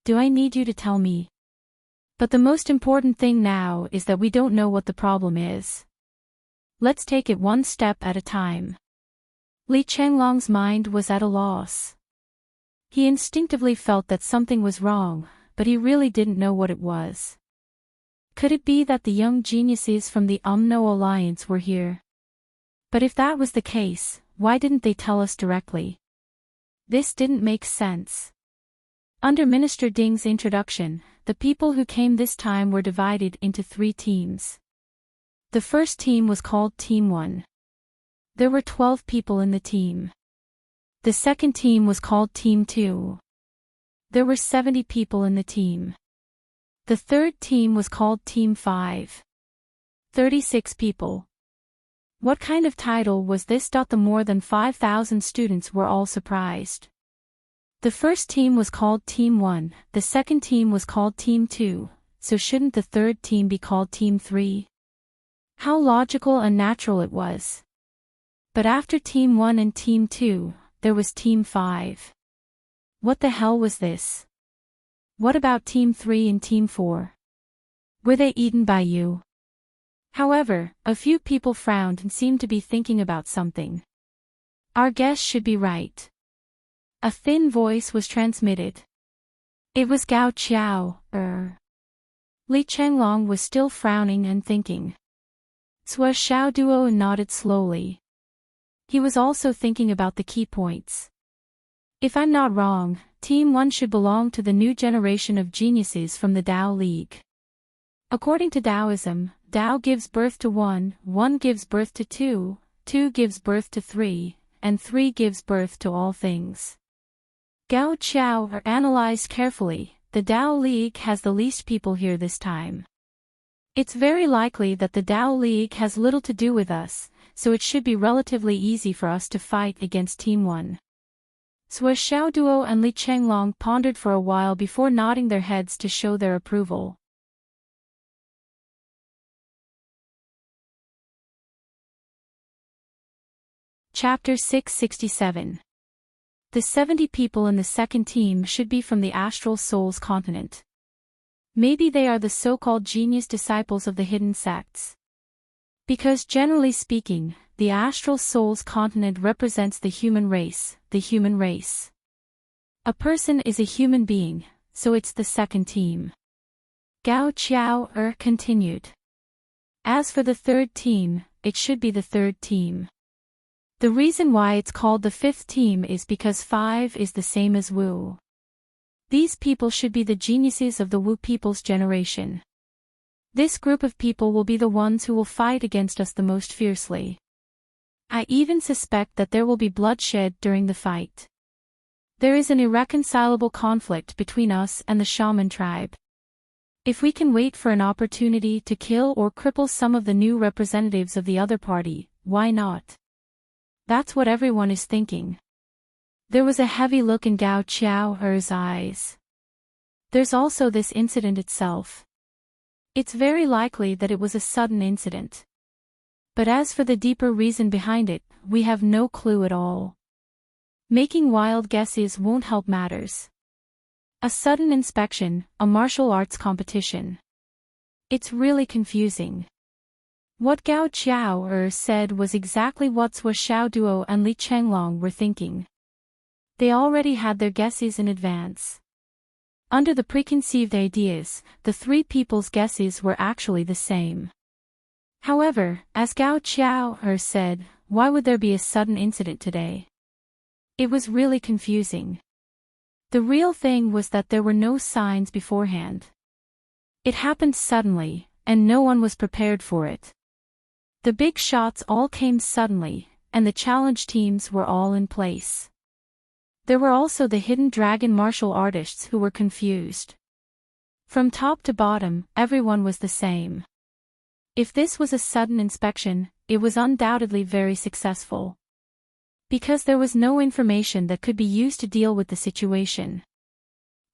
Do I need you to tell me? But the most important thing now is that we don't know what the problem is. Let's take it one step at a time. Li Chenglong's mind was at a loss. He instinctively felt that something was wrong, but he really didn't know what it was. Could it be that the young geniuses from the Umno Alliance were here? But if that was the case, why didn't they tell us directly? This didn't make sense. Under Minister Ding's introduction, the people who came this time were divided into 3 teams. The first team was called Team 1. There were 12 people in the team. The second team was called Team 2. There were 70 people in the team. The third team was called Team 5. 36 people. What kind of title was this? The more than 5,000 students were all surprised. The first team was called Team 1, the second team was called Team 2, so shouldn't the third team be called Team 3? How logical and natural it was. But after Team 1 and Team 2, there was Team 5. What the hell was this? What about Team 3 and Team 4? Were they eaten by you? However, a few people frowned and seemed to be thinking about something. Our guess should be right. A thin voice was transmitted. It was Gao Qiao, Li Chenglong was still frowning and thinking. Sua Xiao Duo nodded slowly. He was also thinking about the key points. If I'm not wrong, Team 1 should belong to the new generation of geniuses from the Dao League. According to Taoism, Dao gives birth to 1, 1 gives birth to 2, 2 gives birth to 3, and 3 gives birth to all things. Gao Qiao are analyzed carefully. The Dao League has the least people here this time. It's very likely that the Dao League has little to do with us, so it should be relatively easy for us to fight against Team 1. Sui Xiaoduo and Li Chenglong pondered for a while before nodding their heads to show their approval. Chapter 667. The 70 people in the second team should be from the Astral Souls continent. Maybe they are the so-called genius disciples of the hidden sects. Because generally speaking, the Astral Souls continent represents the human race, A person is a human being, so it's the second team. Gao Qiao continued. As for the third team, it should be the third team. The reason why it's called the fifth team is because 5 is the same as Wu. These people should be the geniuses of the Wu people's generation. This group of people will be the ones who will fight against us the most fiercely. I even suspect that there will be bloodshed during the fight. There is an irreconcilable conflict between us and the shaman tribe. If we can wait for an opportunity to kill or cripple some of the new representatives of the other party, why not? That's what everyone is thinking. There was a heavy look in Gao Qiao's eyes. There's also this incident itself. It's very likely that it was a sudden incident. But as for the deeper reason behind it, we have no clue at all. Making wild guesses won't help matters. A sudden inspection, a martial arts competition. It's really confusing. What Gao Qiao said was exactly what Sui Xiaoduo and Li Chenglong were thinking. They already had their guesses in advance. Under the preconceived ideas, the three people's guesses were actually the same. However, as Gao Qiao said, why would there be a sudden incident today? It was really confusing. The real thing was that there were no signs beforehand. It happened suddenly, and no one was prepared for it. The big shots all came suddenly, and the challenge teams were all in place. There were also the hidden dragon martial artists who were confused. From top to bottom, everyone was the same. If this was a sudden inspection, it was undoubtedly very successful. Because there was no information that could be used to deal with the situation.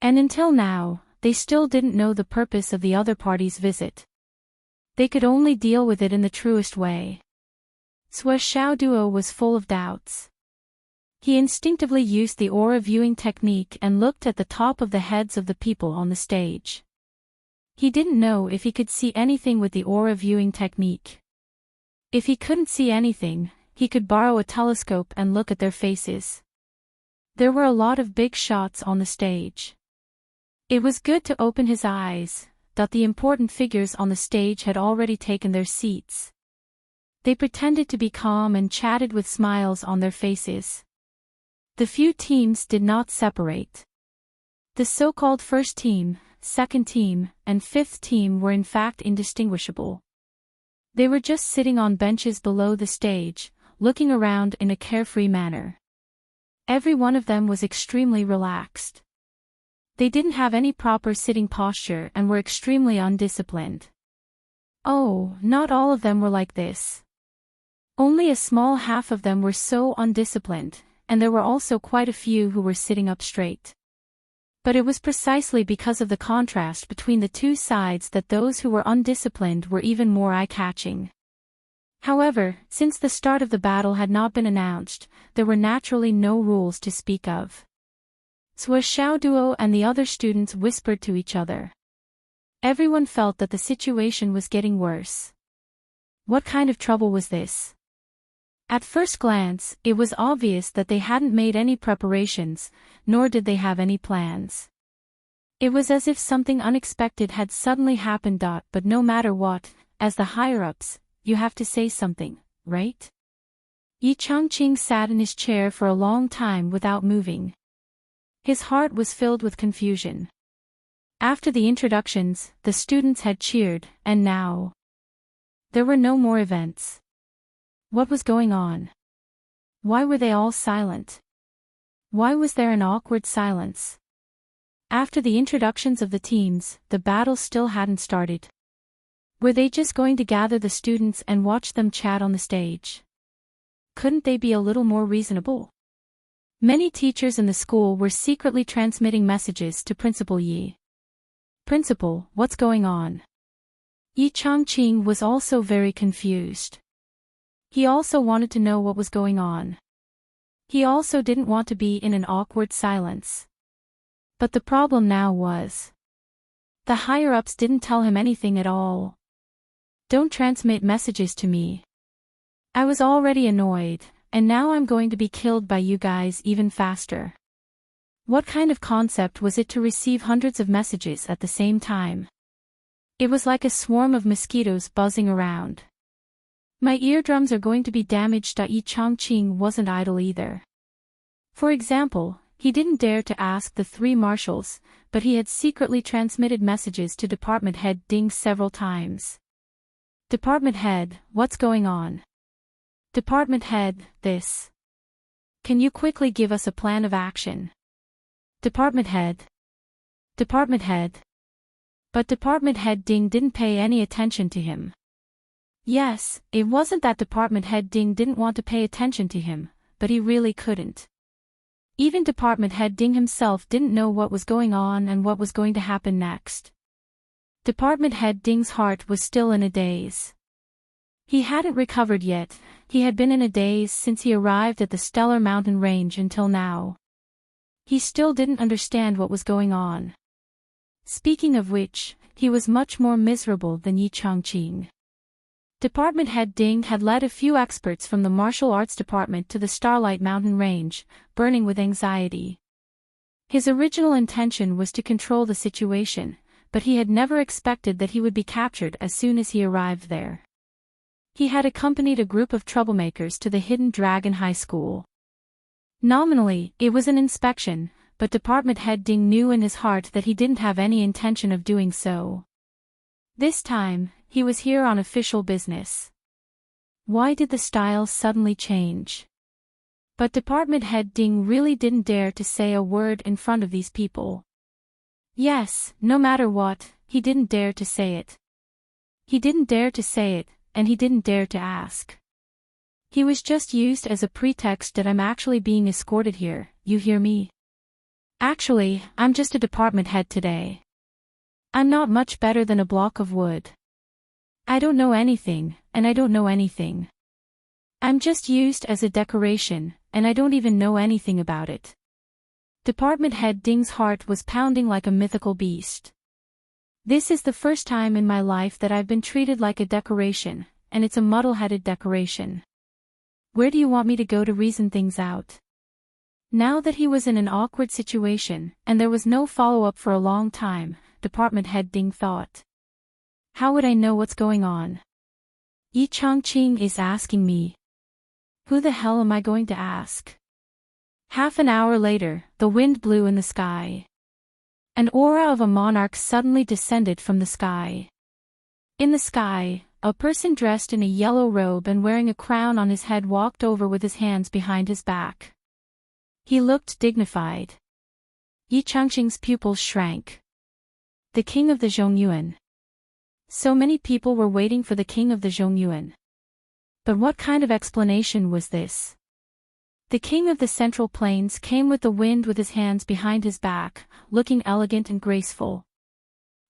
And until now, they still didn't know the purpose of the other party's visit. They could only deal with it in the truest way. Sui Xiaoduo was full of doubts. He instinctively used the aura viewing technique and looked at the top of the heads of the people on the stage. He didn't know if he could see anything with the aura viewing technique. If he couldn't see anything, he could borrow a telescope and look at their faces. There were a lot of big shots on the stage. It was good to open his eyes, that the important figures on the stage had already taken their seats. They pretended to be calm and chatted with smiles on their faces. The few teams did not separate. The so-called first team, second team, and fifth team were in fact indistinguishable. They were just sitting on benches below the stage, looking around in a carefree manner. Every one of them was extremely relaxed. They didn't have any proper sitting posture and were extremely undisciplined. Oh, not all of them were like this. Only a small half of them were so undisciplined, and there were also quite a few who were sitting up straight. But it was precisely because of the contrast between the two sides that those who were undisciplined were even more eye-catching. However, since the start of the battle had not been announced, there were naturally no rules to speak of. Sui Xiaoduo and the other students whispered to each other. Everyone felt that the situation was getting worse. What kind of trouble was this? At first glance, it was obvious that they hadn't made any preparations, nor did they have any plans. It was as if something unexpected had suddenly happened. But no matter what, as the higher-ups, you have to say something, right? Yi Changqing sat in his chair for a long time without moving. His heart was filled with confusion. After the introductions, the students had cheered, and now there were no more events. What was going on? Why were they all silent? Why was there an awkward silence? After the introductions of the teams, the battle still hadn't started. Were they just going to gather the students and watch them chat on the stage? Couldn't they be a little more reasonable? Many teachers in the school were secretly transmitting messages to Principal Yi. Principal, what's going on? Yi Changqing was also very confused. He also wanted to know what was going on. He also didn't want to be in an awkward silence. But the problem now was, the higher-ups didn't tell him anything at all. Don't transmit messages to me. I was already annoyed, and now I'm going to be killed by you guys even faster. What kind of concept was it to receive hundreds of messages at the same time? It was like a swarm of mosquitoes buzzing around. My eardrums are going to be damaged. Yi Changqing wasn't idle either. For example, he didn't dare to ask the three marshals, but he had secretly transmitted messages to Department Head Ding several times. Department Head, what's going on? Department Head, this. Can you quickly give us a plan of action? Department Head. Department Head. But Department Head Ding didn't pay any attention to him. Yes, it wasn't that Department Head Ding didn't want to pay attention to him, but he really couldn't. Even Department Head Ding himself didn't know what was going on and what was going to happen next. Department Head Ding's heart was still in a daze. He hadn't recovered yet. He had been in a daze since he arrived at the Stellar Mountain Range until now. He still didn't understand what was going on. Speaking of which, he was much more miserable than Yi Changqing. Department Head Ding had led a few experts from the martial arts department to the Starlight Mountain Range, burning with anxiety. His original intention was to control the situation, but he had never expected that he would be captured as soon as he arrived there. He had accompanied a group of troublemakers to the Hidden Dragon High School. Nominally, it was an inspection, but Department Head Ding knew in his heart that he didn't have any intention of doing so. This time, he was here on official business. Why did the style suddenly change? But Department Head Ding really didn't dare to say a word in front of these people. Yes, no matter what, he didn't dare to say it. He didn't dare to say it, and he didn't dare to ask. He was just used as a pretext that I'm actually being escorted here, you hear me? Actually, I'm just a department head today. I'm not much better than a block of wood. I don't know anything, and I don't know anything. I'm just used as a decoration, and I don't even know anything about it. Department Head Ding's heart was pounding like a mythical beast. This is the first time in my life that I've been treated like a decoration, and it's a muddle-headed decoration. Where do you want me to go to reason things out? Now that he was in an awkward situation, and there was no follow-up for a long time, Department Head Ding thought. How would I know what's going on? Yi Changqing is asking me. Who the hell am I going to ask? Half an hour later, the wind blew in the sky. An aura of a monarch suddenly descended from the sky. In the sky, a person dressed in a yellow robe and wearing a crown on his head walked over with his hands behind his back. He looked dignified. Yi Changqing's pupils shrank. The king of the Zhongyuan. So many people were waiting for the king of the Zhongyuan. But what kind of explanation was this? The king of the Central Plains came with the wind with his hands behind his back, looking elegant and graceful.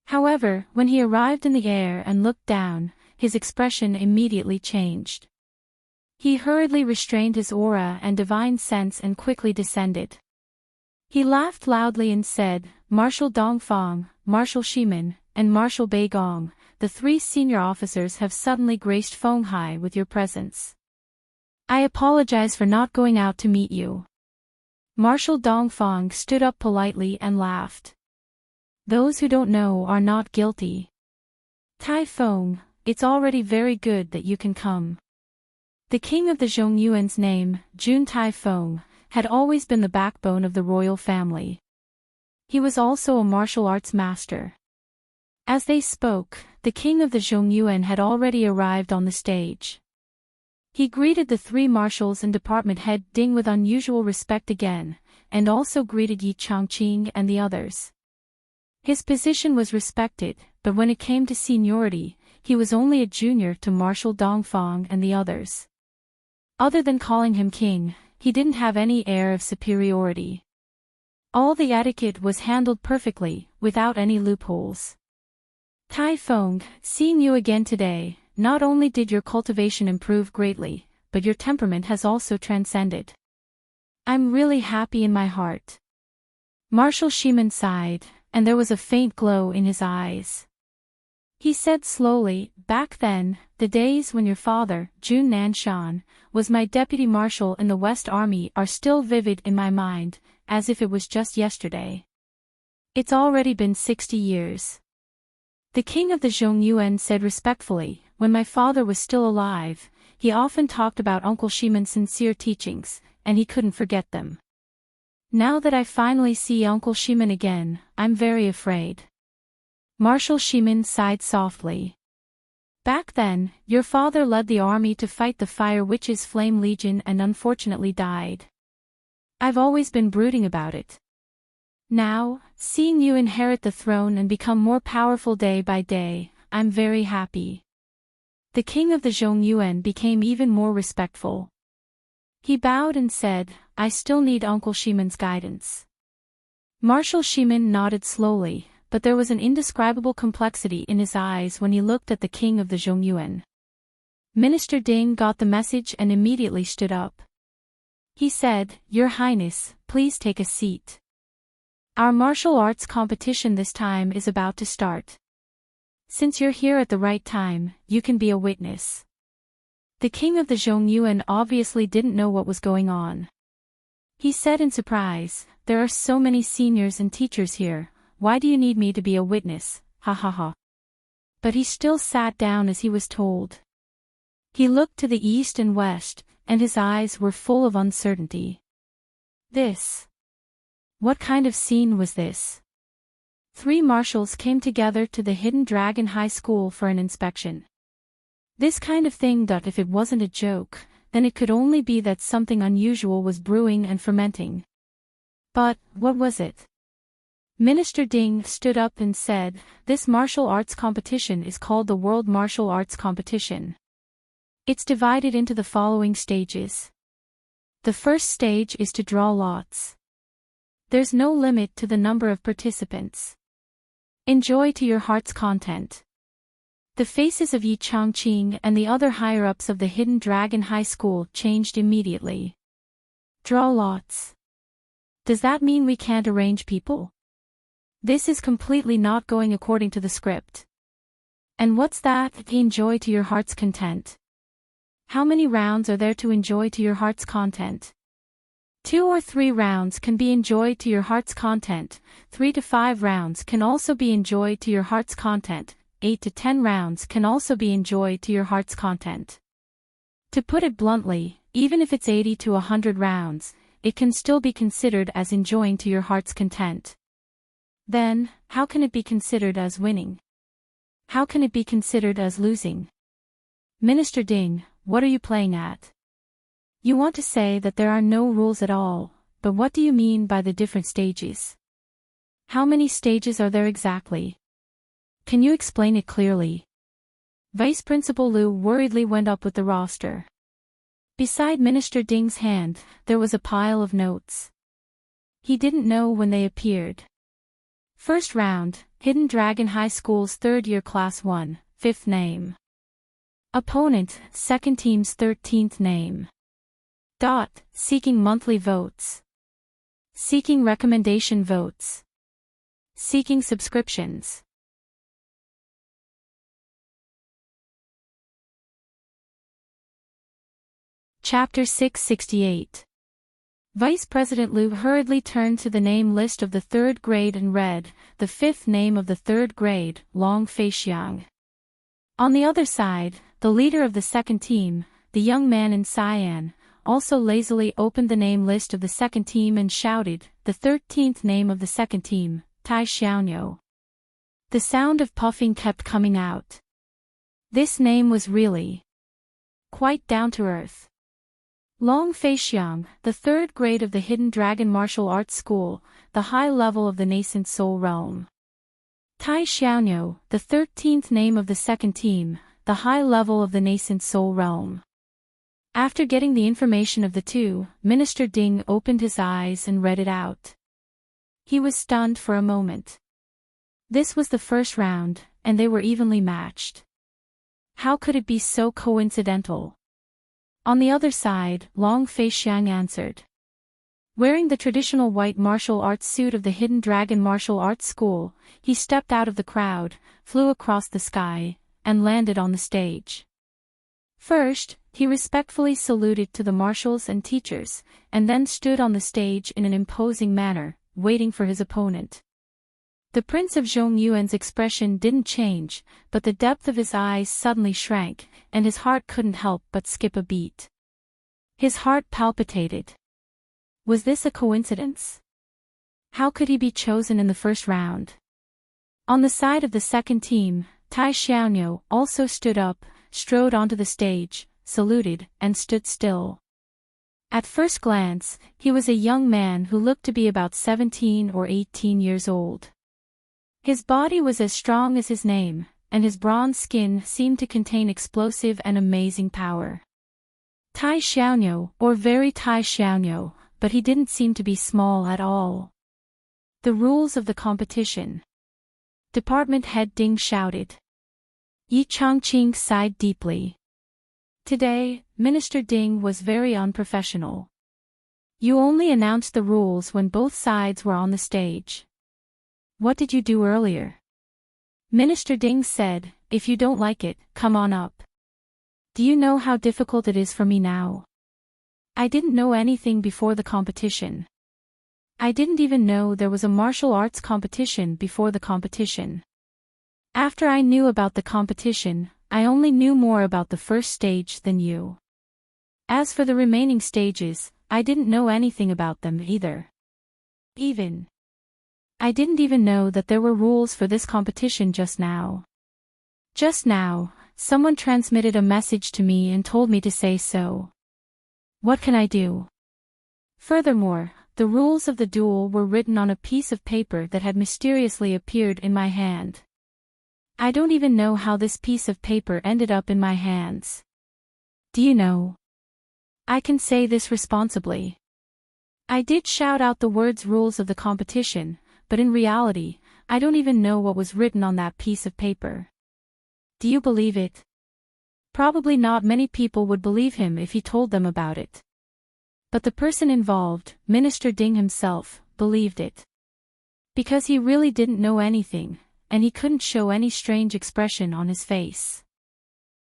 However, when he arrived in the air and looked down, his expression immediately changed. He hurriedly restrained his aura and divine sense and quickly descended. He laughed loudly and said, Marshal Dongfang, Marshal Shimin, and Marshal Beigong, the three senior officers have suddenly graced Fenghai with your presence. I apologize for not going out to meet you. Marshal Dongfang stood up politely and laughed. Those who don't know are not guilty. Tai Feng, it's already very good that you can come. The king of the Zhongyuan's name, Jun Tai Feng, had always been the backbone of the royal family. He was also a martial arts master. As they spoke, the king of the Zhongyuan had already arrived on the stage. He greeted the three marshals and department head Ding with unusual respect again, and also greeted Yi Changqing and the others. His position was respected, but when it came to seniority, he was only a junior to Marshal Dongfang and the others. Other than calling him king, he didn't have any air of superiority. All the etiquette was handled perfectly, without any loopholes. Tai Feng, seeing you again today, not only did your cultivation improve greatly, but your temperament has also transcended. I'm really happy in my heart. Marshal Shimen sighed, and there was a faint glow in his eyes. He said slowly, back then, the days when your father, Jun Nanshan, was my deputy marshal in the West Army are still vivid in my mind, as if it was just yesterday. It's already been 60 years. The king of the Zhongyuan said respectfully, when my father was still alive, he often talked about Uncle Shimen's sincere teachings, and he couldn't forget them. Now that I finally see Uncle Shimen again, I'm very afraid. Marshal Shimen sighed softly. Back then, your father led the army to fight the Fire Witches' Flame Legion and unfortunately died. I've always been brooding about it. Now, seeing you inherit the throne and become more powerful day by day, I'm very happy. The king of the Zhongyuan became even more respectful. He bowed and said, I still need Uncle Shimen's guidance. Marshal Shimen nodded slowly, but there was an indescribable complexity in his eyes when he looked at the king of the Zhongyuan. Minister Ding got the message and immediately stood up. He said, Your Highness, please take a seat. Our martial arts competition this time is about to start. Since you're here at the right time, you can be a witness. The king of the Zhongyuan obviously didn't know what was going on. He said in surprise, There are so many seniors and teachers here, why do you need me to be a witness, ha ha ha. But he still sat down as he was told. He looked to the east and west, and his eyes were full of uncertainty. What kind of scene was this? 3 marshals came together to the Hidden Dragon High School for an inspection. This kind of thing, if it wasn't a joke, then it could only be that something unusual was brewing and fermenting. But, what was it? Minister Ding stood up and said, This martial arts competition is called the World Martial Arts Competition. It's divided into the following stages. The first stage is to draw lots. There's no limit to the number of participants. Enjoy to your heart's content. The faces of Yi Changqing and the other higher-ups of the Hidden Dragon High School changed immediately. Draw lots. Does that mean we can't arrange people? This is completely not going according to the script. And what's that? Enjoy to your heart's content. How many rounds are there to enjoy to your heart's content? 2 or 3 rounds can be enjoyed to your heart's content, 3 to 5 rounds can also be enjoyed to your heart's content, 8 to 10 rounds can also be enjoyed to your heart's content. To put it bluntly, even if it's 80 to 100 rounds, it can still be considered as enjoying to your heart's content. Then, how can it be considered as winning? How can it be considered as losing? Minister Ding, what are you playing at? You want to say that there are no rules at all, but what do you mean by the different stages? How many stages are there exactly? Can you explain it clearly? Vice Principal Liu worriedly went up with the roster. Beside Minister Ding's hand, there was a pile of notes. He didn't know when they appeared. First round, Hidden Dragon High School's 3rd year Class 1, 5th name. Opponent, second team's 13th name. Seeking monthly votes. Seeking recommendation votes. Seeking subscriptions. Chapter 668. Vice President Liu hurriedly turned to the name list of the 3rd grade and read, the 5th name of the 3rd grade, Long Feixiang. On the other side, the leader of the 2nd team, the young man in cyan, also lazily opened the name list of the 2nd team and shouted, the 13th name of the 2nd team, Tai Xiaoyo. The sound of puffing kept coming out. This name was really quite down to earth. Long Feixiang, the third grade of the Hidden Dragon Martial Arts School, the high level of the nascent soul realm. Tai Xiaonyo, the 13th name of the second team, the high level of the nascent soul realm. After getting the information of the two, Minister Ding opened his eyes and read it out. He was stunned for a moment. This was the first round, and they were evenly matched. How could it be so coincidental? On the other side, Long Feixiang answered. Wearing the traditional white martial arts suit of the Hidden Dragon Martial Arts School, he stepped out of the crowd, flew across the sky, and landed on the stage. First, he respectfully saluted to the marshals and teachers, and then stood on the stage in an imposing manner, waiting for his opponent. The Prince of Zhongyuan's expression didn't change, but the depth of his eyes suddenly shrank, and his heart couldn't help but skip a beat. His heart palpitated. Was this a coincidence? How could he be chosen in the first round? On the side of the second team, Tai Xiaonyo also stood up, strode onto the stage, saluted, and stood still. At first glance, he was a young man who looked to be about 17 or 18 years old. His body was as strong as his name, and his bronze skin seemed to contain explosive and amazing power. Tai Xiaonyo, or very Tai Xiaonyo, but he didn't seem to be small at all. The rules of the competition. Department head Ding shouted. Yi Chongqing sighed deeply. Today, Minister Ding was very unprofessional. You only announced the rules when both sides were on the stage. What did you do earlier? Minister Ding said, if you don't like it, come on up. Do you know how difficult it is for me now? I didn't know anything before the competition. I didn't even know there was a martial arts competition before the competition. After I knew about the competition, I only knew more about the first stage than you. As for the remaining stages, I didn't know anything about them either. I didn't even know that there were rules for this competition just now. Just now, someone transmitted a message to me and told me to say so. What can I do? Furthermore, the rules of the duel were written on a piece of paper that had mysteriously appeared in my hand. I don't even know how this piece of paper ended up in my hands. Do you know? I can say this responsibly. I did shout out the words rules of the competition, but in reality, I don't even know what was written on that piece of paper. Do you believe it? Probably not many people would believe him if he told them about it. But the person involved, Minister Ding himself, believed it. Because he really didn't know anything, and he couldn't show any strange expression on his face.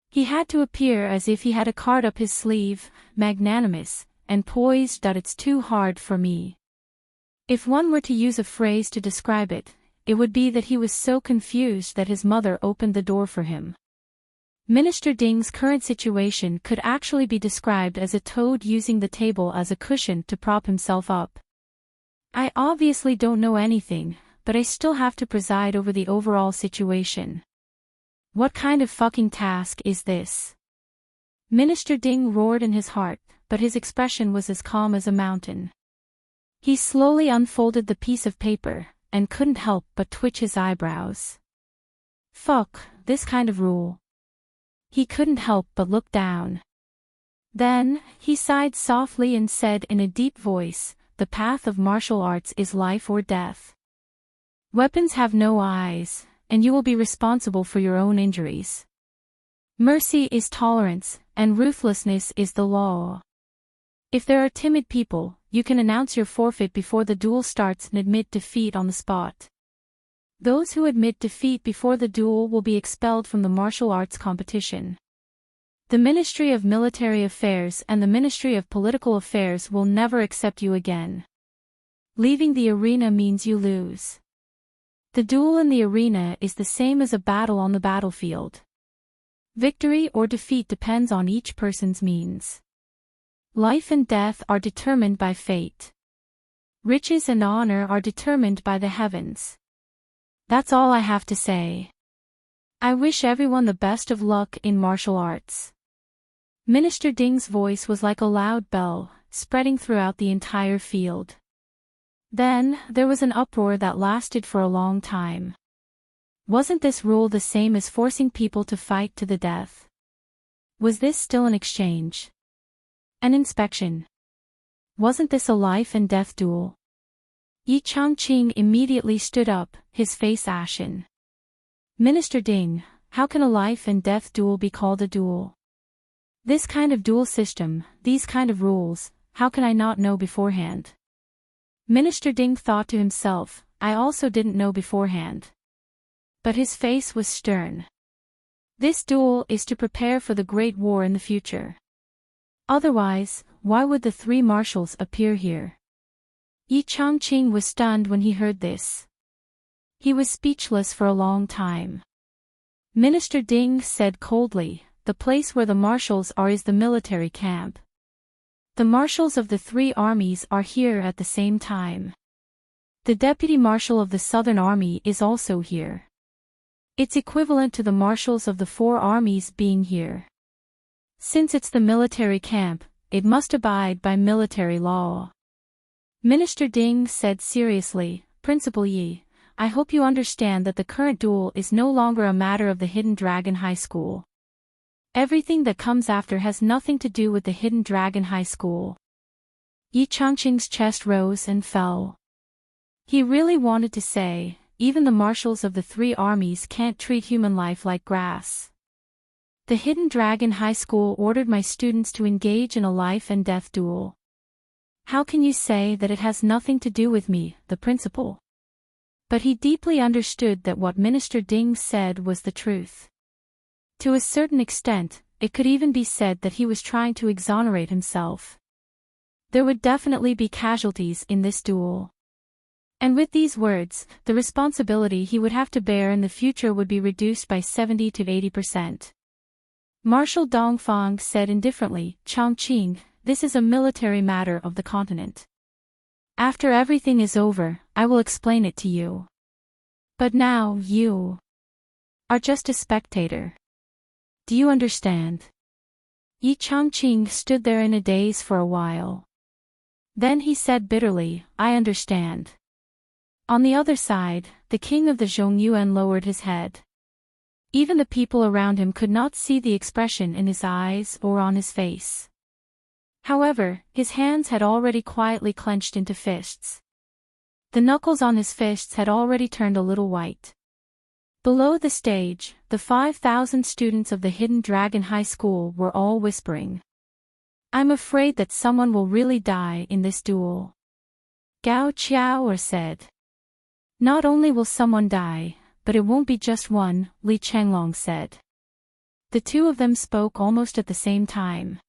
He had to appear as if he had a card up his sleeve, magnanimous, and poised that it's too hard for me. If one were to use a phrase to describe it, it would be that he was so confused that his mother opened the door for him. Minister Ding's current situation could actually be described as a toad using the table as a cushion to prop himself up. I obviously don't know anything, but I still have to preside over the overall situation. What kind of fucking task is this? Minister Ding roared in his heart, but his expression was as calm as a mountain. He slowly unfolded the piece of paper, and couldn't help but twitch his eyebrows. Fuck, this kind of rule. He couldn't help but look down. Then, he sighed softly and said in a deep voice, the path of martial arts is life or death. Weapons have no eyes, and you will be responsible for your own injuries. Mercy is tolerance, and ruthlessness is the law. If there are timid people, you can announce your forfeit before the duel starts and admit defeat on the spot. Those who admit defeat before the duel will be expelled from the martial arts competition. The Ministry of Military Affairs and the Ministry of Political Affairs will never accept you again. Leaving the arena means you lose. The duel in the arena is the same as a battle on the battlefield. Victory or defeat depends on each person's means. Life and death are determined by fate. Riches and honor are determined by the heavens. That's all I have to say. I wish everyone the best of luck in martial arts. Minister Ding's voice was like a loud bell, spreading throughout the entire field. Then, there was an uproar that lasted for a long time. Wasn't this rule the same as forcing people to fight to the death? Was this still an exchange? An inspection? Wasn't this a life and death duel? Enchanting immediately stood up, his face ashen. Minister Ding, how can a life and death duel be called a duel? This kind of duel system, these kind of rules, how can I not know beforehand? Minister Ding thought to himself, I also didn't know beforehand. But his face was stern. This duel is to prepare for the Great War in the future. Otherwise, why would the three marshals appear here? Enchanting was stunned when he heard this. He was speechless for a long time. Minister Ding said coldly, the place where the marshals are is the military camp. The marshals of the three armies are here at the same time. The deputy marshal of the Southern Army is also here. It's equivalent to the marshals of the four armies being here. Since it's the military camp, it must abide by military law. Minister Ding said seriously, Principal Yi, I hope you understand that the current duel is no longer a matter of the Hidden Dragon High School. Everything that comes after has nothing to do with the Hidden Dragon High School. Enchanting's chest rose and fell. He really wanted to say, even the marshals of the three armies can't treat human life like grass. The Hidden Dragon High School ordered my students to engage in a life and death duel. How can you say that it has nothing to do with me, the principal? But he deeply understood that what Minister Ding said was the truth. To a certain extent, it could even be said that he was trying to exonerate himself. There would definitely be casualties in this duel. And with these words, the responsibility he would have to bear in the future would be reduced by 70 to 80%. Marshal Dongfang said indifferently, Chongqing, this is a military matter of the continent. After everything is over, I will explain it to you. But now, you are just a spectator. Do you understand? Enchanting stood there in a daze for a while. Then he said bitterly, I understand. On the other side, the king of the Zhongyuan lowered his head. Even the people around him could not see the expression in his eyes or on his face. However, his hands had already quietly clenched into fists. The knuckles on his fists had already turned a little white. Below the stage, the 5,000 students of the Hidden Dragon High School were all whispering. I'm afraid that someone will really die in this duel. Gao Qiao said. Not only will someone die, but it won't be just one, Li Chenglong said. The two of them spoke almost at the same time.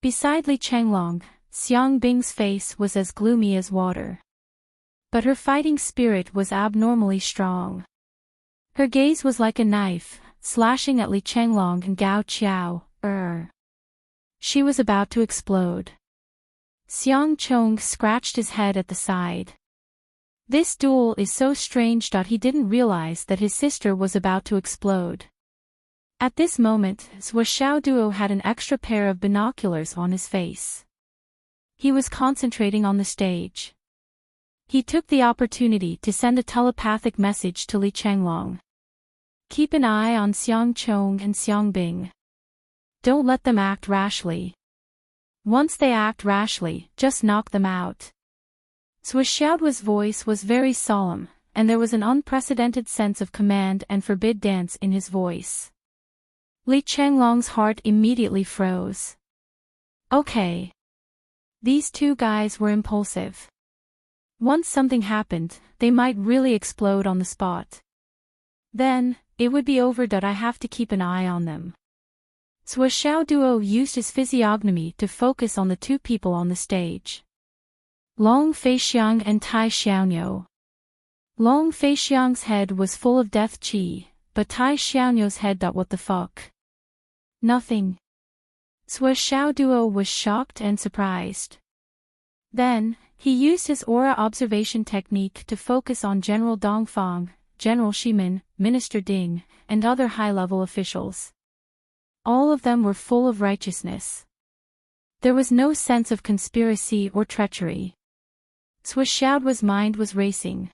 Beside Li Chenglong, Xiang Bing's face was as gloomy as water. But her fighting spirit was abnormally strong. Her gaze was like a knife, slashing at Li Chenglong and Gao Qiao. She was about to explode. Xiang Chong scratched his head at the side. This duel is so strange that he didn't realize that his sister was about to explode. At this moment, Zhou Xiaoduo had an extra pair of binoculars on his face. He was concentrating on the stage. He took the opportunity to send a telepathic message to Li Chenglong. Keep an eye on Xiang Chong and Xiang Bing. Don't let them act rashly. Once they act rashly, just knock them out. Zhou Xiaoduo's voice was very solemn, and there was an unprecedented sense of command and forbid dance in his voice. Li Chenglong's heart immediately froze. Okay. These two guys were impulsive. Once something happened, they might really explode on the spot. Then, it would be over. I have to keep an eye on them. Zhou Xiaoduo used his physiognomy to focus on the two people on the stage. Long Feixiang and Tai Xiaoniu. Long Feixiang's head was full of death qi, but Tai Xiaoniu's head. What the fuck? Nothing. Zhou Xiaoduo was shocked and surprised. Then, he used his aura observation technique to focus on General Dongfang, General Shimin, Minister Ding, and other high-level officials. all of them were full of righteousness. There was no sense of conspiracy or treachery. Swishaodua's mind was racing.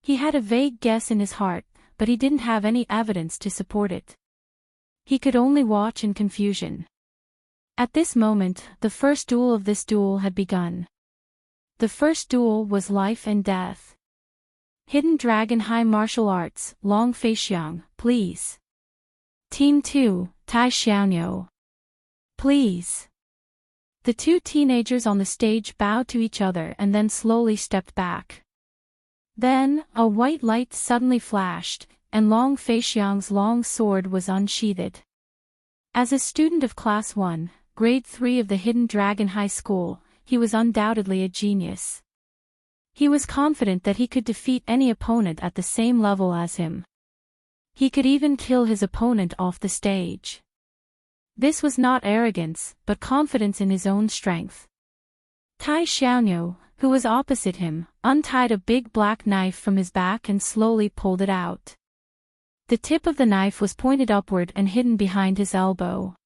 He had a vague guess in his heart, but he didn't have any evidence to support it. He could only watch in confusion. At this moment, the first duel of this duel had begun. The first duel was life and death. Hidden Dragon High Martial Arts, Long Feixiang, please. Team 2, Tai Xiaoniu. Please. The two teenagers on the stage bowed to each other and then slowly stepped back. Then, a white light suddenly flashed, and Long Feixiang's long sword was unsheathed. As a student of Class 1, Grade 3 of the Hidden Dragon High School, he was undoubtedly a genius. He was confident that he could defeat any opponent at the same level as him. He could even kill his opponent off the stage. This was not arrogance, but confidence in his own strength. Tai Xiaoniu, who was opposite him, untied a big black knife from his back and slowly pulled it out. The tip of the knife was pointed upward and hidden behind his elbow.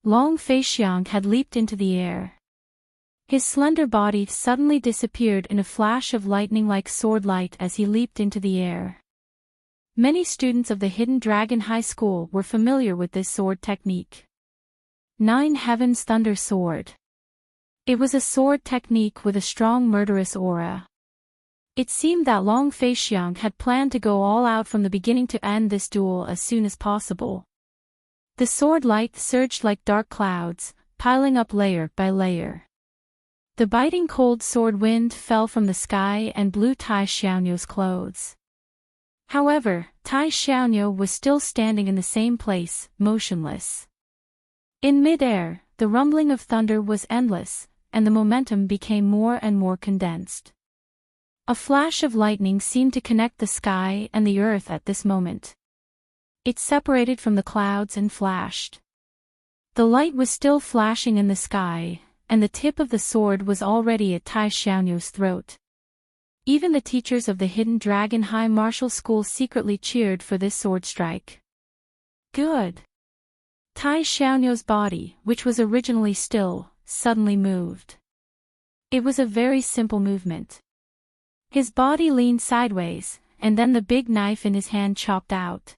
Long Feixiang had leaped into the air. His slender body suddenly disappeared in a flash of lightning-like sword light as he leaped into the air. Many students of the Hidden Dragon High School were familiar with this sword technique. Nine Heavens Thunder Sword. It was a sword technique with a strong murderous aura. It seemed that Long Feixiang had planned to go all out from the beginning to end this duel as soon as possible. The sword light surged like dark clouds, piling up layer by layer. The biting cold sword wind fell from the sky and blew Tai Xiaoniu's clothes. However, Tai Xiaoniu was still standing in the same place, motionless. In mid-air, the rumbling of thunder was endless, and the momentum became more and more condensed. A flash of lightning seemed to connect the sky and the earth at this moment. It separated from the clouds and flashed. The light was still flashing in the sky, and the tip of the sword was already at Tai Xiaoniu's throat. Even the teachers of the Hidden Dragon High Martial School secretly cheered for this sword strike. Good. Tai Xiaoniu's body, which was originally still, suddenly moved. It was a very simple movement. His body leaned sideways, and then the big knife in his hand chopped out.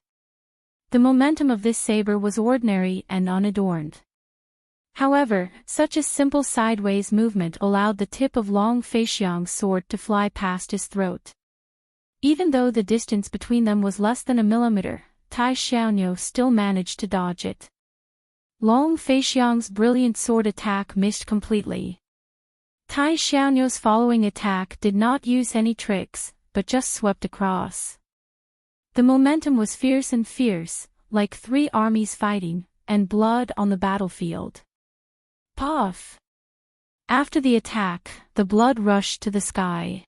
The momentum of this saber was ordinary and unadorned. However, such a simple sideways movement allowed the tip of Long Feixiang's sword to fly past his throat. Even though the distance between them was less than a millimeter, Tai Xiaoniu still managed to dodge it. Long Feixiang's brilliant sword attack missed completely. Tai Xiaoniu's following attack did not use any tricks, but just swept across. The momentum was fierce, like three armies fighting, and blood on the battlefield. Puff! After the attack, the blood rushed to the sky.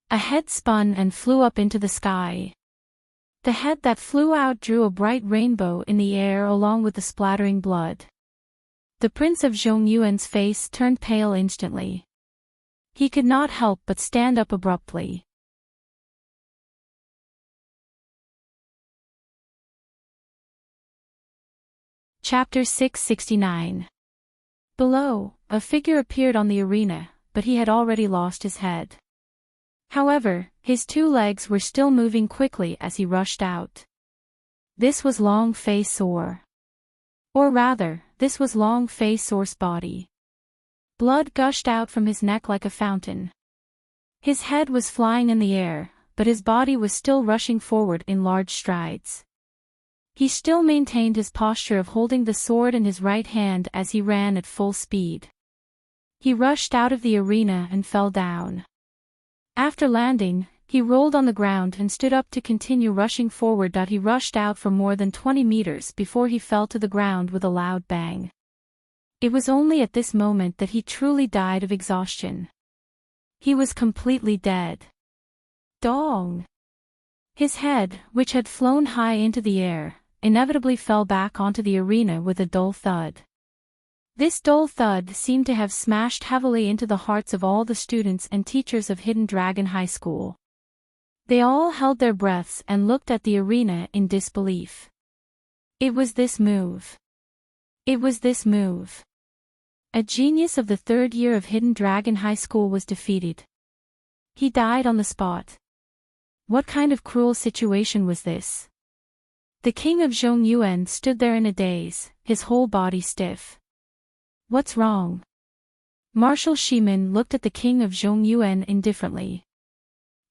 A head spun and flew up into the sky. The head that flew out drew a bright rainbow in the air along with the splattering blood. The Prince of Zhongyuan's face turned pale instantly. He could not help but stand up abruptly. Chapter 669. Below, a figure appeared on the arena, but he had already lost his head. However, his two legs were still moving quickly as he rushed out. This was Long Feixiang. Or rather, this was Long Feixiang's body. Blood gushed out from his neck like a fountain. His head was flying in the air, but his body was still rushing forward in large strides. He still maintained his posture of holding the sword in his right hand as he ran at full speed. He rushed out of the arena and fell down. After landing, he rolled on the ground and stood up to continue rushing forward. He rushed out for more than 20 meters before he fell to the ground with a loud bang. It was only at this moment that he truly died of exhaustion. He was completely dead. Dong! His head, which had flown high into the air, inevitably fell back onto the arena with a dull thud. This dull thud seemed to have smashed heavily into the hearts of all the students and teachers of Hidden Dragon High School. They all held their breaths and looked at the arena in disbelief. It was this move. It was this move. A genius of the third year of Hidden Dragon High School was defeated. He died on the spot. What kind of cruel situation was this? The king of Zhongyuan stood there in a daze, his whole body stiff. What's wrong? Marshal Shimin looked at the king of Zhongyuan indifferently.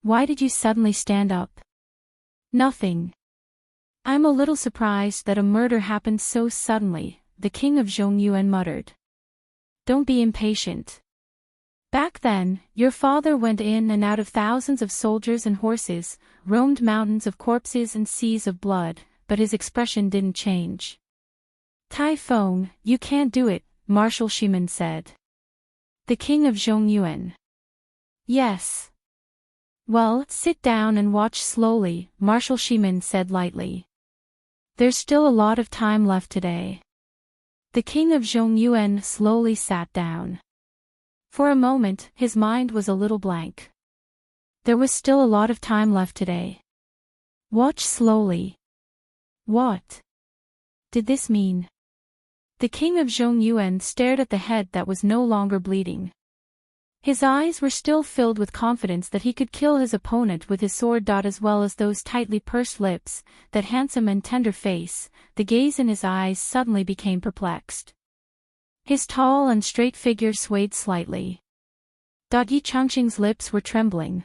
Why did you suddenly stand up? Nothing. I'm a little surprised that a murder happened so suddenly, the king of Zhongyuan muttered. Don't be impatient. Back then, your father went in and out of thousands of soldiers and horses, roamed mountains of corpses and seas of blood, but his expression didn't change. Typhone, you can't do it, Marshal Shimin said. The king of Zhongyuan. Yes. Well, sit down and watch slowly, Marshal Shimin said lightly. There's still a lot of time left today. The king of Zhongyuan slowly sat down. For a moment, his mind was a little blank. There was still a lot of time left today. Watch slowly. What did this mean? The king of Zhongyuan stared at the head that was no longer bleeding. His eyes were still filled with confidence that he could kill his opponent with his sword. As well as those tightly pursed lips, that handsome and tender face, the gaze in his eyes suddenly became perplexed. His tall and straight figure swayed slightly. Yi Changqing's lips were trembling.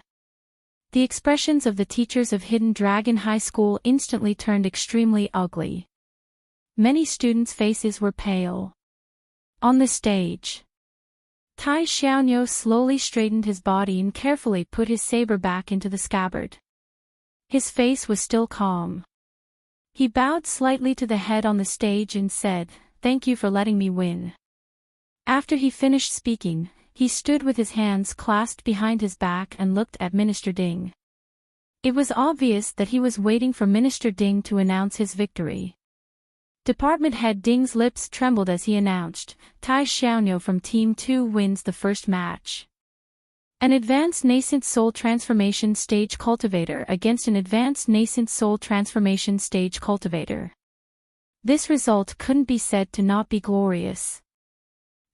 The expressions of the teachers of Hidden Dragon High School instantly turned extremely ugly. Many students' faces were pale. On the stage, Tai Xiaonyo slowly straightened his body and carefully put his saber back into the scabbard. His face was still calm. He bowed slightly to the head on the stage and said, "Thank you for letting me win." After he finished speaking, he stood with his hands clasped behind his back and looked at Minister Ding. It was obvious that he was waiting for Minister Ding to announce his victory. Department head Ding's lips trembled as he announced, Tai Xiaonyo from Team 2 wins the first match. An advanced nascent soul transformation stage cultivator against an advanced nascent soul transformation stage cultivator. This result couldn't be said to not be glorious.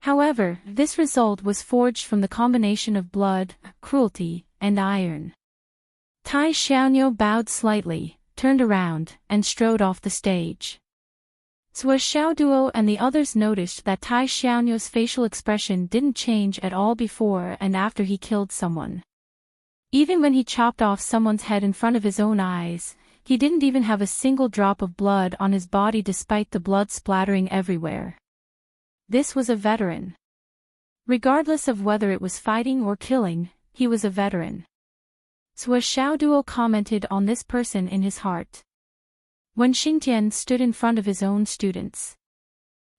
However, this result was forged from the combination of blood, cruelty, and iron. Tai Xiaonyo bowed slightly, turned around, and strode off the stage. Sua Xiaoduo and the others noticed that Tai Xiaonyo's facial expression didn't change at all before and after he killed someone. Even when he chopped off someone's head in front of his own eyes, he didn't even have a single drop of blood on his body despite the blood splattering everywhere. This was a veteran. Regardless of whether it was fighting or killing, he was a veteran. Sua Xiaoduo commented on this person in his heart. When Xingtian stood in front of his own students,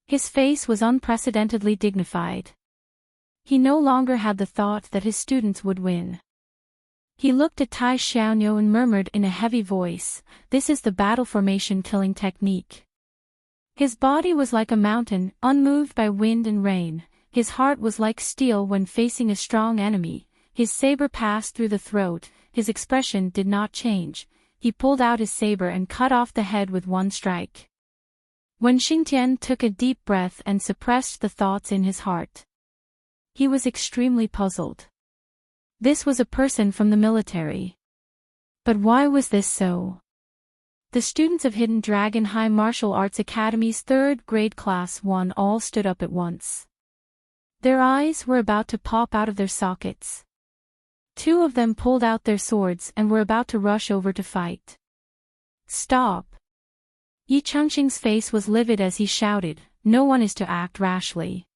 his face was unprecedentedly dignified. He no longer had the thought that his students would win. He looked at Tai Xiaonyo and murmured in a heavy voice, "This is the battle formation killing technique." His body was like a mountain, unmoved by wind and rain. His heart was like steel when facing a strong enemy. His saber passed through the throat. His expression did not change. He pulled out his saber and cut off the head with one strike. When Xingtian took a deep breath and suppressed the thoughts in his heart, he was extremely puzzled. This was a person from the military. But why was this so? The students of Hidden Dragon High Martial Arts Academy's 3rd grade Class 1 all stood up at once. Their eyes were about to pop out of their sockets. 2 of them pulled out their swords and were about to rush over to fight. "Stop!" Yi Changqing's face was livid as he shouted, "No one is to act rashly.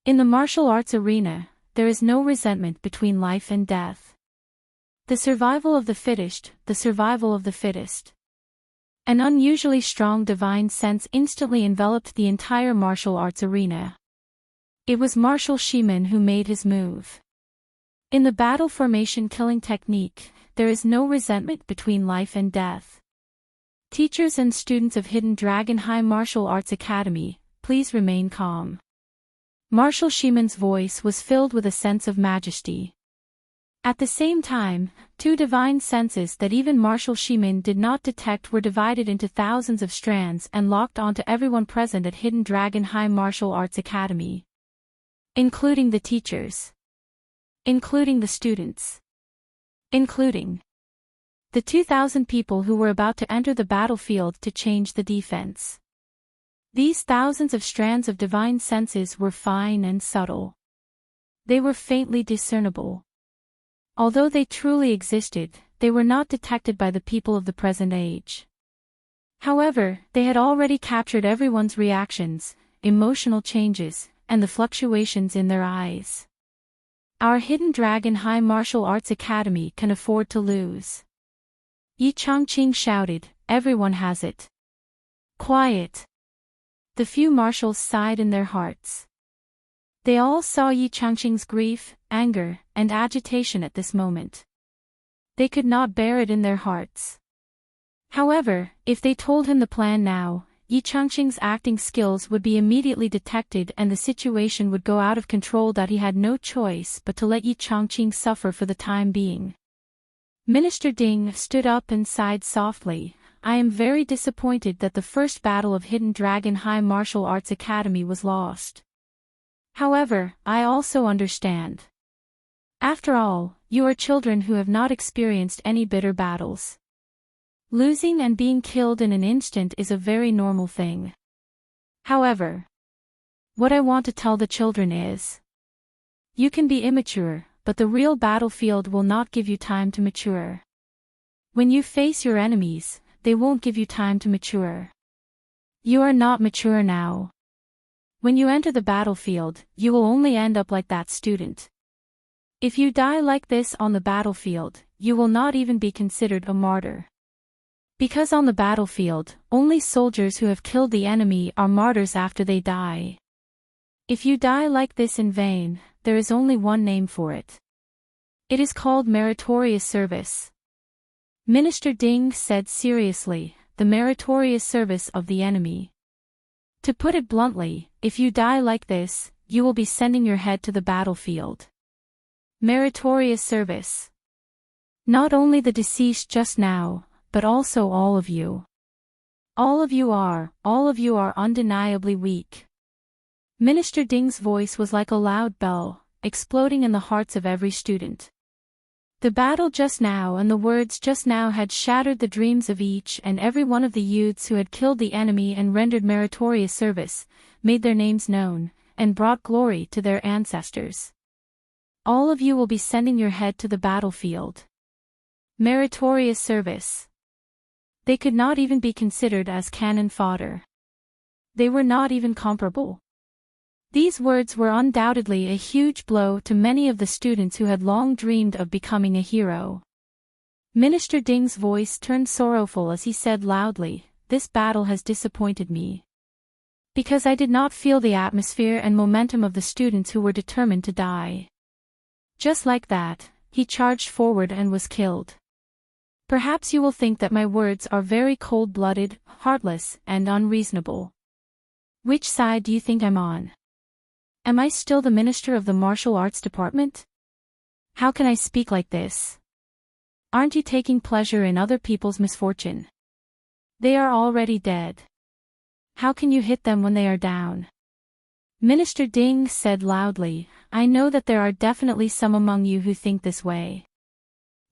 In the martial arts arena, there is no resentment between life and death. The survival of the fittest, the survival of the fittest." An unusually strong divine sense instantly enveloped the entire martial arts arena. It was Marshal Shimin who made his move. In the battle formation killing technique, there is no resentment between life and death. Teachers and students of Hidden Dragon High Martial Arts Academy, please remain calm. Marshal Shimin's voice was filled with a sense of majesty. At the same time, Two divine senses that even Marshal Shimin did not detect were divided into thousands of strands and locked onto everyone present at Hidden Dragon High Martial Arts Academy. Including the teachers. Including the students. Including the 2,000 people who were about to enter the battlefield to change the defense. These thousands of strands of divine senses were fine and subtle. They were faintly discernible. Although they truly existed, they were not detected by the people of the present age. However, they had already captured everyone's reactions, emotional changes, and the fluctuations in their eyes. Our Hidden Dragon High Martial Arts Academy can afford to lose. Yi Changqing shouted, everyone has it. Quiet. The few marshals sighed in their hearts. They all saw Yi Changqing's grief, anger, and agitation at this moment. They could not bear it in their hearts. However, if they told him the plan now, Yi Changqing's acting skills would be immediately detected and the situation would go out of control that he had no choice but to let Yi Changqing suffer for the time being. Minister Ding stood up and sighed softly. I am very disappointed that the first battle of Hidden Dragon High Martial Arts Academy was lost. However, I also understand. After all, you are children who have not experienced any bitter battles. Losing and being killed in an instant is a very normal thing. However, what I want to tell the children is, you can be immature, but the real battlefield will not give you time to mature. When you face your enemies, they won't give you time to mature. You are not mature now. When you enter the battlefield, you will only end up like that student. If you die like this on the battlefield, you will not even be considered a martyr. Because on the battlefield, only soldiers who have killed the enemy are martyrs after they die. If you die like this in vain, there is only one name for it. It is called meritorious service. Minister Ding said seriously, the meritorious service of the enemy. To put it bluntly, if you die like this, you will be sending your head to the battlefield. Meritorious service. Not only the deceased just now, but also all of you. All of you are undeniably weak. Minister Ding's voice was like a loud bell, exploding in the hearts of every student. The battle just now and the words just now had shattered the dreams of each and every one of the youths who had killed the enemy and rendered meritorious service, made their names known, and brought glory to their ancestors. All of you will be sending your head to the battlefield. Meritorious service. They could not even be considered as cannon fodder. They were not even comparable. These words were undoubtedly a huge blow to many of the students who had long dreamed of becoming a hero. Minister Ding's voice turned sorrowful as he said loudly, this battle has disappointed me. Because I did not feel the atmosphere and momentum of the students who were determined to die. Just like that, he charged forward and was killed. Perhaps you will think that my words are very cold-blooded, heartless, and unreasonable. Which side do you think I'm on? Am I still the minister of the martial arts department? How can I speak like this? Aren't you taking pleasure in other people's misfortune? They are already dead. How can you hit them when they are down? Minister Ding said loudly, I know that there are definitely some among you who think this way.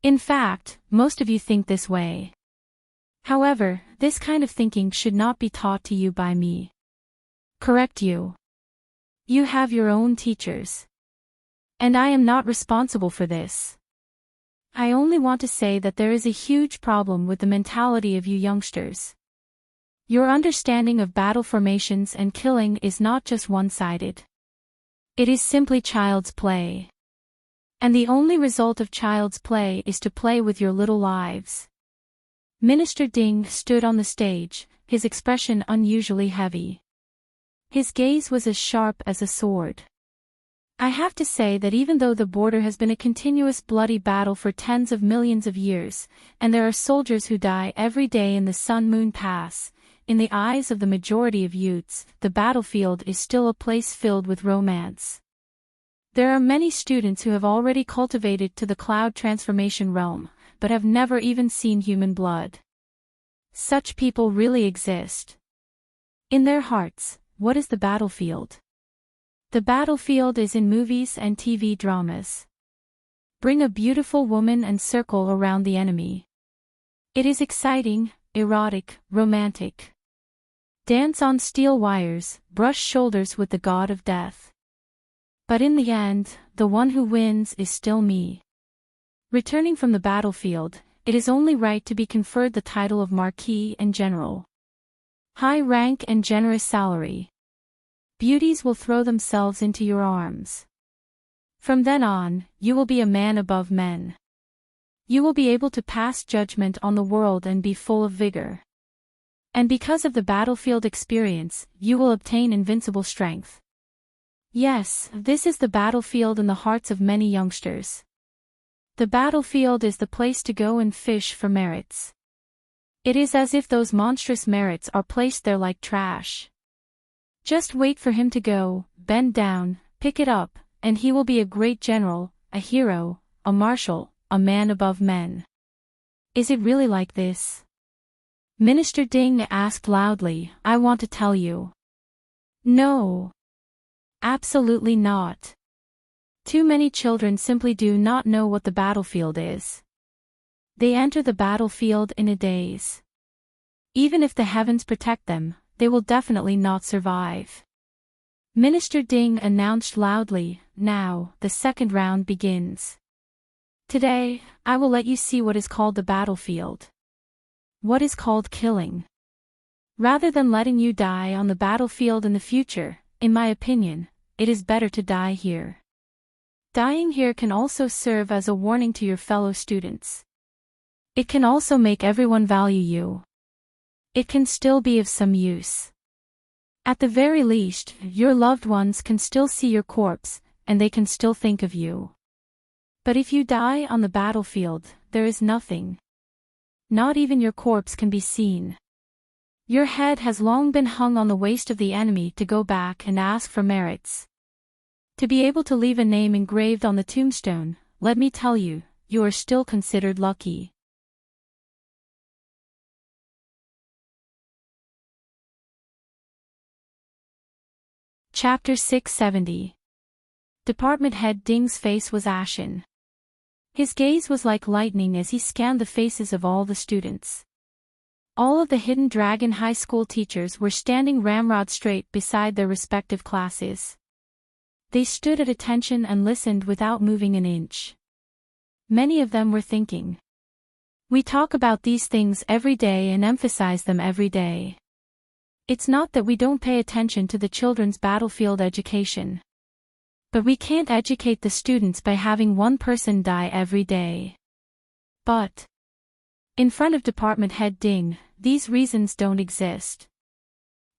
In fact, most of you think this way. However, this kind of thinking should not be taught to you by me. Correct you. You have your own teachers. And I am not responsible for this. I only want to say that there is a huge problem with the mentality of you youngsters. Your understanding of battle formations and killing is not just one-sided. It is simply child's play. And the only result of child's play is to play with your little lives. Minister Ding stood on the stage, his expression unusually heavy. His gaze was as sharp as a sword. I have to say that even though the border has been a continuous bloody battle for tens of millions of years, and there are soldiers who die every day in the Sun-Moon Pass, in the eyes of the majority of youths, the battlefield is still a place filled with romance. There are many students who have already cultivated to the cloud transformation realm, but have never even seen human blood. Such people really exist. In their hearts, what is the battlefield? The battlefield is in movies and TV dramas. Bring a beautiful woman and circle around the enemy. It is exciting, erotic, romantic. Dance on steel wires, brush shoulders with the god of death. But in the end, the one who wins is still me. Returning from the battlefield, it is only right to be conferred the title of Marquis and General. High rank and generous salary. Beauties will throw themselves into your arms. From then on, you will be a man above men. You will be able to pass judgment on the world and be full of vigor. And because of the battlefield experience, you will obtain invincible strength. Yes, this is the battlefield in the hearts of many youngsters. The battlefield is the place to go and fish for merits. It is as if those monstrous merits are placed there like trash. Just wait for him to go, bend down, pick it up, and he will be a great general, a hero, a marshal, a man above men. Is it really like this? Minister Ding asked loudly. I want to tell you. No. Absolutely not. Too many children simply do not know what the battlefield is. They enter the battlefield in a daze. Even if the heavens protect them, they will definitely not survive. Minister Ding announced loudly. Now, the second round begins. Today, I will let you see what is called the battlefield. What is called killing. Rather than letting you die on the battlefield in the future, in my opinion, it is better to die here. Dying here can also serve as a warning to your fellow students. It can also make everyone value you. It can still be of some use. At the very least, your loved ones can still see your corpse, and they can still think of you. But if you die on the battlefield, there is nothing. Not even your corpse can be seen. Your head has long been hung on the waist of the enemy to go back and ask for merits. To be able to leave a name engraved on the tombstone, let me tell you, you are still considered lucky. Chapter 670. Department Head Ding's face was ashen. His gaze was like lightning as he scanned the faces of all the students. All of the Hidden Dragon High School teachers were standing ramrod straight beside their respective classes. They stood at attention and listened without moving an inch. Many of them were thinking. We talk about these things every day and emphasize them every day. It's not that we don't pay attention to the children's battlefield education. But we can't educate the students by having one person die every day. But in front of Department Head Ding, these reasons don't exist.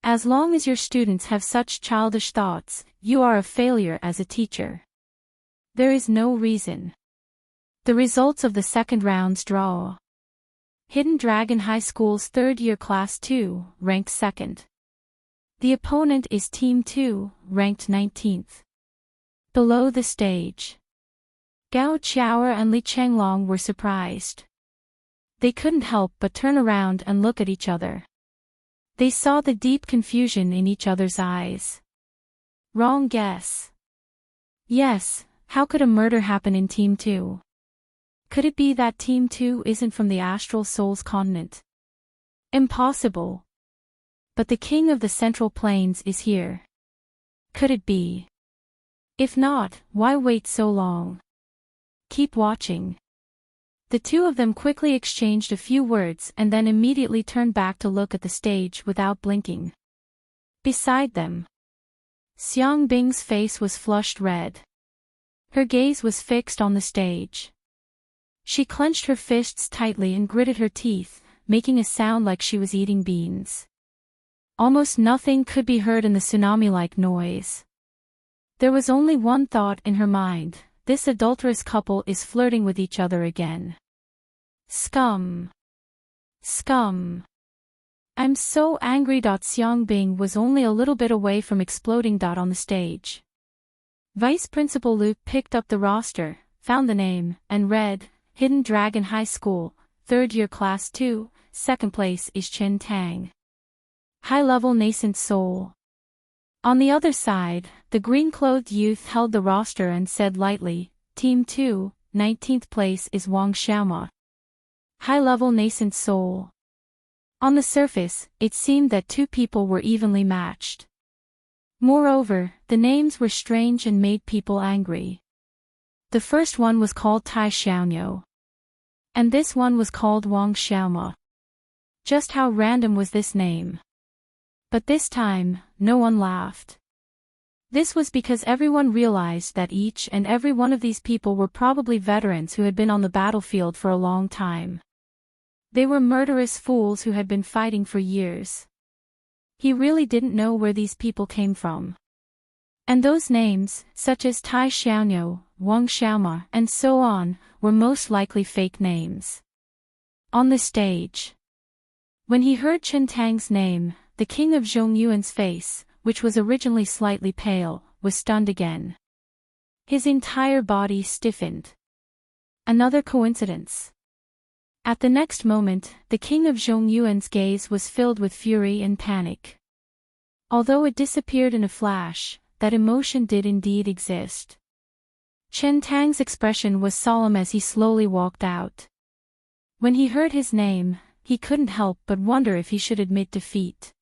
As long as your students have such childish thoughts, you are a failure as a teacher. There is no reason. The results of the second round's draw. Hidden Dragon High School's third-year Class 2, ranked 2nd. The opponent is Team 2, ranked 19th. Below the stage. Gao Qiaoer and Li Chenglong were surprised. They couldn't help but turn around and look at each other. They saw the deep confusion in each other's eyes. Wrong guess. Yes, how could a murder happen in Team 2? Could it be that Team 2 isn't from the Astral Souls continent? Impossible. But the king of the Central Plains is here. Could it be? If not, why wait so long? Keep watching. The two of them quickly exchanged a few words and then immediately turned back to look at the stage without blinking. Beside them, Xiang Bing's face was flushed red. Her gaze was fixed on the stage. She clenched her fists tightly and gritted her teeth, making a sound like she was eating beans. Almost nothing could be heard in the tsunami-like noise. There was only one thought in her mind: this adulterous couple is flirting with each other again. Scum. Scum. I'm so angry. Xiang Bing was only a little bit away from exploding. On the stage. Vice Principal Luke picked up the roster, found the name, and read, Hidden Dragon High School, 3rd year class 2, 2nd place is Chen Tang. High-level nascent soul. On the other side, the green-clothed youth held the roster and said lightly, Team 2, 19th place is Wang Xiaoma. High-level nascent soul. On the surface, it seemed that two people were evenly matched. Moreover, the names were strange and made people angry. The first one was called Tai Xiaonyo. And this one was called Wang Xiaoma. Just how random was this name? But this time, no one laughed. This was because everyone realized that each and every one of these people were probably veterans who had been on the battlefield for a long time. They were murderous fools who had been fighting for years. He really didn't know where these people came from. And those names, such as Tai Xiaonyo, Wang Xiaoma, and so on, were most likely fake names. On the stage. When he heard Chen Tang's name, the king of Zhongyuan's face, which was originally slightly pale, was stunned again. His entire body stiffened. Another coincidence. At the next moment, the king of Zhongyuan's gaze was filled with fury and panic. Although it disappeared in a flash, that emotion did indeed exist. Chen Tang's expression was solemn as he slowly walked out. When he heard his name, he couldn't help but wonder if he should admit defeat.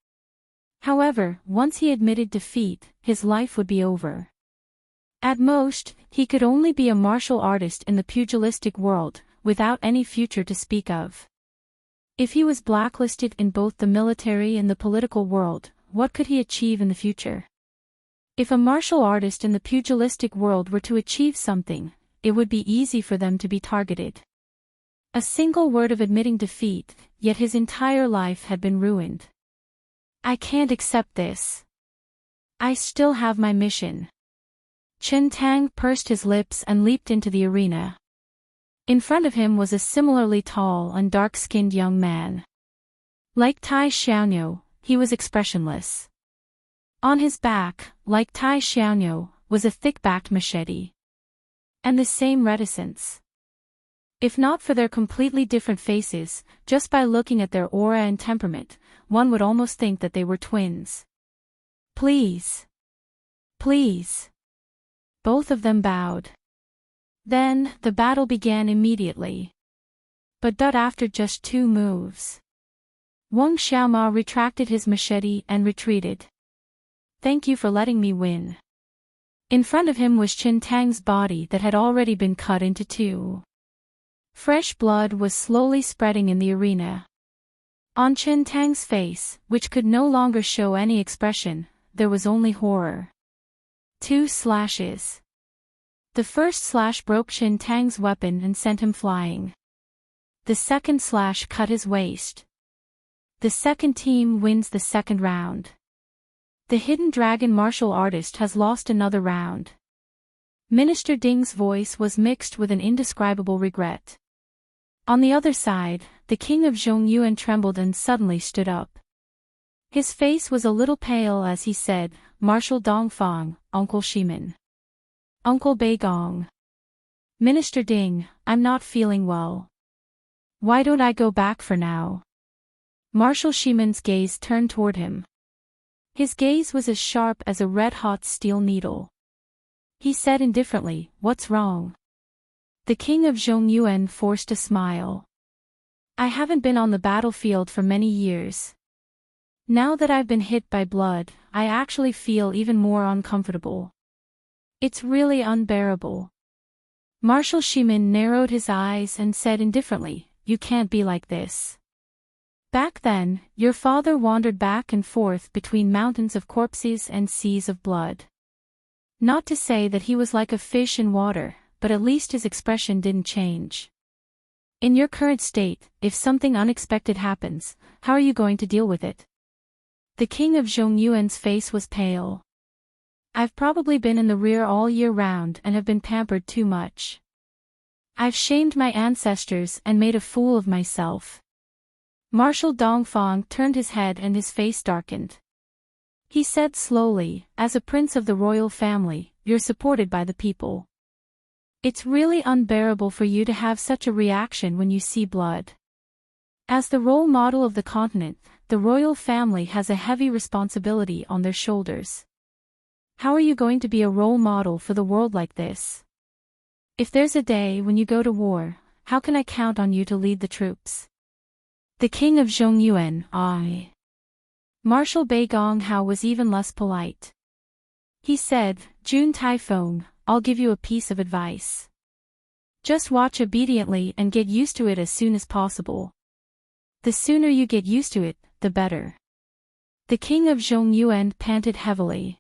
However, once he admitted defeat, his life would be over. At most, he could only be a martial artist in the pugilistic world, without any future to speak of. If he was blacklisted in both the military and the political world, what could he achieve in the future? If a martial artist in the pugilistic world were to achieve something, it would be easy for them to be targeted. A single word of admitting defeat, yet his entire life had been ruined. I can't accept this. I still have my mission. Chen Tang pursed his lips and leaped into the arena. In front of him was a similarly tall and dark-skinned young man. Like Tai Xiaonyo, he was expressionless. On his back, like Tai Xiaonyo, was a thick-backed machete. And the same reticence. If not for their completely different faces, just by looking at their aura and temperament, one would almost think that they were twins. Please. Please. Both of them bowed. Then, the battle began immediately. But after just 2 moves. Wang Xiaoma retracted his machete and retreated. Thank you for letting me win. In front of him was Chen Tang's body that had already been cut into 2. Fresh blood was slowly spreading in the arena. On Chen Tang's face, which could no longer show any expression, there was only horror. 2 slashes. The first slash broke Chen Tang's weapon and sent him flying. The second slash cut his waist. The second team wins the second round. The Hidden Dragon martial artist has lost another round. Minister Ding's voice was mixed with an indescribable regret. On the other side, the king of Zhongyuan trembled and suddenly stood up. His face was a little pale as he said, Marshal Dongfang, Uncle Shiman. Uncle Beigong. Minister Ding, I'm not feeling well. Why don't I go back for now? Marshal Shiman's gaze turned toward him. His gaze was as sharp as a red-hot steel needle. He said indifferently, What's wrong? The king of Zhongyuan forced a smile. I haven't been on the battlefield for many years. Now that I've been hit by blood, I actually feel even more uncomfortable. It's really unbearable. Marshal Shiman narrowed his eyes and said indifferently, You can't be like this. Back then, your father wandered back and forth between mountains of corpses and seas of blood. Not to say that he was like a fish in water, but at least his expression didn't change. In your current state, if something unexpected happens, how are you going to deal with it? The king of Zhongyuan's face was pale. I've probably been in the rear all year round and have been pampered too much. I've shamed my ancestors and made a fool of myself. Marshal Dongfang turned his head and his face darkened. He said slowly, As a prince of the royal family, you're supported by the people. It's really unbearable for you to have such a reaction when you see blood. As the role model of the continent, the royal family has a heavy responsibility on their shoulders. How are you going to be a role model for the world like this? If there's a day when you go to war, how can I count on you to lead the troops? The king of Zhongyuan, Marshal Bai Gonghao was even less polite. He said, Jun Taifeng, I'll give you a piece of advice. Just watch obediently and get used to it as soon as possible. The sooner you get used to it, the better. The king of Zhongyuan panted heavily.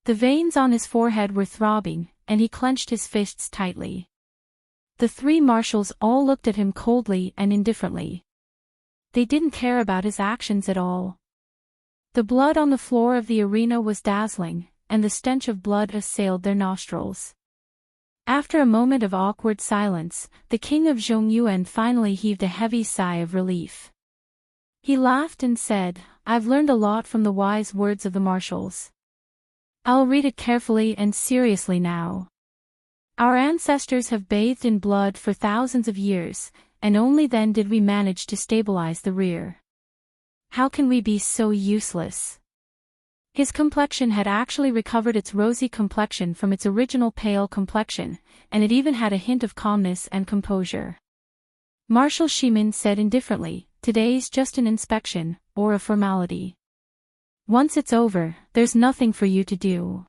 The veins on his forehead were throbbing, and he clenched his fists tightly. The three marshals all looked at him coldly and indifferently. They didn't care about his actions at all. The blood on the floor of the arena was dazzling, and the stench of blood assailed their nostrils. After a moment of awkward silence, the king of Zhongyuan finally heaved a heavy sigh of relief. He laughed and said, I've learned a lot from the wise words of the marshals. I'll read it carefully and seriously now. Our ancestors have bathed in blood for thousands of years, and only then did we manage to stabilize the rear. How can we be so useless? His complexion had actually recovered its rosy complexion from its original pale complexion, and it even had a hint of calmness and composure. Marshal Shimin said indifferently, today's just an inspection, or a formality. Once it's over, there's nothing for you to do.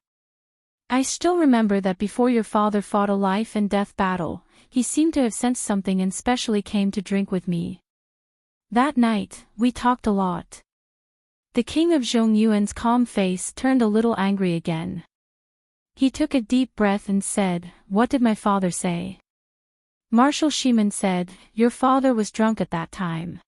I still remember that before your father fought a life-and-death battle, he seemed to have sensed something and specially came to drink with me. That night, we talked a lot. The king of Zhongyuan's calm face turned a little angry again. He took a deep breath and said, What did my father say? Marshal Shimin said, Your father was drunk at that time.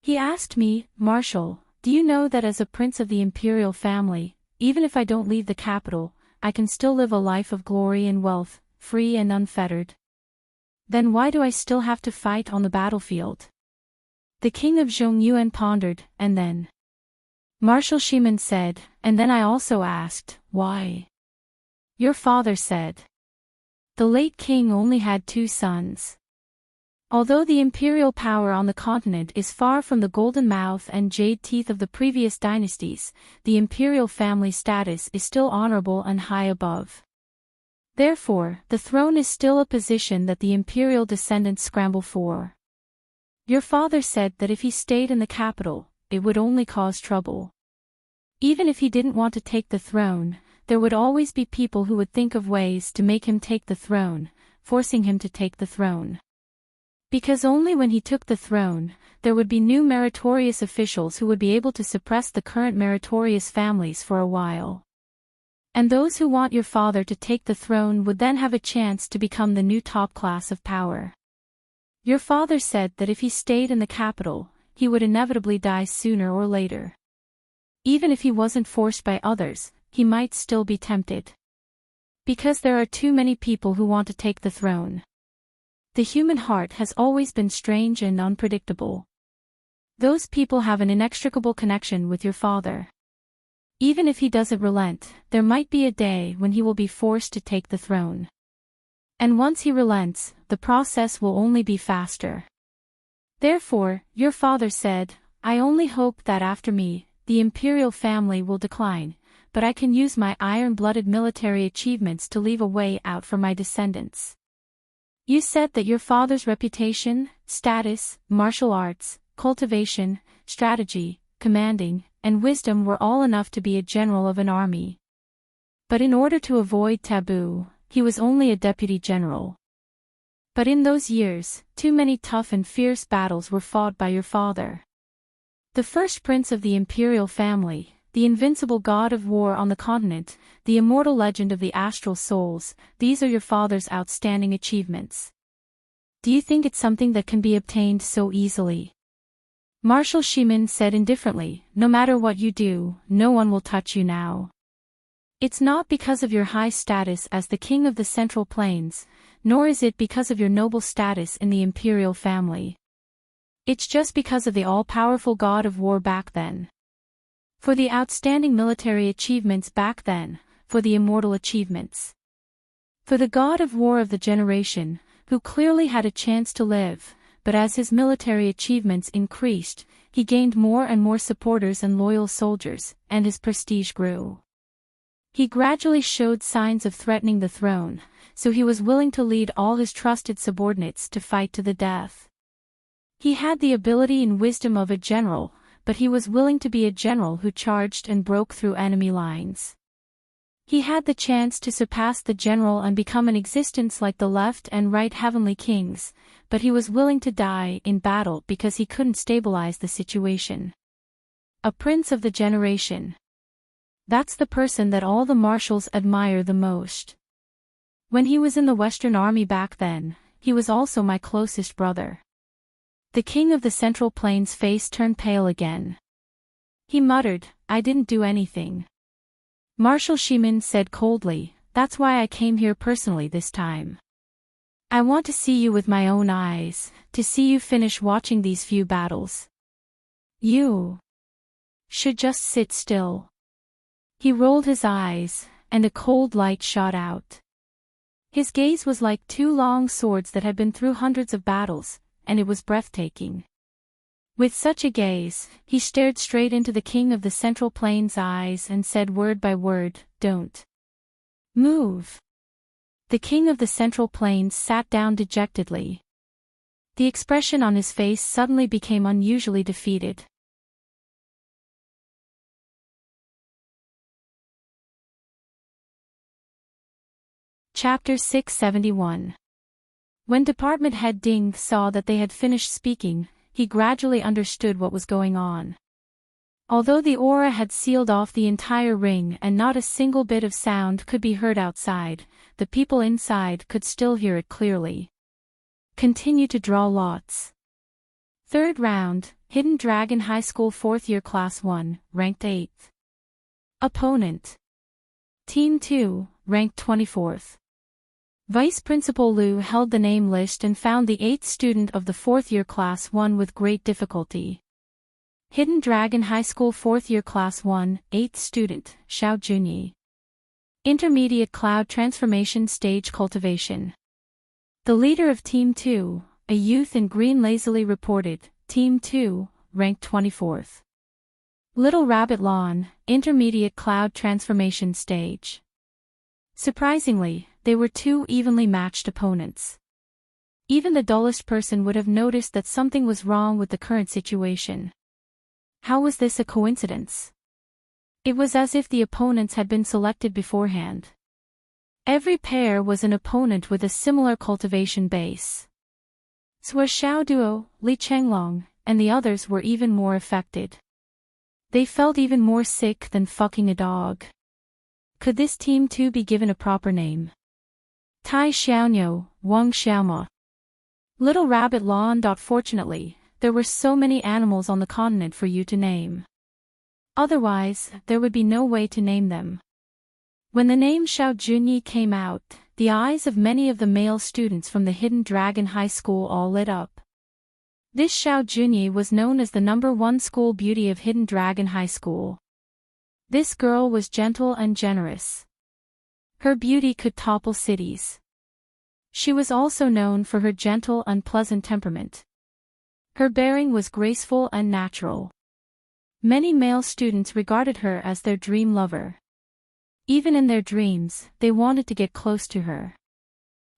He asked me, Marshal, do you know that as a prince of the imperial family, even if I don't leave the capital, I can still live a life of glory and wealth, free and unfettered? Then why do I still have to fight on the battlefield? The king of Zhongyuan pondered, and then Marshal Shimin said, and then I also asked, why? Your father said. The late king only had 2 sons. Although the imperial power on the continent is far from the golden mouth and jade teeth of the previous dynasties, the imperial family status is still honorable and high above. Therefore, the throne is still a position that the imperial descendants scramble for. Your father said that if he stayed in the capital, it would only cause trouble. Even if he didn't want to take the throne, there would always be people who would think of ways to make him take the throne, forcing him to take the throne. Because only when he took the throne, there would be new meritorious officials who would be able to suppress the current meritorious families for a while. And those who want your father to take the throne would then have a chance to become the new top class of power. Your father said that if he stayed in the capital, he would inevitably die sooner or later. Even if he wasn't forced by others, he might still be tempted. Because there are too many people who want to take the throne. The human heart has always been strange and unpredictable. Those people have an inextricable connection with your father. Even if he doesn't relent, there might be a day when he will be forced to take the throne. And once he relents, the process will only be faster. Therefore, your father said, I only hope that after me, the imperial family will decline, but I can use my iron-blooded military achievements to leave a way out for my descendants. You said that your father's reputation, status, martial arts, cultivation, strategy, commanding, and wisdom were all enough to be a general of an army. But in order to avoid taboo, he was only a deputy general. But in those years, too many tough and fierce battles were fought by your father. The first prince of the imperial family, the invincible god of war on the continent, the immortal legend of the astral souls, these are your father's outstanding achievements. Do you think it's something that can be obtained so easily? Marshal Shimin said indifferently, no matter what you do, no one will touch you now. It's not because of your high status as the king of the Central Plains, nor is it because of your noble status in the imperial family. It's just because of the all-powerful god of war back then. For the outstanding military achievements back then, for the immortal achievements. For the god of war of the generation, who clearly had a chance to live, but as his military achievements increased, he gained more and more supporters and loyal soldiers, and his prestige grew. He gradually showed signs of threatening the throne, so he was willing to lead all his trusted subordinates to fight to the death. He had the ability and wisdom of a general, but he was willing to be a general who charged and broke through enemy lines. He had the chance to surpass the general and become an existence like the left and right heavenly kings, but he was willing to die in battle because he couldn't stabilize the situation. A prince of the generation. That's the person that all the marshals admire the most. When he was in the Western Army back then, he was also my closest brother. The king of the Central Plains' face turned pale again. He muttered, "I didn't do anything." Marshal Shimin said coldly, "That's why I came here personally this time. I want to see you with my own eyes, to see you finish watching these few battles. You should just sit still." He rolled his eyes, and a cold light shot out. His gaze was like two long swords that had been through hundreds of battles, and it was breathtaking. With such a gaze, he stared straight into the king of the Central Plains' eyes and said word by word, "Don't move." The king of the Central Plains sat down dejectedly. The expression on his face suddenly became unusually defeated. Chapter 671. When Department Head Ding saw that they had finished speaking, he gradually understood what was going on. Although the aura had sealed off the entire ring and not a single bit of sound could be heard outside, the people inside could still hear it clearly. Continue to draw lots. Third round, Hidden Dragon High School 4th Year Class 1, ranked 8th. Opponent. Team 2, ranked 24th. Vice Principal Liu held the name list and found the 8th student of the 4th Year Class 1 with great difficulty. Hidden Dragon High School 4th Year Class 1, 8th student, Xiao Junyi. Intermediate Cloud Transformation Stage Cultivation. The leader of Team 2, a youth in green lazily reported, Team 2, ranked 24th. Little Rabbit Lawn, Intermediate Cloud Transformation Stage. Surprisingly, they were two evenly matched opponents. Even the dullest person would have noticed that something was wrong with the current situation. How was this a coincidence? It was as if the opponents had been selected beforehand. Every pair was an opponent with a similar cultivation base. Sua Xiao Duo, Li Chenglong, and the others were even more affected. They felt even more sick than fucking a dog. Could this Team 2 be given a proper name? Tai Xiaoniu, Wang Xiaoma. Little Rabbit Lawn. Fortunately, there were so many animals on the continent for you to name. Otherwise, there would be no way to name them. When the name Xiao Junyi came out, the eyes of many of the male students from the Hidden Dragon High School all lit up. This Xiao Junyi was known as the #1 school beauty of Hidden Dragon High School. This girl was gentle and generous. Her beauty could topple cities. She was also known for her gentle and pleasant temperament. Her bearing was graceful and natural. Many male students regarded her as their dream lover. Even in their dreams, they wanted to get close to her.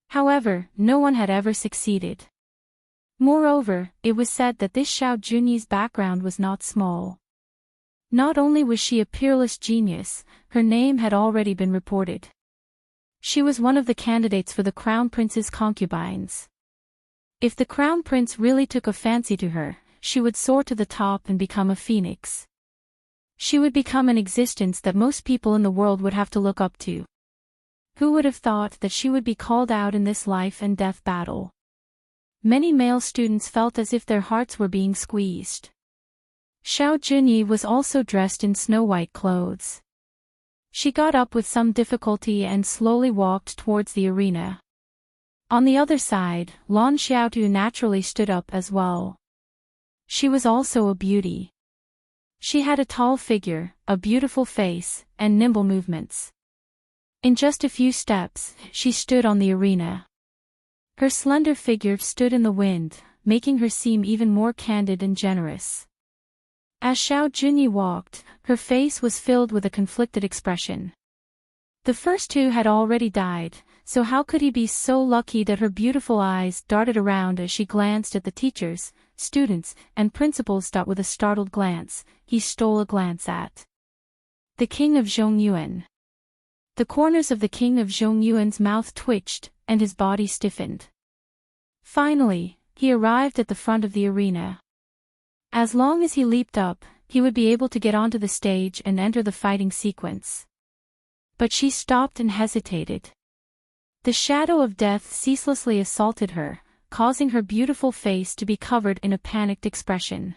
However, no one had ever succeeded. Moreover, it was said that this Xiao Junyi's background was not small. Not only was she a peerless genius, her name had already been reported. She was one of the candidates for the Crown Prince's concubines. If the Crown Prince really took a fancy to her, she would soar to the top and become a phoenix. She would become an existence that most people in the world would have to look up to. Who would have thought that she would be called out in this life and death battle? Many male students felt as if their hearts were being squeezed. Xiao Junyi was also dressed in snow-white clothes. She got up with some difficulty and slowly walked towards the arena. On the other side, Lan Xiaotu naturally stood up as well. She was also a beauty. She had a tall figure, a beautiful face, and nimble movements. In just a few steps, she stood on the arena. Her slender figure stood in the wind, making her seem even more candid and generous. As Xiao Junyi walked, her face was filled with a conflicted expression. The first two had already died, so how could he be so lucky that her beautiful eyes darted around as she glanced at the teachers, students, and principals. With a startled glance, he stole a glance at the king of Zhongyuan. The corners of the king of Zhongyuan's mouth twitched, and his body stiffened. Finally, he arrived at the front of the arena. As long as he leaped up, he would be able to get onto the stage and enter the fighting sequence. But she stopped and hesitated. The shadow of death ceaselessly assaulted her, causing her beautiful face to be covered in a panicked expression.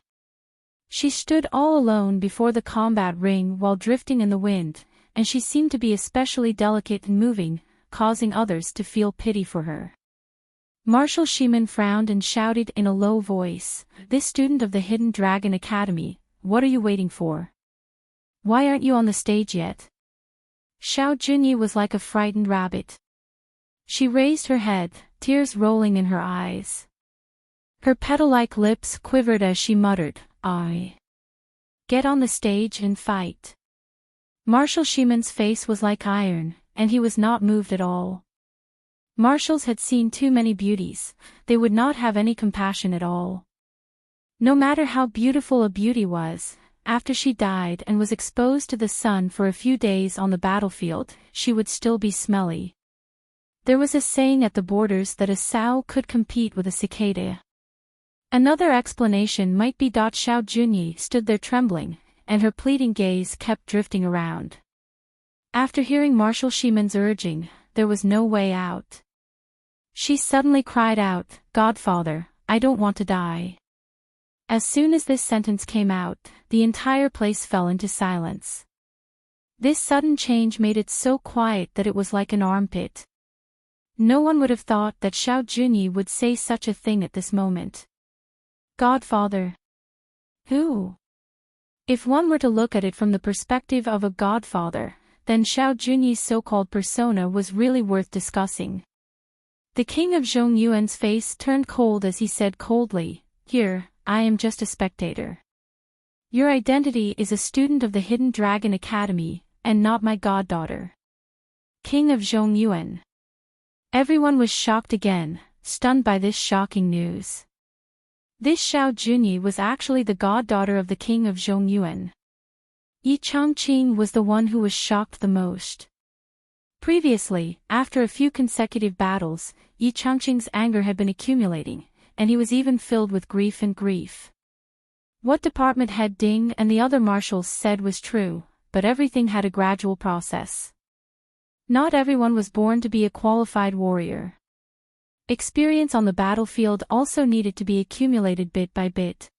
She stood all alone before the combat ring while drifting in the wind, and she seemed to be especially delicate and moving, causing others to feel pity for her. Marshal Shimen frowned and shouted in a low voice, "This student of the Hidden Dragon Academy, what are you waiting for? Why aren't you on the stage yet?" Xiao Junyi was like a frightened rabbit. She raised her head, tears rolling in her eyes. Her petal-like lips quivered as she muttered, "I get on the stage and fight." Marshal Shimen's face was like iron, and he was not moved at all. Marshals had seen too many beauties, they would not have any compassion at all. No matter how beautiful a beauty was, after she died and was exposed to the sun for a few days on the battlefield, she would still be smelly. There was a saying at the borders that a sow could compete with a cicada. Another explanation might be Xiao Junyi stood there trembling, and her pleading gaze kept drifting around. After hearing Marshal Shimen's urging, there was no way out. She suddenly cried out, "Godfather, I don't want to die." As soon as this sentence came out, the entire place fell into silence. This sudden change made it so quiet that it was like an armpit. No one would have thought that Xiao Junyi would say such a thing at this moment. Godfather? Who? If one were to look at it from the perspective of a godfather, then Xiao Junyi's so-called persona was really worth discussing. The king of Zhongyuan's face turned cold as he said coldly, "Here, I am just a spectator. Your identity is a student of the Hidden Dragon Academy, and not my goddaughter." King of Zhongyuan. Everyone was shocked again, stunned by this shocking news. This Xiao Junyi was actually the goddaughter of the king of Zhongyuan. Enchanting was the one who was shocked the most. Previously, after a few consecutive battles, Enchanting's anger had been accumulating, and he was even filled with grief. What Department Head Ding and the other marshals said was true, but everything had a gradual process. Not everyone was born to be a qualified warrior. Experience on the battlefield also needed to be accumulated bit by bit.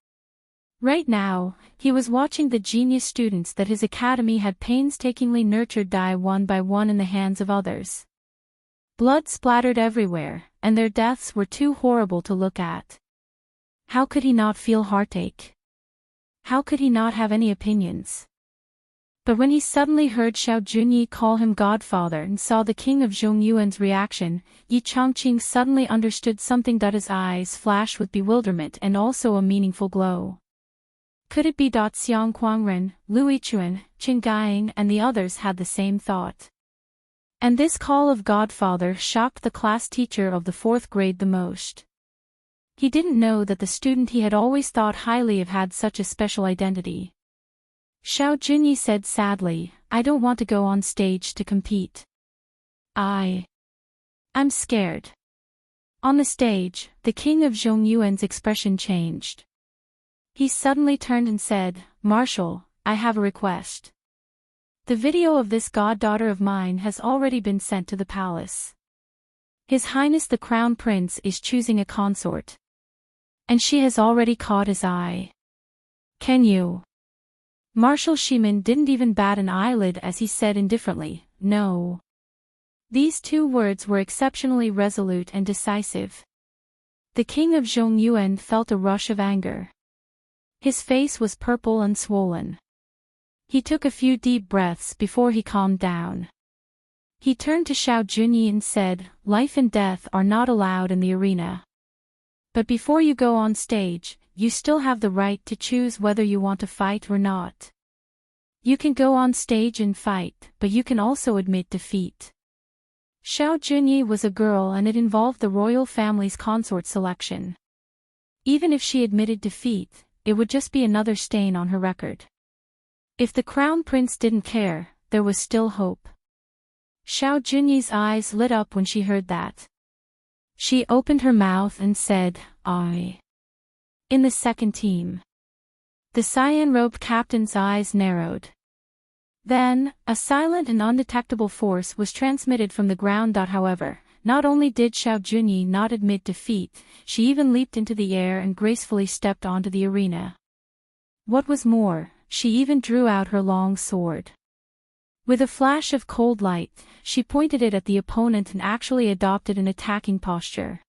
Right now, he was watching the genius students that his academy had painstakingly nurtured die one by one in the hands of others. Blood splattered everywhere, and their deaths were too horrible to look at. How could he not feel heartache? How could he not have any opinions? But when he suddenly heard Xiao Junyi call him godfather and saw the king of Zhongyuan's reaction, Enchanting suddenly understood something. His eyes flashed with bewilderment and also a meaningful glow. Could it be Xiang Quangren, Lu Yichuan, Qin Gaiying and the others had the same thought? And this call of godfather shocked the class teacher of the 4th grade the most. He didn't know that the student he had always thought highly of had such a special identity. Xiao Junyi said sadly, "I don't want to go on stage to compete. I'm scared." On the stage, the king of Zhongyuan's expression changed. He suddenly turned and said, "Marshal, I have a request. The video of this goddaughter of mine has already been sent to the palace. His Highness the Crown Prince is choosing a consort. And she has already caught his eye. Can you?" Marshal Shimen didn't even bat an eyelid as he said indifferently, "No." These two words were exceptionally resolute and decisive. The king of Zhongyuan felt a rush of anger. His face was purple and swollen. He took a few deep breaths before he calmed down. He turned to Xiao Junyi and said, "Life and death are not allowed in the arena. But before you go on stage, you still have the right to choose whether you want to fight or not. You can go on stage and fight, but you can also admit defeat." Xiao Junyi was a girl and it involved the royal family's consort selection. Even if she admitted defeat, it would just be another stain on her record. If the crown prince didn't care, there was still hope. Xiao Junyi's eyes lit up when she heard that. She opened her mouth and said, "I." In the second team. The cyan-robed captain's eyes narrowed. Then, a silent and undetectable force was transmitted from the ground. However, not only did Xiao Junyi not admit defeat, she even leaped into the air and gracefully stepped onto the arena. What was more, she even drew out her long sword. With a flash of cold light, she pointed it at the opponent and actually adopted an attacking posture.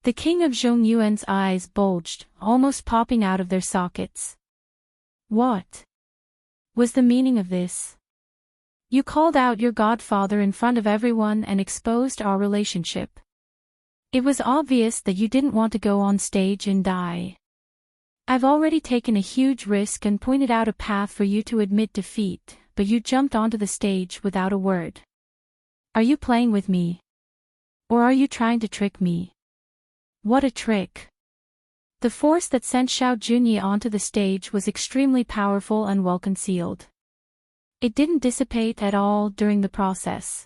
The king of Zhongyuan's eyes bulged, almost popping out of their sockets. What was the meaning of this? You called out your godfather in front of everyone and exposed our relationship. It was obvious that you didn't want to go on stage and die. I've already taken a huge risk and pointed out a path for you to admit defeat, but you jumped onto the stage without a word. Are you playing with me? Or are you trying to trick me? What a trick. The force that sent Xiao Junyi onto the stage was extremely powerful and well concealed. It didn't dissipate at all during the process.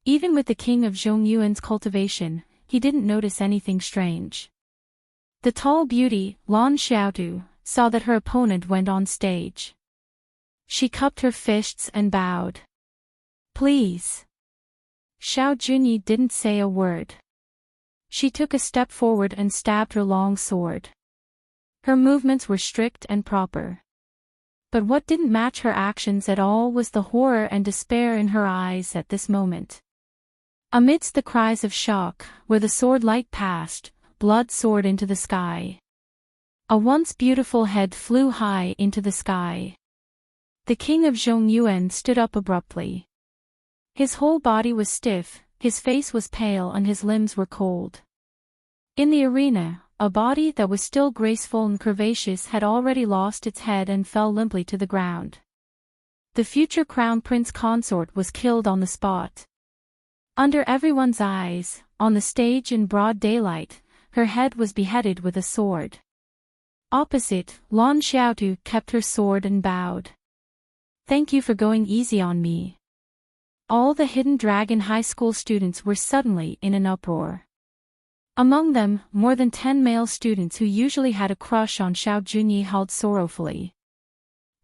Even with the king of Zhongyuan's cultivation, he didn't notice anything strange. The tall beauty, Lan Xiaotu, saw that her opponent went on stage. She cupped her fists and bowed. "Please." Xiao Junyi didn't say a word. She took a step forward and stabbed her long sword. Her movements were strict and proper. But what didn't match her actions at all was the horror and despair in her eyes at this moment. Amidst the cries of shock, where the sword light passed, blood soared into the sky. A once beautiful head flew high into the sky. The king of Zhongyuan stood up abruptly. His whole body was stiff, his face was pale and his limbs were cold. In the arena, a body that was still graceful and curvaceous had already lost its head and fell limply to the ground. The future crown prince consort was killed on the spot. Under everyone's eyes, on the stage in broad daylight, her head was beheaded with a sword. Opposite, Lan Xiaotu kept her sword and bowed. "Thank you for going easy on me." All the Hidden Dragon High School students were suddenly in an uproar. Among them, more than 10 male students who usually had a crush on Xiao Junyi howled sorrowfully.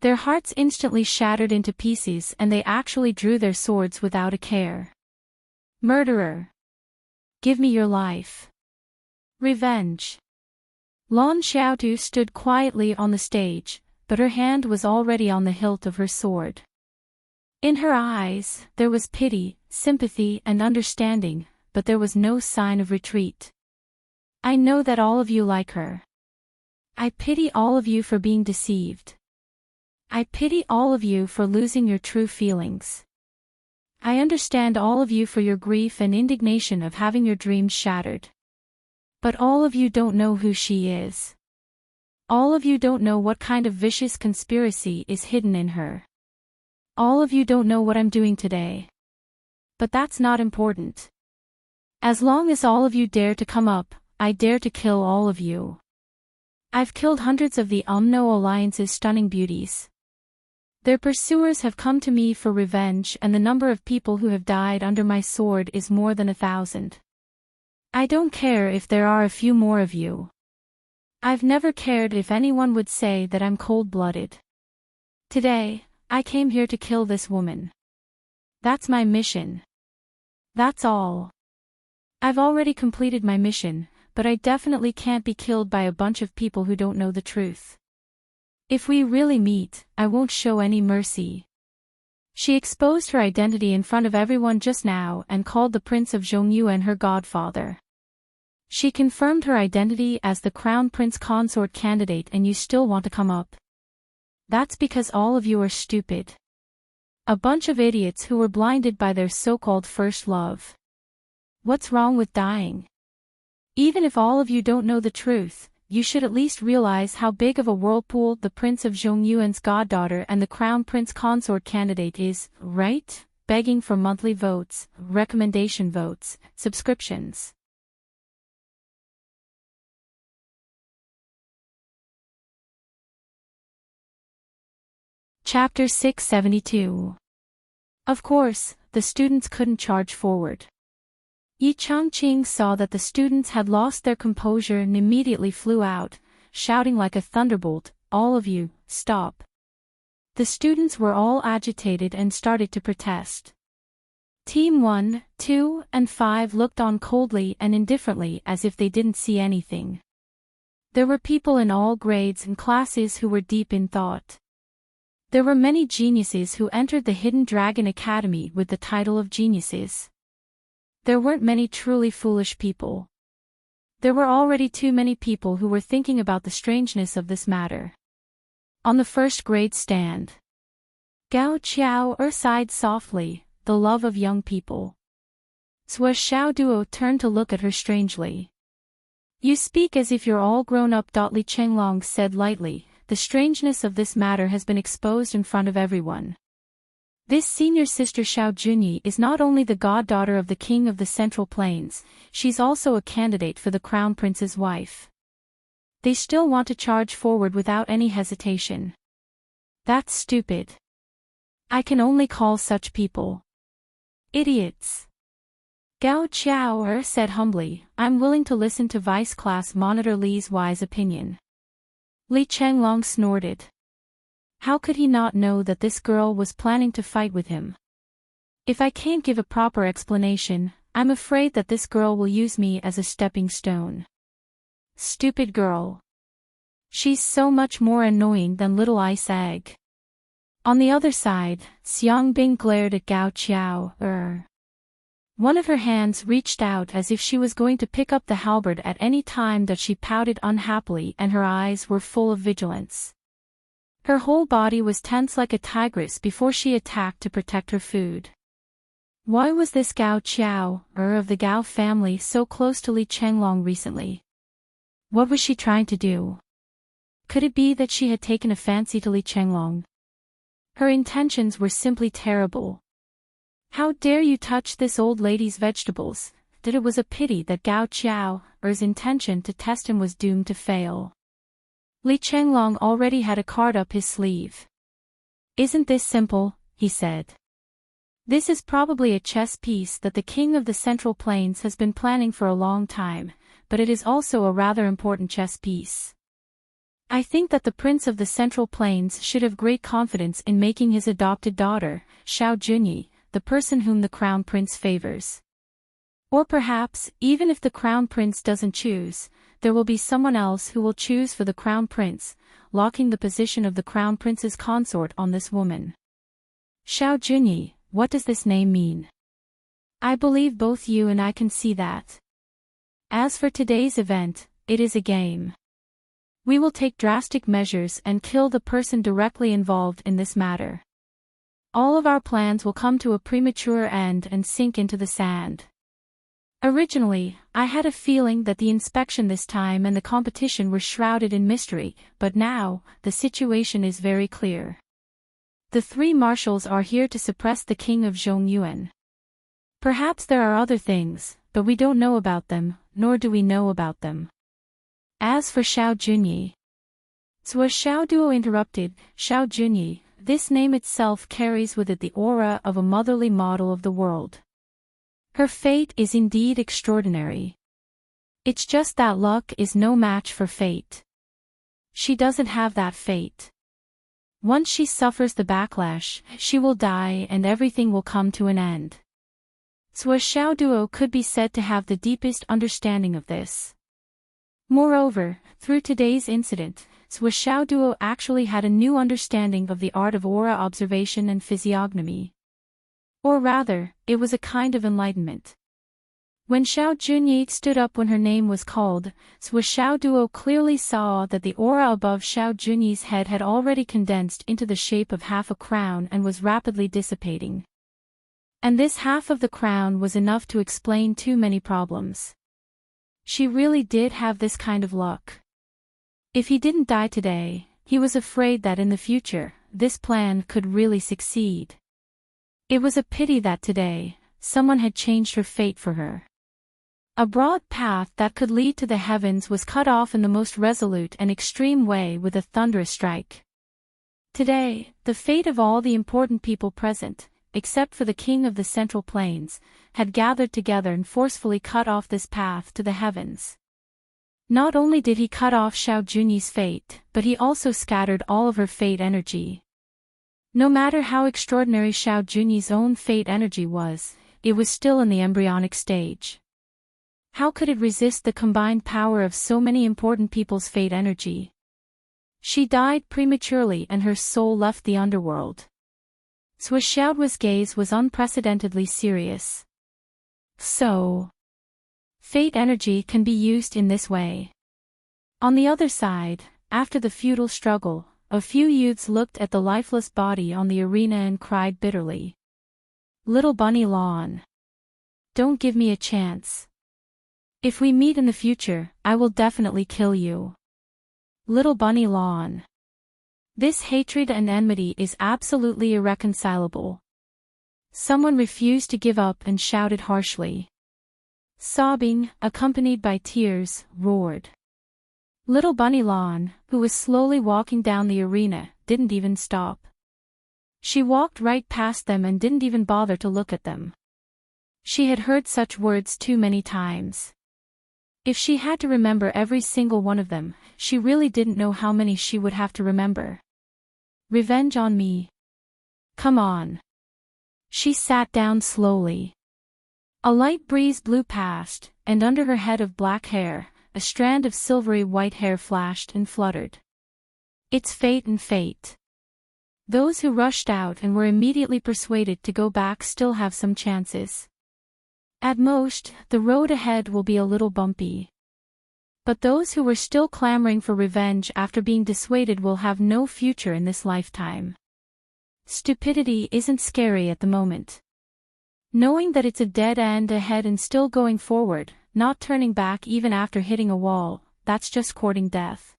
Their hearts instantly shattered into pieces and they actually drew their swords without a care. "Murderer! Give me your life. Revenge." Lan Xiaotu stood quietly on the stage, but her hand was already on the hilt of her sword. In her eyes, there was pity, sympathy and understanding, but there was no sign of retreat. "I know that all of you like her. I pity all of you for being deceived. I pity all of you for losing your true feelings. I understand all of you for your grief and indignation of having your dreams shattered. But all of you don't know who she is. All of you don't know what kind of vicious conspiracy is hidden in her. All of you don't know what I'm doing today. But that's not important. As long as all of you dare to come up, I dare to kill all of you. I've killed hundreds of the Umno Alliance's stunning beauties. Their pursuers have come to me for revenge and the number of people who have died under my sword is more than 1,000. I don't care if there are a few more of you. I've never cared if anyone would say that I'm cold-blooded. Today, I came here to kill this woman. That's my mission. That's all. I've already completed my mission, but I definitely can't be killed by a bunch of people who don't know the truth. If we really meet, I won't show any mercy." She exposed her identity in front of everyone just now and called the Prince of Zhongyuan her godfather. She confirmed her identity as the Crown Prince Consort candidate and you still want to come up? That's because all of you are stupid. A bunch of idiots who were blinded by their so-called first love. What's wrong with dying? Even if all of you don't know the truth, you should at least realize how big of a whirlpool the Prince of Zhongyuan's goddaughter and the Crown Prince consort candidate is, right? Begging for monthly votes, recommendation votes, subscriptions. Chapter 672. Of course, the students couldn't charge forward. Enchanting saw that the students had lost their composure and immediately flew out, shouting like a thunderbolt, "All of you, stop!" The students were all agitated and started to protest. Team 1, 2, and 5 looked on coldly and indifferently as if they didn't see anything. There were people in all grades and classes who were deep in thought. There were many geniuses who entered the Hidden Dragon Academy with the title of geniuses. There weren't many truly foolish people. There were already too many people who were thinking about the strangeness of this matter. On the first grade stand, Gao Qiao sighed softly, the love of young people. Zhuo Xiaoduo turned to look at her strangely. You speak as if you're all grown up. Li Chenglong said lightly, the strangeness of this matter has been exposed in front of everyone. This senior sister Xiao Junyi is not only the goddaughter of the king of the Central Plains, she's also a candidate for the crown prince's wife. They still want to charge forward without any hesitation. That's stupid. I can only call such people idiots. Gao Qiao said humbly, I'm willing to listen to Vice Class Monitor Li's wise opinion. Li Chenglong snorted. How could he not know that this girl was planning to fight with him? If I can't give a proper explanation, I'm afraid that this girl will use me as a stepping stone. Stupid girl. She's so much more annoying than Little Ice Egg. On the other side, Xiangbing glared at Gao Qiao. One of her hands reached out as if she was going to pick up the halberd at any time, that she pouted unhappily and her eyes were full of vigilance. Her whole body was tense like a tigress before she attacked to protect her food. Why was this Gao Qiao, of the Gao family, so close to Li Chenglong recently? What was she trying to do? Could it be that she had taken a fancy to Li Chenglong? Her intentions were simply terrible. How dare you touch this old lady's vegetables? That it was a pity that Gao Qiao's intention to test him was doomed to fail. Li Chenglong already had a card up his sleeve. Isn't this simple? He said. This is probably a chess piece that the king of the Central Plains has been planning for a long time, but it is also a rather important chess piece. I think that the Prince of the Central Plains should have great confidence in making his adopted daughter, Xiao Junyi, the person whom the Crown Prince favors. Or perhaps, even if the Crown Prince doesn't choose, there will be someone else who will choose for the Crown Prince, locking the position of the Crown Prince's consort on this woman. Xiao Junyi, what does this name mean? I believe both you and I can see that. As for today's event, it is a game. We will take drastic measures and kill the person directly involved in this matter. All of our plans will come to a premature end and sink into the sand. Originally, I had a feeling that the inspection this time and the competition were shrouded in mystery, but now, the situation is very clear. The three marshals are here to suppress the king of Zhongyuan. Perhaps there are other things, but we don't know about them, nor do we know about them. As for Xiao Junyi, Zhuo Xiaoduo interrupted, Xiao Junyi, this name itself carries with it the aura of a motherly model of the world. Her fate is indeed extraordinary. It's just that luck is no match for fate. She doesn't have that fate. Once she suffers the backlash, she will die and everything will come to an end. Zhuo Xiaoduo could be said to have the deepest understanding of this. Moreover, through today's incident, Zhuo Xiaoduo actually had a new understanding of the art of aura observation and physiognomy. Or rather, it was a kind of enlightenment. When Xiao Junyi stood up when her name was called, Sui Xiao Duo clearly saw that the aura above Xiao Junyi's head had already condensed into the shape of half a crown and was rapidly dissipating. And this half of the crown was enough to explain too many problems. She really did have this kind of luck. If he didn't die today, he was afraid that in the future, this plan could really succeed. It was a pity that today, someone had changed her fate for her. A broad path that could lead to the heavens was cut off in the most resolute and extreme way with a thunderous strike. Today, the fate of all the important people present, except for the king of the Central Plains, had gathered together and forcefully cut off this path to the heavens. Not only did he cut off Xiao Junyi's fate, but he also scattered all of her fate energy. No matter how extraordinary Xiao Junyi's own fate energy was, it was still in the embryonic stage. How could it resist the combined power of so many important people's fate energy? She died prematurely and her soul left the underworld. Sui Xiaoduo's gaze was unprecedentedly serious. So, fate energy can be used in this way. On the other side, after the futile struggle, a few youths looked at the lifeless body on the arena and cried bitterly. Little Bunny Lawn. Don't give me a chance. If we meet in the future, I will definitely kill you. Little Bunny Lawn. This hatred and enmity is absolutely irreconcilable. Someone refused to give up and shouted harshly. Sobbing, accompanied by tears, roared. Little Bunny Lawn, who was slowly walking down the arena, didn't even stop. She walked right past them and didn't even bother to look at them. She had heard such words too many times. If she had to remember every single one of them, she really didn't know how many she would have to remember. Revenge on me. Come on. She sat down slowly. A light breeze blew past, and under her head of black hair, a strand of silvery white hair flashed and fluttered. It's fate and fate. Those who rushed out and were immediately persuaded to go back still have some chances. At most, the road ahead will be a little bumpy. But those who were still clamoring for revenge after being dissuaded will have no future in this lifetime. Stupidity isn't scary at the moment. Knowing that it's a dead end ahead and still going forward, not turning back even after hitting a wall, that's just courting death.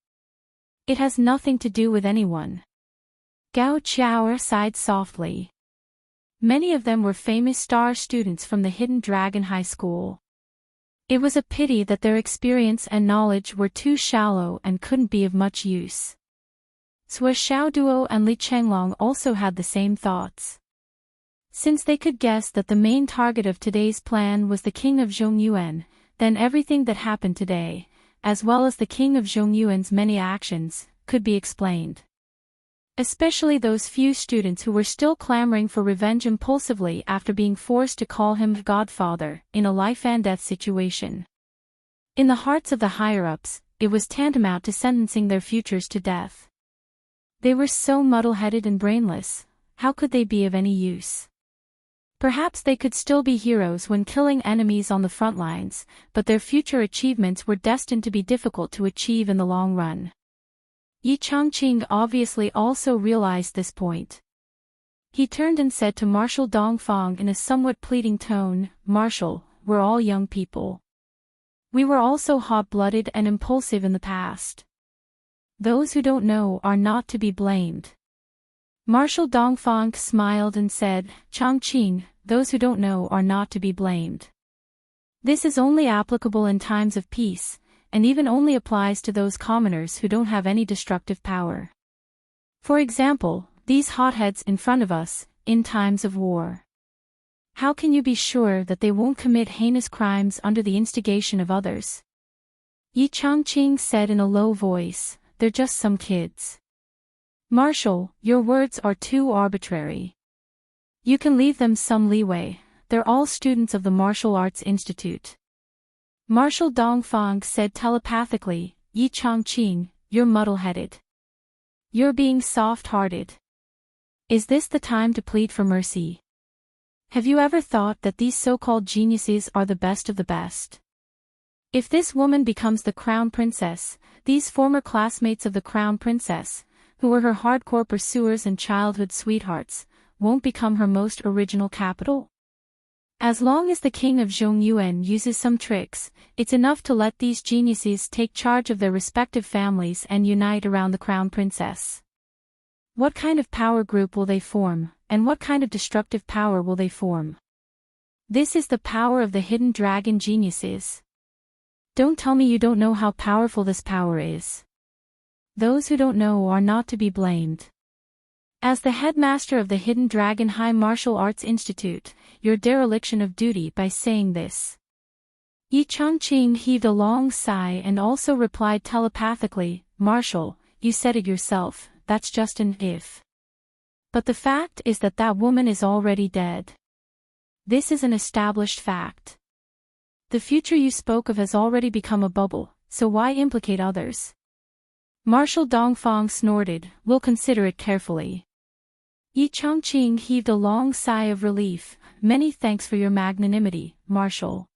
It has nothing to do with anyone. Gao Qiao sighed softly. Many of them were famous star students from the Hidden Dragon High School. It was a pity that their experience and knowledge were too shallow and couldn't be of much use. Sui Xiaoduo and Li Chenglong also had the same thoughts. Since they could guess that the main target of today's plan was the king of Zhongyuan, then everything that happened today, as well as the king of Zhongyuan's many actions, could be explained. Especially those few students who were still clamoring for revenge impulsively after being forced to call him godfather in a life-and-death situation. In the hearts of the higher-ups, it was tantamount to sentencing their futures to death. They were so muddle-headed and brainless, how could they be of any use? Perhaps they could still be heroes when killing enemies on the front lines, but their future achievements were destined to be difficult to achieve in the long run. Yi Changqing obviously also realized this point. He turned and said to Marshal Dongfang in a somewhat pleading tone, "Marshal, we're all young people. We were also hot-blooded and impulsive in the past. Those who don't know are not to be blamed." Marshal Dongfang smiled and said, "Changqing, those who don't know are not to be blamed. This is only applicable in times of peace, and even only applies to those commoners who don't have any destructive power. For example, these hotheads in front of us, in times of war. How can you be sure that they won't commit heinous crimes under the instigation of others?" Yi Changqing said in a low voice, "They're just some kids. Marshal, your words are too arbitrary. You can leave them some leeway, they're all students of the Martial Arts Institute." Marshal Dongfang said telepathically, "Yi Changqing, you're muddle-headed. You're being soft-hearted. Is this the time to plead for mercy? Have you ever thought that these so-called geniuses are the best of the best? If this woman becomes the crown princess, these former classmates of the crown princess, who were her hardcore pursuers and childhood sweethearts, won't become her most original capital? As long as the king of Zhongyuan uses some tricks, it's enough to let these geniuses take charge of their respective families and unite around the crown princess. What kind of power group will they form, and what kind of destructive power will they form? This is the power of the hidden dragon geniuses. Don't tell me you don't know how powerful this power is. Those who don't know are not to be blamed. As the headmaster of the Hidden Dragon High Martial Arts Institute, your dereliction of duty by saying this. Enchanting heaved a long sigh and also replied telepathically, Marshal, you said it yourself, that's just an if. But the fact is that that woman is already dead. This is an established fact. The future you spoke of has already become a bubble, so why implicate others? Marshal Dongfang snorted, we'll consider it carefully. Yi Chongqing heaved a long sigh of relief, many thanks for your magnanimity, Marshal.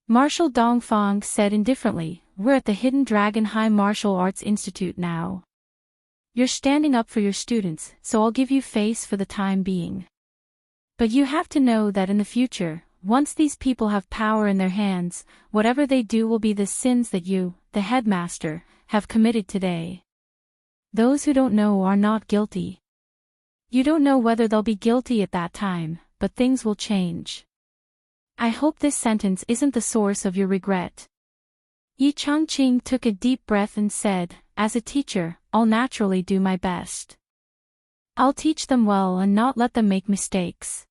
Marshal Dongfang said indifferently, we're at the Hidden Dragon High Martial Arts Institute now. You're standing up for your students, so I'll give you face for the time being. But you have to know that in the future, once these people have power in their hands, whatever they do will be the sins that you, the headmaster, have committed today. Those who don't know are not guilty. You don't know whether they'll be guilty at that time, but things will change. I hope this sentence isn't the source of your regret. Yi Chongqing took a deep breath and said, as a teacher, I'll naturally do my best. I'll teach them well and not let them make mistakes.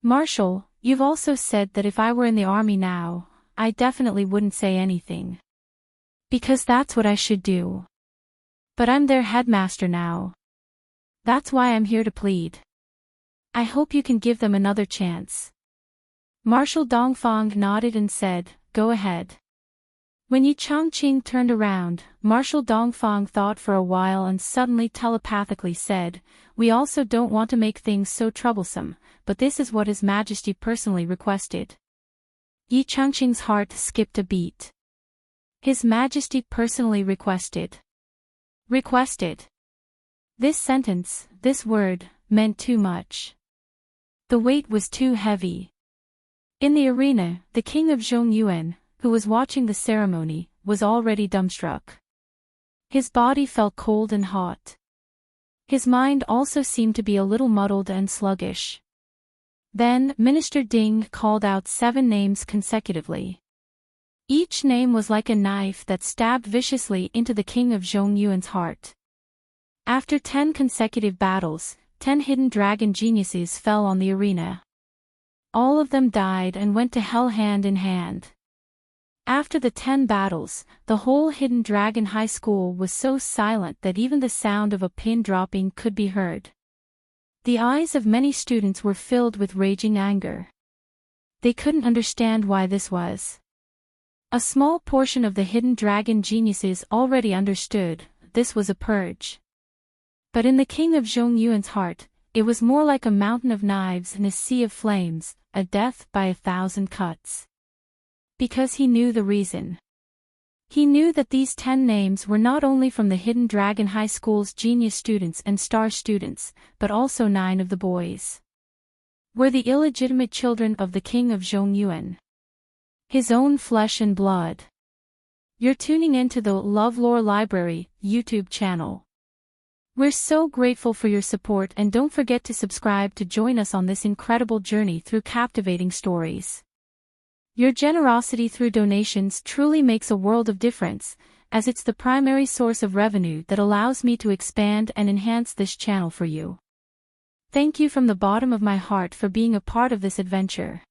Marshal, you've also said that if I were in the army now, I definitely wouldn't say anything. Because that's what I should do. But I'm their headmaster now. That's why I'm here to plead. I hope you can give them another chance. Marshal Dongfang nodded and said, go ahead. When Yi Chongqing turned around, Marshal Dongfang thought for a while and suddenly telepathically said, we also don't want to make things so troublesome, but this is what His Majesty personally requested. Yi Chongqing's heart skipped a beat. His Majesty personally requested. Requested. This sentence, this word, meant too much. The weight was too heavy. In the arena, the king of Zhongyuan, who was watching the ceremony, was already dumbstruck. His body felt cold and hot. His mind also seemed to be a little muddled and sluggish. Then, Minister Ding called out 7 names consecutively. Each name was like a knife that stabbed viciously into the king of Zhongyuan's heart. After 10 consecutive battles, 10 hidden dragon geniuses fell on the arena. All of them died and went to hell hand in hand. After the 10 battles, the whole Hidden Dragon High School was so silent that even the sound of a pin dropping could be heard. The eyes of many students were filled with raging anger. They couldn't understand why this was. A small portion of the hidden dragon geniuses already understood, this was a purge. But in the king of Zhongyuan's heart, it was more like a mountain of knives and a sea of flames, a death by 1,000 cuts. Because he knew the reason. He knew that these 10 names were not only from the Hidden Dragon High School's genius students and star students, but also 9 of the boys. Were the illegitimate children of the king of Zhongyuan. His own flesh and blood. You're tuning into the LoveLore Library YouTube channel. We're so grateful for your support and don't forget to subscribe to join us on this incredible journey through captivating stories. Your generosity through donations truly makes a world of difference, as it's the primary source of revenue that allows me to expand and enhance this channel for you. Thank you from the bottom of my heart for being a part of this adventure.